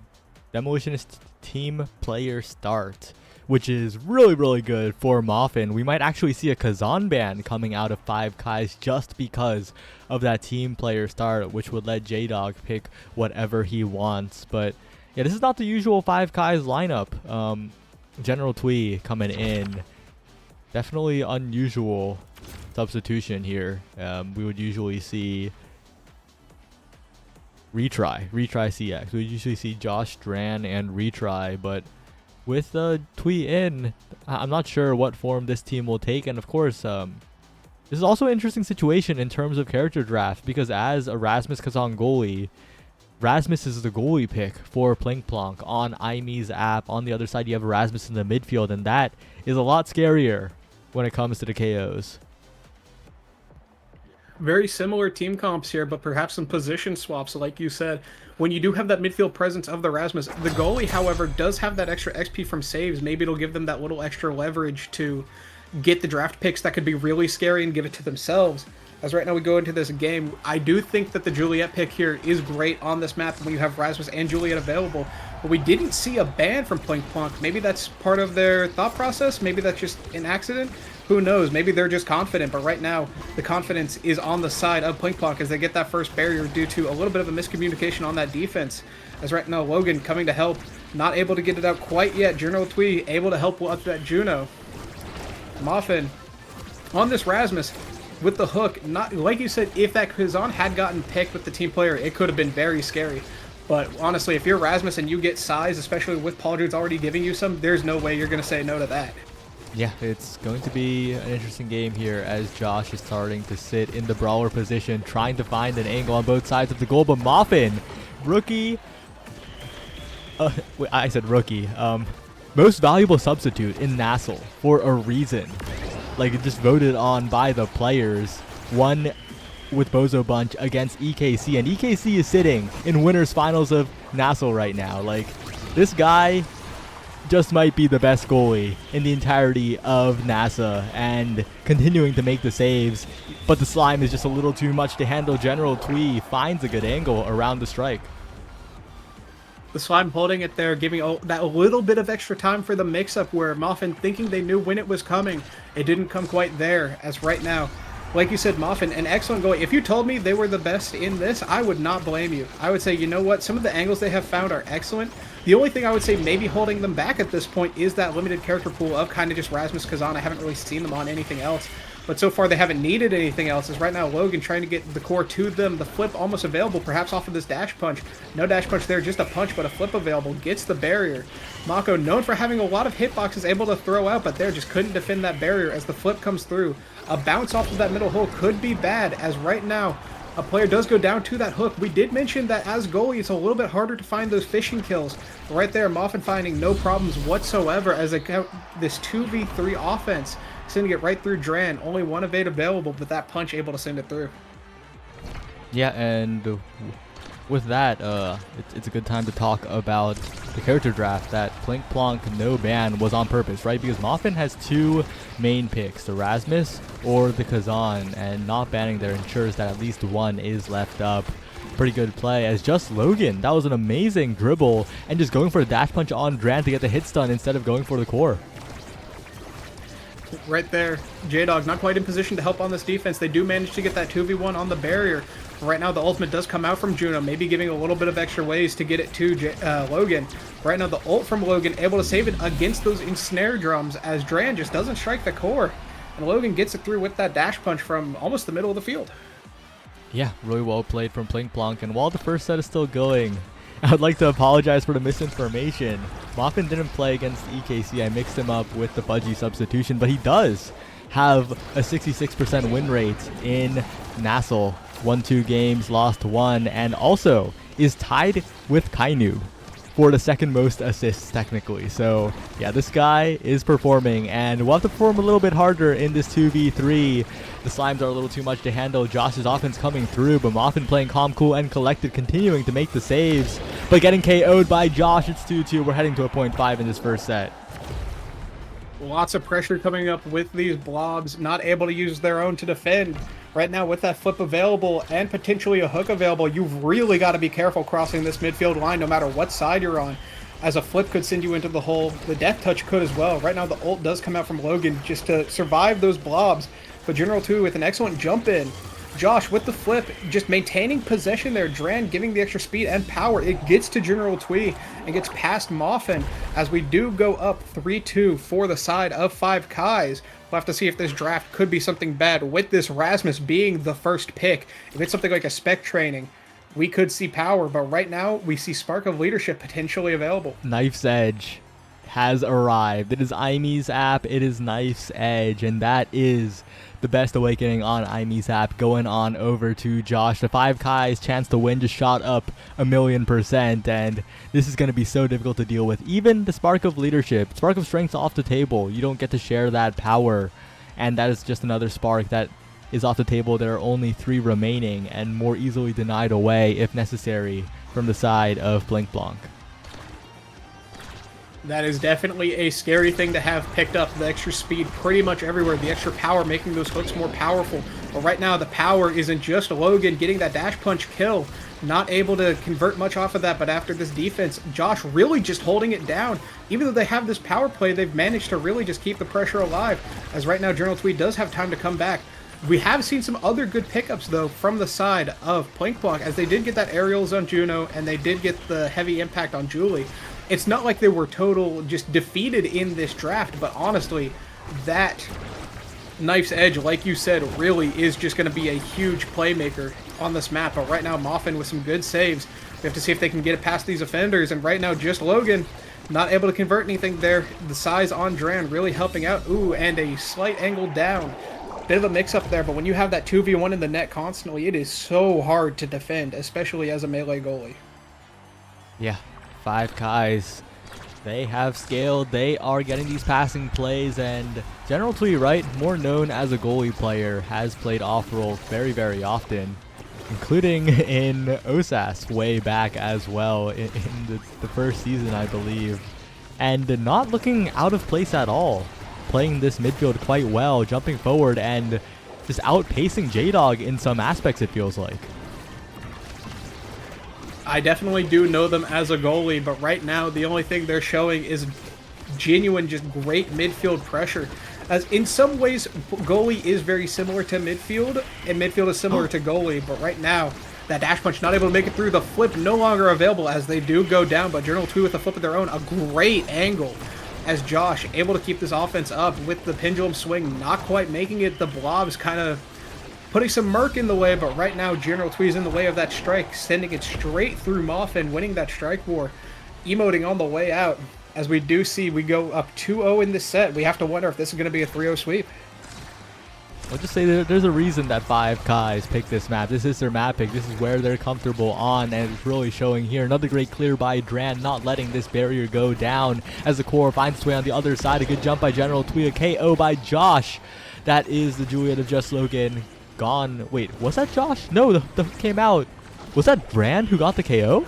[SPEAKER 4] Demolitionist team player start, which is really, really good for Moffin. We might actually see a Kazan ban coming out of 5Kais just because of that team player start, which would let J-Dog pick whatever he wants. But yeah, this is not the usual 5Kais lineup. General Twee coming in. Definitely unusual substitution here. We would usually see Retry CX. We usually see Josh Dran and Retry, but with Twee in, I'm not sure what form this team will take. And of course, this is also an interesting situation in terms of character draft, because as a Rasmus Kazan goalie, Rasmus is the goalie pick for Plink Plonk on IME's app. On the other side, you have Rasmus in the midfield, and that is a lot scarier when it comes to the KOs.
[SPEAKER 3] Very similar team comps here, but perhaps some position swaps, like you said. When you do have that midfield presence of the Rasmus, the goalie, however, does have that extra XP from saves. Maybe it'll give them that little extra leverage to get the draft picks that could be really scary and give it to themselves. As right now we go into this game, I do think that the Juliet pick here is great on this map when you have Rasmus and Juliet available. But we didn't see a ban from Plink Plonk. Maybe that's part of their thought process. Maybe that's just an accident. Who knows? Maybe they're just confident, but right now the confidence is on the side of Plink Plonk as they get that first barrier due to a little bit of a miscommunication on that defense. As right now Logan coming to help, not able to get it out quite yet. General Twee able to help up that Juno. Moffin on this Rasmus with the hook. Not like you said, if that Kazan had gotten picked with the team player, it could have been very scary. But honestly, if you're Rasmus and you get size, especially with Paul Jude's already giving you some, there's no way you're going to say no to that.
[SPEAKER 4] Yeah, it's going to be an interesting game here as Josh is starting to sit in the brawler position, trying to find an angle on both sides of the goal. But Moffin, rookie, I said rookie, most valuable substitute in Nassau for a reason. Like, just voted on by the players. One with Bozo Bunch against EKC, and EKC is sitting in winners finals of Nassau right now. Like, this guy just might be the best goalie in the entirety of NASA and continuing to make the saves, but the slime is just a little too much to handle. General Twee finds a good angle around the strike.
[SPEAKER 3] The slime holding it there, giving that little bit of extra time for the mix-up where Moffin thinking they knew when it was coming. It didn't come quite there, as right now, like you said, Moffin, an excellent goalie. If you told me they were the best in this, I would not blame you. I would say, you know what, some of the angles they have found are excellent. The only thing I would say maybe holding them back at this point is that limited character pool of kind of just Rasmus Kazan. I haven't really seen them on anything else. But so far they haven't needed anything else. As right now Logan trying to get the core to them. The flip almost available, perhaps off of this dash punch. No dash punch there, just a punch, but a flip available. Gets the barrier. Mako, known for having a lot of hitboxes, able to throw out, but there just couldn't defend that barrier as the flip comes through. A bounce off of that middle hole could be bad, as right now a player does go down to that hook. We did mention that as goalie, it's a little bit harder to find those fishing kills. Right there, Moffin finding no problems whatsoever as they count this 2v3 offense, sending it right through Dran. Only one evade available, but that punch able to send it through.
[SPEAKER 4] Yeah, and with that, it's a good time to talk about the character draft. That Plink Plonk no ban was on purpose, right? Because Moffin has two main picks, the Rasmus or the Kazan, and not banning there ensures that at least one is left up. Pretty good play as just Logan. That was an amazing dribble and just going for a dash punch on Dran to get the hit stun instead of going for the core.
[SPEAKER 3] right there. J-Dog not quite in position to help on this defense. They do manage to get that 2v1 on the barrier. Right now, the ultimate does come out from Juno, maybe giving a little bit of extra ways to get it to Logan. Right now, the ult from Logan able to save it against those ensnare drums as Dran just doesn't strike the core. And Logan gets it through with that dash punch from almost the middle of the field.
[SPEAKER 4] Yeah, really well played from Plinkplonk. And while the first set is still going, I'd like to apologize for the misinformation. Moffin didn't play against EKC. I mixed him up with the Fudgy substitution, but he does have a 66% win rate in Nassel. Won 2 games, lost 1, and also is tied with Kainoob for the second most assists technically. So yeah, this guy is performing, and we'll have to perform a little bit harder in this 2v3. The slimes are a little too much to handle. Josh's offense coming through, but Moffin playing calm, cool, and collected, continuing to make the saves, but getting KO'd by Josh. It's 2-2. We're heading to a 0.5 in this first set.
[SPEAKER 3] Lots of pressure coming up with these blobs, not able to use their own to defend. Right now, with that flip available and potentially a hook available, you've really got to be careful crossing this midfield line no matter what side you're on, as a flip could send you into the hole. The death touch could as well. Right now, the ult does come out from Logan just to survive those blobs, but General 2 with an excellent jump in. Josh with the flip, just maintaining possession there. Dran giving the extra speed and power. It gets to General Twee and gets past Moffin as we do go up 3-2 for the side of 5 Kais. We'll have to see if this draft could be something bad with this Rasmus being the first pick. If it's something like a spec training, we could see power, but right now we see Spark of Leadership potentially available.
[SPEAKER 4] Knife's Edge has arrived. It is Imy's app, it is Knife's Edge, and that is the best awakening on Imy's app, going on over to Josh. The 5 Kai's chance to win just shot up 1,000,000%, and this is going to be so difficult to deal with. Even the Spark of Leadership, Spark of Strength's off the table. You don't get to share that power, and that is just another spark that is off the table. There are only 3 remaining, and more easily denied away if necessary from the side of Plinkplonk.
[SPEAKER 3] That is definitely a scary thing to have picked up. The extra speed pretty much everywhere. The extra power making those hooks more powerful. But right now the power isn't just Logan getting that dash punch kill. Not able to convert much off of that, but after this defense, Josh really just holding it down. Even though they have this power play, they've managed to really just keep the pressure alive. As right now General Twee does have time to come back. We have seen some other good pickups, though, from the side of Plinkplonk, as they did get that aerials on Juno, and they did get the heavy impact on Julie. It's not like they were total just defeated in this draft, but honestly, that Knife's Edge, like you said, really is just going to be a huge playmaker on this map. But right now, Moffin with some good saves. We have to see if they can get it past these offenders, and right now, just Logan not able to convert anything there. The size on Dran really helping out. Ooh, and a slight angle down. Bit of a mix-up there, but when you have that 2v1 in the net constantly, it is so hard to defend, especially as a melee goalie.
[SPEAKER 4] Yeah, 5 Kais. They have scaled. They are getting these passing plays, and General Twee, right, more known as a goalie player, has played off-roll very, very often, including in OSAS way back as well in the first season, I believe, and not looking out of place at all. Playing this midfield quite well, jumping forward and just outpacing J-Dog in some aspects, it feels like.
[SPEAKER 3] I definitely do know them as a goalie, but right now the only thing they're showing is genuine, just great midfield pressure. As in some ways, goalie is very similar to midfield, and midfield is similar to goalie, but right now, that dash punch not able to make it through, the flip no longer available as they do go down, but General Twee with a flip of their own, a great angle. As Josh able to keep this offense up with the pendulum swing, not quite making it. The blobs kind of putting some murk in the way, but right now General Twee's in the way of that strike, sending it straight through Moffin, winning that strike war, emoting on the way out. As we do see, we go up 2-0 in this set. We have to wonder if this is going to be a 3-0 sweep.
[SPEAKER 4] I'll just say that there's a reason that 5 Kais picked this map. This is their map pick. This is where they're comfortable on, and it's really showing here. Another great clear by Dran, not letting this barrier go down as the core finds its way on the other side. A good jump by General Twee, a KO by Josh. That is the Juliet of Just Logan gone. Wait, was that Josh? No, the came out. Was that Dran who got the KO?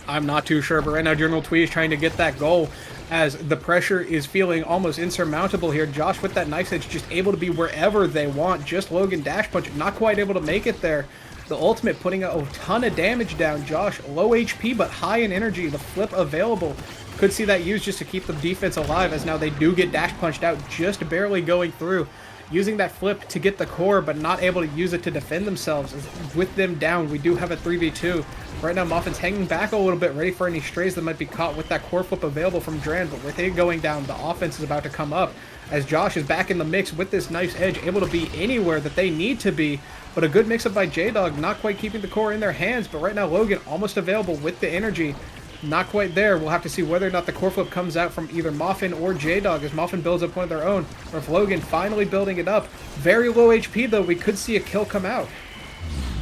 [SPEAKER 3] I'm not too sure, but right now General Twee is trying to get that goal as the pressure is feeling almost insurmountable here. Josh with that Knife's Edge just able to be wherever they want. Just Logan dash punch, not quite able to make it there. The ultimate putting a ton of damage down. Josh low HP but high in energy. The flip available Could see that used just to keep the defense alive, as now they do get dash punched out, just barely going through. Using that flip to get the core, but not able to use it to defend themselves. With them down, we do have a 3v2. Right now, Muffin's hanging back a little bit, ready for any strays that might be caught with that core flip available from Dran, but with it going down, the offense is about to come up, as Josh is back in the mix with this Knife's Edge, able to be anywhere that they need to be, but a good mix-up by J-Dog, not quite keeping the core in their hands, but right now, Logan almost available with the energy. Not quite there. We'll have to see whether or not the core flip comes out from either Muffin or J-Dog as Muffin builds up one of their own, or if Logan finally building it up. Very low HP though, we could see a kill come out.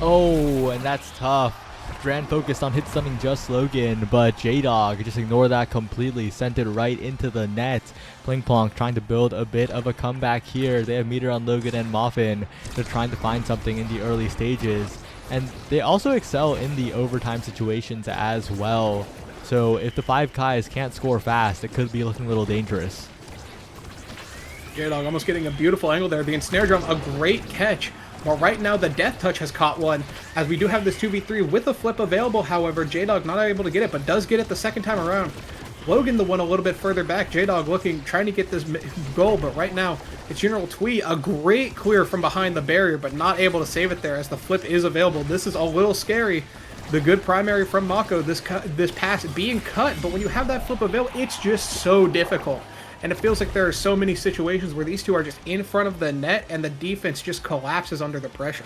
[SPEAKER 4] Oh, and that's tough. Dran focused on hit stunning just Logan, but J-Dog just ignored that completely, sent it right into the net. Plonk trying to build a bit of a comeback here. They have meter on Logan and Muffin. They're trying to find something in the early stages. And they also excel in the overtime situations as well. So if the 5 Kais can't score fast, it could be looking a little dangerous.
[SPEAKER 3] J-Dog almost getting a beautiful angle there. The ensnare drum, a great catch. But right now, the Death Touch has caught one, as we do have this 2v3 with a flip available. However, J-Dog not able to get it, but does get it the second time around. Logan the one a little bit further back. J-Dog trying to get this goal, but right now, it's General Twee. A great clear from behind the barrier, but not able to save it there as the flip is available. This is a little scary. The good primary from Mako, this pass being cut, but when you have that flip available, it's just so difficult. And it feels like there are so many situations where these two are just in front of the net and the defense just collapses under the pressure.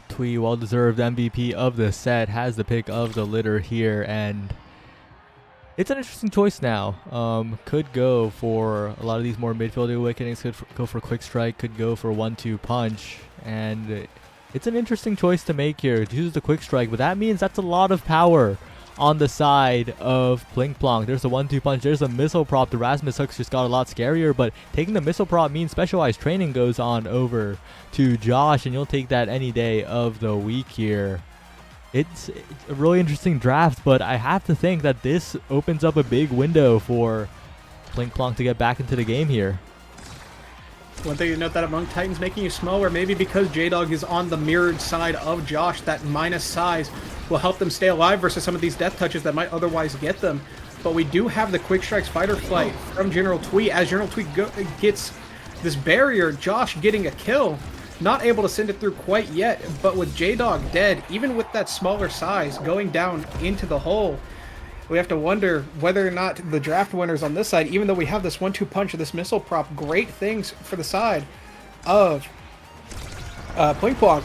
[SPEAKER 4] Twee, well-deserved MVP of the set, has the pick of the litter here, and it's an interesting choice now. Could go for a lot of these more midfield awakenings, could go for quick strike, could go for 1-2 punch, and it's an interesting choice to make here to use the quick strike, but that means that's a lot of power on the side of Plonk. There's the 1-2 punch, there's a missile prop. The Rasmus hooks just got a lot scarier, but taking the missile prop means specialized training goes on over to Josh, and you'll take that any day of the week here. It's a really interesting draft, but I have to think that this opens up a big window for Plonk to get back into the game here.
[SPEAKER 3] One thing to note that among Titans making you smaller, maybe because J-Dog is on the mirrored side of Josh, that minus size will help them stay alive versus some of these death touches that might otherwise get them. But we do have the quick strikes fight or flight from General Twee. As General Twee gets this barrier, Josh getting a kill. Not able to send it through quite yet, but with J-Dog dead, even with that smaller size going down into the hole, we have to wonder whether or not the draft winners on this side, even though we have this 1-2 punch of this missile prop, great things for the side of Plonk.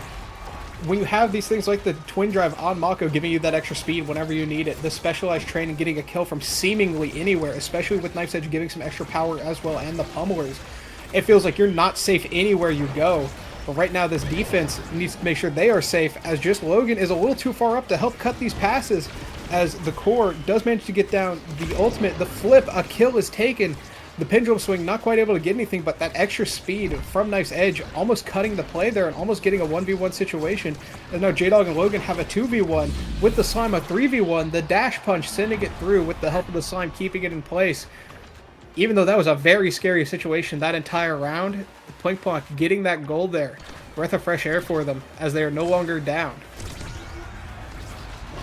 [SPEAKER 3] When you have these things like the twin drive on Mako giving you that extra speed whenever you need it, the specialized training getting a kill from seemingly anywhere, especially with Knife's Edge giving some extra power as well, and the pummelers, it feels like you're not safe anywhere you go. But right now this defense needs to make sure they are safe, as just Logan is a little too far up to help cut these passes, as the core does manage to get down the ultimate, the flip, a kill is taken. The pendulum swing not quite able to get anything, but that extra speed from Knife's Edge almost cutting the play there and almost getting a 1v1 situation. And now J-Dog and Logan have a 2v1 with the slime, a 3v1, the dash punch sending it through with the help of the slime, keeping it in place. Even though that was a very scary situation that entire round, Plonk getting that goal there. Breath of fresh air for them as they are no longer down.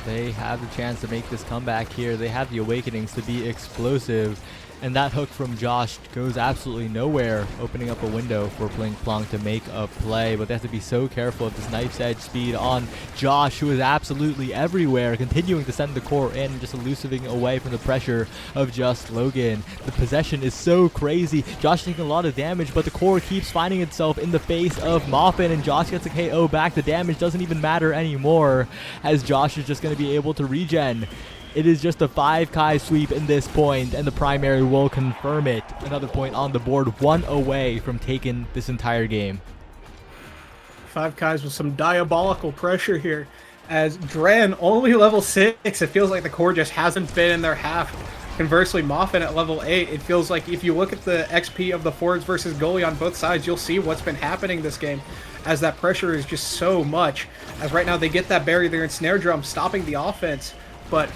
[SPEAKER 4] They have the chance to make this comeback here. They have the awakenings to be explosive. And that hook from Josh goes absolutely nowhere, opening up a window for Plonk to make a play. But they have to be so careful of this Knife's Edge speed on Josh, who is absolutely everywhere, continuing to send the core in, just elusiving away from the pressure of just Logan. The possession is so crazy. Josh taking a lot of damage, but the core keeps finding itself in the face of Muffin, and Josh gets a KO back. The damage doesn't even matter anymore, as Josh is just going to be able to regen. It is just a 5 Kai sweep in this point, and the primary will confirm it. Another point on the board, one away from taking this entire game.
[SPEAKER 3] 5 Kais with some diabolical pressure here, as Dran only level 6. It feels like the core just hasn't been in their half. Conversely, Muffin at level 8, it feels like if you look at the XP of the forwards versus goalie on both sides, you'll see what's been happening this game, as that pressure is just so much. As right now they get that barrier there in snare drum, stopping the offense, but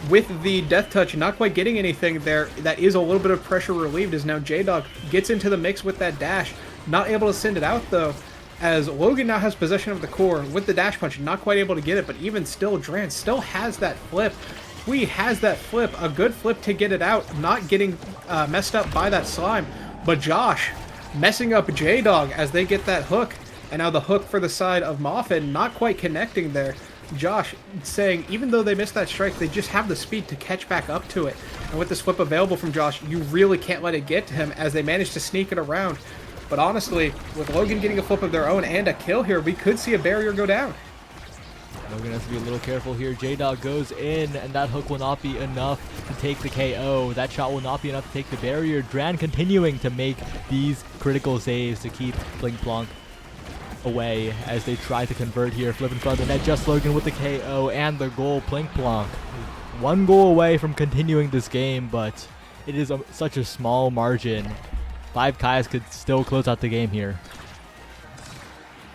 [SPEAKER 3] with the death touch not quite getting anything there, that is a little bit of pressure relieved, as now J-Dog gets into the mix with that dash, not able to send it out though, as Logan now has possession of the core with the dash punch, not quite able to get it, but even still Dran still has that flip. Twee has that flip, a good flip to get it out, not getting messed up by that slime. But Josh messing up J-Dog as they get that hook. And now the hook for the side of Moffin, not quite connecting there. Josh saying, even though they missed that strike, they just have the speed to catch back up to it. And with this flip available from Josh, you really can't let it get to him as they manage to sneak it around. But honestly, with Logan getting a flip of their own and a kill here, we could see a barrier go down.
[SPEAKER 4] Logan has to be a little careful here. J-Dog goes in, and that hook will not be enough to take the KO. That shot will not be enough to take the barrier. Dran continuing to make these critical saves to keep Blink Plonk away as they try to convert here. Flip in front of the net. Just Logan with the KO and the goal. Blink Plonk 1 goal away from continuing this game, but it is such a small margin. 5 Kais could still close out the game here.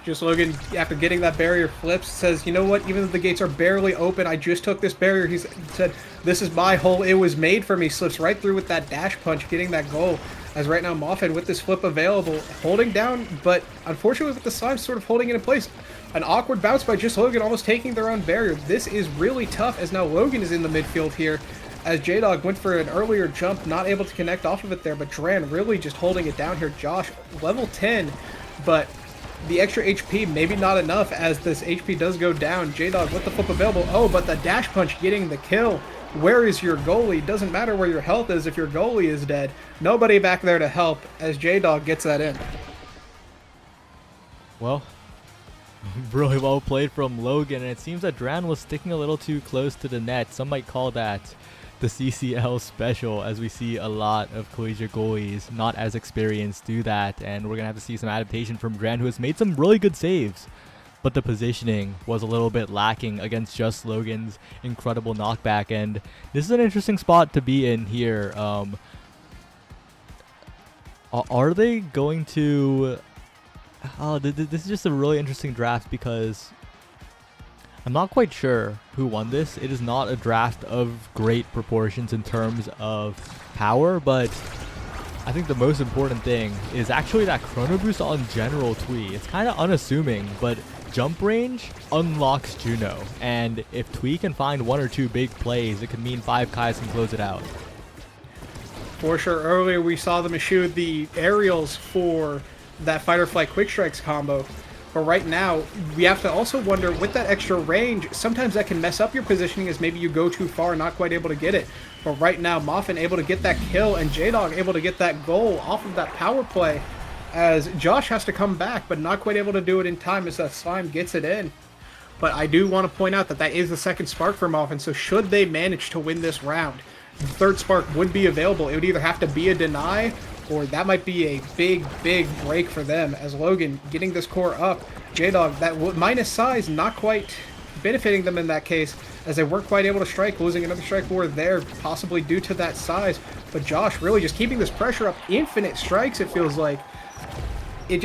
[SPEAKER 3] Just Logan, after getting that barrier, flips, says, you know what, even though the gates are barely open, I just took this barrier. He said, this is my hole, it was made for me. Slips right through with that dash punch, getting that goal. As right now, Moffin with this flip available, holding down, but unfortunately with the slime sort of holding it in place. An awkward bounce by Just Logan, almost taking their own barrier. This is really tough, as now Logan is in the midfield here. As J-Dog went for an earlier jump, not able to connect off of it there, but Dran really just holding it down here. Josh, level 10, but the extra HP maybe not enough as this HP does go down. J-Dog with the flip available. Oh, but the dash punch getting the kill. Where is your goalie? Doesn't matter where your health is if your goalie is dead. Nobody back there to help as J-Dog gets that in.
[SPEAKER 4] Well, really well played from Logan, and it seems that Dran was sticking a little too close to the net. Some might call that the CCL special, as we see a lot of collegiate goalies not as experienced do that, and we're gonna have to see some adaptation from Dran, who has made some really good saves, but the positioning was a little bit lacking against Just Logan's incredible knockback. And this is an interesting spot to be in here. Are they going to this is just a really interesting draft because I'm not quite sure who won this. It is not a draft of great proportions in terms of power, but I think the most important thing is actually that chrono boost on General Twee. It's kind of unassuming, but jump range unlocks Juno, and if Twee can find 1 or 2 big plays, it could mean 5 Kais can close it out.
[SPEAKER 3] For sure, earlier we saw them eschew the aerials for that fight or flight quick strikes combo. But right now, we have to also wonder, with that extra range, sometimes that can mess up your positioning as maybe you go too far, not quite able to get it. But right now, Moffin able to get that kill, and J-Dog able to get that goal off of that power play, as Josh has to come back, but not quite able to do it in time as that slime gets it in. But I do want to point out that that is the second spark for Moffin, so should they manage to win this round, the third spark would be available. It would either have to be a deny, or that might be a big, big break for them, as Logan getting this core up. J-Dog, that minus size, not quite benefiting them in that case, as they weren't quite able to strike, losing another strike war there, possibly due to that size. But Josh really just keeping this pressure up, infinite strikes, it feels like. It's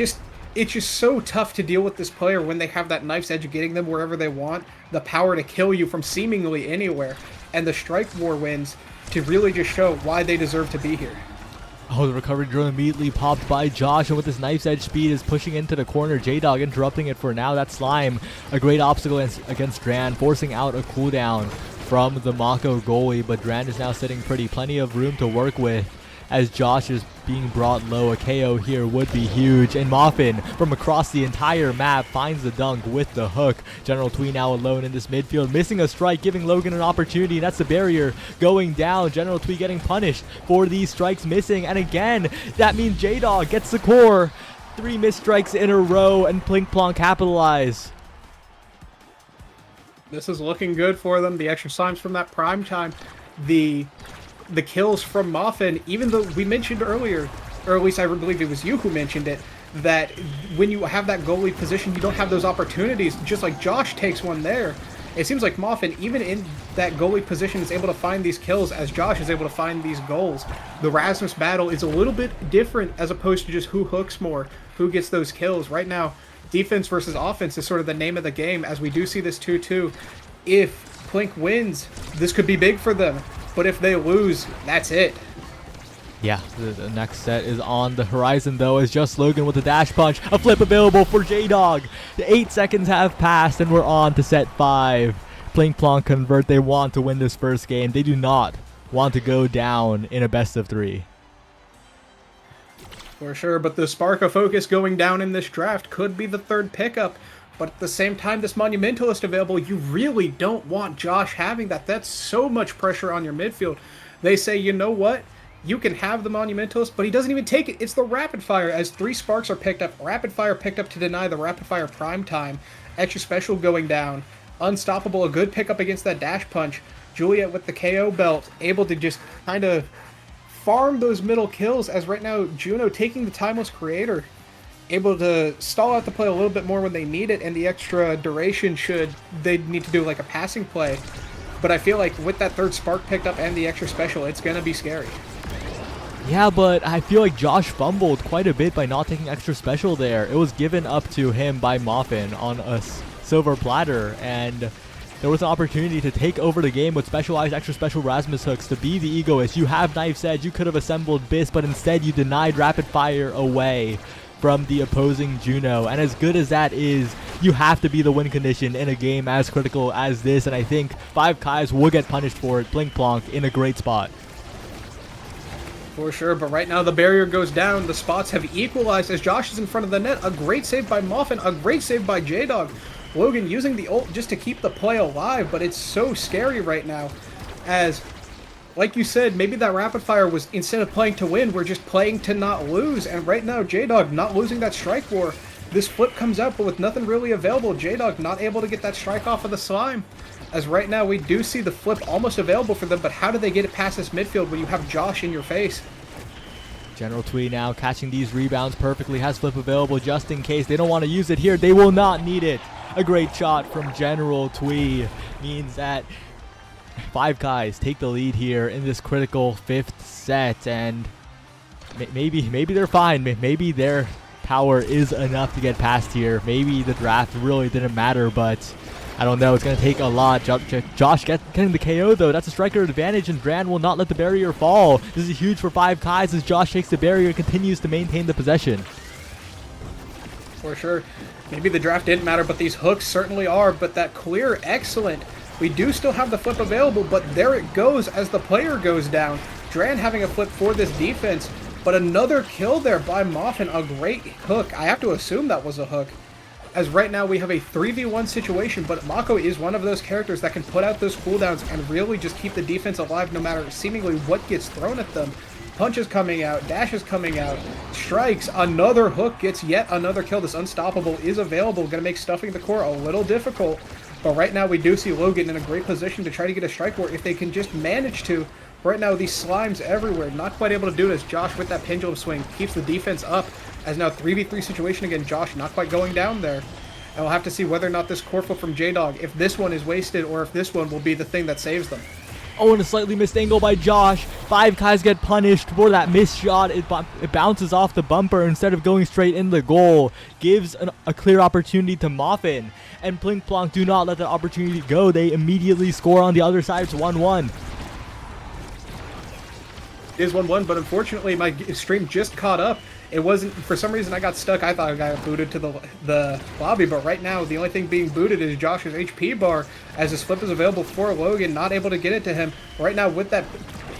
[SPEAKER 3] just so tough to deal with this player when they have that knife's edge of getting them wherever they want, the power to kill you from seemingly anywhere, and the strike war wins to really just show why they deserve to be here.
[SPEAKER 4] Oh, the recovery drill immediately popped by Josh, and with his knife's edge speed is pushing into the corner. J-Dog interrupting it for now. That slime, a great obstacle against Dran, forcing out a cooldown from the Mako goalie, but Dran is now sitting pretty. Plenty of room to work with as Josh is being brought low. A KO here would be huge, and Moffin from across the entire map finds the dunk with the hook. General Twee now alone in this midfield, missing a strike, giving Logan an opportunity, and that's the barrier going down. General Twee getting punished for these strikes missing, and again, that means J-Dog gets the core. 3 missed strikes in a row, and Plink Plonk capitalize.
[SPEAKER 3] This is looking good for them. The extra slimes from that prime time, the kills from Moffin, even though we mentioned earlier, or at least I believe it was you who mentioned it, that when you have that goalie position, you don't have those opportunities, just like Josh takes one there. It seems like Moffin, even in that goalie position, is able to find these kills as Josh is able to find these goals. The Rasmus battle is a little bit different as opposed to just who hooks more, who gets those kills. Right now, defense versus offense is sort of the name of the game, as we do see this 2-2. If Plink wins, this could be big for them. But if they lose, that's it.
[SPEAKER 4] Yeah, the next set is on the horizon, though, as Just Logan with a dash punch. A flip available for J-Dog. The 8 seconds have passed, and we're on to set 5. Plink Plonk convert. They want to win this first game. They do not want to go down in a best of 3.
[SPEAKER 3] For sure, but the spark of focus going down in this draft could be the third pickup. But at the same time, this Monumentalist available, you really don't want Josh having that. That's so much pressure on your midfield. They say, you know what? You can have the Monumentalist, but he doesn't even take it. It's the Rapid Fire, as 3 sparks are picked up. Rapid Fire picked up to deny the Rapid Fire Prime Time. Extra Special going down. Unstoppable, a good pickup against that Dash Punch. Juliet with the KO belt, able to just kind of farm those middle kills, as right now Juno taking the Timeless Creator, able to stall out the play a little bit more when they need it, and the extra duration should they need to do like a passing play. But I feel like with that third spark picked up and the extra special, it's going to be scary.
[SPEAKER 4] Yeah, but I feel like Josh fumbled quite a bit by not taking extra special there. It was given up to him by Moffin on a silver platter, and there was an opportunity to take over the game with specialized extra special Rasmus hooks to be the egoist. You have Knife's Edge, you could have assembled Biss, but instead you denied rapid fire away from the opposing Juno. And as good as that is, you have to be the win condition in a game as critical as this, and I think 5 Kais will get punished for it. Plink Plonk in a great spot.
[SPEAKER 3] For sure, but right now the barrier goes down. The spots have equalized as Josh is in front of the net. A great save by Moffin, a great save by J-Dog. Logan using the ult just to keep the play alive, but it's so scary right now. As, like you said, maybe that rapid fire was, instead of playing to win, we're just playing to not lose. And right now, J-Dog not losing that strike war. This flip comes out, but with nothing really available, J-Dog not able to get that strike off of the slime. As right now, we do see the flip almost available for them, but how do they get it past this midfield when you have Josh in your face?
[SPEAKER 4] General Twee now catching these rebounds perfectly, has flip available just in case. They don't want to use it here. They will not need it. A great shot from General Twee means that 5 Kais take the lead here in this critical 5th set, and maybe they're fine. Maybe their power is enough to get past here. Maybe the draft really didn't matter, but I don't know. It's going to take a lot. Josh getting the KO, though. That's a striker advantage, and Dran will not let the barrier fall. This is huge for 5 Kais as Josh takes the barrier and continues to maintain the possession.
[SPEAKER 3] For sure. Maybe the draft didn't matter, but these hooks certainly are. But that clear, excellent. We do still have the flip available, but there it goes as the player goes down. Dran having a flip for this defense, but another kill there by Moffin. A great hook. I have to assume that was a hook. As right now we have a 3v1 situation, but Mako is one of those characters that can put out those cooldowns and really just keep the defense alive no matter seemingly what gets thrown at them. Punches coming out, dashes coming out, strikes, another hook gets yet another kill. This Unstoppable is available, going to make stuffing the core a little difficult. But right now we do see Logan in a great position to try to get a strike war if they can just manage to. Right now these slimes everywhere, not quite able to do this. Josh with that pendulum swing keeps the defense up. As now 3v3 situation again, Josh not quite going down there. And we'll have to see whether or not this core flip from J-Dog, if this one is wasted or if this one will be the thing that saves them.
[SPEAKER 4] Oh, and a slightly missed angle by Josh. 5 Kais get punished for that missed shot. It bounces off the bumper instead of going straight in the goal. Gives a clear opportunity to Moffin. And Plink Plonk do not let that opportunity go. They immediately score on the other side. It's 1-1.
[SPEAKER 3] It is 1-1, but unfortunately my stream just caught up. It wasn't, for some reason I got stuck. I thought I got booted to the lobby, but right now the only thing being booted is Josh's HP bar, as his flip is available for Logan, not able to get it to him. Right now with that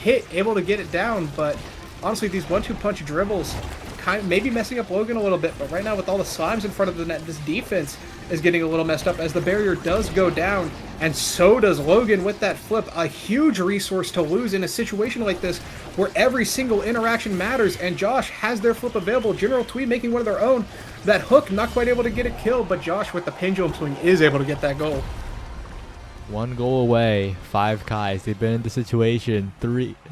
[SPEAKER 3] hit, able to get it down, but honestly these 1-2 punch dribbles kind of maybe messing up Logan a little bit, but right now with all the slimes in front of the net, this defense is getting a little messed up as the barrier does go down, and so does Logan with that flip. A huge resource to lose in a situation like this where every single interaction matters, and Josh has their flip available. General Twee making one of their own. That hook not quite able to get it killed, but Josh with the pendulum swing is able to get that goal.
[SPEAKER 4] 1 goal away, 5 Kais. They've been in the situation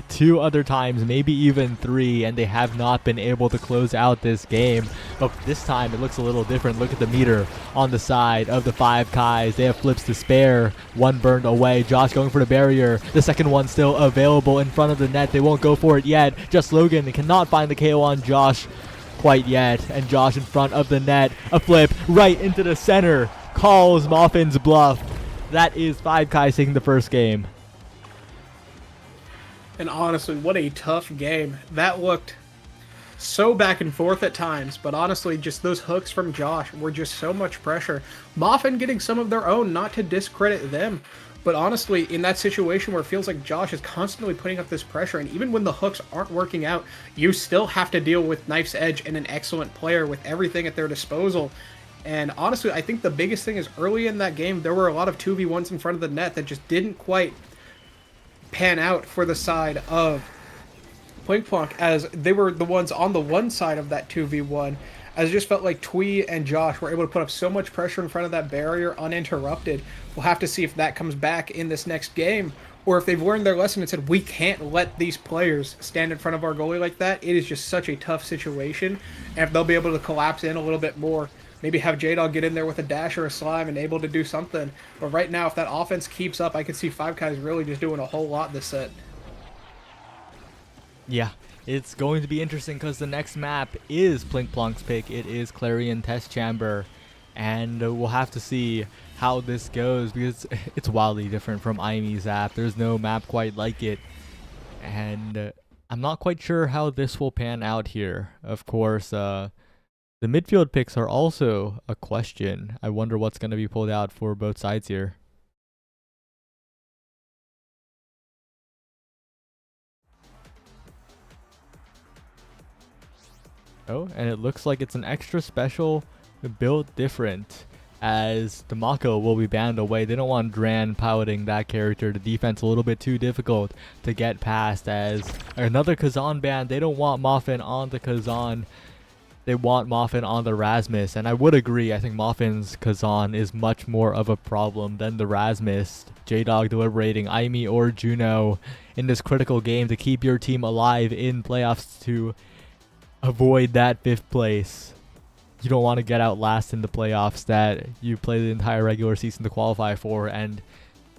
[SPEAKER 4] 2 other times, maybe even 3, and they have not been able to close out this game. But this time it looks a little different. Look at the meter on the side of the 5 Kais. They have flips to spare. 1 burned away. Josh going for the barrier. The second one still available in front of the net. They won't go for it yet. Just Logan. They cannot find the KO on Josh quite yet. And Josh in front of the net. A flip right into the center. Calls Moffin's bluff. That is 5 Kais taking the first game.
[SPEAKER 3] And honestly, what a tough game. That looked so back and forth at times, but honestly, just those hooks from Josh were just so much pressure. Moffin getting some of their own, not to discredit them, But honestly, in that situation where it feels like Josh is constantly putting up this pressure, and even when the hooks aren't working out, you still have to deal with Knife's Edge and an excellent player with everything at their disposal. And honestly, I think the biggest thing is early in that game, there were a lot of 2v1s in front of the net that just didn't quite pan out for the side of Plink as they were the ones on the one side of that 2v1. As it just felt like Twee and Josh were able to put up so much pressure in front of that barrier uninterrupted. We'll have to see if that comes back in this next game, or if they've learned their lesson and said, we can't let these players stand in front of our goalie like that. It is just such a tough situation. And if they'll be able to collapse in a little bit more, maybe have J-Dog get in there with a dash or a slime and able to do something. But right now, if that offense keeps up, I could see Five Guys really just doing a whole lot this set.
[SPEAKER 4] Yeah, it's going to be interesting because the next map is Plinkplonk's pick. It is Clarion Test Chamber, and we'll have to see how this goes because it's wildly different from IME's app. There's no map quite like it, and I'm not quite sure how this will pan out here. Of course, the midfield picks are also a question. I wonder what's going to be pulled out for both sides here. Oh, and it looks like it's an extra special built different, as the Mako will be banned away. They don't want Dran piloting that character. The defense a little bit too difficult to get past, as another Kazan ban. They don't want Moffin on the Kazan. They want Moffin on the Rasmus, and I would agree. I think Moffin's Kazan is much more of a problem than the Rasmus. J-Dog deliberating Aimi or Juno in this critical game to keep your team alive in playoffs to avoid that 5th place. You don't want to get out last in the playoffs that you play the entire regular season to qualify for, and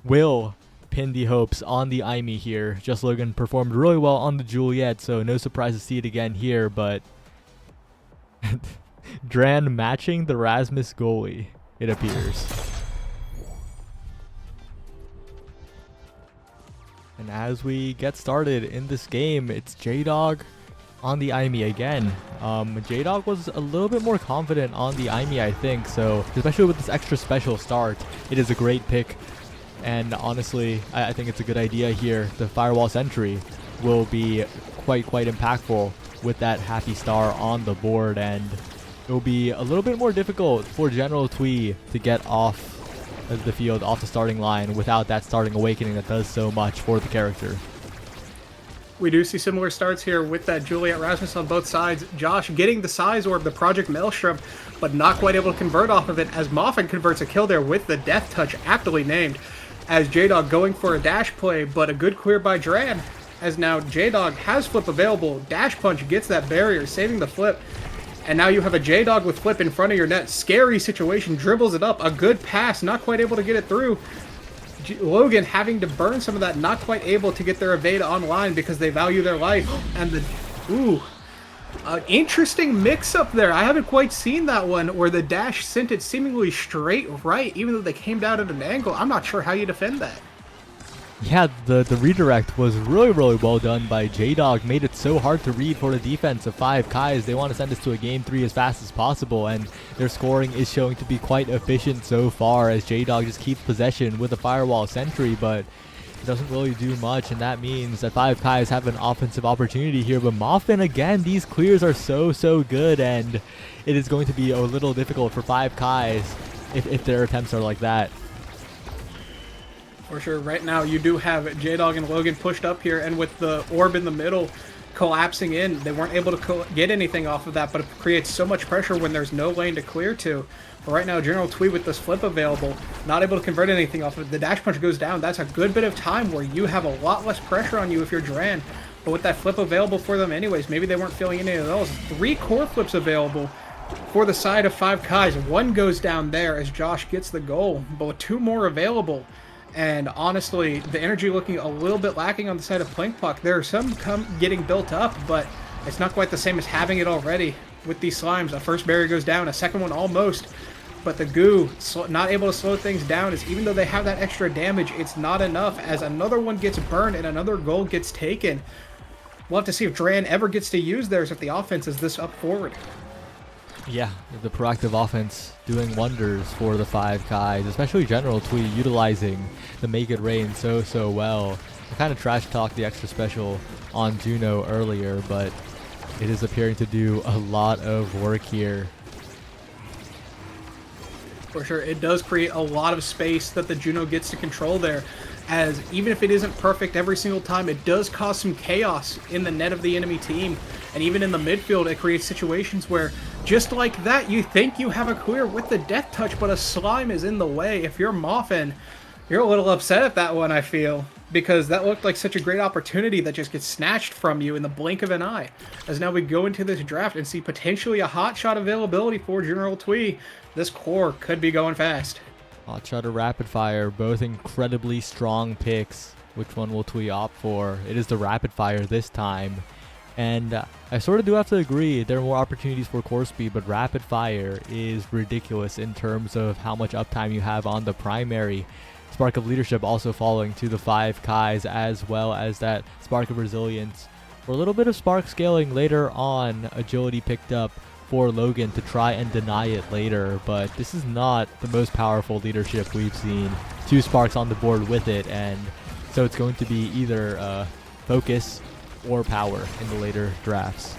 [SPEAKER 4] will pin the hopes on the Aimi here. Just Logan performed really well on the Juliet, so no surprise to see it again here, but Dran matching the Rasmus goalie, it appears. And as we get started in this game, it's J-Dog on the Aimi again. J-Dog was a little bit more confident on the Aimi, I think, so especially with this extra special start, it is a great pick. And honestly, I think it's a good idea here. The Firewall Sentry will be quite impactful with that happy star on the board, and it will be a little bit more difficult for General Twee to get off the field, off the starting line, without that starting awakening that does so much for the character.
[SPEAKER 3] We do see similar starts here with that Juliet Rasmus on both sides. Josh getting the size orb, the Project Maelstrom, but not quite able to convert off of it, as Moffin converts a kill there with the Death Touch, aptly named, as J-Dog going for a dash play, but a good clear by Dran, as now J-Dog has flip available. Dash Punch gets that barrier, saving the flip, and now you have a J-Dog with flip in front of your net. Scary situation, dribbles it up, a good pass, not quite able to get it through. Logan having to burn some of that, not quite able to get their evade online because they value their life. And the interesting mix-up there. I haven't quite seen that one, where the dash sent it seemingly straight right, even though they came down at an angle. I'm not sure how you defend that.
[SPEAKER 4] Yeah, the redirect was really well done by J-Dog. Made it so hard to read for the defense of 5Kais. They want to send us to a game 3 as fast as possible, and their scoring is showing to be quite efficient so far, as J-Dog just keeps possession with a Firewall Sentry, but it doesn't really do much, and that means that 5Kais have an offensive opportunity here. But Moffin, again, these clears are so good, and it is going to be a little difficult for 5Kais if their attempts are like that.
[SPEAKER 3] For sure. Right now, you do have J-Dog and Logan pushed up here, and with the orb in the middle collapsing in, they weren't able to get anything off of that, but it creates so much pressure when there's no lane to clear to. But right now, General Twee with this flip available, not able to convert anything off of it. The dash punch goes down. That's a good bit of time where you have a lot less pressure on you if you're Dran. But with that flip available for them anyways, maybe they weren't feeling any of those. 3 core flips available for the side of 5Kais. 1 goes down there as Josh gets the goal, but with 2 more available. And honestly, the energy looking a little bit lacking on the side of Plinkpluck. There are some getting built up, but it's not quite the same as having it already with these slimes. A first barrier goes down, a second one almost. But the goo, not able to slow things down, as even though they have that extra damage, it's not enough, as another one gets burned and another goal gets taken. We'll have to see if Dran ever gets to use theirs if the offense is this up forward.
[SPEAKER 4] Yeah, the proactive offense doing wonders for the 5 Kais, especially General Twee utilizing the Make It Rain so well. I kind of trash talked the extra special on Juno earlier, but it is appearing to do a lot of work here.
[SPEAKER 3] For sure, it does create a lot of space that the Juno gets to control there, as even if it isn't perfect every single time, it does cause some chaos in the net of the enemy team. And even in the midfield, it creates situations where, just like that, you think you have a clear with the death touch, but a slime is in the way. If you're Moffin, you're a little upset at that one, I feel, because that looked like such a great opportunity that just gets snatched from you in the blink of an eye. As now we go into this draft and see potentially a hot shot availability for General Twee. This core could be going fast.
[SPEAKER 4] Hot shot or rapid fire, both incredibly strong picks. Which one will Twee opt for? It is the rapid fire this time. And I sort of do have to agree, there are more opportunities for core speed, but rapid fire is ridiculous in terms of how much uptime you have on the primary. Spark of Leadership also falling to the 5 Kais, as well as that Spark of Resilience. For a little bit of Spark scaling later on, Agility picked up for Logan to try and deny it later, but this is not the most powerful leadership we've seen. 2 Sparks on the board with it, and so it's going to be either focus or power in the later drafts.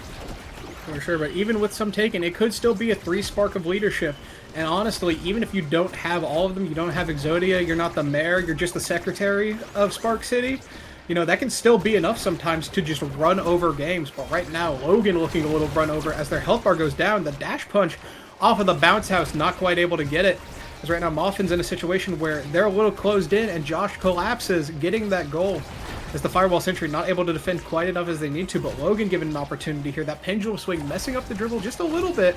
[SPEAKER 3] For sure, but even with some taken, it could still be a 3 Spark of Leadership. And honestly, even if you don't have all of them, you don't have Exodia, you're not the mayor, you're just the secretary of Spark City, you know, that can still be enough sometimes to just run over games. But right now, Logan looking a little run over as their health bar goes down. The dash punch off of the bounce house, not quite able to get it. As right now, Moffin's in a situation where they're a little closed in and Josh collapses, getting that goal. As the Firewall Sentry not able to defend quite enough as they need to, but Logan given an opportunity here. That pendulum swing messing up the dribble just a little bit,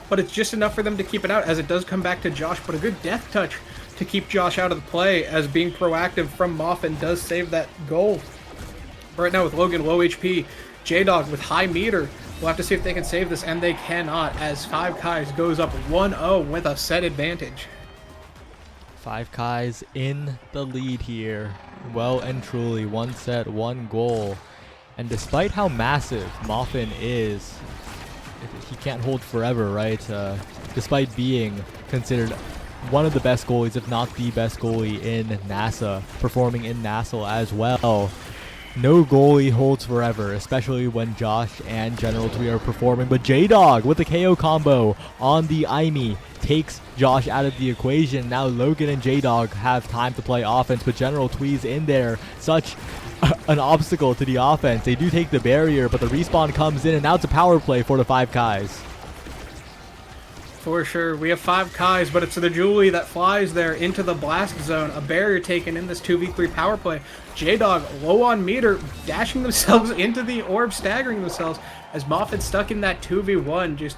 [SPEAKER 3] but it's just enough for them to keep it out as it does come back to Josh, but a good death touch to keep Josh out of the play as being proactive from Moffin does save that goal. But right now with Logan low HP, J-Dog with high meter, we'll have to see if they can save this, and they cannot as 5 Kais goes up 1-0 with a set advantage.
[SPEAKER 4] 5 Kais in the lead here. Well and truly, 1 set, 1 goal. And despite how massive Moffin is, he can't hold forever, right? Despite being considered one of the best goalies, if not the best goalie in NASA, performing in NASA as well. No goalie holds forever, especially when Josh and General Twee are performing. But J-Dog with the KO combo on the Aimee takes Josh out of the equation. Now Logan and J-Dog have time to play offense, but General Twee's in there. Such an obstacle to the offense. They do take the barrier, but the respawn comes in, and now it's a power play for the 5 Kais.
[SPEAKER 3] For sure. We have 5 Kais, but it's the Julie that flies there into the blast zone. A barrier taken in this 2v3 power play. J-Dog low on meter, dashing themselves into the orb, staggering themselves as Moffin's stuck in that 2v1. Just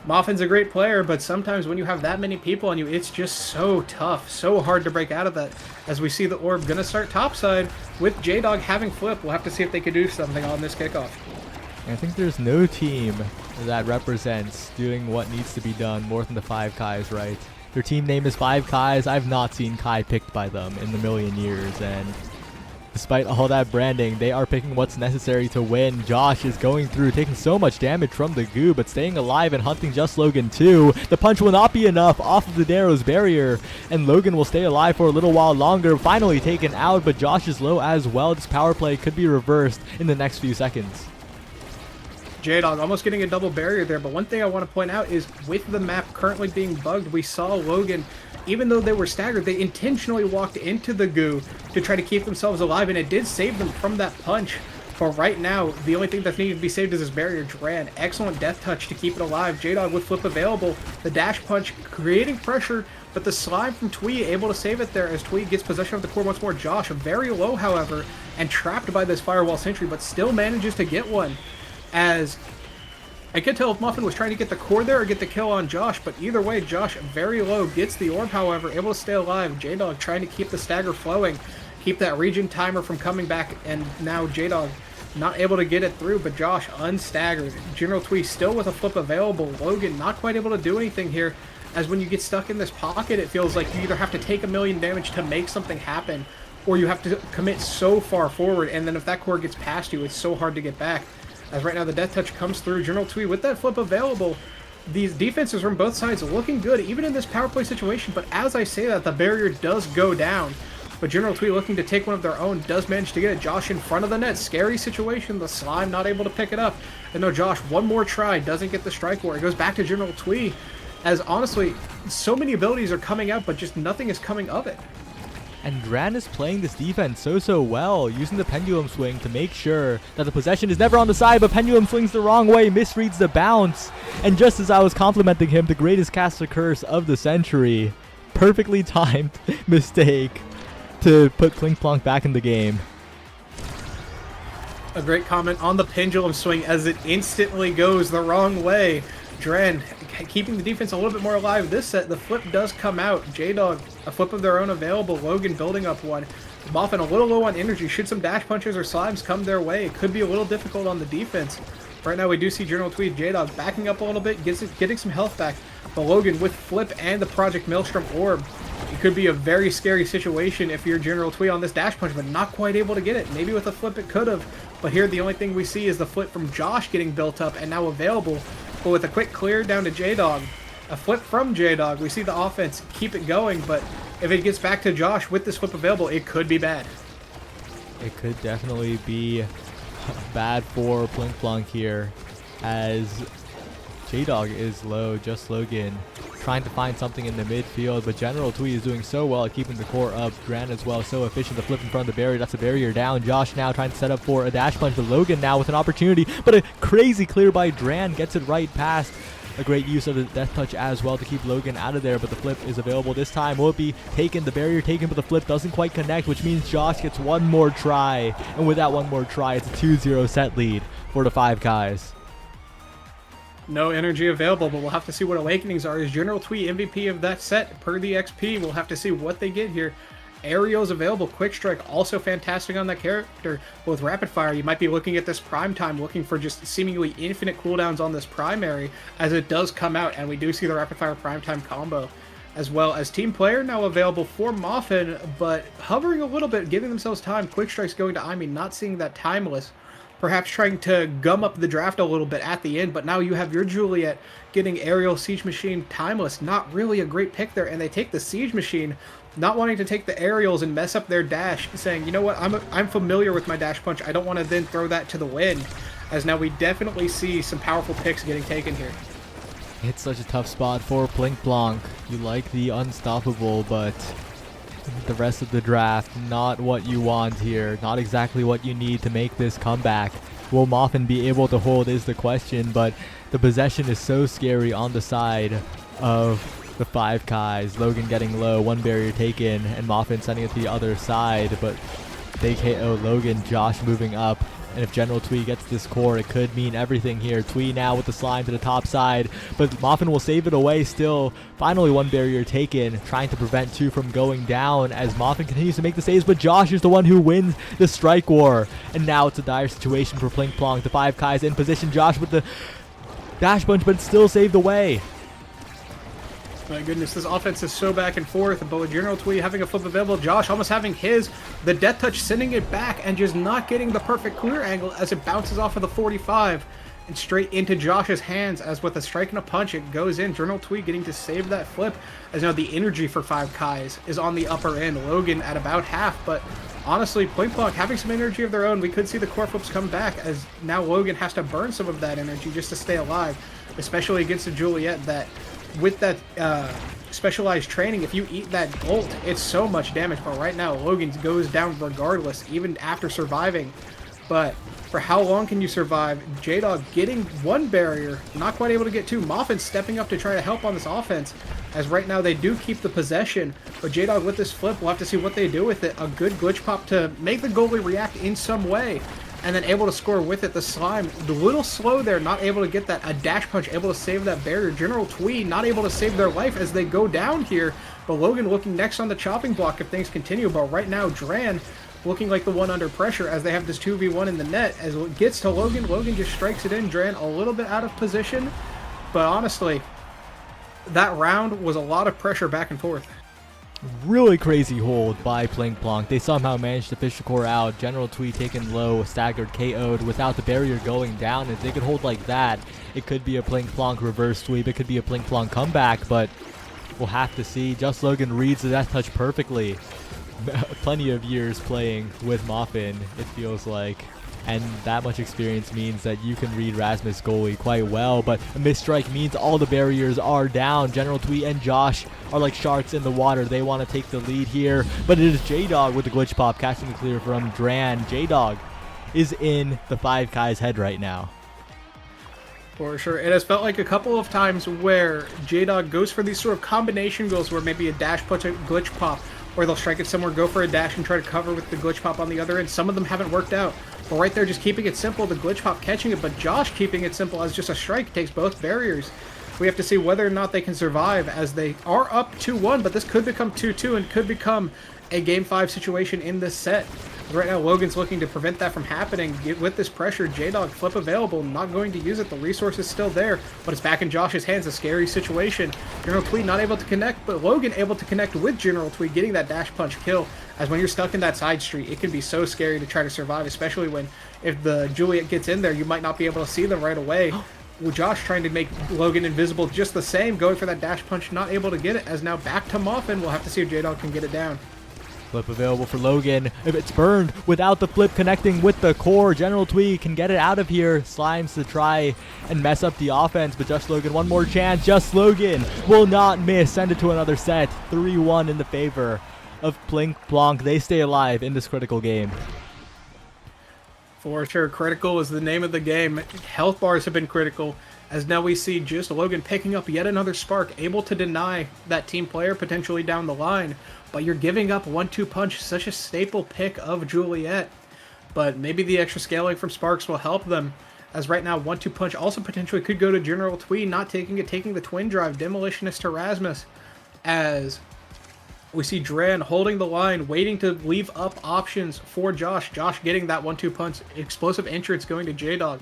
[SPEAKER 3] Moffin's a great player, but sometimes when you have that many people on you, it's just so tough, so hard to break out of that. As we see the orb gonna start topside with J-Dog having flip. We'll have to see if they can do something on this kickoff.
[SPEAKER 4] I think there's no team that represents doing what needs to be done more than the 5 Kais, right? Their team name is 5 Kais. I've not seen Kai picked by them in a million years, and despite all that branding, they are picking what's necessary to win. Josh is going through, taking so much damage from the goo, but staying alive and hunting just Logan too. The punch will not be enough off of the Darrow's barrier, and Logan will stay alive for a little while longer. Finally taken out, but Josh is low as well. This power play could be reversed in the next few seconds.
[SPEAKER 3] J-Dog almost getting a double barrier there, but one thing I want to point out is with the map currently being bugged, we saw Logan, even though they were staggered, they intentionally walked into the goo to try to keep themselves alive, and it did save them from that punch. But right now, the only thing that's needed to be saved is this barrier. Dran, excellent death touch to keep it alive. J-Dog with flip available. The dash punch creating pressure, but the slime from Twee able to save it there as Twee gets possession of the core once more. Josh very low, however, and trapped by this Firewall Sentry, but still manages to get one. As I could tell if Muffin was trying to get the core there or get the kill on Josh, but either way, Josh very low, gets the orb, however, able to stay alive. J-Dog trying to keep the stagger flowing, keep that region timer from coming back, and now J-Dog not able to get it through, but Josh unstaggered. General Twee still with a flip available. Logan not quite able to do anything here, as when you get stuck in this pocket, it feels like you either have to take 1,000,000 damage to make something happen, or you have to commit so far forward, and then if that core gets past you, it's so hard to get back. As right now the death touch comes through, General Twee with that flip available, these defenses from both sides looking good, even in this power play situation. But as I say that, the barrier does go down. But General Twee looking to take one of their own does manage to get it. Josh in front of the net. Scary situation. The slime not able to pick it up. And no, Josh, one more try. Doesn't get the strike war. It goes back to General Twee. As honestly, so many abilities are coming out, but just nothing is coming of it.
[SPEAKER 4] And Gran is playing this defense so well, using the pendulum swing to make sure that the possession is never on the side, but pendulum swings the wrong way, misreads the bounce. And just as I was complimenting him, the greatest caster curse of the century, perfectly timed mistake to put Plink Plonk back in the game.
[SPEAKER 3] A great comment on the pendulum swing as it instantly goes the wrong way. Dren keeping the defense a little bit more alive this set. The flip does come out. J-Dog, a flip of their own available. Logan building up one. Muffin a little low on energy. Should some dash punches or slimes come their way, it could be a little difficult on the defense. Right now we do see General Tweed, J-Dog backing up a little bit, getting some health back. But Logan with flip and the Project Maelstrom orb, it could be a very scary situation if you're General Twee on this dash punch, but not quite able to get it. Maybe with a flip it could have, but here the only thing we see is the flip from Josh getting built up and now available. But with a quick clear down to J-Dog, a flip from J-Dog, we see the offense keep it going, but if it gets back to Josh with this flip available, it could be bad.
[SPEAKER 4] It could definitely be bad for Plink Plonk here, as J-Dog is low, just Logan trying to find something in the midfield, but General Twee is doing so well at keeping the core up. Gran as well, so efficient to flip in front of the barrier. That's a barrier down. Josh now trying to set up for a dash punch, but Logan now with an opportunity, but a crazy clear by Dran gets it right past. A great use of the death touch as well to keep Logan out of there, but the flip is available this time. Will it be taken? The barrier taken, but the flip doesn't quite connect, which means Josh gets one more try, and with that one more try, it's a 2-0 set lead for the Five Guys.
[SPEAKER 3] No energy available, but we'll have to see what Awakenings are. Is General Twee MVP of that set per the XP? We'll have to see what they get here. Aerial's available. Quick Strike also fantastic on that character. But with Rapid Fire, you might be looking at this Prime Time, looking for just seemingly infinite cooldowns on this primary as it does come out, and we do see the Rapid Fire Prime Time combo. As well as Team Player now available for Muffin, but hovering a little bit, giving themselves time. Quick Strike's going to Imi, not seeing that Timeless. Perhaps trying to gum up the draft a little bit at the end, but now you have your Juliet getting Aerial, Siege Machine, Timeless. Not really a great pick there, and they take the Siege Machine, not wanting to take the Aerials and mess up their dash, saying, you know what, I'm familiar with my dash punch, I don't want to then throw that to the wind, as now we definitely see some powerful picks getting taken here.
[SPEAKER 4] It's such a tough spot for Plink Plonk. You like the unstoppable, but the rest of the draft, not what you want here. Not exactly what you need to make this comeback. Will Muffin be able to hold is the question, but the possession is so scary on the side of the Five Guys. Logan getting low, one barrier taken, and Muffin sending it to the other side, but they KO Logan. Josh moving up. And if General Twee gets this core, it could mean everything here. Twee now with the slime to the top side, but Muffin will save it away still. Finally, one barrier taken, trying to prevent two from going down as Muffin continues to make the saves, but Josh is the one who wins the strike war. And now it's a dire situation for Plink Plonk. The Five Guys in position. Josh with the dash punch, but still saved away.
[SPEAKER 3] My goodness, this offense is so back and forth, but with General Twee having a flip available, Josh almost having his, the death touch sending it back and just not getting the perfect clear angle as it bounces off of the 45 and straight into Josh's hands, as with a strike and a punch it goes in. General Twee getting to save that flip, as now the energy for Five Guys is on the upper end. Logan at about half, but honestly, Plink Plonk having some energy of their own. We could see the core flips come back, as now Logan has to burn some of that energy just to stay alive, especially against a Juliet that, with that specialized training, if you eat that bolt, it's so much damage. But right now, Logan goes down regardless, even after surviving. But for how long can you survive? J-Dog getting one barrier, not quite able to get two. Muffin stepping up to try to help on this offense, as right now they do keep the possession. But J-Dog with this flip, we'll have to see what they do with it. A good glitch pop to make the goalie react in some way, and then able to score with it. The slime, a little slow there, not able to get that. A dash punch, able to save that barrier. General Twee not able to save their life as they go down here. But Logan looking next on the chopping block if things continue. But right now, Dran looking like the one under pressure as they have this 2v1 in the net. As it gets to Logan, Logan just strikes it in. Dran a little bit out of position. But honestly, that round was a lot of pressure back and forth.
[SPEAKER 4] Really crazy hold by Plink Plonk. They somehow managed to fish the core out. General Twee taken low, staggered, KO'd without the barrier going down. If they could hold like that, it could be a Plink Plonk reverse sweep. It could be a Plink Plonk comeback, but we'll have to see. Just Logan reads the death touch perfectly. Plenty of years playing with Muffin, it feels like. And that much experience means that you can read Rasmus goalie quite well, but a misstrike means all the barriers are down. General Twee and Josh are like sharks in the water. They want to take the lead here, but it is J-Dog with the glitch pop catching the clear from Dran. J-Dog is in the 5Kai's head right now.
[SPEAKER 3] For sure. It has felt like a couple of times where J-Dog goes for these sort of combination goals where maybe a dash puts a glitch pop, or they'll strike it somewhere, go for a dash, and try to cover with the glitch pop on the other end. Some of them haven't worked out. But right there, just keeping it simple, the glitch pop catching it, but Josh keeping it simple as just a strike takes both barriers. We have to see whether or not they can survive, as they are up 2-1, but this could become 2-2 and could become a Game 5 situation in this set. Right now, Logan's looking to prevent that from happening. With this pressure, J-Dog flip available, not going to use it. The resource is still there, but it's back in Josh's hands. A scary situation. General Twee not able to connect, but Logan able to connect with General Twee, getting that dash punch kill. As when you're stuck in that side street, it can be so scary to try to survive, especially when if the Juliet gets in there, you might not be able to see them right away. With Josh trying to make Logan invisible just the same, going for that dash punch, not able to get it, as now back to Muffin. We'll have to see if J-Dog can get it down.
[SPEAKER 4] Flip available for Logan. If it's burned without the flip connecting with the core, General Twee can get it out of here. Slimes to try and mess up the offense, but Just Logan, one more chance. Just Logan will not miss. Send it to another set. 3-1 in the favor of Plink Plonk. They stay alive in this critical game.
[SPEAKER 3] For sure, critical is the name of the game. Health bars have been critical, as now we see just Logan picking up yet another spark, able to deny that team player potentially down the line. But you're giving up 1-2 punch, such a staple pick of Juliet. But maybe the extra scaling from Sparks will help them, as right now 1-2 punch also potentially could go to General Twee, not taking it, taking the twin drive, Demolitionist to Rasmus, as we see Dran holding the line, waiting to leave up options for Josh. Josh getting that 1-2 punch, explosive entrance going to J-Dog,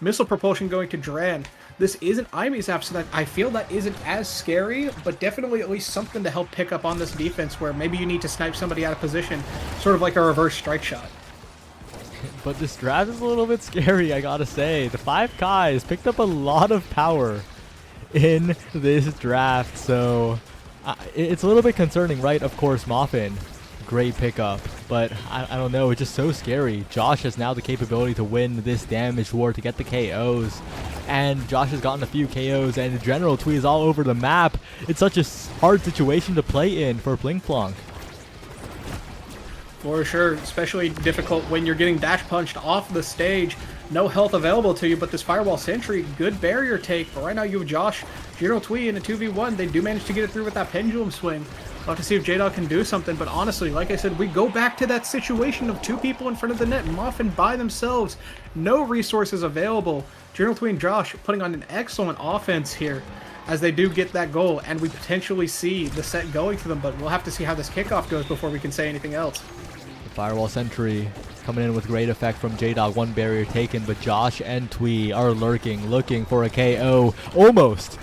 [SPEAKER 3] missile propulsion going to Dran. This isn't IMEZAP, so that I feel that isn't as scary, but definitely at least something to help pick up on this defense where maybe you need to snipe somebody out of position, sort of like a reverse strike shot.
[SPEAKER 4] But this draft is a little bit scary, I gotta say. The 5Kais picked up a lot of power in this draft, so it's a little bit concerning, right? Of course, Muffin, great pickup, but I don't know, it's just so scary. Josh has now the capability to win this damage war, to get the KOs, and Josh has gotten a few KOs, and General Twee is all over the map. It's such a hard situation to play in for Plink Plonk.
[SPEAKER 3] For sure, especially difficult when you're getting dash punched off the stage. No health available to you, but this Firewall Sentry, good barrier take. But right now you have Josh, General Twee in a 2v1. They do manage to get it through with that pendulum swing. We'll have to see if J-Dog can do something, but honestly, like I said, we go back to that situation of two people in front of the net, Muffin by themselves, no resources available. General Twee and Josh putting on an excellent offense here as they do get that goal, and we potentially see the set going to them, but we'll have to see how this kickoff goes before we can say anything else.
[SPEAKER 4] The Firewall Sentry coming in with great effect from J-Dog, one barrier taken, but Josh and Twee are lurking, looking for a KO, almost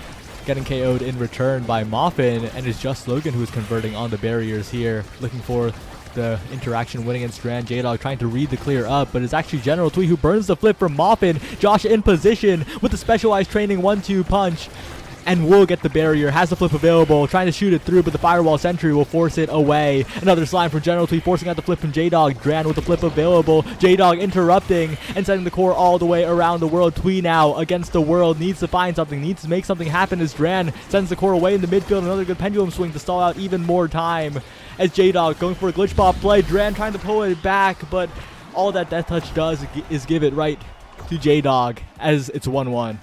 [SPEAKER 4] getting KO'd in return by Muffin, and it's just Logan who's converting on the barriers here, looking for the interaction win against Dran. J-Dog trying to read the clear up, but it's actually General Twee who burns the flip from Muffin. Josh in position with the specialized training 1-2 punch, and will get the barrier, has the flip available, trying to shoot it through, but the Firewall Sentry will force it away. Another slime from General Twee, forcing out the flip from J-Dog. Dran with the flip available, J-Dog interrupting and sending the core all the way around the world. Twee now against the world, needs to find something, needs to make something happen as Dran sends the core away in the midfield. Another good pendulum swing to stall out even more time as J-Dog going for a glitch pop play. Dran trying to pull it back, but all that Death Touch does is give it right to J-Dog as it's 1-1.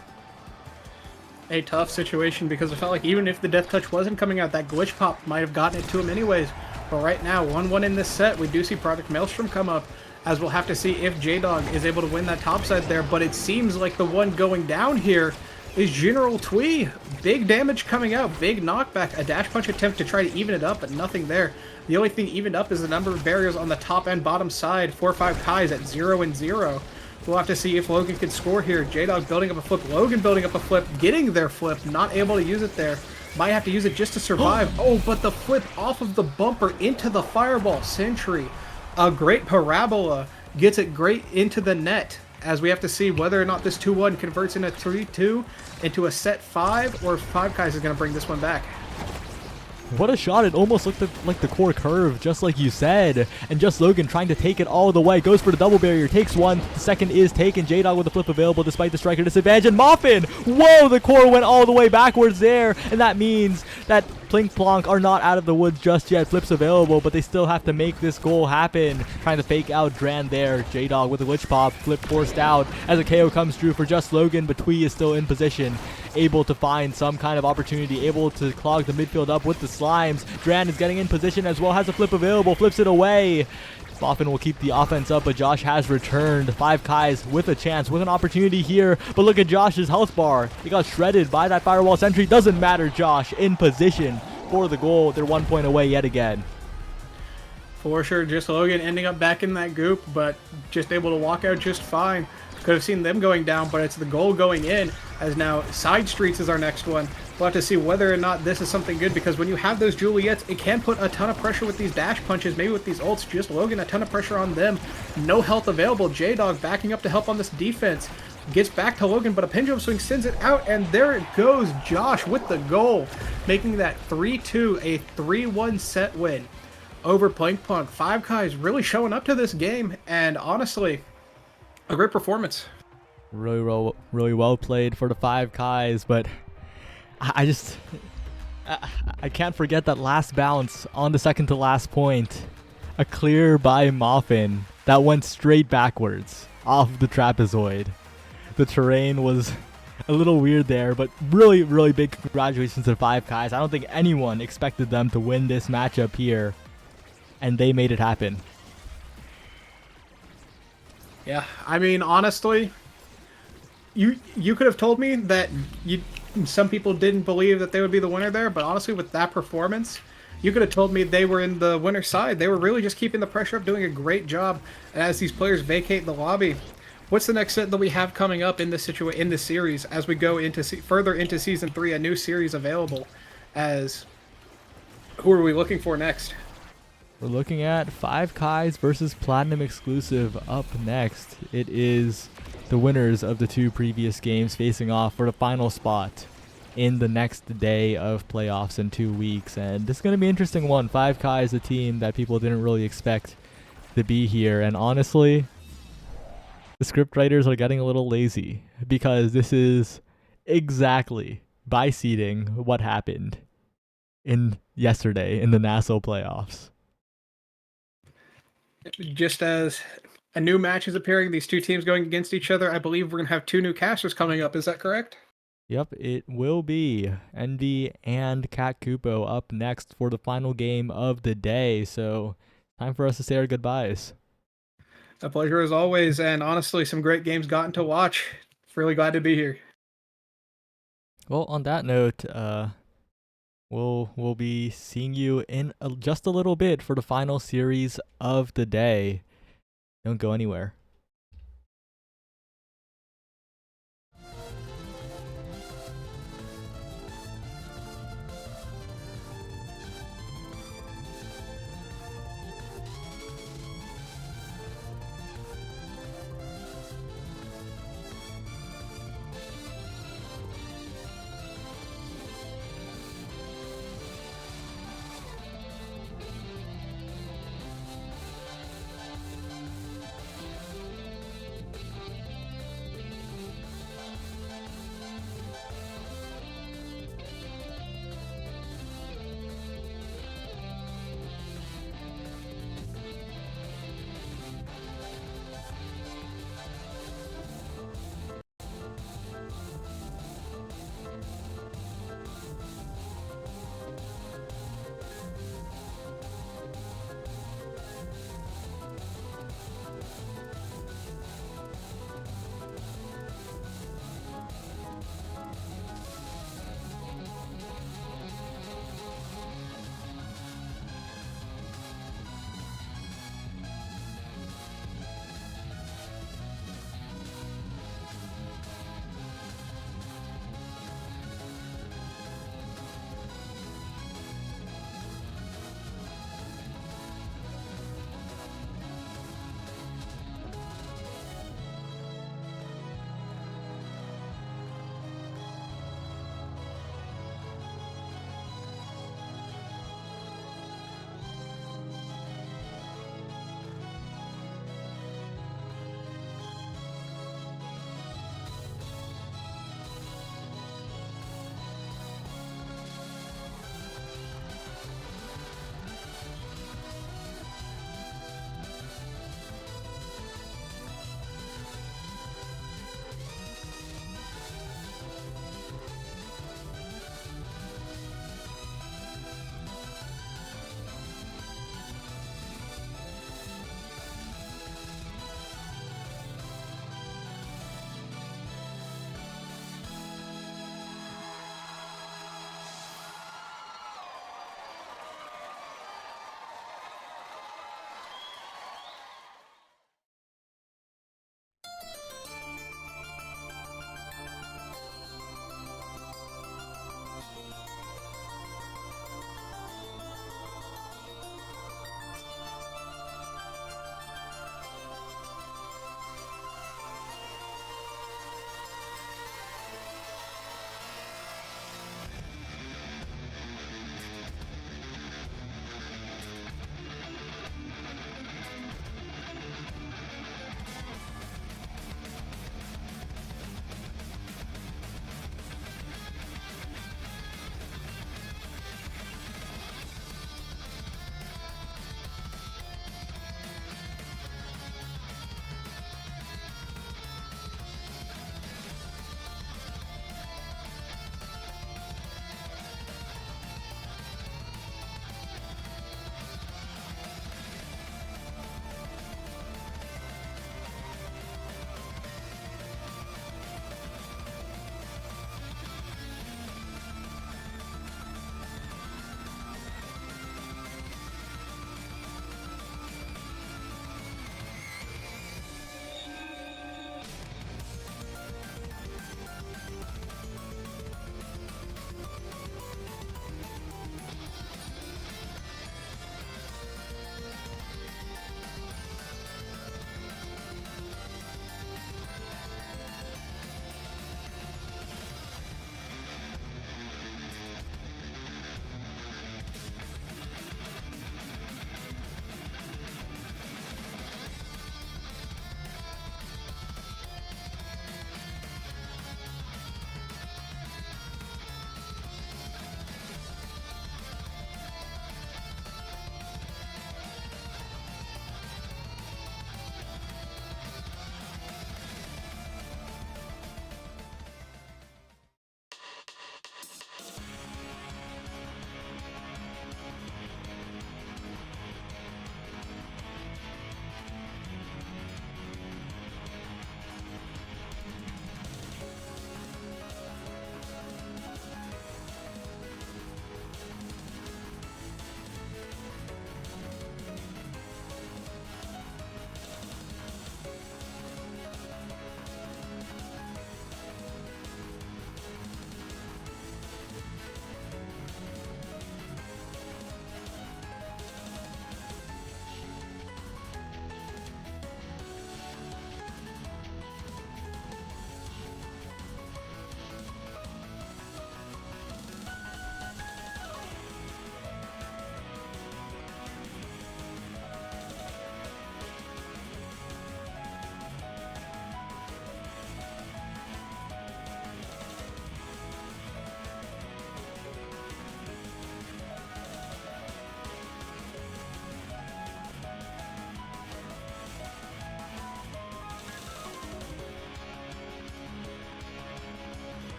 [SPEAKER 3] A tough situation because it felt like even if the Death Touch wasn't coming out, that glitch pop might have gotten it to him anyways. But right now, 1-1 in this set, we do see Project Maelstrom come up, as we'll have to see if J-Dog is able to win that top side there. But it seems like the one going down here is General Twee. Big damage coming out, big knockback, a dash punch attempt to try to even it up, but nothing there. The only thing evened up is the number of barriers on the top and bottom side, 4 or 5 Kais at 0 and 0. We'll have to see if Logan can score here. J-Dog building up a flip, Logan building up a flip, getting their flip, not able to use it there. Might have to use it just to survive. Oh, but the flip off of the bumper into the fireball sentry. A great parabola gets it great into the net, as we have to see whether or not this 2-1 converts in a 3-2 into a set 5, or if Five Guys is going to bring this one back.
[SPEAKER 4] What a shot. It almost looked like the core curve, just like you said. And just Logan trying to take it all the way. Goes for the double barrier. Takes one. The second is taken. J-Dog with the flip available despite the striker disadvantage. And Moffin! Whoa! The core went all the way backwards there. And that means that Plink Plonk are not out of the woods just yet. Flips available, but they still have to make this goal happen. Trying to fake out Dran there. J-Dog with the glitch pop. Flip forced out as a KO comes through for just Logan. But Twee is still in position. Able to find some kind of opportunity. Able to clog the midfield up with the slimes. Dran is getting in position as well. Has a flip available. Flips it away. Boffin will keep the offense up, but Josh has returned. Five Kais with a chance, with an opportunity here. But look at Josh's health bar. He got shredded by that firewall sentry. Doesn't matter, Josh in position for the goal. They're 1 point away yet again.
[SPEAKER 3] For sure, just Logan ending up back in that goop, but just able to walk out just fine. Could have seen them going down, but it's the goal going in, as now Side Streets is our next one. We'll have to see whether or not this is something good, because when you have those Juliets, it can put a ton of pressure with these dash punches, maybe with these ults. Just Logan, a ton of pressure on them. No health available. J-Dog backing up to help on this defense. Gets back to Logan, but a pendulum swing sends it out, and there it goes. Josh with the goal, making that 3-2 a 3-1 set win over Plink Plonk. Five Guys really showing up to this game, and honestly, a great performance.
[SPEAKER 4] Really well played for the Five Kais, but I can't forget that last bounce on the second to last point. A clear by Moffin that went straight backwards off the trapezoid. The terrain was a little weird there, but really big congratulations to Five Kais. I don't think anyone expected them to win this matchup here, and they made it happen.
[SPEAKER 3] Yeah, I mean, honestly, you could have told me that some people didn't believe that they would be the winner there, but honestly, with that performance, you could have told me they were in the winner's side. They were really just keeping the pressure up, doing a great job as these players vacate the lobby. What's the next set that we have coming up in this in this series as we go into further into Season 3, a new series available? As who are we looking for next?
[SPEAKER 4] We're looking at Five Kais versus Platinum Exclusive up next. It is the winners of the two previous games facing off for the final spot in the next day of playoffs in 2 weeks. And this is going to be an interesting one. Five Kais is a team that people didn't really expect to be here. And honestly, the script writers are getting a little lazy, because this is exactly by seeding what happened yesterday in the Nassau playoffs.
[SPEAKER 3] Just as a new match is appearing, these two teams going against each other, I believe we're going to have two new casters coming up. Is that correct?
[SPEAKER 4] Yep, it will be Envy and Cat Kupo up next for the final game of the day. So time for us to say our goodbyes.
[SPEAKER 3] A pleasure as always, and honestly, some great games gotten to watch. Really glad to be here.
[SPEAKER 4] Well, on that note, we'll be seeing you in just a little bit for the final series of the day. Don't go anywhere.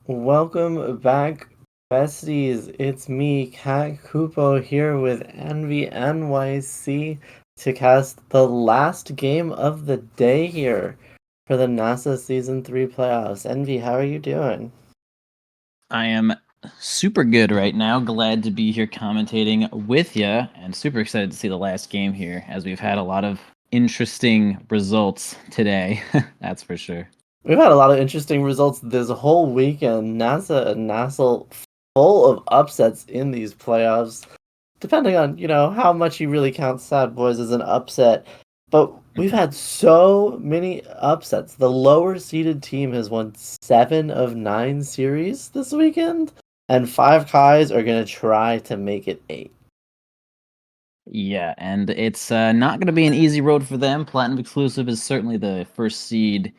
[SPEAKER 5] Welcome back, besties. It's me, Kat Kupo, here with Envy NYC to cast the last game of the day here for the NASA Season 3 playoffs. Envy, how are you doing?
[SPEAKER 6] I am super good right now. Glad to be here commentating with you, and super excited to see the last game here, as we've had a lot of interesting results today. That's for sure.
[SPEAKER 5] We've had a lot of interesting results this whole weekend. NASA and Nassel full of upsets in these playoffs, depending on, how much you really count Sad Boys as an upset. But we've had so many upsets. The lower seeded team has won 7 of 9 series this weekend, and 5 Kais are going to try to make it 8.
[SPEAKER 6] Yeah, and it's not going to be an easy road for them. Platinum Exclusive is certainly the first seed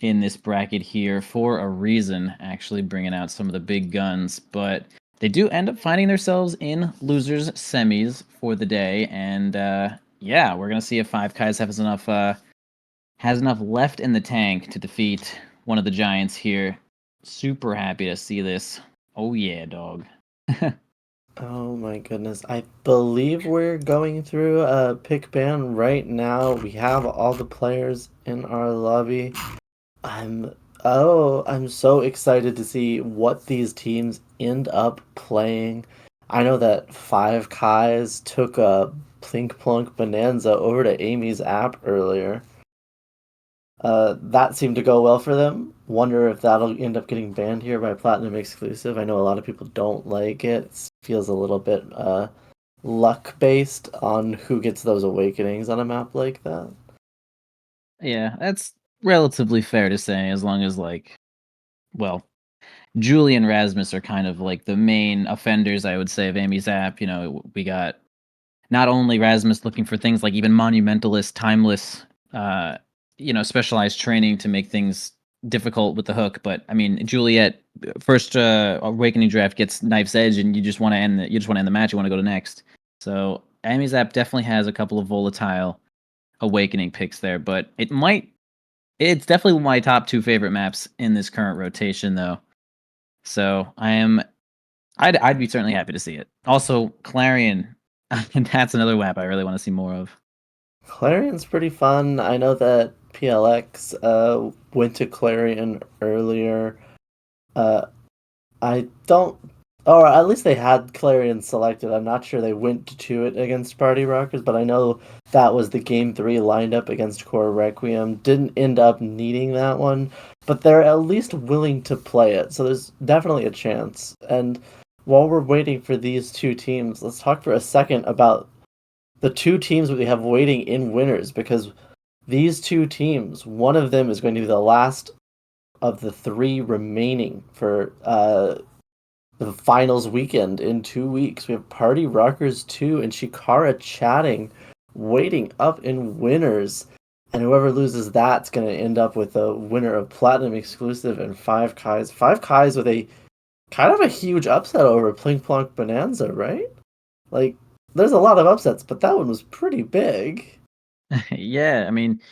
[SPEAKER 6] in this bracket here for a reason, actually bringing out some of the big guns. But they do end up finding themselves in losers semis for the day, and yeah, we're going to see if 5 Kais has enough left in the tank to defeat one of the giants here. Super happy to see this. Oh yeah, dog.
[SPEAKER 5] Oh my goodness. I believe we're going through a pick ban right now. We have all the players in our lobby. I'm so excited to see what these teams end up playing. I know that 5 Kais took a Plink Plunk Bonanza over to Amy's app earlier. That seemed to go well for them. Wonder if that'll end up getting banned here by Platinum Exclusive. I know a lot of people don't like it. It feels a little bit luck based on who gets those awakenings on a map like that.
[SPEAKER 6] Yeah, that's relatively fair to say, as long as well, Julie and Rasmus are kind of like the main offenders, I would say, of Amy's app. We got not only Rasmus looking for things like even monumentalist, timeless, specialized training to make things difficult with the hook, but I mean, Juliet first awakening draft gets knife's edge, and you just want to end the match. You want to go to next. So Amy's app definitely has a couple of volatile awakening picks there, but it's definitely my top 2 favorite maps in this current rotation, though. So I'd be certainly happy to see it. Also, Clarion, that's another map I really want to see more of.
[SPEAKER 5] Clarion's pretty fun. I know that PLX went to Clarion earlier. Uh, I don't. Or at least they had Clarion selected. I'm not sure they went to it against Party Rockers, but I know that was the game 3 lined up against Core Requiem. Didn't end up needing that one, but they're at least willing to play it, so there's definitely a chance. And while we're waiting for these two teams, let's talk for a second about the 2 teams that we have waiting in winners, because these 2 teams, one of them is going to be the last of the 3 remaining for the finals weekend in 2 weeks. We have Party Rockers 2 and Shikara chatting, waiting up in winners. And whoever loses that's going to end up with a winner of Platinum Exclusive and 5 Kais. 5 Kais with a kind of a huge upset over Plink Plonk Bonanza, right? Like, there's a lot of upsets, but that one was pretty big.
[SPEAKER 6] Yeah, I mean,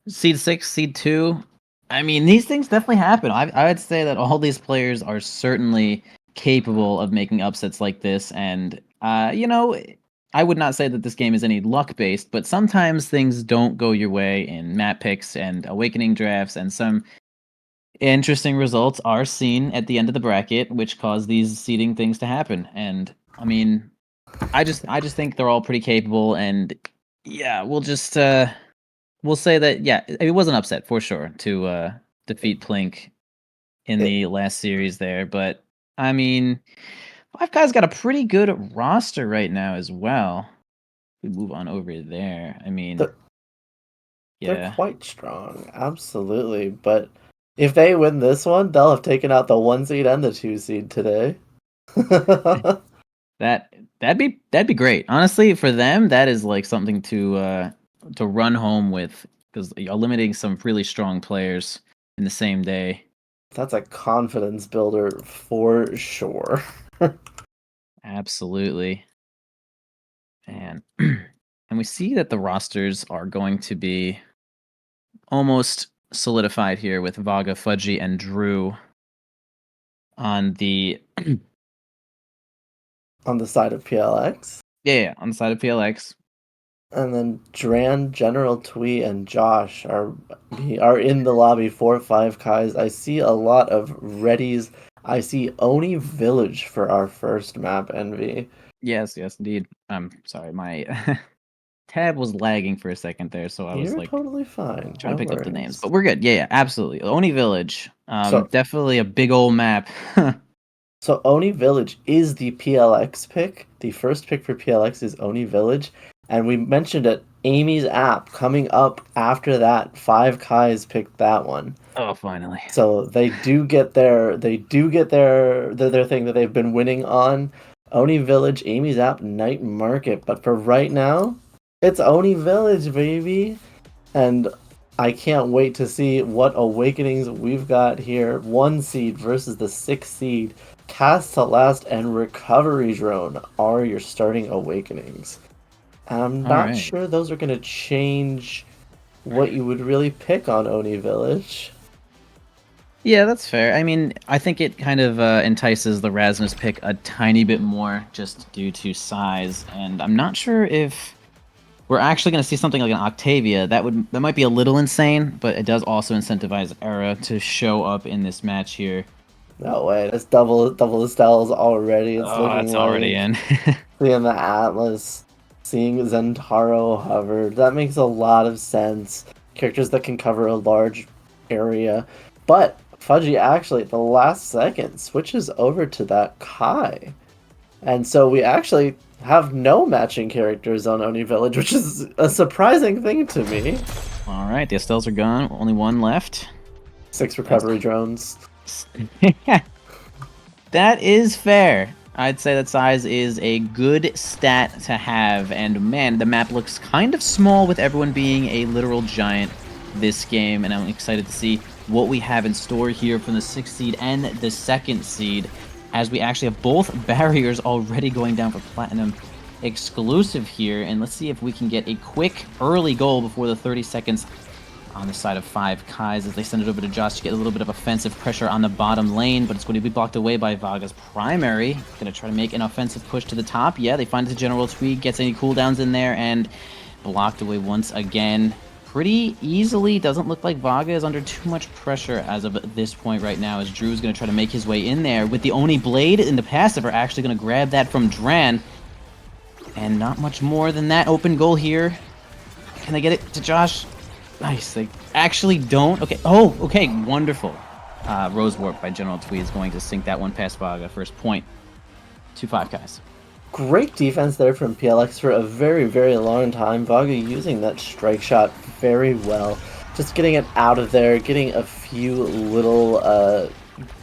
[SPEAKER 6] seed 6, seed 2. I mean, these things definitely happen. I would say that all these players are certainly capable of making upsets like this, and I would not say that this game is any luck based, but sometimes things don't go your way in map picks and awakening drafts, and some interesting results are seen at the end of the bracket, which cause these seeding things to happen. And I mean, I just think they're all pretty capable, and yeah, we'll say that it was an upset for sure to defeat Plink in the last series there, but I mean, 5 Guys got a pretty good roster right now as well. We move on over there. I mean,
[SPEAKER 5] They're quite strong, absolutely. But if they win this one, they'll have taken out the 1 seed and the 2 seed today.
[SPEAKER 6] that'd be great. Honestly, for them, that is like something to run home with, because you're eliminating some really strong players in the same day.
[SPEAKER 5] That's a confidence builder for sure.
[SPEAKER 6] Absolutely. And and we see that the rosters are going to be almost solidified here with Vaga, Fudgy, and Drew. on the
[SPEAKER 5] On the side of PLX.
[SPEAKER 6] yeah, on the side of PLX.
[SPEAKER 5] And then Dran, General Twee, and Josh are in the lobby 4-5 Kais. I see a lot of readies. I see Oni Village for our first map, Envy.
[SPEAKER 6] Yes, indeed. I'm sorry, my tab was lagging for a second there, so I was
[SPEAKER 5] You're
[SPEAKER 6] like
[SPEAKER 5] totally fine.
[SPEAKER 6] trying
[SPEAKER 5] No
[SPEAKER 6] to pick up the names.
[SPEAKER 5] worries.
[SPEAKER 6] But we're good. Yeah, absolutely. Oni Village.
[SPEAKER 5] So-
[SPEAKER 6] Definitely a big old map.
[SPEAKER 5] So Oni Village is the PLX pick. The first pick for PLX is Oni Village. And we mentioned it, Amy's app coming up after that. 5 Kais picked that one.
[SPEAKER 6] Oh, finally.
[SPEAKER 5] So they do get their thing that they've been winning on. Oni Village, Amy's app, Night Market. But for right now, it's Oni Village, baby. And I can't wait to see what awakenings we've got here. 1 seed versus the 6 seed. Cast to Last and Recovery Drone are your starting awakenings. I'm not
[SPEAKER 6] right.
[SPEAKER 5] sure those are going to change what you would really pick on Oni Village.
[SPEAKER 6] Yeah, that's fair. I mean, I think it kind of entices the Rasmus pick a tiny bit more just due to size, and I'm not sure if we're actually going to see something like an Octavia. That might be a little insane, but it does also incentivize Era to show up in this match here.
[SPEAKER 5] No way, that's double Estelle's already. It's looking
[SPEAKER 6] it's already
[SPEAKER 5] like
[SPEAKER 6] in.
[SPEAKER 5] seeing the Atlas, seeing Zentaro hovered. That makes a lot of sense. Characters that can cover a large area. But Fudgy actually, at the last second, switches over to that Kai. And so we actually have no matching characters on Oni Village, which is a surprising thing to me.
[SPEAKER 6] All right, the Estelles are gone. Only one left.
[SPEAKER 5] 6 recovery drones.
[SPEAKER 6] That is fair. I'd say that size is a good stat to have. And man, the map looks kind of small with everyone being a literal giant this game. And I'm excited to see what we have in store here from the 6th seed and the 2nd seed, as we actually have both barriers already going down for Platinum exclusive here. And let's see if we can get a quick early goal before the 30 seconds on the side of 5 Kais as they send it over to Josh to get a little bit of offensive pressure on the bottom lane, but it's going to be blocked away by Vaga's primary. Going to try to make an offensive push to the top. Yeah, they find the General Tweed, gets any cooldowns in there, and blocked away once again. Pretty easily. Doesn't look like Vaga is under too much pressure as of this point right now, as Drew's going to try to make his way in there with the Oni Blade in the passive. Are actually going to grab that from Dran. And not much more than that. Open goal here. Can they get it to Josh? Nice. They actually don't. Okay. Oh, okay. Wonderful. Rose Warp by General Tweed is going to sink that one past Vaga. First point. 2-5 Kais.
[SPEAKER 5] Great defense there from PLX for a very, very long time. Vaga using that strike shot very well. Just getting it out of there, getting a few little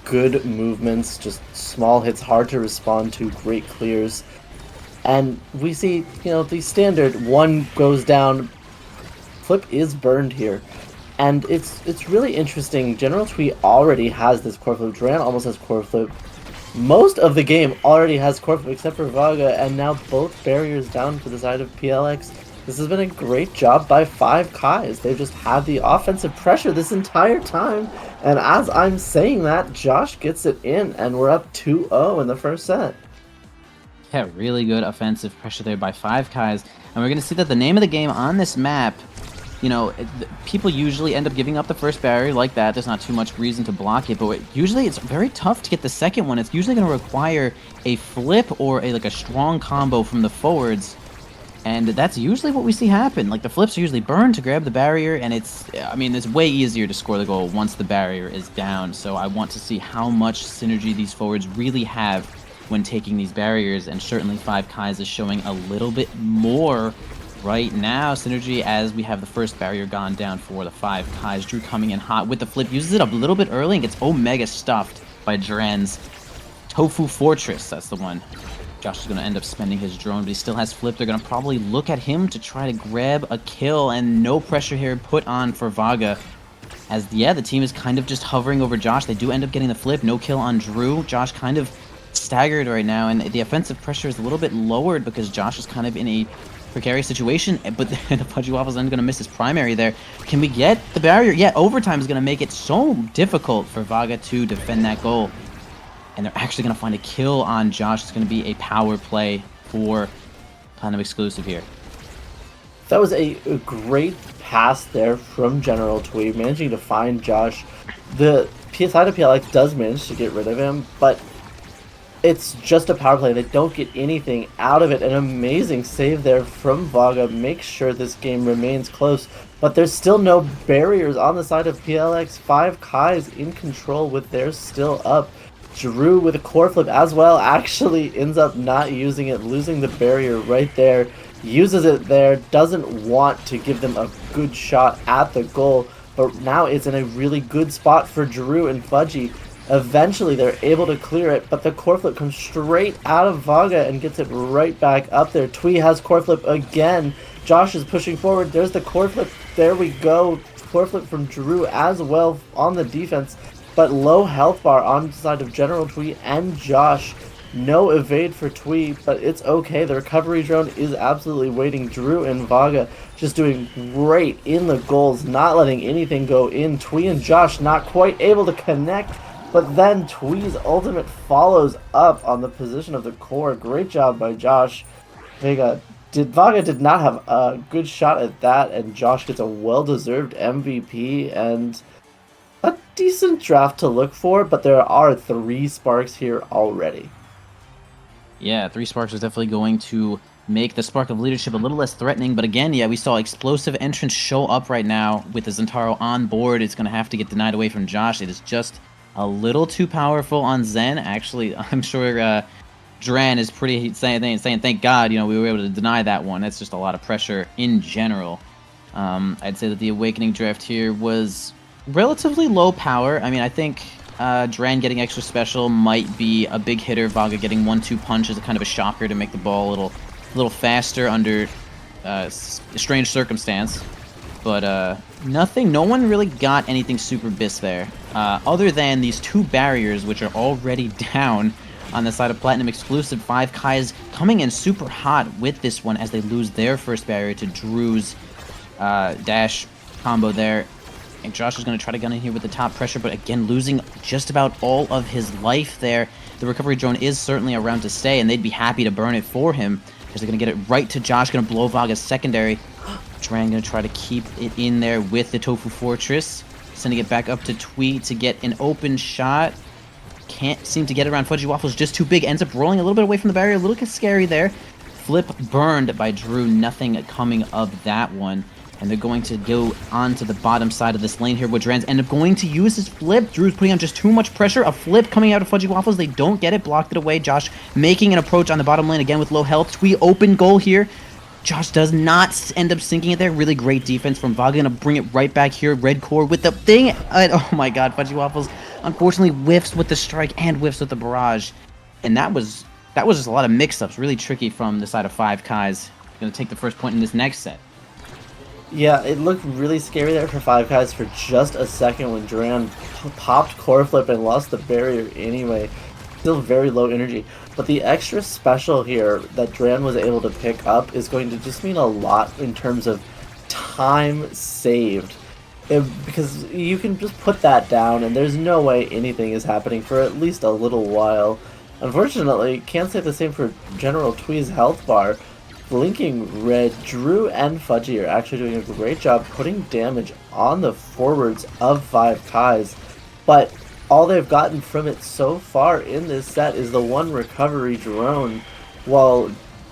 [SPEAKER 5] good movements, just small hits, hard to respond to, great clears. And we see, the standard one goes down, flip is burned here. And it's really interesting. General Tweed already has this core flip. Duran almost has core flip. Most of the game already has core flip except for Vaga, and now both barriers down to the side of PLX. This has been a great job by 5 Kais. They've just had the offensive pressure this entire time. And as I'm saying that, Josh gets it in, and we're up 2-0 in the first set.
[SPEAKER 6] Yeah, really good offensive pressure there by 5 Kais. And we're going to see that the name of the game on this map, people usually end up giving up the first barrier like that. There's not too much reason to block it, but usually it's very tough to get the second one. It's usually going to require a flip or a strong combo from the forwards. And that's usually what we see happen. Like, the flips are usually burned to grab the barrier, and it's way easier to score the goal once the barrier is down. So I want to see how much synergy these forwards really have when taking these barriers, and certainly 5 Kais is showing a little bit more right now. Synergy as we have the first barrier gone down for the 5 Kais. Drew coming in hot with the flip, uses it a little bit early and gets Omega stuffed by Duran's Tofu Fortress. That's the one. Josh is going to end up spending his drone, but he still has flip. They're going to probably look at him to try to grab a kill, and no pressure here put on for Vaga. As, the team is kind of just hovering over Josh. They do end up getting the flip. No kill on Drew. Josh kind of staggered right now, and the offensive pressure is a little bit lowered because Josh is kind of in a precarious situation, but the Fudgy Waffle's then going to miss his primary there. Can we get the barrier? Yeah, overtime is going to make it so difficult for Vaga to defend that goal. and they're actually going to find a kill on Josh. It's going to be a power play for Platinum Exclusive here.
[SPEAKER 5] That was a great pass there from General Twee, managing to find Josh. The side of PLX does manage to get rid of him, but it's just a power play. They don't get anything out of it. An amazing save there from Vaga makes sure this game remains close, but there's still no barriers on the side of PLX. 5 Kai's in control with theirs still up. Drew with a core flip as well actually ends up not using it, losing the barrier right there. Uses it there, doesn't want to give them a good shot at the goal, but now it's in a really good spot for Drew and Fudgy. Eventually they're able to clear it, but the core flip comes straight out of Vaga and gets it right back up there. Twee has core flip again. Josh is pushing forward. There's the core flip. There we go. Core flip from Drew as well on the defense, but low health bar on the side of General Twee and Josh. No evade for Twee, but it's okay. The recovery drone is absolutely waiting. Drew and Vaga just doing great in the goals, not letting anything go in. Twee and Josh not quite able to connect, but then Twee's ultimate follows up on the position of the core. Great job by Josh. Vaga did not have a good shot at that, and Josh gets a well-deserved MVP and a decent draft to look for, but there are 3 sparks here already.
[SPEAKER 6] Yeah, 3 sparks is definitely going to make the spark of leadership a little less threatening. But again, yeah, we saw explosive entrance show up right now with the Zentaro on board. It's going to have to get denied away from Josh. It is just a little too powerful on Zen. Actually, I'm sure Dran is pretty saying thank God, we were able to deny that one. That's just a lot of pressure in general. I'd say that the Awakening Drift here was relatively low power. I mean, I think Dran getting extra special might be a big hitter. Vaga getting 1-2 punch is a kind of a shocker to make the ball a little faster under a strange circumstance. But no one really got anything super bis there, other than these 2 barriers, which are already down on the side of Platinum Exclusive. 5 Kai's coming in super hot with this one as they lose their first barrier to Drew's dash combo there. And Josh is going to try to gun in here with the top pressure, but again, losing just about all of his life there. The recovery drone is certainly around to stay, and they'd be happy to burn it for him, because they're going to get it right to Josh, going to blow Vaga's secondary. Dran going to try to keep it in there with the Tofu Fortress, sending it back up to Twee to get an open shot. Can't seem to get it around Fudgy Waffles, just too big. Ends up rolling a little bit away from the barrier, a little bit scary there. Flip burned by Drew, nothing coming of that one. And they're going to go onto the bottom side of this lane here, where Drans end up going to use his flip. Drew's putting on just too much pressure. A flip coming out of Fudgy Waffles. They don't get it. Blocked it away. Josh making an approach on the bottom lane again with low health. Twee open goal here. Josh does not end up sinking it there. Really great defense from Vaga. Gonna bring it right back here. Red core with the thing. Oh my god, Fudgy Waffles unfortunately whiffs with the strike and whiffs with the barrage. And that was just a lot of mix-ups. Really tricky from the side of 5 Kai's. Gonna take the first point in this next set.
[SPEAKER 5] Yeah, it looked really scary there for 5 Kai's for just a second when Dran popped core flip and lost the barrier anyway. Still very low energy. But the extra special here that Dran was able to pick up is going to just mean a lot in terms of time saved. Because you can just put that down and there's no way anything is happening for at least a little while. Unfortunately, can't say the same for General Twee's health bar. Blinking red, Drew and Fudgy are actually doing a great job putting damage on the forwards of 5 Kai's, but all they've gotten from it so far in this set is the 1 recovery drone, while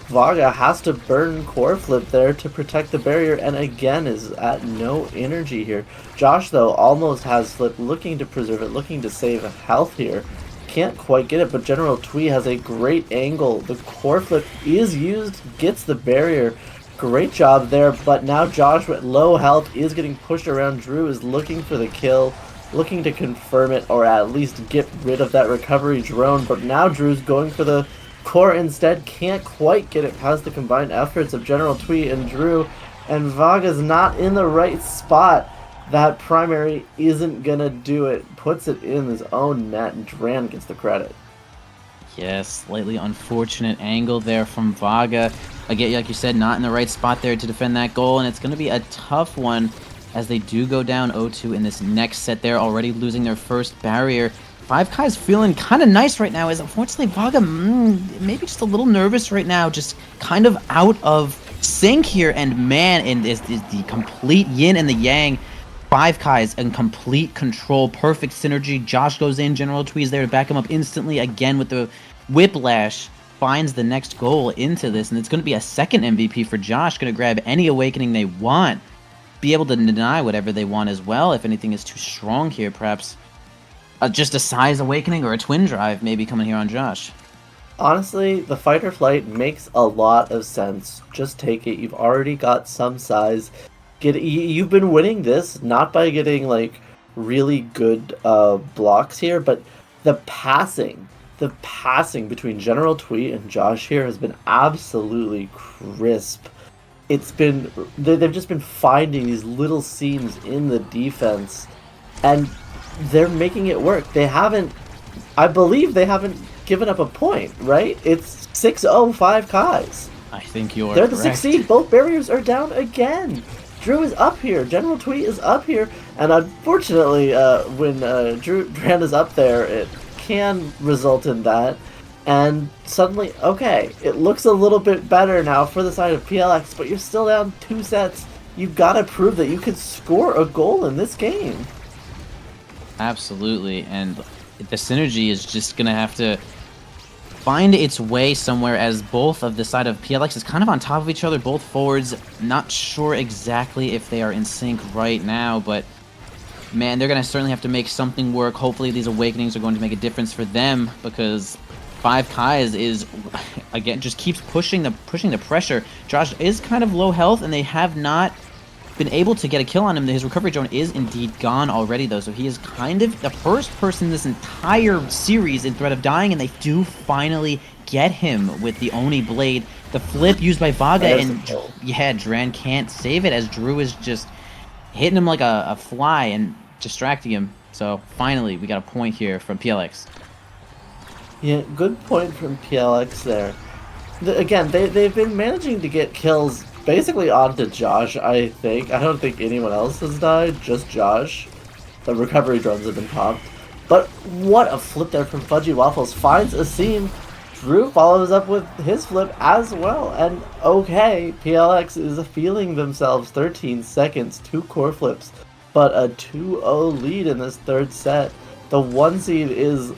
[SPEAKER 5] Vaga has to burn core flip there to protect the barrier and again is at no energy here. Josh though almost has flip, looking to preserve it, looking to save health here. Can't quite get it, but General Twee has a great angle. The core flip is used, gets the barrier. Great job there, but now Josh with low health is getting pushed around. Drew is looking for the kill, looking to confirm it or at least get rid of that recovery drone, but now Drew's going for the core instead. Can't quite get it past the combined efforts of General Twee and Drew, and Vaga's not in the right spot. That primary isn't gonna do it. Puts it in his own net, and Dran gets the credit.
[SPEAKER 6] Yes, slightly unfortunate angle there from Vaga. Again, like you said, not in the right spot there to defend that goal, and it's going to be a tough one as they do go down 0-2 in this next set. They're already losing their first barrier. Five Kai's feeling kind of nice right now. Is unfortunately Vaga maybe just a little nervous right now, just kind of out of sync here. And man, and is the complete yin and the yang. Five Kai's in complete control, perfect synergy. Josh goes in, General Tweez there to back him up instantly again with the whiplash. Finds the next goal into this, and it's going to be a second MVP for Josh. Going to grab any awakening they want, be able to deny whatever they want as well. If anything is too strong here, perhaps just a size awakening or a twin drive maybe coming here on Josh.
[SPEAKER 5] Honestly, the fight or flight makes a lot of sense. Just take it. You've already got some size. You've been winning this not by getting like really good blocks here, but the passing between General Tweet and Josh here has been absolutely crisp. They've just been finding these little seams in the defense, and they're making it work. I believe they haven't given up a point, right? It's 6-0 5 Kais.
[SPEAKER 6] I think you're
[SPEAKER 5] They're
[SPEAKER 6] correct.
[SPEAKER 5] the 6 seed. Both barriers are down again. Drew is up here. General Tweet is up here. And unfortunately, when Dran is up there, it can result in that. And suddenly, okay, it looks a little bit better now for the side of PLX, but you're still down 2 sets. You've got to prove that you can score a goal in this game.
[SPEAKER 6] Absolutely, and the synergy is just going to have to find its way somewhere, as both of the side of PLX is kind of on top of each other, both forwards. Not sure exactly if they are in sync right now, but man, they're going to certainly have to make something work. Hopefully these awakenings are going to make a difference for them, because Five Kais is, again, just keeps pushing the pressure. Josh is kind of low health, and they have not been able to get a kill on him. His recovery drone is indeed gone already, though, so he is kind of the first person in this entire series in threat of dying, and they do finally get him with the Oni Blade. The flip used by Vaga, and yeah, Dran can't save it, as Drew is just hitting him like a fly and distracting him. So finally, we got a point here from PLX.
[SPEAKER 5] Yeah, good point from PLX there. Again, they've been managing to get kills basically onto Josh, I think. I don't think anyone else has died, just Josh. The recovery drones have been popped. But what a flip there from Fudgy Waffles. Finds a seam. Drew follows up with his flip as well. And okay, PLX is feeling themselves 13 seconds, 2 core flips, but a 2-0 lead in this third set. The 1 seed is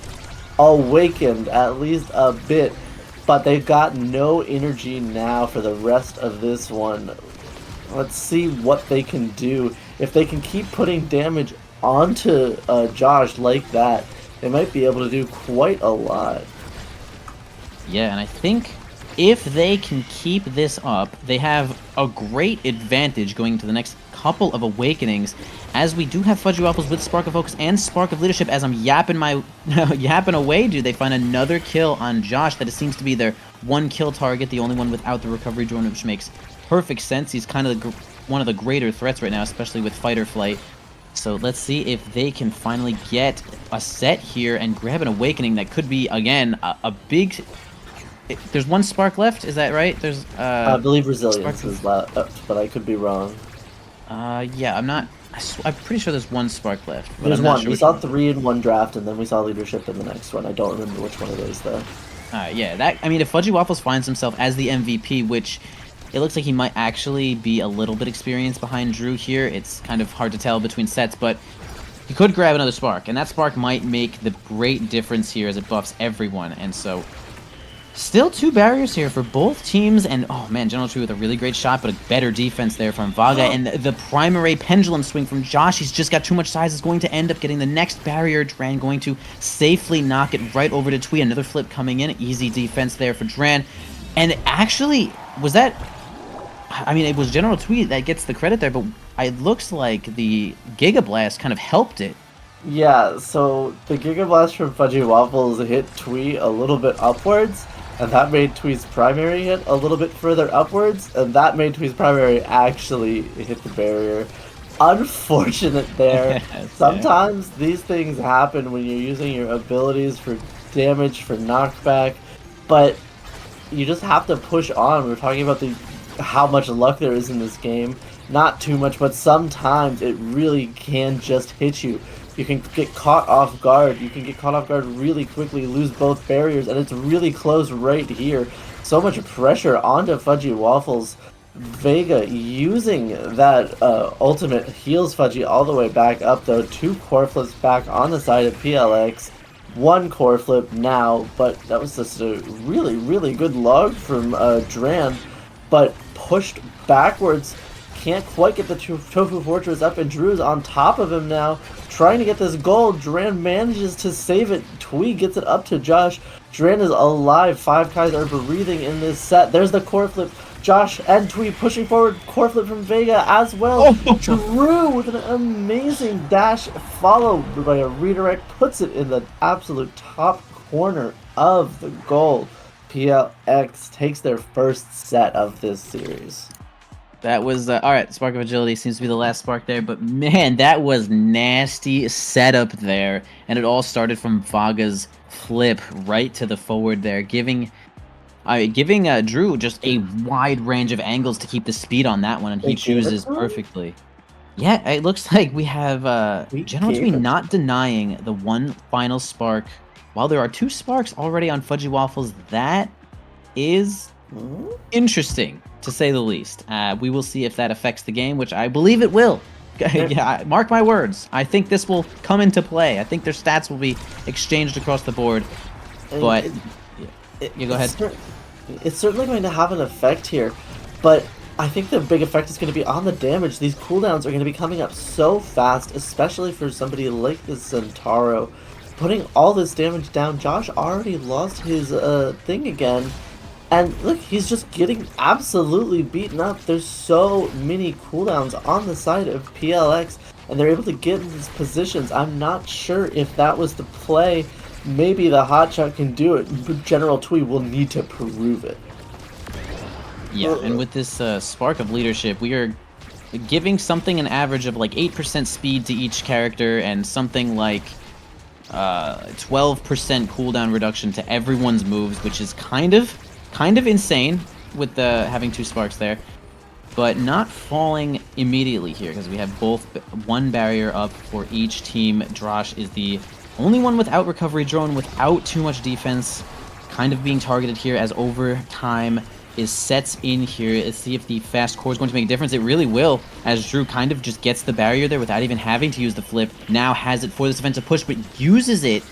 [SPEAKER 5] awakened at least a bit, but they've got no energy now for the rest of this one. Let's see what they can do. If they can keep putting damage onto Josh like that, they might be able to do quite a lot.
[SPEAKER 6] Yeah, and I think if they can keep this up, they have a great advantage going into the next couple of awakenings, as we do have Fudgy Waffles with Spark of Focus and Spark of Leadership. As I'm yapping away, dude, they find another kill on Josh. That it seems to be their 1 kill target, the only one without the recovery drone, which makes perfect sense. He's kind of one of the greater threats right now, especially with fight or flight. So let's see if they can finally get a set here and grab an awakening that could be, again, a big... There's 1 spark left, is that right? There's
[SPEAKER 5] I believe Resilience is left, but I could be wrong.
[SPEAKER 6] Yeah, I'm pretty sure there's 1 spark left. But
[SPEAKER 5] There's
[SPEAKER 6] I'm not
[SPEAKER 5] 1.
[SPEAKER 6] sure
[SPEAKER 5] We saw 3 in 1 draft, and then we saw Leadership in the next one. I don't remember which one it is, though.
[SPEAKER 6] Yeah, I mean, if Fudgy Waffles finds himself as the MVP, which it looks like he might actually be a little bit experienced behind Drew here. It's kind of hard to tell between sets, but he could grab another spark, and that spark might make the great difference here as it buffs everyone. And so still 2 barriers here for both teams, and oh man, General Tree with a really great shot, but a better defense there from Vaga, and the primary pendulum swing from Josh. He's just got too much size, is going to end up getting the next barrier. Dran going to safely knock it right over to Twee. Another flip coming in, easy defense there for Dran. And actually, was that... I mean, it was General Twee that gets the credit there, but it looks like the Giga Blast kind of helped it.
[SPEAKER 5] Yeah, so the Giga Blast from Fudgy Waffles hit Twee a little bit upwards, and that made Twee's primary hit a little bit further upwards, and that made Twee's primary actually hit the barrier. Unfortunate there. Sometimes these things happen when you're using your abilities for damage, for knockback, but you just have to push on. We're talking about how much luck there is in this game. Not too much, but sometimes it really can just hit you. You can get caught off guard. You can get caught off guard really quickly, lose both barriers, and it's really close right here. So much pressure onto Fudgy Waffles. Vega using that ultimate heals Fudgy all the way back up though. 2 core flips back on the side of PLX. 1 core flip now, but that was just a really, really good log from Dran, but pushed backwards. Can't quite get the Tofu Fortress up, and Drew's on top of him now, trying to get this gold. Dran manages to save it. Twee gets it up to Josh. Dran is alive. 5 Kais are breathing in this set. There's the core flip. Josh and Twee pushing forward. Core flip from Vega as well. Oh. Drew with an amazing dash followed by a redirect puts it in the absolute top corner of the goal. PLX takes their first set of this series.
[SPEAKER 6] That was all right. Spark of Agility seems to be the last spark there, but man, that was nasty setup there, and it all started from Vaga's flip right to the forward there, giving Drew just a wide range of angles to keep the speed on that one, and he chooses perfectly. Yeah, it looks like we have General Twee not denying the one final spark. While there are 2 sparks already on Fudgy Waffles, that is interesting, to say the least. We will see if that affects the game, which I believe it will. Yeah, mark my words. I think this will come into play. I think their stats will be exchanged across the board. But you go ahead.
[SPEAKER 5] It's certainly going to have an effect here, but I think the big effect is going to be on the damage. These cooldowns are going to be coming up so fast, especially for somebody like the Centauro. Putting all this damage down, Josh already lost his thing again. And look, he's just getting absolutely beaten up. There's so many cooldowns on the side of PLX, and they're able to get in these positions. I'm not sure if that was the play. Maybe the hotshot can do it, but General Twee will need to prove it.
[SPEAKER 6] Yeah, and with this spark of leadership, we are giving something an average of like 8% speed to each character and something like 12% cooldown reduction to everyone's moves, which is kind of insane with having 2 sparks there, but not falling immediately here because we have both 1 barrier up for each team. Drosh is the only one without recovery drone, without too much defense, kind of being targeted here as overtime is sets in here. Let's see if the fast core is going to make a difference. It really will, as Drew kind of just gets the barrier there without even having to use the flip. Now has it for this defensive push, but uses it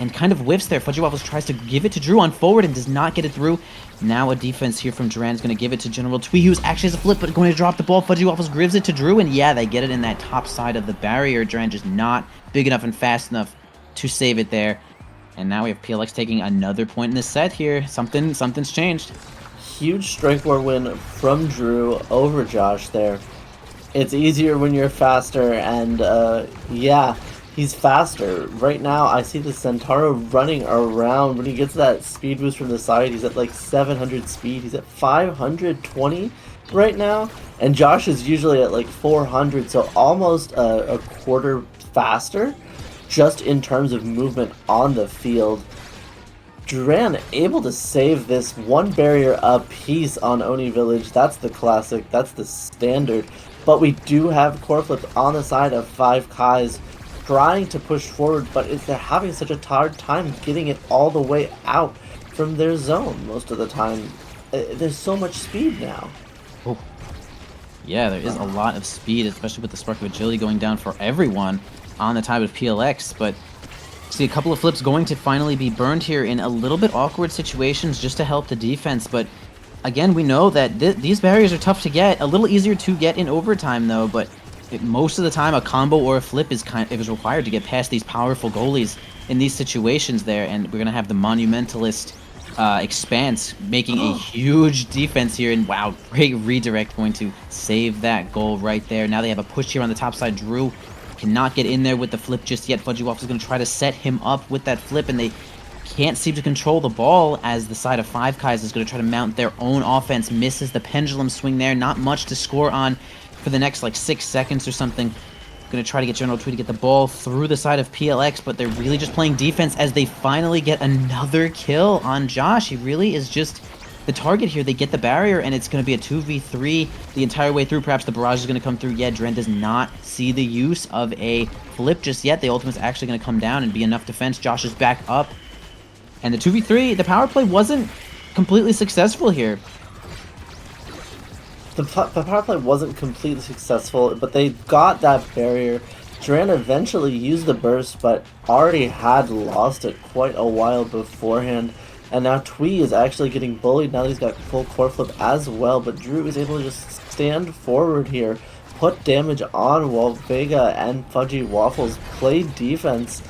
[SPEAKER 6] and kind of whiffs there. Fudgy Waffles tries to give it to Drew on forward and does not get it through. Now a defense here from Duran is going to give it to General Twee, who's actually has a flip, but going to drop the ball. Fudgy Waffles gives it to Drew, and yeah, they get it in that top side of the barrier. Duran just not big enough and fast enough to save it there. And now we have PLX taking another point in this set here. Something's changed.
[SPEAKER 5] Huge strike war win from Drew over Josh there. It's easier when you're faster, and yeah, he's faster. Right now, I see the Centauro running around. When he gets that speed boost from the side, he's at like 700 speed. He's at 520 right now, and Josh is usually at like 400, so almost a quarter faster, just in terms of movement on the field. Duran able to save this 1 barrier apiece on Oni Village. That's the classic. That's the standard. But we do have core flips on the side of 5 Kais trying to push forward, but they're having such a hard time getting it all the way out from their zone most of the time. There's so much speed now.
[SPEAKER 6] Oh. Yeah, there is a lot of speed, especially with the Spark of Agility going down for everyone on the time of PLX, but see a couple of flips going to finally be burned here in a little bit awkward situations just to help the defense. But again, we know that these barriers are tough to get, a little easier to get in overtime though, but most of the time a combo or a flip is required to get past these powerful goalies in these situations there. And we're gonna have the Monumentalist Expanse making a huge defense here, and wow, great redirect going to save that goal right there. Now they have a push here on the top side. Drew cannot get in there with the flip just yet. Fudgy Waffles is going to try to set him up with that flip, and they can't seem to control the ball as the side of 5 Kais is going to try to mount their own offense. Misses the pendulum swing there. Not much to score on for the next like 6 seconds or something. Going to try to get General Twee to get the ball through the side of PLX, but they're really just playing defense as they finally get another kill on Josh. He really is just the target here. They get the barrier, and it's going to be a 2v3 the entire way through. Perhaps the barrage is going to come through. Yeah, Dren does not see the use of a flip just yet. The ultimate's actually going to come down and be enough defense. Josh is back up. And the 2v3, the power play wasn't completely successful here.
[SPEAKER 5] The power play wasn't completely successful, but they got that barrier. Dren eventually used the burst, but already had lost it quite a while beforehand. And now Twee is actually getting bullied now that he's got full core flip as well, but Drew is able to just stand forward here, put damage on while Vega and Fudgy Waffles play defense.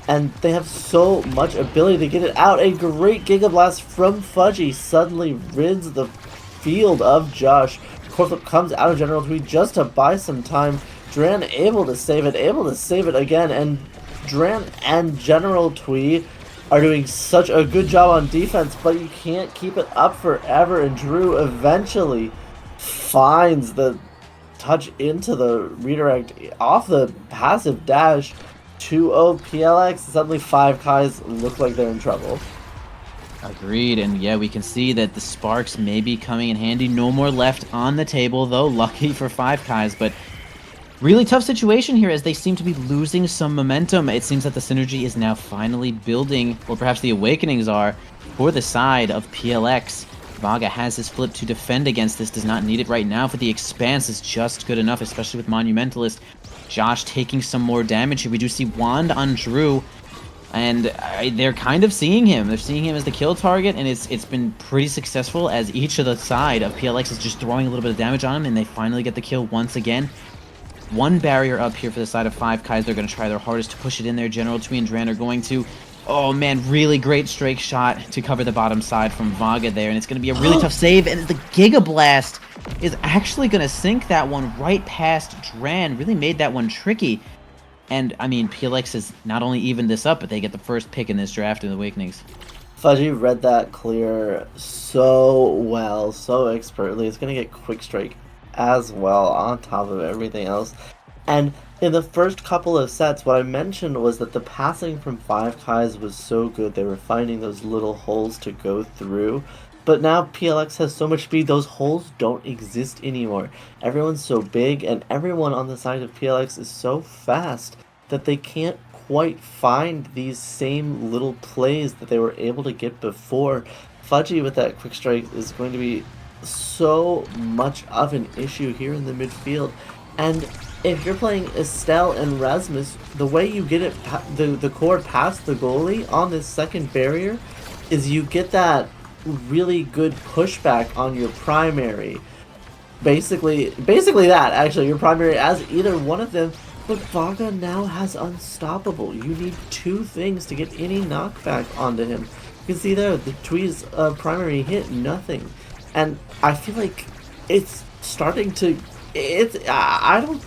[SPEAKER 5] And they have so much ability to get it out. A great Giga Blast from Fudgy suddenly rids the field of Josh. Core flip comes out of General Twee just to buy some time. Dren able to save it again, and Dren and General Twee are doing such a good job on defense, but you can't keep it up forever, and Drew eventually finds the touch into the redirect off the passive dash. 2-0 PLX, suddenly 5Kais look like they're in trouble.
[SPEAKER 6] Agreed, and yeah, we can see that the sparks may be coming in handy. No more left on the table, though. Lucky for 5Kais, but really tough situation here as they seem to be losing some momentum. It seems that the synergy is now finally building, or perhaps the awakenings are, for the side of PLX. Vaga has his flip to defend against this, does not need it right now, for the expanse is just good enough, especially with Monumentalist. Josh taking some more damage here. We do see Wand on Drew, and they're kind of seeing him. They're seeing him as the kill target, and it's been pretty successful as each of the side of PLX is just throwing a little bit of damage on him, and they finally get the kill once again. One barrier up here for the side of 5Kais. They're going to try their hardest to push it in there. General Twee and Dren are going to... Oh man, really great strike shot to cover the bottom side from Vaga there, and it's going to be a really tough save, and the Giga Blast is actually going to sink that one right past Dren. Really made that one tricky. And, I mean, PLX has not only evened this up, but they get the first pick in this draft in the Awakenings.
[SPEAKER 5] Fudgy read that clear so well, so expertly. It's going to get Quick Strike as well on top of everything else. And in the first couple of sets, what I mentioned was that the passing from 5Kais was so good. They were finding those little holes to go through. But now PLX has so much speed, those holes don't exist anymore. Everyone's so big, and everyone on the side of PLX is so fast that they can't quite find these same little plays that they were able to get before. Fudgy with that quick strike is going to be so much of an issue here in the midfield. And if you're playing Estelle and Rasmus, the way you get it, the core past the goalie on this second barrier is you get that really good pushback on your primary. Basically that, actually, your primary as either one of them. But Vaga now has Unstoppable. You need two things to get any knockback onto him. You can see there, the Twee's primary hit nothing. And I feel like it's starting to... I don't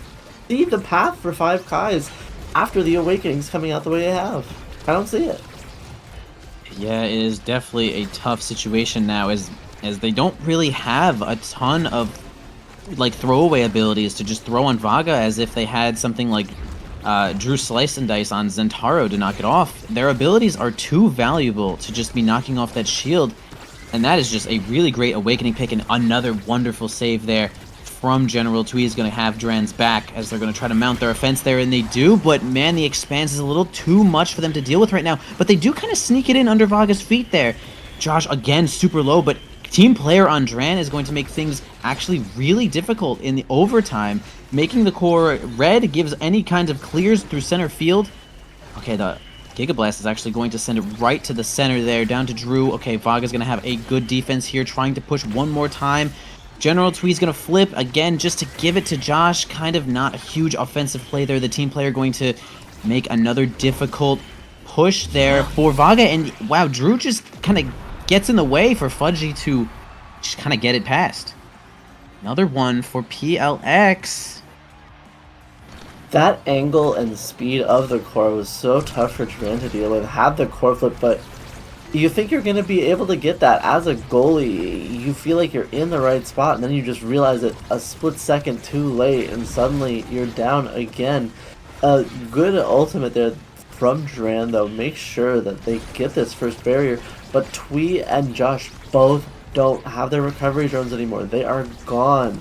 [SPEAKER 5] see the path for 5Kais after the Awakenings coming out the way they have. I don't see it.
[SPEAKER 6] Yeah, it is definitely a tough situation now as they don't really have a ton of like throwaway abilities to just throw on Vaga as if they had something like Drew Slice and Dice on Zentaro to knock it off. Their abilities are too valuable to just be knocking off that shield, and that is just a really great Awakening pick and another wonderful save there from General Twee is going to have Dren's back as they're going to try to mount their offense there, and they do, but man, the expanse is a little too much for them to deal with right now, but they do kind of sneak it in under Vaga's feet there. Josh, again, super low, but team player on Dren is going to make things actually really difficult in the overtime, making the core red, gives any kinds of clears through center field. Okay, the Giga Blast is actually going to send it right to the center there, down to Drew. Okay, Vaga's going to have a good defense here, trying to push one more time. General Twee's going to flip again just to give it to Josh. Kind of not a huge offensive play there. The team player going to make another difficult push there for Vaga. And wow, Drew just kind of gets in the way for Fudgy to just kind of get it past. Another one for PLX.
[SPEAKER 5] That angle and speed of the core was so tough for Dren to deal with. Had the core flip, but you think you're going to be able to get that as a goalie. You feel like you're in the right spot, and then you just realize it a split second too late, and suddenly you're down again. A good ultimate there from Dren, though. Make sure that they get this first barrier. But Twee and Josh both don't have their recovery drones anymore. They are gone.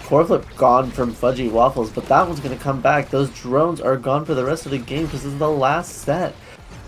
[SPEAKER 5] Core flip gone from Fudgy Waffles, but that one's going to come back. Those drones are gone for the rest of the game because this is the last set.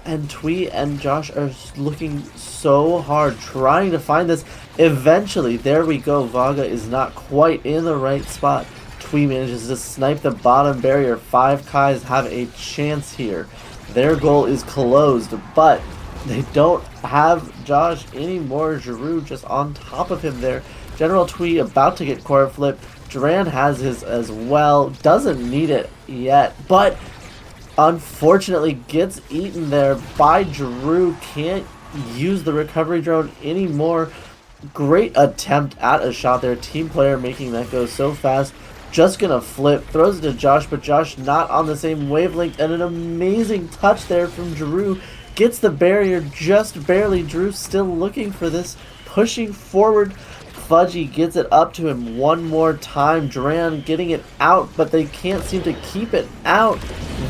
[SPEAKER 5] And Twee and Josh are looking so hard trying to find this. Eventually, there we go. Vaga is not quite in the right spot. Twee manages to snipe the bottom barrier. 5Kais have a chance here. Their goal is closed, but they don't have Josh anymore. Giroux just on top of him there. General Twee about to get core flip. Duran has his as well. Doesn't need it yet, but unfortunately gets eaten there by Giroux. Can't use the recovery drone anymore. Great attempt at a shot there. Team player making that go so fast. Just gonna flip. Throws it to Josh, but Josh not on the same wavelength. And an amazing touch there from Giroux. Gets the barrier just barely. Drew still looking for this. Pushing forward. Fudgy gets it up to him one more time. Duran getting it out, but they can't seem to keep it out.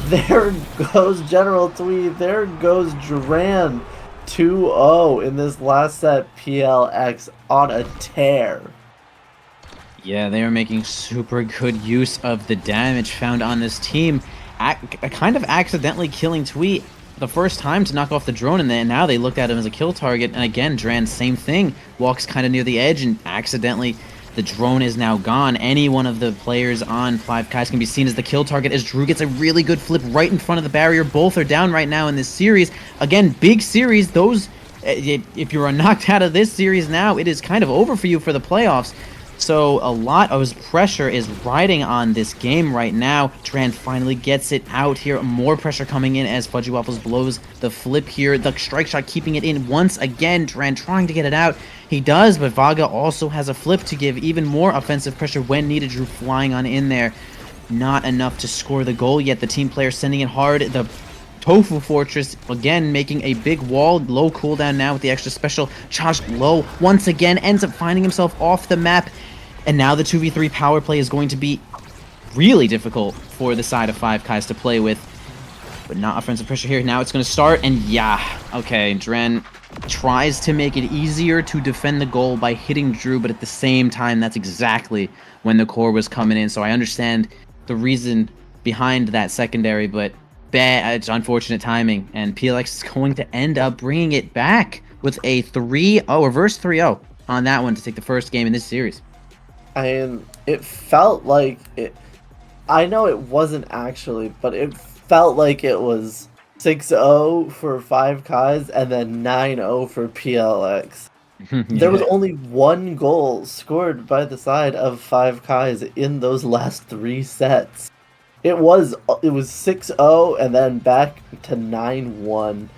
[SPEAKER 5] There goes General Twee. There goes Duran. 2-0 in this last set. PLX on a tear.
[SPEAKER 6] Yeah, they are making super good use of the damage found on this team. Kind of accidentally killing Twee the first time to knock off the drone, and then now they looked at him as a kill target. And again, Duran, same thing. Walks kind of near the edge, and accidentally the drone is now gone. Any one of the players on 5Kais can be seen as the kill target, as Drew gets a really good flip right in front of the barrier. Both are down right now in this series. Again, big series. Those, if you are knocked out of this series now, it is kind of over for you for the playoffs. So a lot of pressure is riding on this game right now. Duran finally gets it out here. More pressure coming in as Fudgy Waffles blows the flip here. The strike shot keeping it in once again. Duran trying to get it out. He does, but Vaga also has a flip to give even more offensive pressure when needed. Drew flying on in there. Not enough to score the goal yet. The team player sending it hard. The Tofu Fortress, again, making a big wall. Low cooldown now with the extra special. Josh low once again ends up finding himself off the map. And now the 2v3 power play is going to be really difficult for the side of 5Kais to play with. But not offensive pressure here. Now it's going to start. And yeah, okay, Dren tries to make it easier to defend the goal by hitting Drew. But at the same time, that's exactly when the core was coming in. So I understand the reason behind that secondary, but it's unfortunate timing, and PLX is going to end up bringing it back with a 3-0, reverse 3-0 on that one to take the first game in this series.
[SPEAKER 5] And it felt like it. I know it wasn't actually, but it felt like it was 6-0 for 5Kais and then 9-0 for PLX. There was only one goal scored by the side of 5Kais in those last three sets. It was 6-0 and then back to 9-1.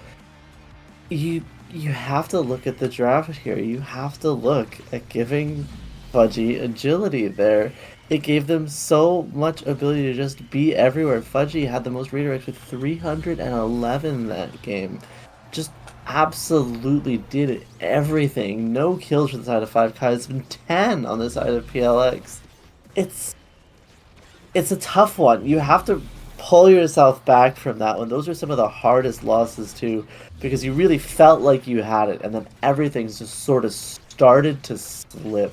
[SPEAKER 5] You have to look at the draft here. You have to look at giving Fudgy agility there. It gave them so much ability to just be everywhere. Fudgy had the most redirects with 311 that game. Just absolutely did everything. No kills for the side of 5Kais. It's been 10 on the side of PLX. It's a tough one. You have to pull yourself back from that one. Those are some of the hardest losses too, because you really felt like you had it, and then everything's just sort of started to slip.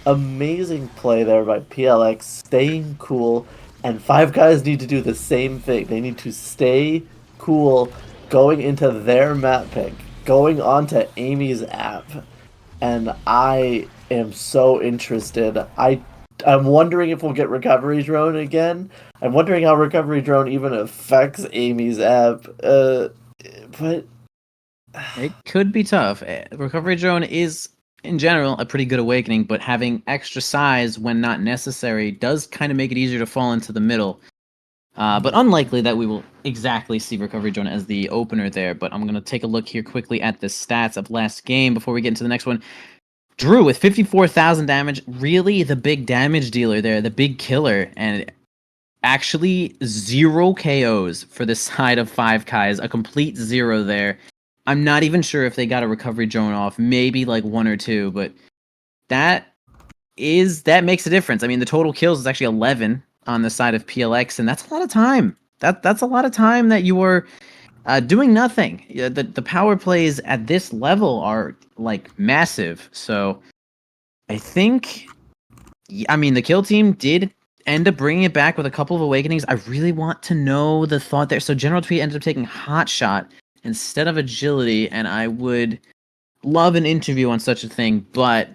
[SPEAKER 5] Amazing play there by PLX, staying cool, and 5Kais need to do the same thing. They need to stay cool going into their map pick, going onto Amy's app, and I am so interested. I'm wondering if we'll get Recovery Drone again. I'm wondering how Recovery Drone even affects Amy's app. But
[SPEAKER 6] it could be tough. Recovery Drone is, in general, a pretty good awakening, but having extra size when not necessary does kind of make it easier to fall into the middle. But unlikely that we will exactly see Recovery Drone as the opener there. But I'm going to take a look here quickly at the stats of last game before we get into the next one. Drew with 54,000 damage, really the big damage dealer there, the big killer, and actually 0 KOs for the side of 5Kais, a complete 0 there. I'm not even sure if they got a recovery drone off, maybe like 1 or 2, but that makes a difference. I mean, the total kills is actually 11 on the side of PLX, and that's a lot of time. That's a lot of time that you were doing nothing. The power plays at this level are like massive. So I think, I mean, the kill team did end up bringing it back with a couple of awakenings. I really want to know the thought there. So General Tweet ended up taking Hot Shot instead of Agility, and I would love an interview on such a thing. But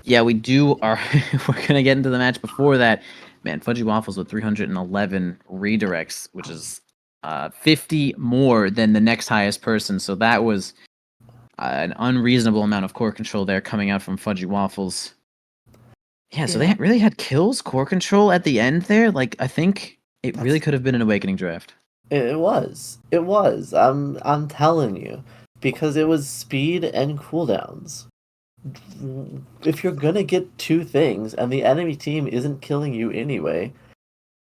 [SPEAKER 6] yeah, we're gonna get into the match before that. Man, Fudgy Waffles with 311 redirects, which is 50 more than the next highest person. So that was an unreasonable amount of core control there coming out from Fudgy Waffles. Yeah, so they really had kills, core control at the end there. Like, I think it really could have been an Awakening draft.
[SPEAKER 5] It was. It was. I'm telling you, because it was speed and cooldowns. If you're gonna get two things and the enemy team isn't killing you anyway,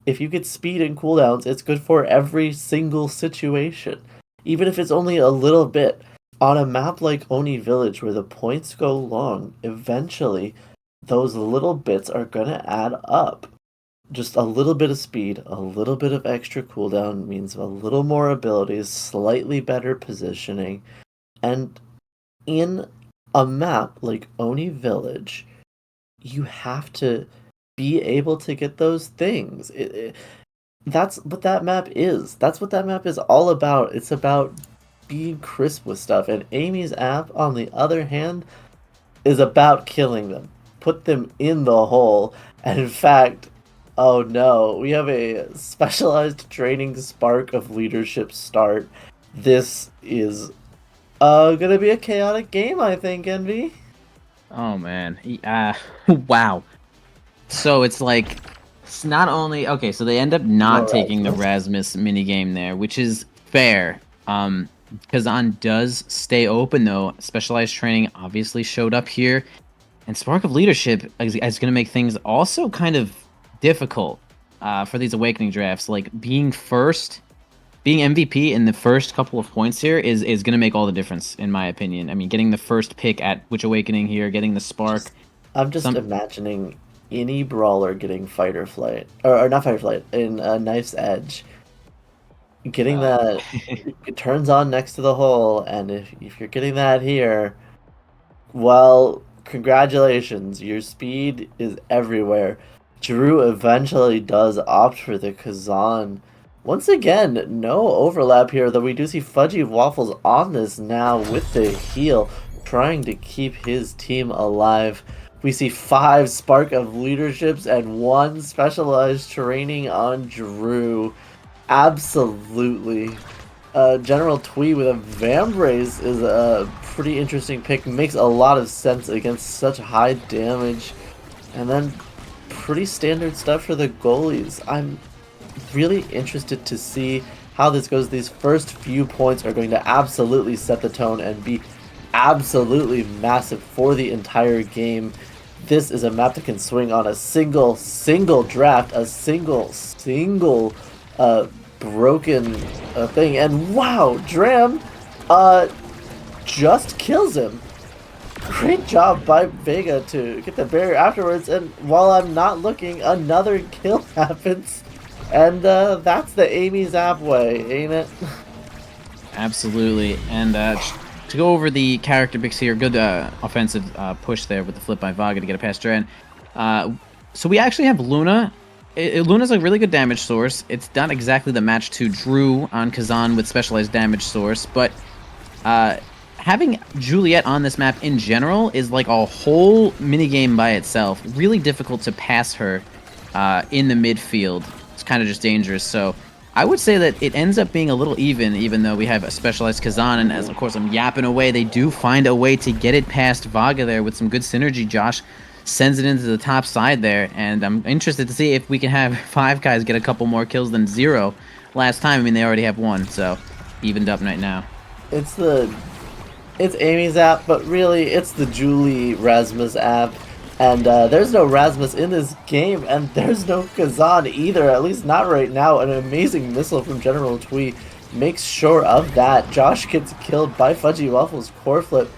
[SPEAKER 5] if you get speed and cooldowns, it's good for every single situation. Even if it's only a little bit. On a map like Oni Village where the points go long, eventually those little bits are gonna add up. Just a little bit of speed, a little bit of extra cooldown means a little more abilities, slightly better positioning, and in a map like Oni Village, you have to be able to get those things. That's what that map is. That's what that map is all about. It's about being crisp with stuff. And Amy's app, on the other hand, is about killing them. Put them in the hole. And in fact, oh no, we have a specialized training spark of leadership start. This is gonna be a chaotic game, I think, Envy.
[SPEAKER 6] Oh man, wow. So it's like, it's not only okay. So they end up not taking the Rasmus minigame there, which is fair. Kazan does stay open though. Specialized training obviously showed up here, and Spark of Leadership is going to make things also kind of difficult for these Awakening drafts. Like being MVP in the first couple of points here is going to make all the difference, in my opinion. I mean, getting the first pick at which Awakening here, getting the Spark.
[SPEAKER 5] I'm just imagining any brawler getting Fight or Flight, or not Fight or Flight, in Knife's Edge. Getting that, it turns on next to the hole, and if you're getting that here, well, congratulations, your speed is everywhere. Drew eventually does opt for the Kazan. Once again, no overlap here, though we do see Fudgy Waffles on this now with the heal, trying to keep his team alive. We see 5 Spark of Leaderships and 1 Specialized Training on Drew. Absolutely. General Twee with a Vambrace is a pretty interesting pick. Makes a lot of sense against such high damage. And then pretty standard stuff for the goalies. I'm really interested to see how this goes. These first few points are going to absolutely set the tone and be absolutely massive for the entire game. This is a map that can swing on a single draft, a single broken thing, and wow, Dram just kills him. Great job by Vega to get the barrier afterwards, and while I'm not looking, another kill happens, and that's the Amy's app way, ain't it?
[SPEAKER 6] Absolutely, and to go over the character picks here, good offensive push there with the flip by Vaga to get it past Dran. So we actually have Luna. Luna's a really good damage source. It's not exactly the match to Drew on Kazan with specialized damage source, but having Juliet on this map in general is like a whole minigame by itself. Really difficult to pass her in the midfield. It's kind of just dangerous. So I would say that it ends up being a little even though we have a specialized Kazan, and as of course I'm yapping away, they do find a way to get it past Vaga there with some good synergy. Josh sends it into the top side there, and I'm interested to see if we can have 5 guys get a couple more kills than 0 last time. I mean, they already have 1, so evened up right now.
[SPEAKER 5] It's Amy's app, but really it's the Julie Rasmus app. And there's no Rasmus in this game, and there's no Kazan either, at least not right now. An amazing missile from General Twee makes sure of that. Josh gets killed by Fudgy Waffles' core flip,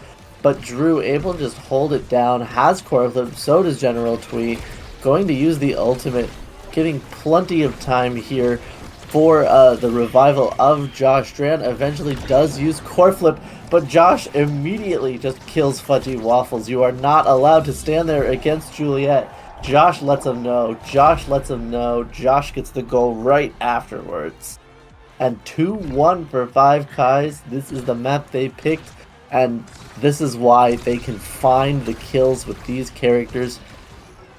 [SPEAKER 5] but Drew able to just hold it down, has core flip, so does General Twee. Going to use the ultimate, getting plenty of time here for the revival of Josh. Dran eventually does use core flip, but Josh immediately just kills Fudgy Waffles. You are not allowed to stand there against Juliet. Josh lets him know. Josh lets him know. Josh gets the goal right afterwards. And 2-1 for Five Kais. This is the map they picked, and this is why they can find the kills with these characters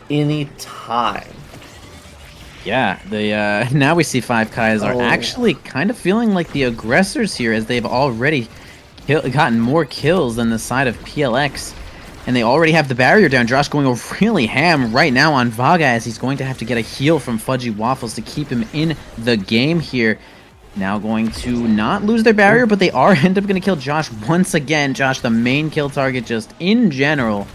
[SPEAKER 5] anytime.
[SPEAKER 6] Yeah, now we see Five Kais are
[SPEAKER 5] Oh.
[SPEAKER 6] actually kind of feeling like the aggressors here, as they've already gotten more kills than the side of PLX, and they already have the barrier down. Josh going really ham right now on Vaga, as he's going to have to get a heal from Fudgy Waffles to keep him in the game here. Now going to not lose their barrier, but they are end up going to kill Josh once again. Josh, the main kill target just in general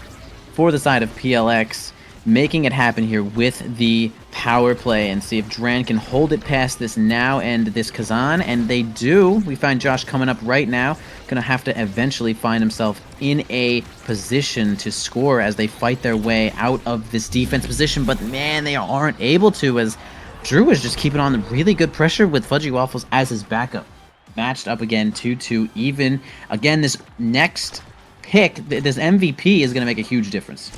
[SPEAKER 6] for the side of PLX, making it happen here with the power play, and see if Dran can hold it past this now and this Kazan, and they do. We find Josh coming up right now, gonna have to eventually find himself in a position to score as they fight their way out of this defense position, but man, they aren't able to, as Drew is just keeping on the really good pressure with Fudgy Waffles as his backup. Matched up again, 2-2 even. Again, this next pick, this MVP is gonna make a huge difference.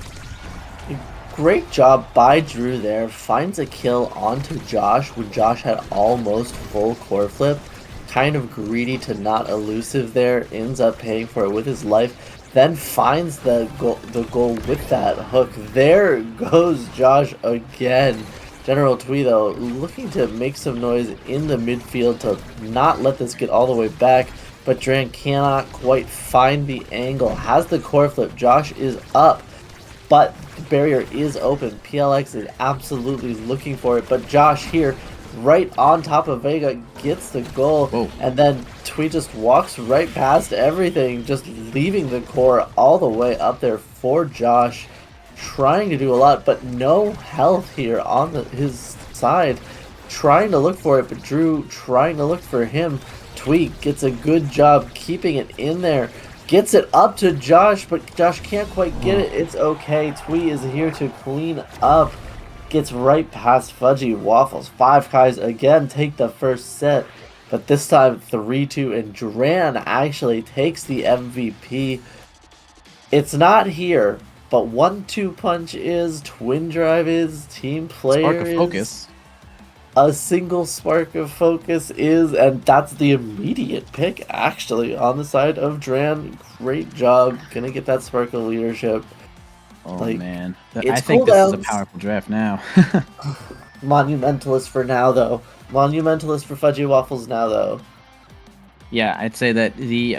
[SPEAKER 5] Great job by Drew there. Finds a kill onto Josh when Josh had almost full core flip. Kind of greedy to not elusive there. Ends up paying for it with his life. Then finds the goal with that hook. There goes Josh again. General Twee, though, looking to make some noise in the midfield to not let this get all the way back. But Dran cannot quite find the angle. Has the core flip. Josh is up. But the barrier is open. PLX is absolutely looking for it. But Josh here, right on top of Vega, gets the goal.
[SPEAKER 6] Whoa.
[SPEAKER 5] And then Twee just walks right past everything, just leaving the core all the way up there for Josh. Trying to do a lot, but no health here on his side. Trying to look for it, but Drew trying to look for him. Twee gets a good job keeping it in there. Gets it up to Josh, but Josh can't quite get it. It's okay. Twee is here to clean up. Gets right past Fudgy Waffles. Five Kais again take the first set, but this time 3-2, and Dran actually takes the MVP. It's not here, but 1-2 punch is, twin drive is, team player
[SPEAKER 6] Spark of
[SPEAKER 5] is,
[SPEAKER 6] focus.
[SPEAKER 5] a single spark of focus is, and that's the immediate pick actually on the side of Dran. Great job, gonna get that spark of leadership.
[SPEAKER 6] Oh
[SPEAKER 5] Like,
[SPEAKER 6] man,
[SPEAKER 5] it's
[SPEAKER 6] I think this is a
[SPEAKER 5] cooldowns.
[SPEAKER 6] powerful draft now.
[SPEAKER 5] Monumentalist for now though. Monumentalist for Fudgy Waffles now though.
[SPEAKER 6] Yeah, I'd say that the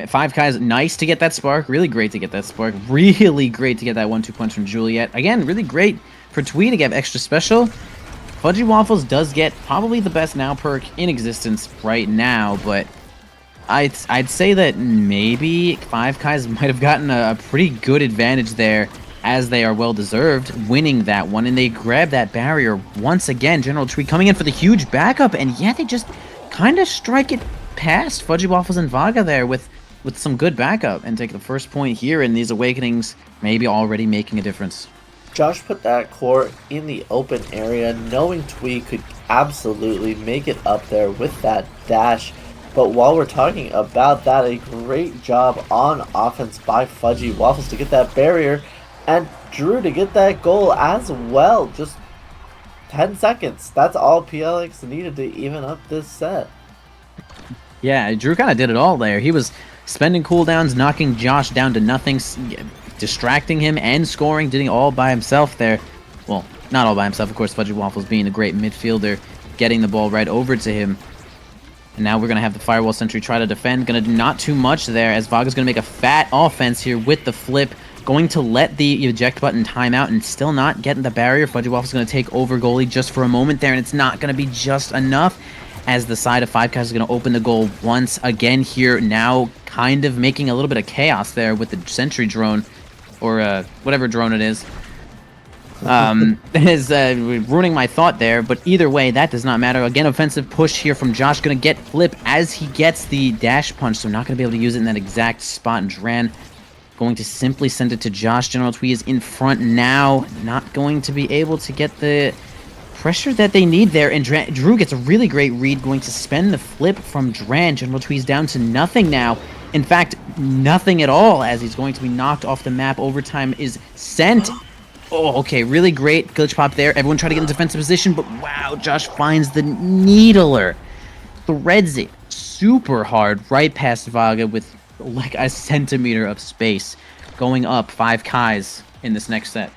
[SPEAKER 6] Five Kais, nice to get that spark. Really great to get that spark. Really great to get that 1-2 punch from Juliet. Again, really great for Twee to get extra special. Fudgy Waffles does get probably the best now perk in existence right now, but I'd say that maybe Five Kais might have gotten a pretty good advantage there, as they are well deserved winning that one, and they grab that barrier once again. General Twee coming in for the huge backup, and yeah, they just kind of strike it past Fudgy Waffles and Vaga there with some good backup, and take the first point here in these Awakenings, maybe already making a difference.
[SPEAKER 5] Josh put that core in the open area, knowing Twee could absolutely make it up there with that dash. But while we're talking about that, a great job on offense by Fudgy Waffles to get that barrier, and Drew to get that goal as well. Just 10 seconds. That's all PLX needed to even up this set.
[SPEAKER 6] Yeah, Drew kind of did it all there. He was spending cooldowns, knocking Josh down to nothing, distracting him, and scoring, doing it all by himself there. Well, not all by himself, of course. Fudgy Waffles being a great midfielder, getting the ball right over to him. And now we're going to have the Firewall Sentry try to defend. Going to do not too much there, as Vaga's going to make a fat offense here with the flip. Going to let the eject button time out, and still not getting the barrier. Fudgy Waffles going to take over goalie just for a moment there, and it's not going to be just enough, as the side of Five Kais is going to open the goal once again here. Now kind of making a little bit of chaos there with the sentry drone, or whatever drone it is. Is ruining my thought there, but either way, that does not matter. Again, offensive push here from Josh. Going to get flip as he gets the dash punch, so not going to be able to use it in that exact spot. And Dran going to simply send it to Josh. General Twee is in front now. Not going to be able to get the pressure that they need there, and Drew gets a really great read, going to spend the flip from Dran. General Twee's down to nothing now. In fact, nothing at all, as he's going to be knocked off the map. Overtime is sent. Oh, okay, really great glitch pop there. Everyone try to get in defensive position, but wow, Josh finds the needler. Threads it super hard right past Vaga with like a centimeter of space, going up 5 Kais in this next set.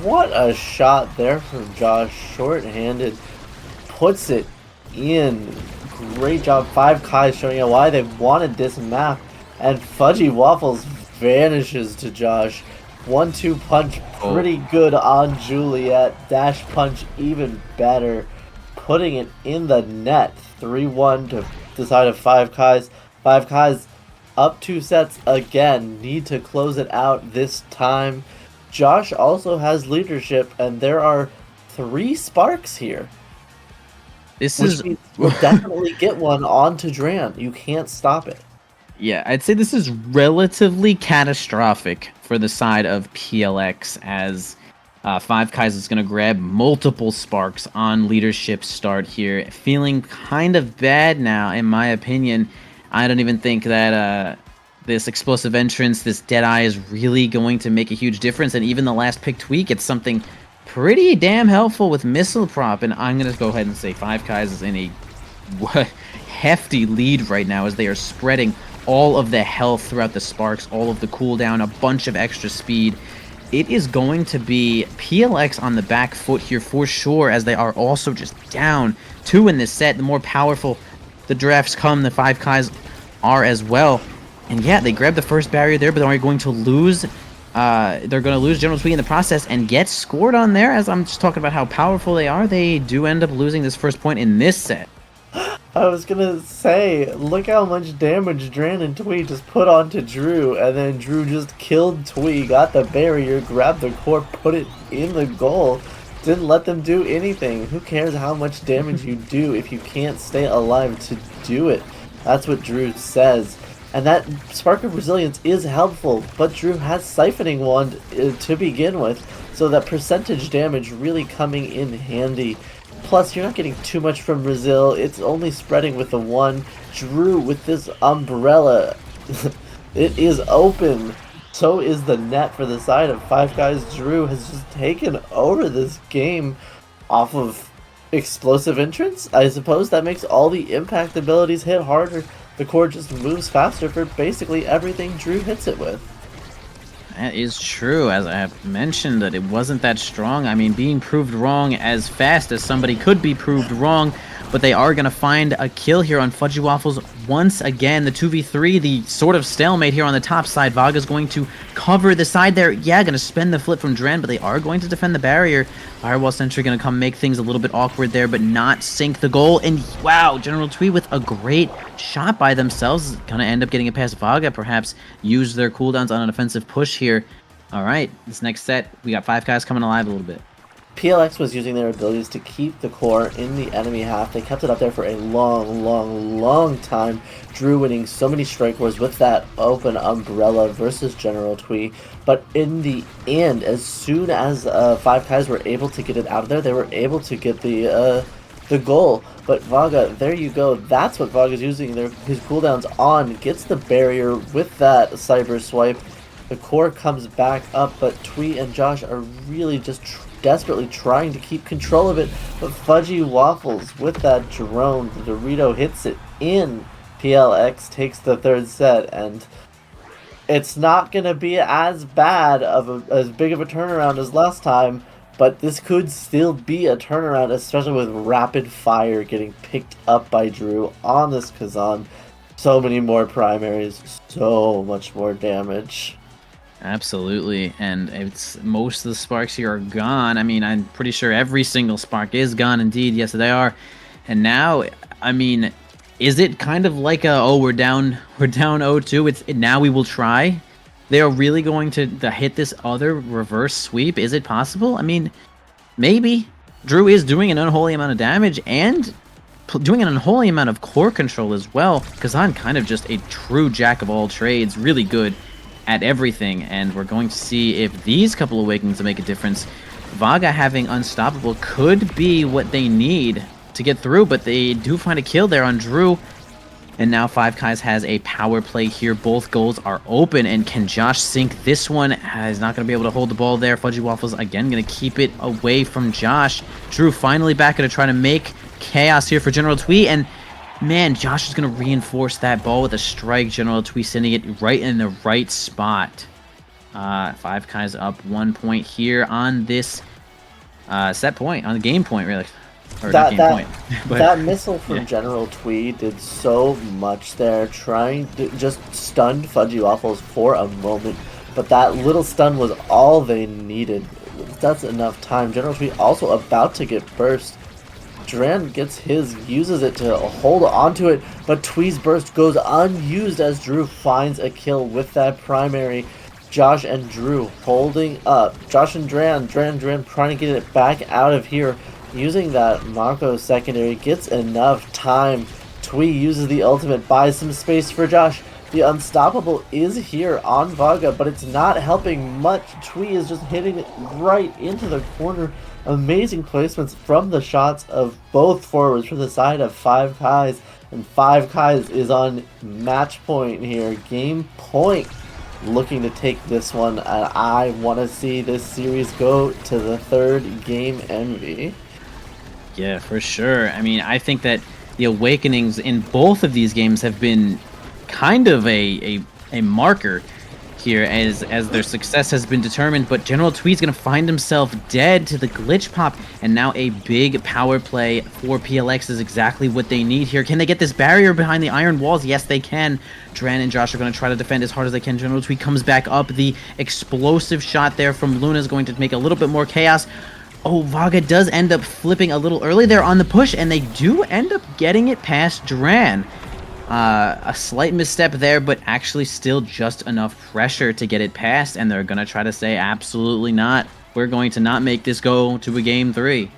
[SPEAKER 5] What a shot there from Josh. Short-handed. Puts it in. Great job. 5 Kais showing you why they wanted this map. And Fudgy Waffles vanishes to Josh. 1-2 punch pretty good on Juliet. Dash punch even better. Putting it in the net. 3-1 to decide of 5 Kais. 5 Kais up 2 sets again. Need to close it out this time. Josh also has leadership, and there are 3 sparks here. Which means we'll definitely get one onto Dran. You can't stop it.
[SPEAKER 6] Yeah, I'd say this is relatively catastrophic for the side of PLX, as 5 Kais is going to grab multiple sparks on leadership start here. Feeling kind of bad now, in my opinion. I don't even think that this explosive entrance, this Deadeye, is really going to make a huge difference. And even the last pick tweak, it's something pretty damn helpful with Missile Prop. And I'm going to go ahead and say 5 Kais is in a hefty lead right now, as they are spreading all of the health throughout the sparks, all of the cooldown, a bunch of extra speed. It is going to be PLX on the back foot here for sure, as they are also just down 2 in this set. The more powerful the drafts come, the 5 Kais are as well. And yeah, they grabbed the first barrier there, but they're going to lose. They're going to lose General Tweet in the process and get scored on there. As I'm just talking about how powerful they are, they do end up losing this first point in this set.
[SPEAKER 5] I was gonna say, look how much damage Dran and Twee just put onto Drew, and then Drew just killed Twee, got the barrier, grabbed the core, put it in the goal, didn't let them do anything. Who cares how much damage you do if you can't stay alive to do it? That's what Drew says. And that Spark of Resilience is helpful, but Drew has Siphoning Wand to begin with, so that percentage damage really coming in handy. Plus, you're not getting too much from Brazil, it's only spreading with the 1. Drew with this umbrella, it is open. So is the net for the side of 5 Kais. Drew has just taken over this game off of explosive entrance. I suppose that makes all the impact abilities hit harder. The core just moves faster for basically everything Drew hits it with.
[SPEAKER 6] That is true, as I have mentioned, that it wasn't that strong. I mean, being proved wrong as fast as somebody could be proved wrong, but they are going to find a kill here on Fudgy Waffles once again. The 2v3, the sort of stalemate here on the top side. Vaga's going to cover the side there. Yeah, going to spend the flip from Dran, but they are going to defend the barrier. Firewall Sentry going to come make things a little bit awkward there, but not sink the goal. And wow, General Twee with a great shot by themselves. Going to end up getting it past Vaga, perhaps use their cooldowns on an offensive push here. All right, this next set, we got 5 Kais coming alive a little bit.
[SPEAKER 5] PLX was using their abilities to keep the core in the enemy half. They kept it up there for a long time. Drew winning so many strike wars with that open umbrella versus General Twee. But in the end, as soon as 5 Kais were able to get it out of there, they were able to get the goal. But Vaga, there you go. That's what Vaga's using his cooldowns on. Gets the barrier with that cyber swipe. The core comes back up, but Twee and Josh are really just desperately trying to keep control of it. But Fudgy Waffles with that drone, the Dorito hits it in. PLX takes the 3rd set, and it's not going to be as bad of as big of a turnaround as last time, but this could still be a turnaround, especially with rapid fire getting picked up by Drew on this Kazan. So many more primaries, so much more damage.
[SPEAKER 6] Absolutely, and it's most of the sparks here are gone. I mean, I'm pretty sure every single spark is gone indeed. Yes, they are. And now, I mean, is it kind of like we're down 0-2, it's now we will try? They are really going to hit this other reverse sweep? Is it possible? I mean, maybe. Drew is doing an unholy amount of damage and doing an unholy amount of core control as well. Kazan kind of just a true jack of all trades, really good at everything, and we're going to see if these couple awakenings make a difference. Vaga having Unstoppable could be what they need to get through, but they do find a kill there on Drew. And now Five Kais has a power play here. Both goals are open, and can Josh sink this one? He's not going to be able to hold the ball there. Fudgy Waffles, again, going to keep it away from Josh. Drew finally back to try to make chaos here for General Twee, and man, Josh is going to reinforce that ball with a strike. General Twee sending it right in the right spot. Five Kais up 1 point here on this set point, on the game point, really. Or not game point. But,
[SPEAKER 5] that missile from
[SPEAKER 6] yeah.
[SPEAKER 5] General Twee did so much there, trying to just stun Fudgy Waffles for a moment, but that little stun was all they needed. That's enough time. General Twee also about to get burst. Duran gets his, uses it to hold onto it, but Twee's burst goes unused as Drew finds a kill with that primary. Josh and Drew holding up. Josh and Duran trying to get it back out of here. Using that Mako secondary, gets enough time. Twee uses the ultimate, buys some space for Josh. The Unstoppable is here on Vaga, but it's not helping much. Twee is just hitting it right into the corner. Amazing placements from the shots of both forwards from the side of Five Kais. And Five Kais is on match point here. Game point. Looking to take this one. And I want to see this series go to the third game, Envy.
[SPEAKER 6] Yeah, for sure. I mean, I think that the awakenings in both of these games have been kind of a marker here as their success has been determined, but General Twee's going to find himself dead to the glitch pop, and now a big power play for PLX is exactly what they need here. Can they get this barrier behind the iron walls? Yes, they can. Dran and Josh are going to try to defend as hard as they can. General Twee comes back up. The explosive shot there from Luna is going to make a little bit more chaos. Oh, Vaga does end up flipping a little early there on the push, and they do end up getting it past Dran. A slight misstep there, but actually still just enough pressure to get it past, and they're going to try to say, absolutely not. We're going to not make this go to a game 3.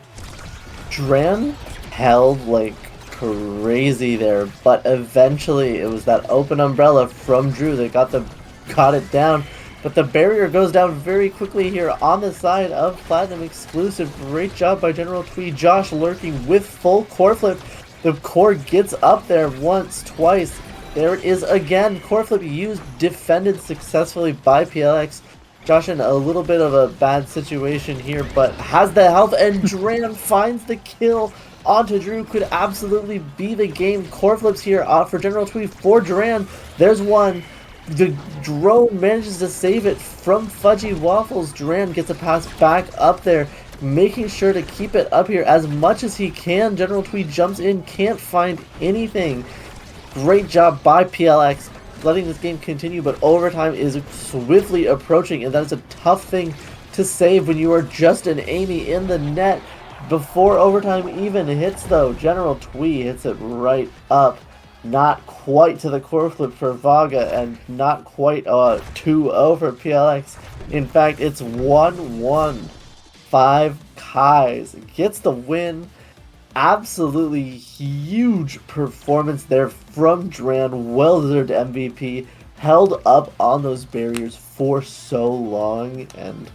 [SPEAKER 5] Dran held like crazy there, but eventually it was that open umbrella from Drew that got it down. But the barrier goes down very quickly here on the side of Platinum Exclusive. Great job by General Twee. Josh lurking with full core flip. The core gets up there once, twice. There it is again. Core flip used, defended successfully by PLX. Josh in a little bit of a bad situation here, but has the health, and Dran finds the kill onto Drew. Could absolutely be the game. Core flips here for General Twee for Dran. There's one. The drone manages to save it from Fudgy Waffles. Duran gets a pass back up there, making sure to keep it up here as much as he can. General Twee jumps in, can't find anything. Great job by PLX, letting this game continue, but overtime is swiftly approaching, and that is a tough thing to save when you are just an Amy in the net. Before overtime even hits, though, General Twee hits it right up. Not quite to the core flip for Vaga, and not quite 2-0 for PLX. In fact, it's 1-1. Five Kais gets the win. Absolutely huge performance there from Dran. Well-deserved MVP. Held up on those barriers for so long, and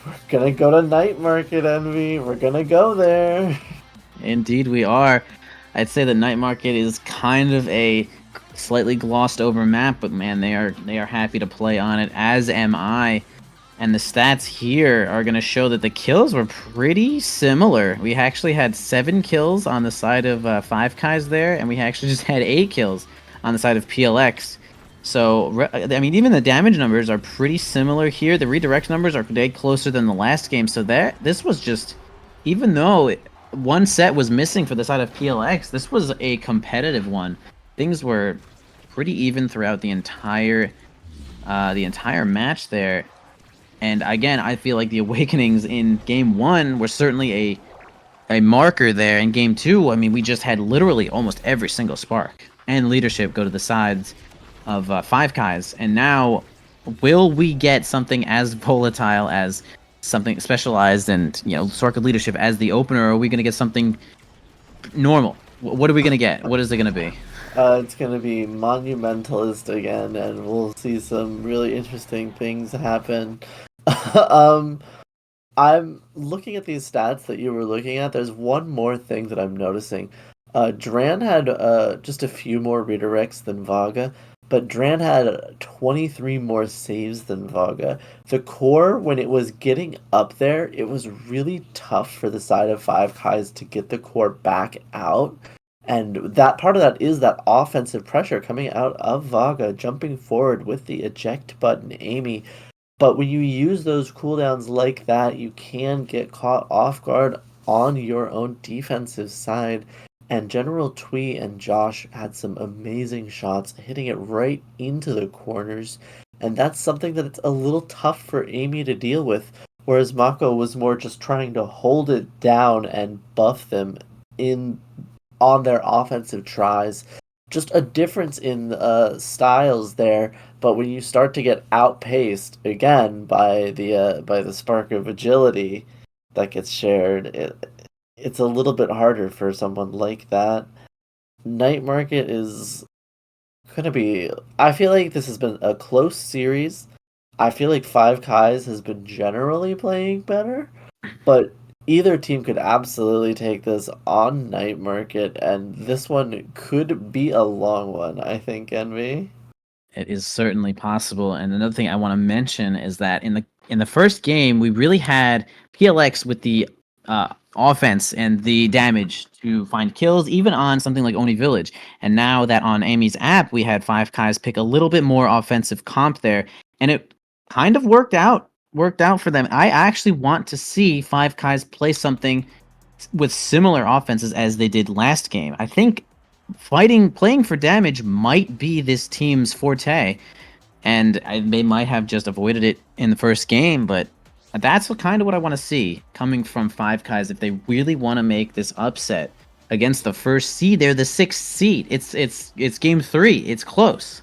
[SPEAKER 5] we're gonna go to Night Market, Envy. We're gonna go there.
[SPEAKER 6] Indeed we are. I'd say that Night Market is kind of a slightly glossed over map, but man, they are happy to play on it, as am I. And the stats here are going to show that the kills were pretty similar. We actually had 7 kills on the side of Five Kais there, and we actually just had 8 kills on the side of PLX. So, I mean, even the damage numbers are pretty similar here. The redirect numbers are dead closer than the last game, so this was just, even though one set was missing for the side of PLX, this was a competitive one. Things were pretty even throughout the entire match there. And again, I feel like the awakenings in game 1 were certainly a marker there. In game 2, I mean, we just had literally almost every single spark and leadership go to the sides of Five Kais. And now, will we get something as volatile as something specialized and, you know, sort of leadership as the opener, or are we going to get something normal? What are we going to get? What is it going to be?
[SPEAKER 5] It's going to be Monumentalist again, and we'll see some really interesting things happen. I'm looking at these stats that you were looking at. There's one more thing that I'm noticing. Dran had just a few more redirects than Vaga, but Dran had 23 more saves than Vaga. The core, when it was getting up there, it was really tough for the side of Five Kais to get the core back out. And that part of that is that offensive pressure coming out of Vaga, jumping forward with the eject button, Amy. But when you use those cooldowns like that, you can get caught off guard on your own defensive side. And General Twee and Josh had some amazing shots, hitting it right into the corners. And that's something that it's a little tough for Amy to deal with. Whereas Mako was more just trying to hold it down and buff them in on their offensive tries. Just a difference in styles there, but when you start to get outpaced again by the spark of agility that gets shared, it's a little bit harder for someone like that. Night Market is gonna be. I feel like this has been a close series. I feel like Five Kais has been generally playing better, but either team could absolutely take this on Night Market, and this one could be a long one, I think, Envy.
[SPEAKER 6] It is certainly possible. And another thing I want to mention is that in the first game, we really had PLX with the offense and the damage to find kills, even on something like Oni Village. And now that on Amy's app, we had Five Kais pick a little bit more offensive comp there, and it kind of worked out for them. I actually want to see Five Kais play something with similar offenses as they did last game. I think playing for damage might be this team's forte, and they might have just avoided it in the first game, but that's kind of what I want to see coming from Five Kais if they really want to make this upset against the first seed. They're the 6th seed. It's game 3. It's close.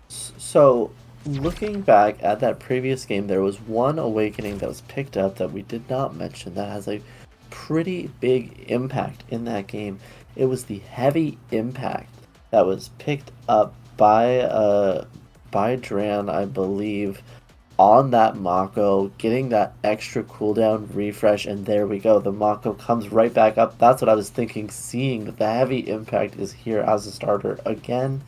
[SPEAKER 5] So, looking back at that previous game, there was one awakening that was picked up that we did not mention that has a pretty big impact in that game. It was the heavy impact that was picked up by Dran, I believe, on that Mako, getting that extra cooldown refresh, and there we go. The Mako comes right back up. That's what I was thinking, seeing that the heavy impact is here as a starter again.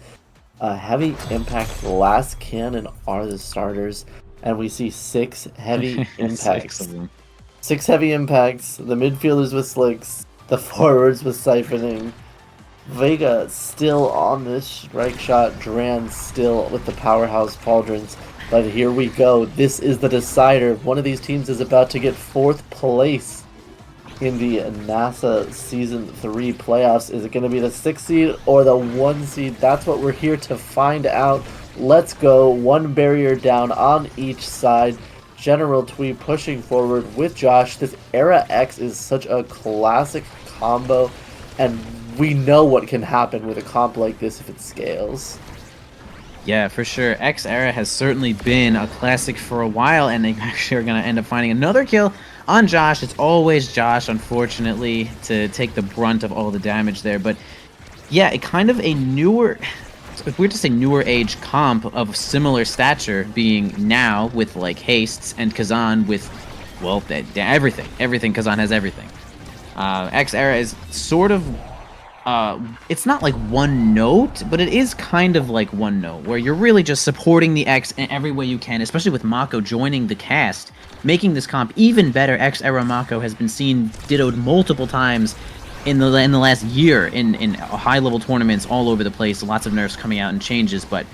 [SPEAKER 5] Heavy impact, last cannon are the starters, and we see 6 heavy impacts. 6 heavy impacts, the midfielders with slicks, the forwards with siphoning. Vega still on this strike shot, Dran still with the powerhouse pauldrons. But here we go. This is the decider. One of these teams is about to get 4th place in the NASA Season 3 playoffs. Is it going to be the 6th seed or the 1 seed? That's what we're here to find out. Let's go. 1 barrier down on each side. General Twee pushing forward with Josh. This Era X is such a classic combo, and we know what can happen with a comp like this if it scales.
[SPEAKER 6] Yeah, for sure. X Era has certainly been a classic for a while, and they actually are going to end up finding another kill on Josh. It's always Josh, unfortunately, to take the brunt of all the damage there. But yeah, it kind of a newer, if we were to say newer age comp of similar stature, being now with like hastes and Kazan with, well, everything. Everything. Kazan has everything. X Era is sort of, it's not like one note, but it is kind of like one note, where you're really just supporting the X in every way you can, especially with Mako joining the cast, making this comp even better. X Era Mako has been seen dittoed multiple times in the last year in high-level tournaments all over the place. Lots of nerfs coming out and changes, but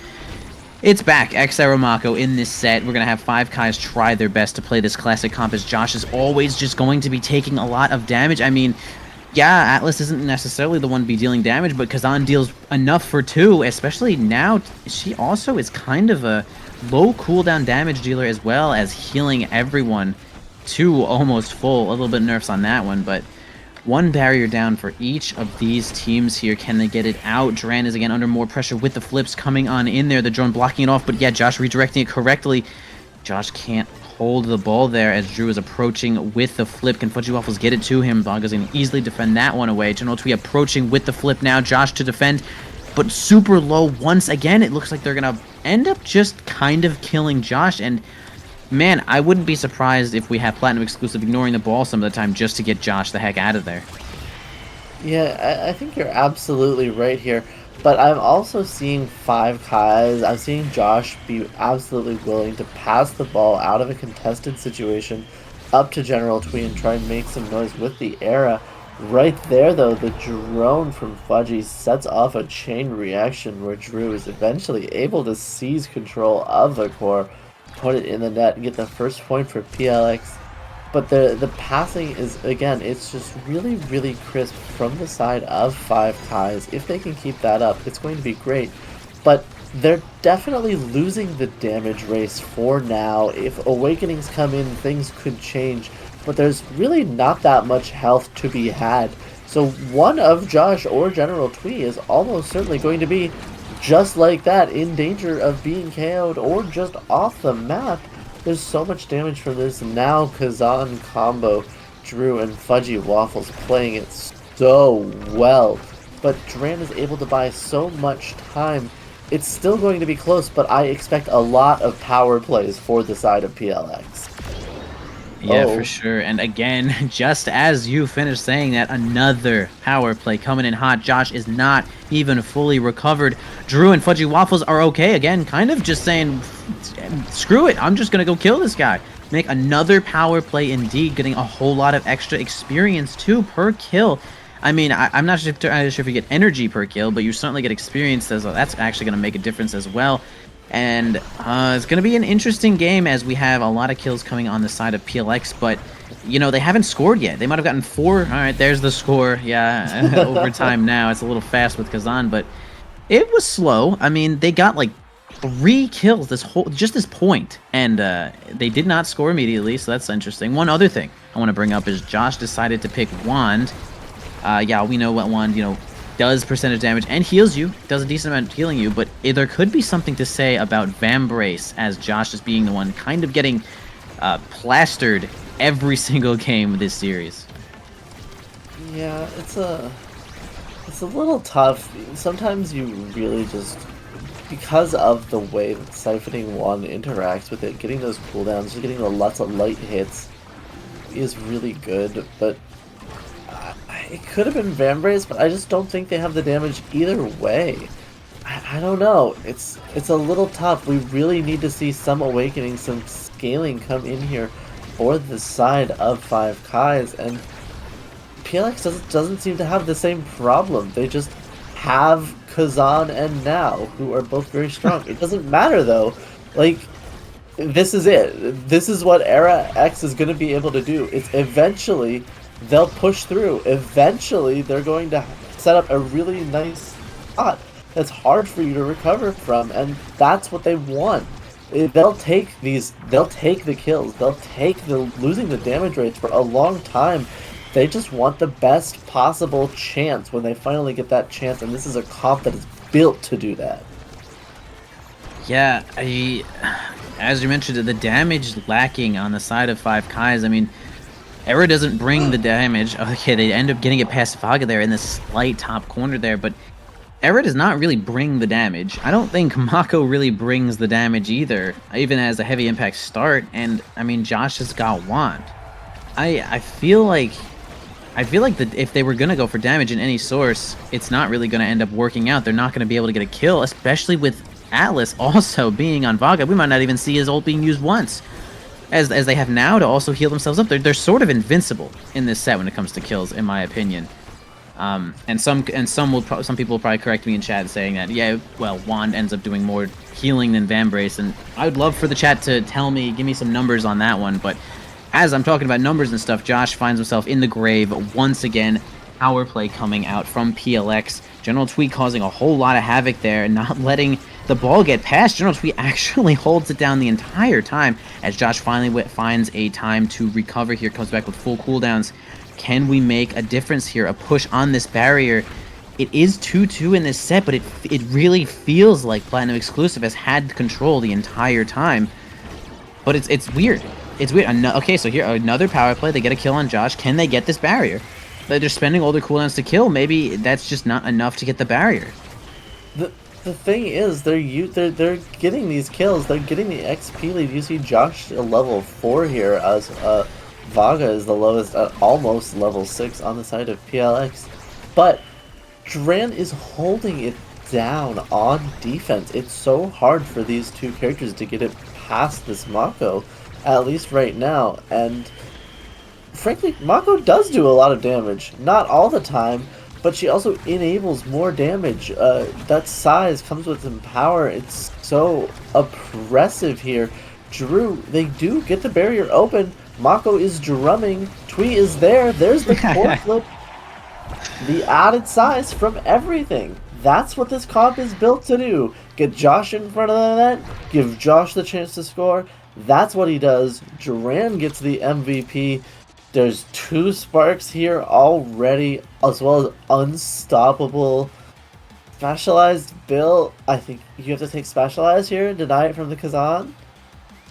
[SPEAKER 6] it's back. X Era Mako in this set. We're going to have Five Kais try their best to play this classic comp, as Josh is always just going to be taking a lot of damage. I mean, yeah, Atlas isn't necessarily the one to be dealing damage, but Kazan deals enough for 2, especially now. She also is kind of a low cooldown damage dealer as well as healing everyone to almost full. A little bit nerfs on that one, but 1 barrier down for each of these teams here. Can they get it out? Dran is again under more pressure with the flips coming on in there. The drone blocking it off, but yeah, Josh redirecting it correctly. Josh can't hold the ball there as Drew is approaching with the flip. Can Fudgy Waffles get it to him? Baga's going to easily defend that one away. General Twee approaching with the flip now. Josh to defend, but super low once again. It looks like they're going to end up just kind of killing Josh, and man, I wouldn't be surprised if we have Platinum exclusive ignoring the ball some of the time just to get Josh the heck out of there.
[SPEAKER 5] Yeah, I think you're absolutely right here. But I'm also seeing 5Ks. I'm seeing Josh be absolutely willing to pass the ball out of a contested situation up to General Twee and try and make some noise with the Era. Right there, though, the drone from Fudgy sets off a chain reaction where Drew is eventually able to seize control of the core, put it in the net, and get the first point for PLX. But the passing is, again, it's just really crisp from the side of 5Ks. If they can keep that up, it's going to be great. But they're definitely losing the damage race for now. If Awakenings come in, things could change. But there's really not that much health to be had. So one of Josh or General Twee is almost certainly going to be just like that, in danger of being KO'd or just off the map. There's so much damage from this now. Kazan combo, Drew and Fudgy Waffles playing it so well. But Duran is able to buy so much time. It's still going to be close, but I expect a lot of power plays for the side of PLX.
[SPEAKER 6] Yeah,
[SPEAKER 5] Oh.
[SPEAKER 6] for sure. And again, just as you finished saying that, another power play coming in hot. Josh is not even fully recovered. Drew and Fudgy Waffles are okay. Again, kind of just saying, screw it, I'm just going to go kill this guy. Make another power play indeed, getting a whole lot of extra experience too per kill. I mean, I'm not sure if you get energy per kill, but you certainly get experience. That's actually going to make a difference as well. And it's going to be an interesting game as we have a lot of kills coming on the side of PLX, but, you know, they haven't scored yet. They might have gotten 4. All right, there's the score. Yeah, overtime now. It's a little fast with Kazan, but it was slow. I mean, they got like 3 kills this point, and they did not score immediately, so that's interesting. One other thing I want to bring up is Josh decided to pick Wand. Yeah, we know what Wand, you know, does percentage damage and heals you, does a decent amount of healing you, but there could be something to say about Vambrace as Josh is being the one kind of getting plastered every single game this series.
[SPEAKER 5] Yeah, it's a little tough. Sometimes you really just, because of the way that Siphoning 1 interacts with it, getting those cooldowns, just getting lots of light hits is really good, but it could have been Vambrace, but I just don't think they have the damage either way. I don't know. It's a little tough. We really need to see some awakening, some scaling come in here for the side of 5Ks, and PLX doesn't seem to have the same problem. They just have Kazan and Now, who are both very strong. It doesn't matter though. Like, this is it. This is what Era X is going to be able to do. It's eventually they'll push through. Eventually, they're going to set up a really nice spot that's hard for you to recover from, and that's what they want. They'll take the kills. They'll take losing the damage rates for a long time. They just want the best possible chance when they finally get that chance, and this is a comp that is built to do that.
[SPEAKER 6] Yeah, as you mentioned, the damage lacking on the side of 5Ks. I mean, Era doesn't bring the damage. Okay, they end up getting it past Vaga there in the slight top corner there, but Era does not really bring the damage. I don't think Mako really brings the damage either, even as a heavy impact start, and I mean, Josh has got Wand. I feel like that if they were going to go for damage in any source, it's not really going to end up working out. They're not going to be able to get a kill, especially with Atlas also being on Vaga. We might not even see his ult being used once. As they have now to also heal themselves up. They're sort of invincible in this set when it comes to kills, in my opinion. And some people will probably correct me in chat saying that, yeah, well, Wand ends up doing more healing than Vambrace, and I would love for the chat to give me some numbers on that one, but as I'm talking about numbers and stuff, Josh finds himself in the grave once again. Power play coming out from PLX. General Twee causing a whole lot of havoc there and not letting the ball get past. General Twee actually holds it down the entire time as Josh finally finds a time to recover here, comes back with full cooldowns. Can we make a difference here? A push on this barrier. It is 2-2 in this set, but it really feels like Platinum Exclusive has had control the entire time. But it's weird. It's weird. Okay, so here, another power play. They get a kill on Josh. Can they get this barrier? They're spending all their cooldowns to kill. Maybe that's just not enough to get the barrier.
[SPEAKER 5] the thing is, they're getting these kills. They're getting the XP lead. You see Josh a level 4 here, as Vaga is the lowest at almost level 6 on the side of PLX. But Dran is holding it down on defense. It's so hard for these two characters to get it past this Mako, at least right now. And frankly, Mako does do a lot of damage. Not all the time, but she also enables more damage. That size comes with some power. It's so oppressive here. Drew, they do get the barrier open. Mako is drumming. Twee is there. There's the core flip. The added size from everything. That's what this comp is built to do. Get Josh in front of the net. Give Josh the chance to score. That's what he does. Duran gets the MVP. There's 2 sparks here already, as well as unstoppable. Specialized Bill, I think you have to take Specialized here and deny it from the Kazan?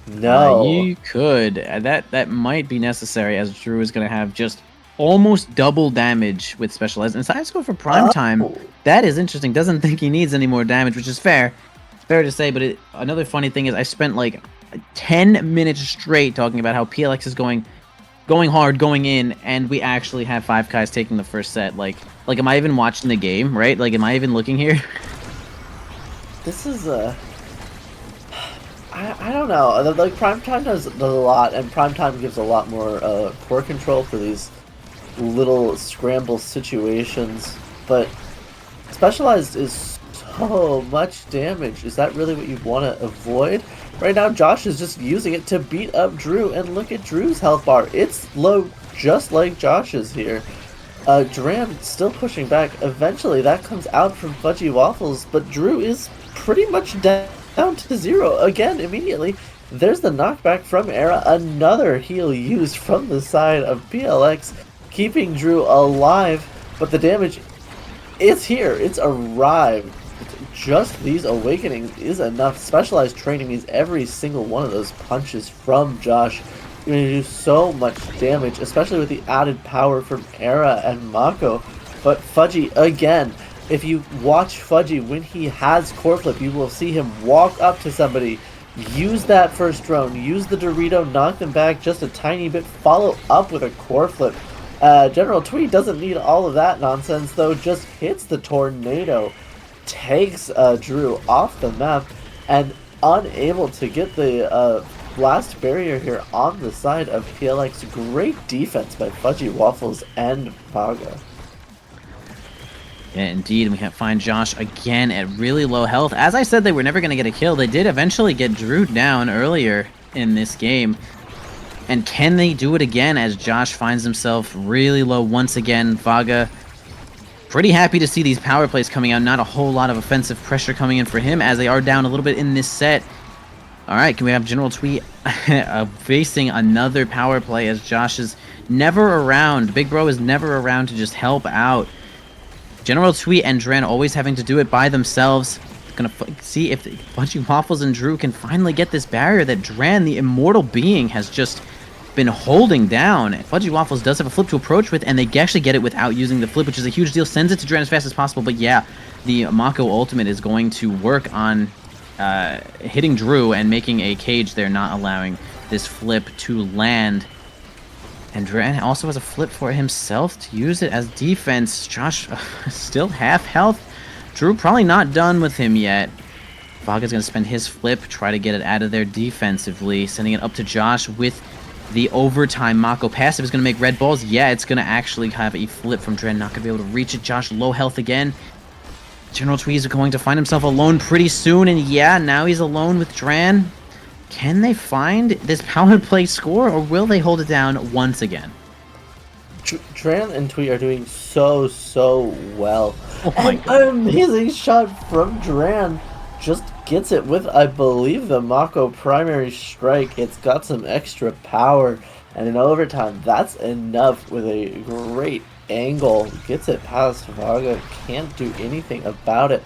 [SPEAKER 5] No.
[SPEAKER 6] You could. That might be necessary, as Drew is going to have just almost double damage with Specialized. And Science go for Prime Time. That is interesting. Doesn't think he needs any more damage, which is fair. Fair to say, but another funny thing is I spent like 10 minutes straight talking about how PLX is going hard, going in, and we actually have 5 guys taking the first set. Like, am I even watching the game, right? Like, am I even looking here?
[SPEAKER 5] This is I don't know. Like, Primetime does a lot, and Primetime gives a lot more core control for these little scramble situations, but Specialized is so much damage. Is that really what you want to avoid? Right now, Josh is just using it to beat up Drew, and look at Drew's health bar. It's low, just like Josh's here. Duran still pushing back. Eventually, that comes out from Fudgy Waffles, but Drew is pretty much down to 0 again immediately. There's the knockback from Era, another heal used from the side of PLX, keeping Drew alive, but the damage is here. It's arrived. Just these awakenings is enough. Specialized training means every single one of those punches from Josh you're going to do so much damage, especially with the added power from Era and Mako. But Fudgy, again, if you watch Fudgy when he has core flip, you will see him walk up to somebody, use that first drone, use the Dorito, knock them back just a tiny bit, follow up with a core flip. General Twee doesn't need all of that nonsense though, just hits the tornado, takes Drew off the map, and unable to get the blast barrier here on the side of PLX. Great defense by Fudgy Waffles and Vaga.
[SPEAKER 6] Yeah, indeed, we can find Josh again at really low health. As I said, they were never going to get a kill. They did eventually get Drew down earlier in this game. And can they do it again as Josh finds himself really low once again? Vaga, pretty happy to see these power plays coming out. Not a whole lot of offensive pressure coming in for him as they are down a little bit in this set. All right, can we have General Twee facing another power play as Josh is never around. Big Bro is never around to just help out. General Twee and Dran always having to do it by themselves. Gonna see if Fudgy Waffles and Drew can finally get this barrier that Dran, the immortal being, has just been holding down. Fudgy Waffles does have a flip to approach with, and they actually get it without using the flip, which is a huge deal. Sends it to Dran as fast as possible, but yeah, the Mako ultimate is going to work on hitting Drew and making a cage there, not allowing this flip to land. And Dran also has a flip for himself to use it as defense. Josh still half health. Drew probably not done with him yet. Vaga's going to spend his flip, try to get it out of there defensively, sending it up to Josh with the overtime. Mako passive is going to make red balls. Yeah, it's going to actually have a flip from Dran. Not going to be able to reach it. Josh low health again. General Twee is going to find himself alone pretty soon. And yeah, now he's alone with Dran. Can they find this power play score, or will they hold it down once again?
[SPEAKER 5] Dran and Twee are doing so well.
[SPEAKER 6] Oh my
[SPEAKER 5] An
[SPEAKER 6] God.
[SPEAKER 5] amazing shot from Dran. Just gets it with, I believe, the Mako primary strike. It's got some extra power. And in overtime, that's enough with a great angle. Gets it past Vaga. Can't do anything about it.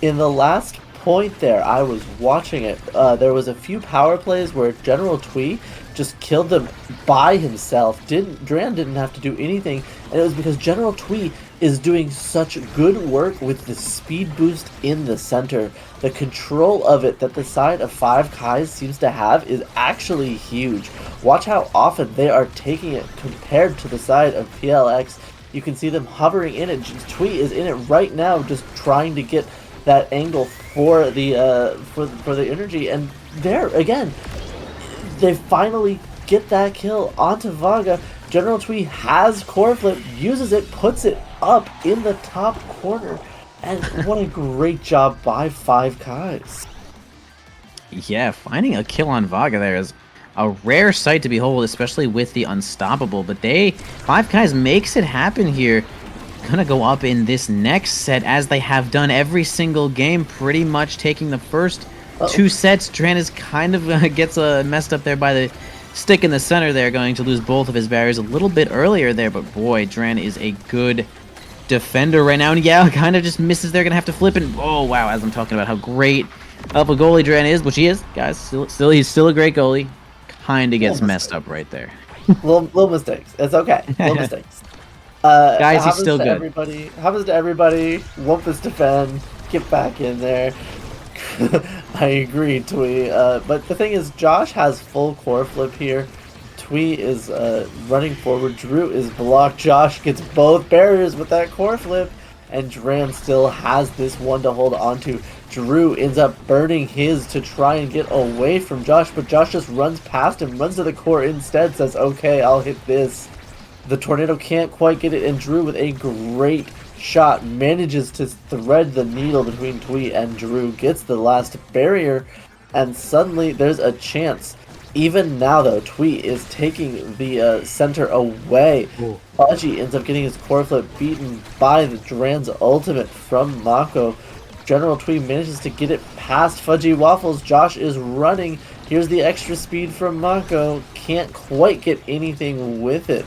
[SPEAKER 5] In the last point there, I was watching it. There was a few power plays where General Twee just killed them by himself. Dran didn't have to do anything, and it was because General Twee is doing such good work with the speed boost in the center. The control of it that the side of 5Kais seems to have is actually huge. Watch how often they are taking it compared to the side of PLX. You can see them hovering in it. Twee is in it right now, just trying to get that angle for the for the energy, and there again, they finally get that kill onto Vaga. General Twee has core flip, uses it, puts it up in the top corner, and what a great job by 5Kais.
[SPEAKER 6] Yeah, finding a kill on Vaga there is a rare sight to behold, especially with the Unstoppable. But 5Kais makes it happen here. Gonna go up in this next set, as they have done every single game, pretty much taking the first two sets. Dran is kind of gets messed up there by the stick in the center there, going to lose both of his barriers a little bit earlier there. But boy, Dran is a good defender right now, and yeah, kind of just misses. They're gonna have to flip, and oh wow, as I'm talking about how great of a goalie Dran is, which he is, guys, he's still a great goalie, kind of gets messed up right there.
[SPEAKER 5] little mistakes. It's okay. Little mistakes.
[SPEAKER 6] Guys, he's still good.
[SPEAKER 5] Happens to everybody. Wumpus defend. Get back in there. I agree, Twee. But the thing is, Josh has full core flip here. Twee is running forward. Drew is blocked. Josh gets both barriers with that core flip. And Dran still has this one to hold onto. Drew ends up burning his to try and get away from Josh. But Josh just runs past him, runs to the core instead, says, okay, I'll hit this. The tornado can't quite get it, and Drew, with a great shot, manages to thread the needle between Twee and Drew, gets the last barrier, and suddenly there's a chance. Even now, though, Twee is taking the center away. Fudgy ends up getting his core flip beaten by the Dran's ultimate from Mako. General Twee manages to get it past Fudgy Waffles. Josh is running. Here's the extra speed from Mako. Can't quite get anything with it.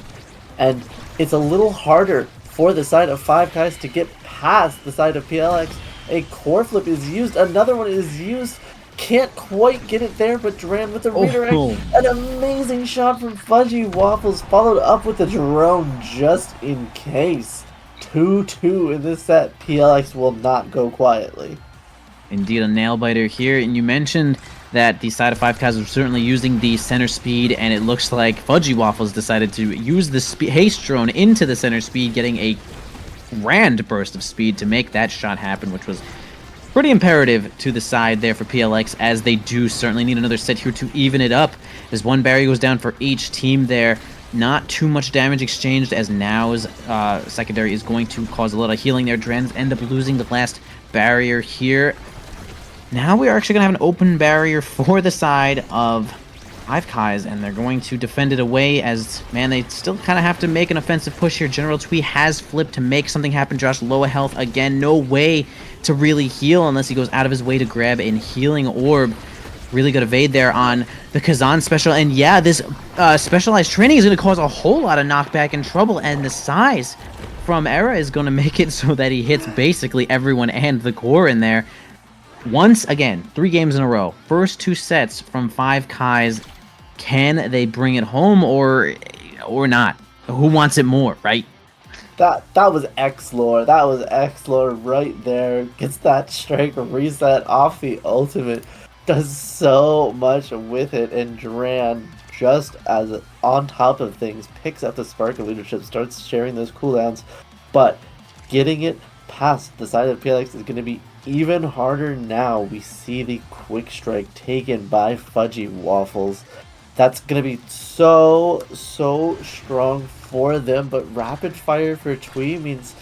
[SPEAKER 5] And it's a little harder for the side of 5Kais to get past the side of PLX. A core flip is used. Another one is used. Can't quite get it there, but Dran with the redirect. An amazing shot from Fudgy Waffles, followed up with the drone just in case. 2-2 in this set. PLX will not go quietly.
[SPEAKER 6] Indeed, a nail biter here. And you mentioned that the side of 5Kais was certainly using the center speed, and it looks like Fudgy Waffles decided to use the haste drone into the center speed, getting a grand burst of speed to make that shot happen, which was pretty imperative to the side there for PLX, as they do certainly need another set here to even it up, as one barrier goes down for each team there. Not too much damage exchanged, as Now's secondary is going to cause a lot of healing there. Drens end up losing the last barrier here. Now we are actually going to have an open barrier for the side of 5Kais, and they're going to defend it away, as, man, they still kind of have to make an offensive push here. General Twee has flipped to make something happen. Josh low health again. No way to really heal unless he goes out of his way to grab a healing orb. Really good evade there on the Kazan special. And yeah, this specialized training is going to cause a whole lot of knockback and trouble, and the size from Era is going to make it so that he hits basically everyone and the core in there. Once again, 3 games in a row. First 2 sets from 5Kais. Can they bring it home or not? Who wants it more, right?
[SPEAKER 5] That was X-Lore. That was X-Lore right there. Gets that strike reset off the ultimate. Does so much with it, and Dran, just as on top of things, picks up the spark of leadership, starts sharing those cooldowns, but getting it past the side of PLX is going to be even harder now. We see the quick strike taken by Fudgy Waffles. That's going to be so strong for them, but rapid fire for Twee means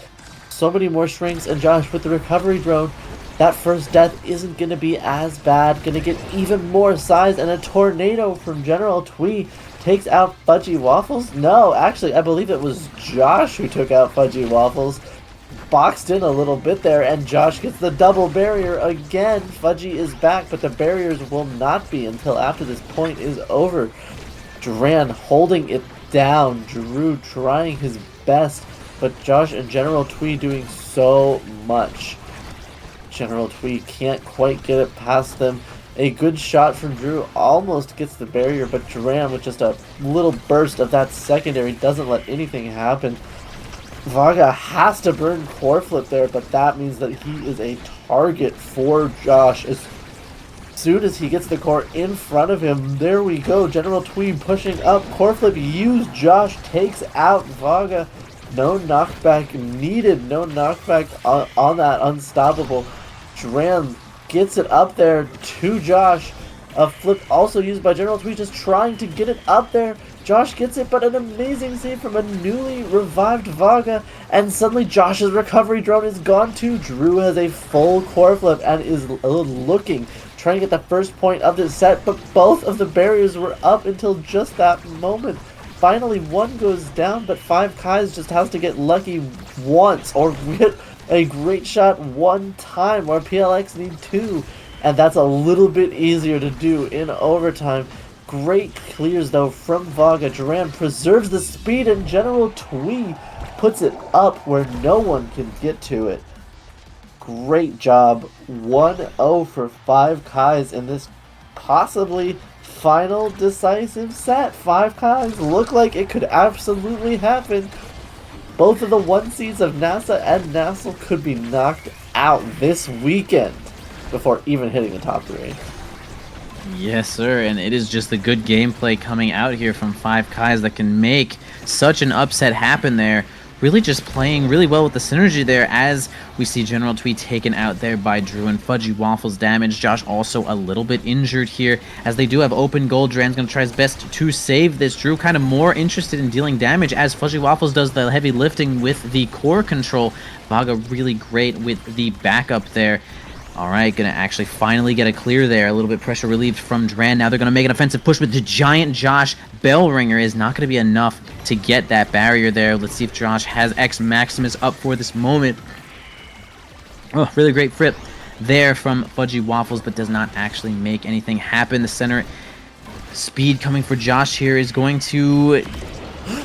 [SPEAKER 5] so many more strings, and Josh with the recovery drone, that first death isn't going to be as bad. Going to get even more size, and a tornado from General Twee takes out Fudgy Waffles. No, actually, I believe it was Josh who took out Fudgy Waffles. Boxed in a little bit there, and Josh gets the double barrier again. Fudgy is back, but the barriers will not be until after this point is over. Dran holding it down. Drew trying his best, but Josh and General Twee doing so much. General Twee can't quite get it past them. A good shot from Drew almost gets the barrier, but Dran with just a little burst of that secondary doesn't let anything happen. Vaga has to burn core flip there, but that means that he is a target for Josh. As soon as he gets the core in front of him, there we go. General Tweed pushing up. Core flip used. Josh takes out Vaga. No knockback needed. No knockback on that unstoppable. Dran gets it up there to Josh. A flip also used by General Tweed, just trying to get it up there. Josh gets it, but an amazing save from a newly revived Vaga, and suddenly Josh's recovery drone is gone too. Drew has a full core flip and is looking, trying to get the first point of this set, but both of the barriers were up until just that moment. Finally, one goes down, but 5Kais just has to get lucky once, or get a great shot one time, where PLX need two. And that's a little bit easier to do in overtime. Great clears though from Vaga. Duran preserves the speed, and General Twee puts it up where no one can get to it. Great job. 1-0 for 5Kais in this possibly final decisive set. 5Kais look like it could absolutely happen. Both of the 1 seeds of NASA and Nassel could be knocked out this weekend before even hitting the top 3.
[SPEAKER 6] Yes, sir, and it is just the good gameplay coming out here from 5Kais that can make such an upset happen there. Really just playing really well with the synergy there, as we see General Tweed taken out there by Drew, and Fudgy Waffles damaged. Josh also a little bit injured here, as they do have open goal. Dran's going to try his best to save this. Drew kind of more interested in dealing damage, as Fudgy Waffles does the heavy lifting with the core control. Vaga really great with the backup there. All right, going to actually finally get a clear there. A little bit pressure relieved from Dran. Now they're going to make an offensive push, but the giant Josh Bellringer is not going to be enough to get that barrier there. Let's see if Josh has X Maximus up for this moment. Oh, really great flip there from Fudgy Waffles, but does not actually make anything happen. The center speed coming for Josh here is going to...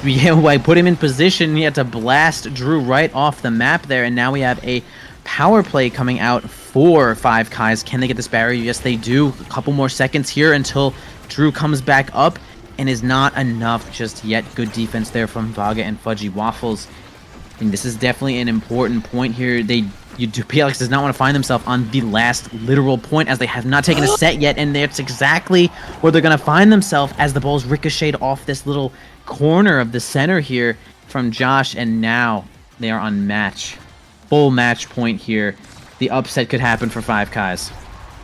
[SPEAKER 6] Yeah, put him in position. He had to blast Drew right off the map there, and now we have a power play coming out for 5Kais. Can they get this barrier? Yes, they do. A couple more seconds here until Drew comes back up, and is not enough just yet. Good defense there from Vaga and Fudgy Waffles. And this is definitely an important point here. PLX does not want to find themselves on the last literal point, as they have not taken a set yet, and that's exactly where they're going to find themselves, as the ball's ricocheted off this little corner of the center here from Josh, and now they are on match. Full match point here. The upset could happen for 5Kais.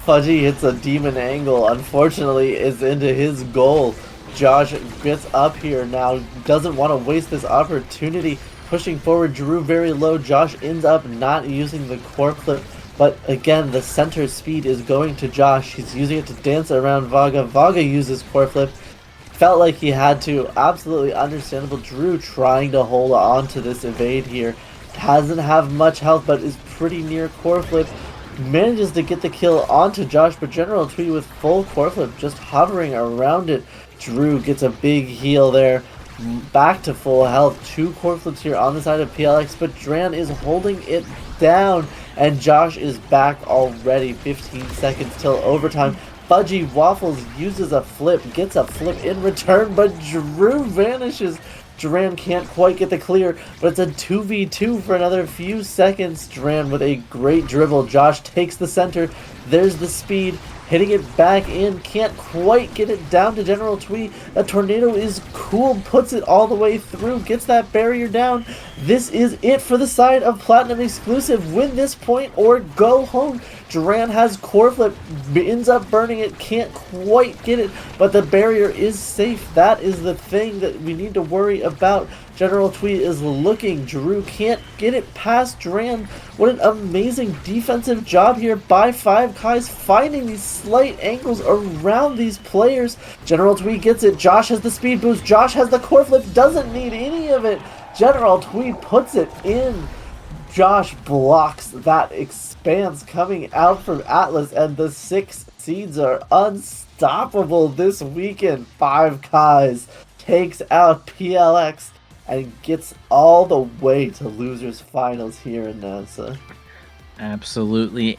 [SPEAKER 5] Fudgy hits a demon angle. Unfortunately, is into his goal. Josh gets up here now. Doesn't want to waste this opportunity. Pushing forward, Drew very low. Josh ends up not using the core clip. But again, the center speed is going to Josh. He's using it to dance around Vaga. Vaga uses core flip. Felt like he had to. Absolutely understandable. Drew trying to hold on to this evade here. Doesn't have much health, but is pretty near core flip. Manages to get the kill onto Josh, but General Tweed with full core flip just hovering around it. Drew gets a big heal there. Back to full health. 2 core flips here on the side of PLX, but Dran is holding it down, and Josh is back already. 15 seconds till overtime. Fudgy Waffles uses a flip, gets a flip in return, but Drew vanishes. Duran can't quite get the clear, but it's a 2v2 for another few seconds. Duran with a great dribble. Josh takes the center. There's the speed. Hitting it back in. Can't quite get it down to General Twee. A tornado is cool. Puts it all the way through. Gets that barrier down. This is it for the side of Platinum Exclusive. Win this point or go home. Duran has core flip. Ends up burning it. Can't quite get it. But the barrier is safe. That is the thing that we need to worry about. General Twee is looking. Drew can't get it past Duran. What an amazing defensive job here by 5Kais, finding these slight angles around these players. General Twee gets it. Josh has the speed boost. Josh has the core flip. Doesn't need any of it. General Twee puts it in. Josh blocks that expanse coming out from Atlas, and the 6 seeds are unstoppable this weekend. 5Kais takes out PLX and gets all the way to losers finals here in NASA.
[SPEAKER 6] Absolutely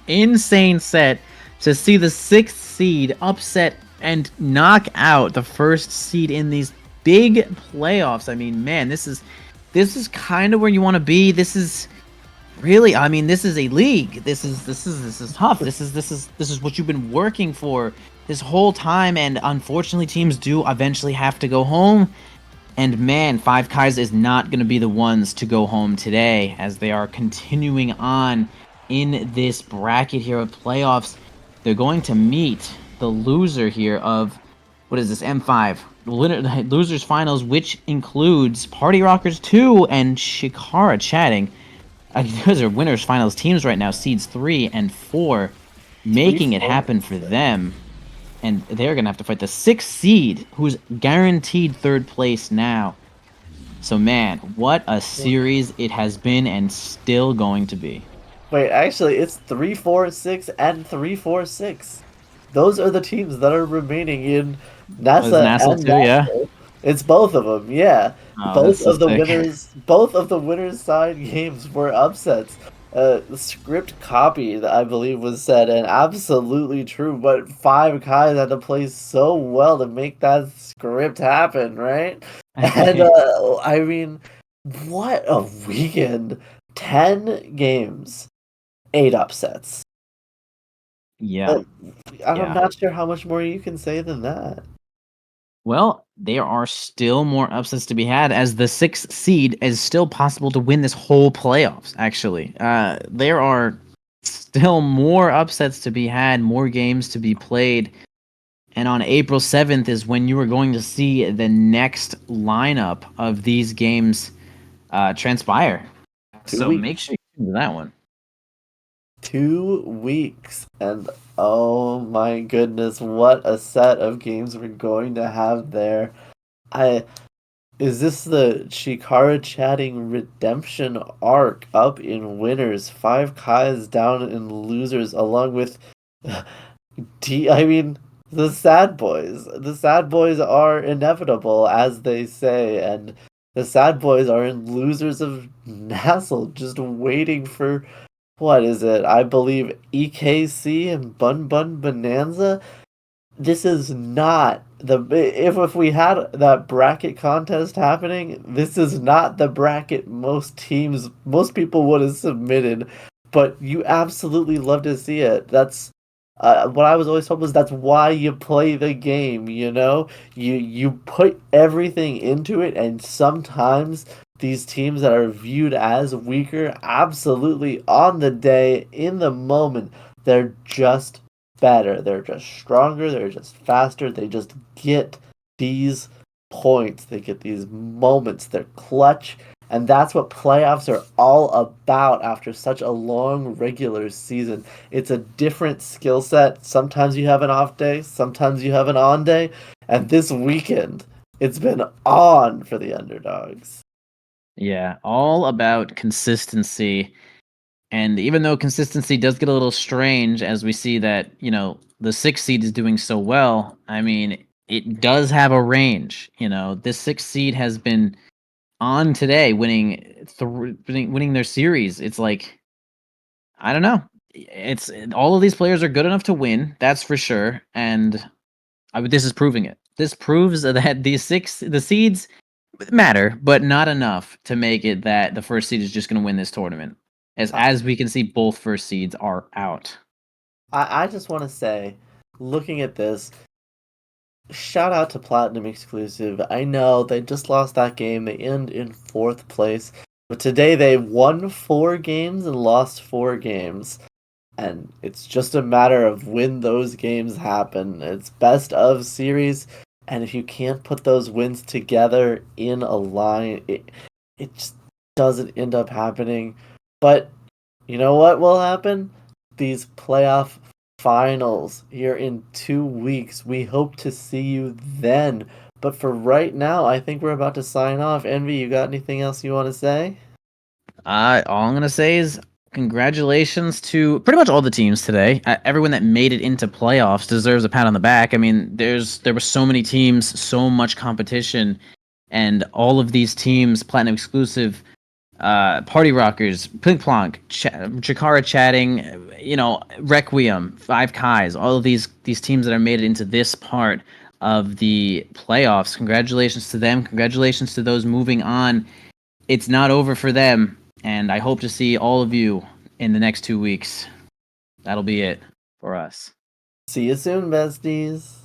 [SPEAKER 6] insane set to see the 6th seed upset and knock out the 1st seed in these big playoffs. I mean, man, this is this is kind of where you want to be. This is really, I mean, this is a league. This is tough. This is what you've been working for this whole time, and unfortunately, teams do eventually have to go home. And man, Five Kais is not going to be the ones to go home today, as they are continuing on in this bracket here of playoffs. They're going to meet the loser here of, what is this, M5? Losers Finals, which includes Party Rockers 2 and Shikara Chatting. Those are Winners Finals teams right now, seeds 3 and 4, making it happen for them. And they're going to have to fight the 6th seed, who's guaranteed 3rd place now. So, man, what a series it has been and still going to be.
[SPEAKER 5] Wait, actually, it's 3-4-6 and 3-4-6. Those are the teams that are remaining in NASA
[SPEAKER 6] NASA
[SPEAKER 5] and
[SPEAKER 6] too, yeah?
[SPEAKER 5] National. It's both of them, yeah.
[SPEAKER 6] Oh,
[SPEAKER 5] both
[SPEAKER 6] that's so
[SPEAKER 5] of the
[SPEAKER 6] sick.
[SPEAKER 5] winners side games were upsets. The script copy that I believe was said, and absolutely true, but Five Kais had to play so well to make that script happen, right? And I mean, what a weekend. 10 games, 8 upsets.
[SPEAKER 6] Yeah.
[SPEAKER 5] I'm not sure how much more you can say than that.
[SPEAKER 6] Well, there are still more upsets to be had, as the 6th seed is still possible to win this whole playoffs, actually. There are still more upsets to be had, more games to be played. And on April 7th is when you are going to see the next lineup of these games transpire.
[SPEAKER 5] 2
[SPEAKER 6] So
[SPEAKER 5] weeks.
[SPEAKER 6] make sure you tune to that one.
[SPEAKER 5] 2 weeks, and oh my goodness, what a set of games we're going to have there. Is this the Shikara Chatting redemption arc up in winners, Five Kais down in losers, along with the sad boys. The sad boys are inevitable, as they say, and the sad boys are in losers of Nassel, just waiting for, what is it? I believe EKC and Bun Bun Bonanza. This is not if we had that bracket contest happening, this is not the bracket most people would have submitted, but you absolutely love to see it. That's what I was always told was that's why you play the game, you know? You put everything into it, and sometimes these teams that are viewed as weaker, absolutely on the day, in the moment, they're just better. They're just stronger. They're just faster. They just get these points. They get these moments. They're clutch. And that's what playoffs are all about after such a long regular season. It's a different skill set. Sometimes you have an off day, sometimes you have an on day. And this weekend, it's been on for the underdogs.
[SPEAKER 6] Yeah, all about consistency. And even though consistency does get a little strange as we see that, the 6th seed is doing so well, I mean, it does have a range. This 6th seed has been on today winning their series. It's like, I don't know. It's all of these players are good enough to win, that's for sure. And this is proving it. This proves that the seeds matter, but not enough to make it that the 1st seed is just going to win this tournament. As we can see, both 1st seeds are out.
[SPEAKER 5] I just want to say, looking at this, shout out to Platinum Exclusive. I know they just lost that game. They end in 4th place. But today they won 4 games and lost 4 games. And it's just a matter of when those games happen. It's best of series. And if you can't put those wins together in a line, it just doesn't end up happening. But you know what will happen? These playoff finals here in 2 weeks. We hope to see you then. But for right now, I think we're about to sign off. Envy, you got anything else you want to say?
[SPEAKER 6] All I'm gonna say is congratulations to pretty much all the teams today. Everyone that made it into playoffs deserves a pat on the back. I mean, there were so many teams, so much competition, and all of these teams, Platinum Exclusive, Party Rockers, Pink Plonk, Chikara Chatting, Requiem, Five Kais, all of these teams that are made it into this part of the playoffs. Congratulations to them. Congratulations to those moving on. it's not over for them, and I hope to see all of you in the next 2 weeks. That'll be it for us.
[SPEAKER 5] See you soon, besties.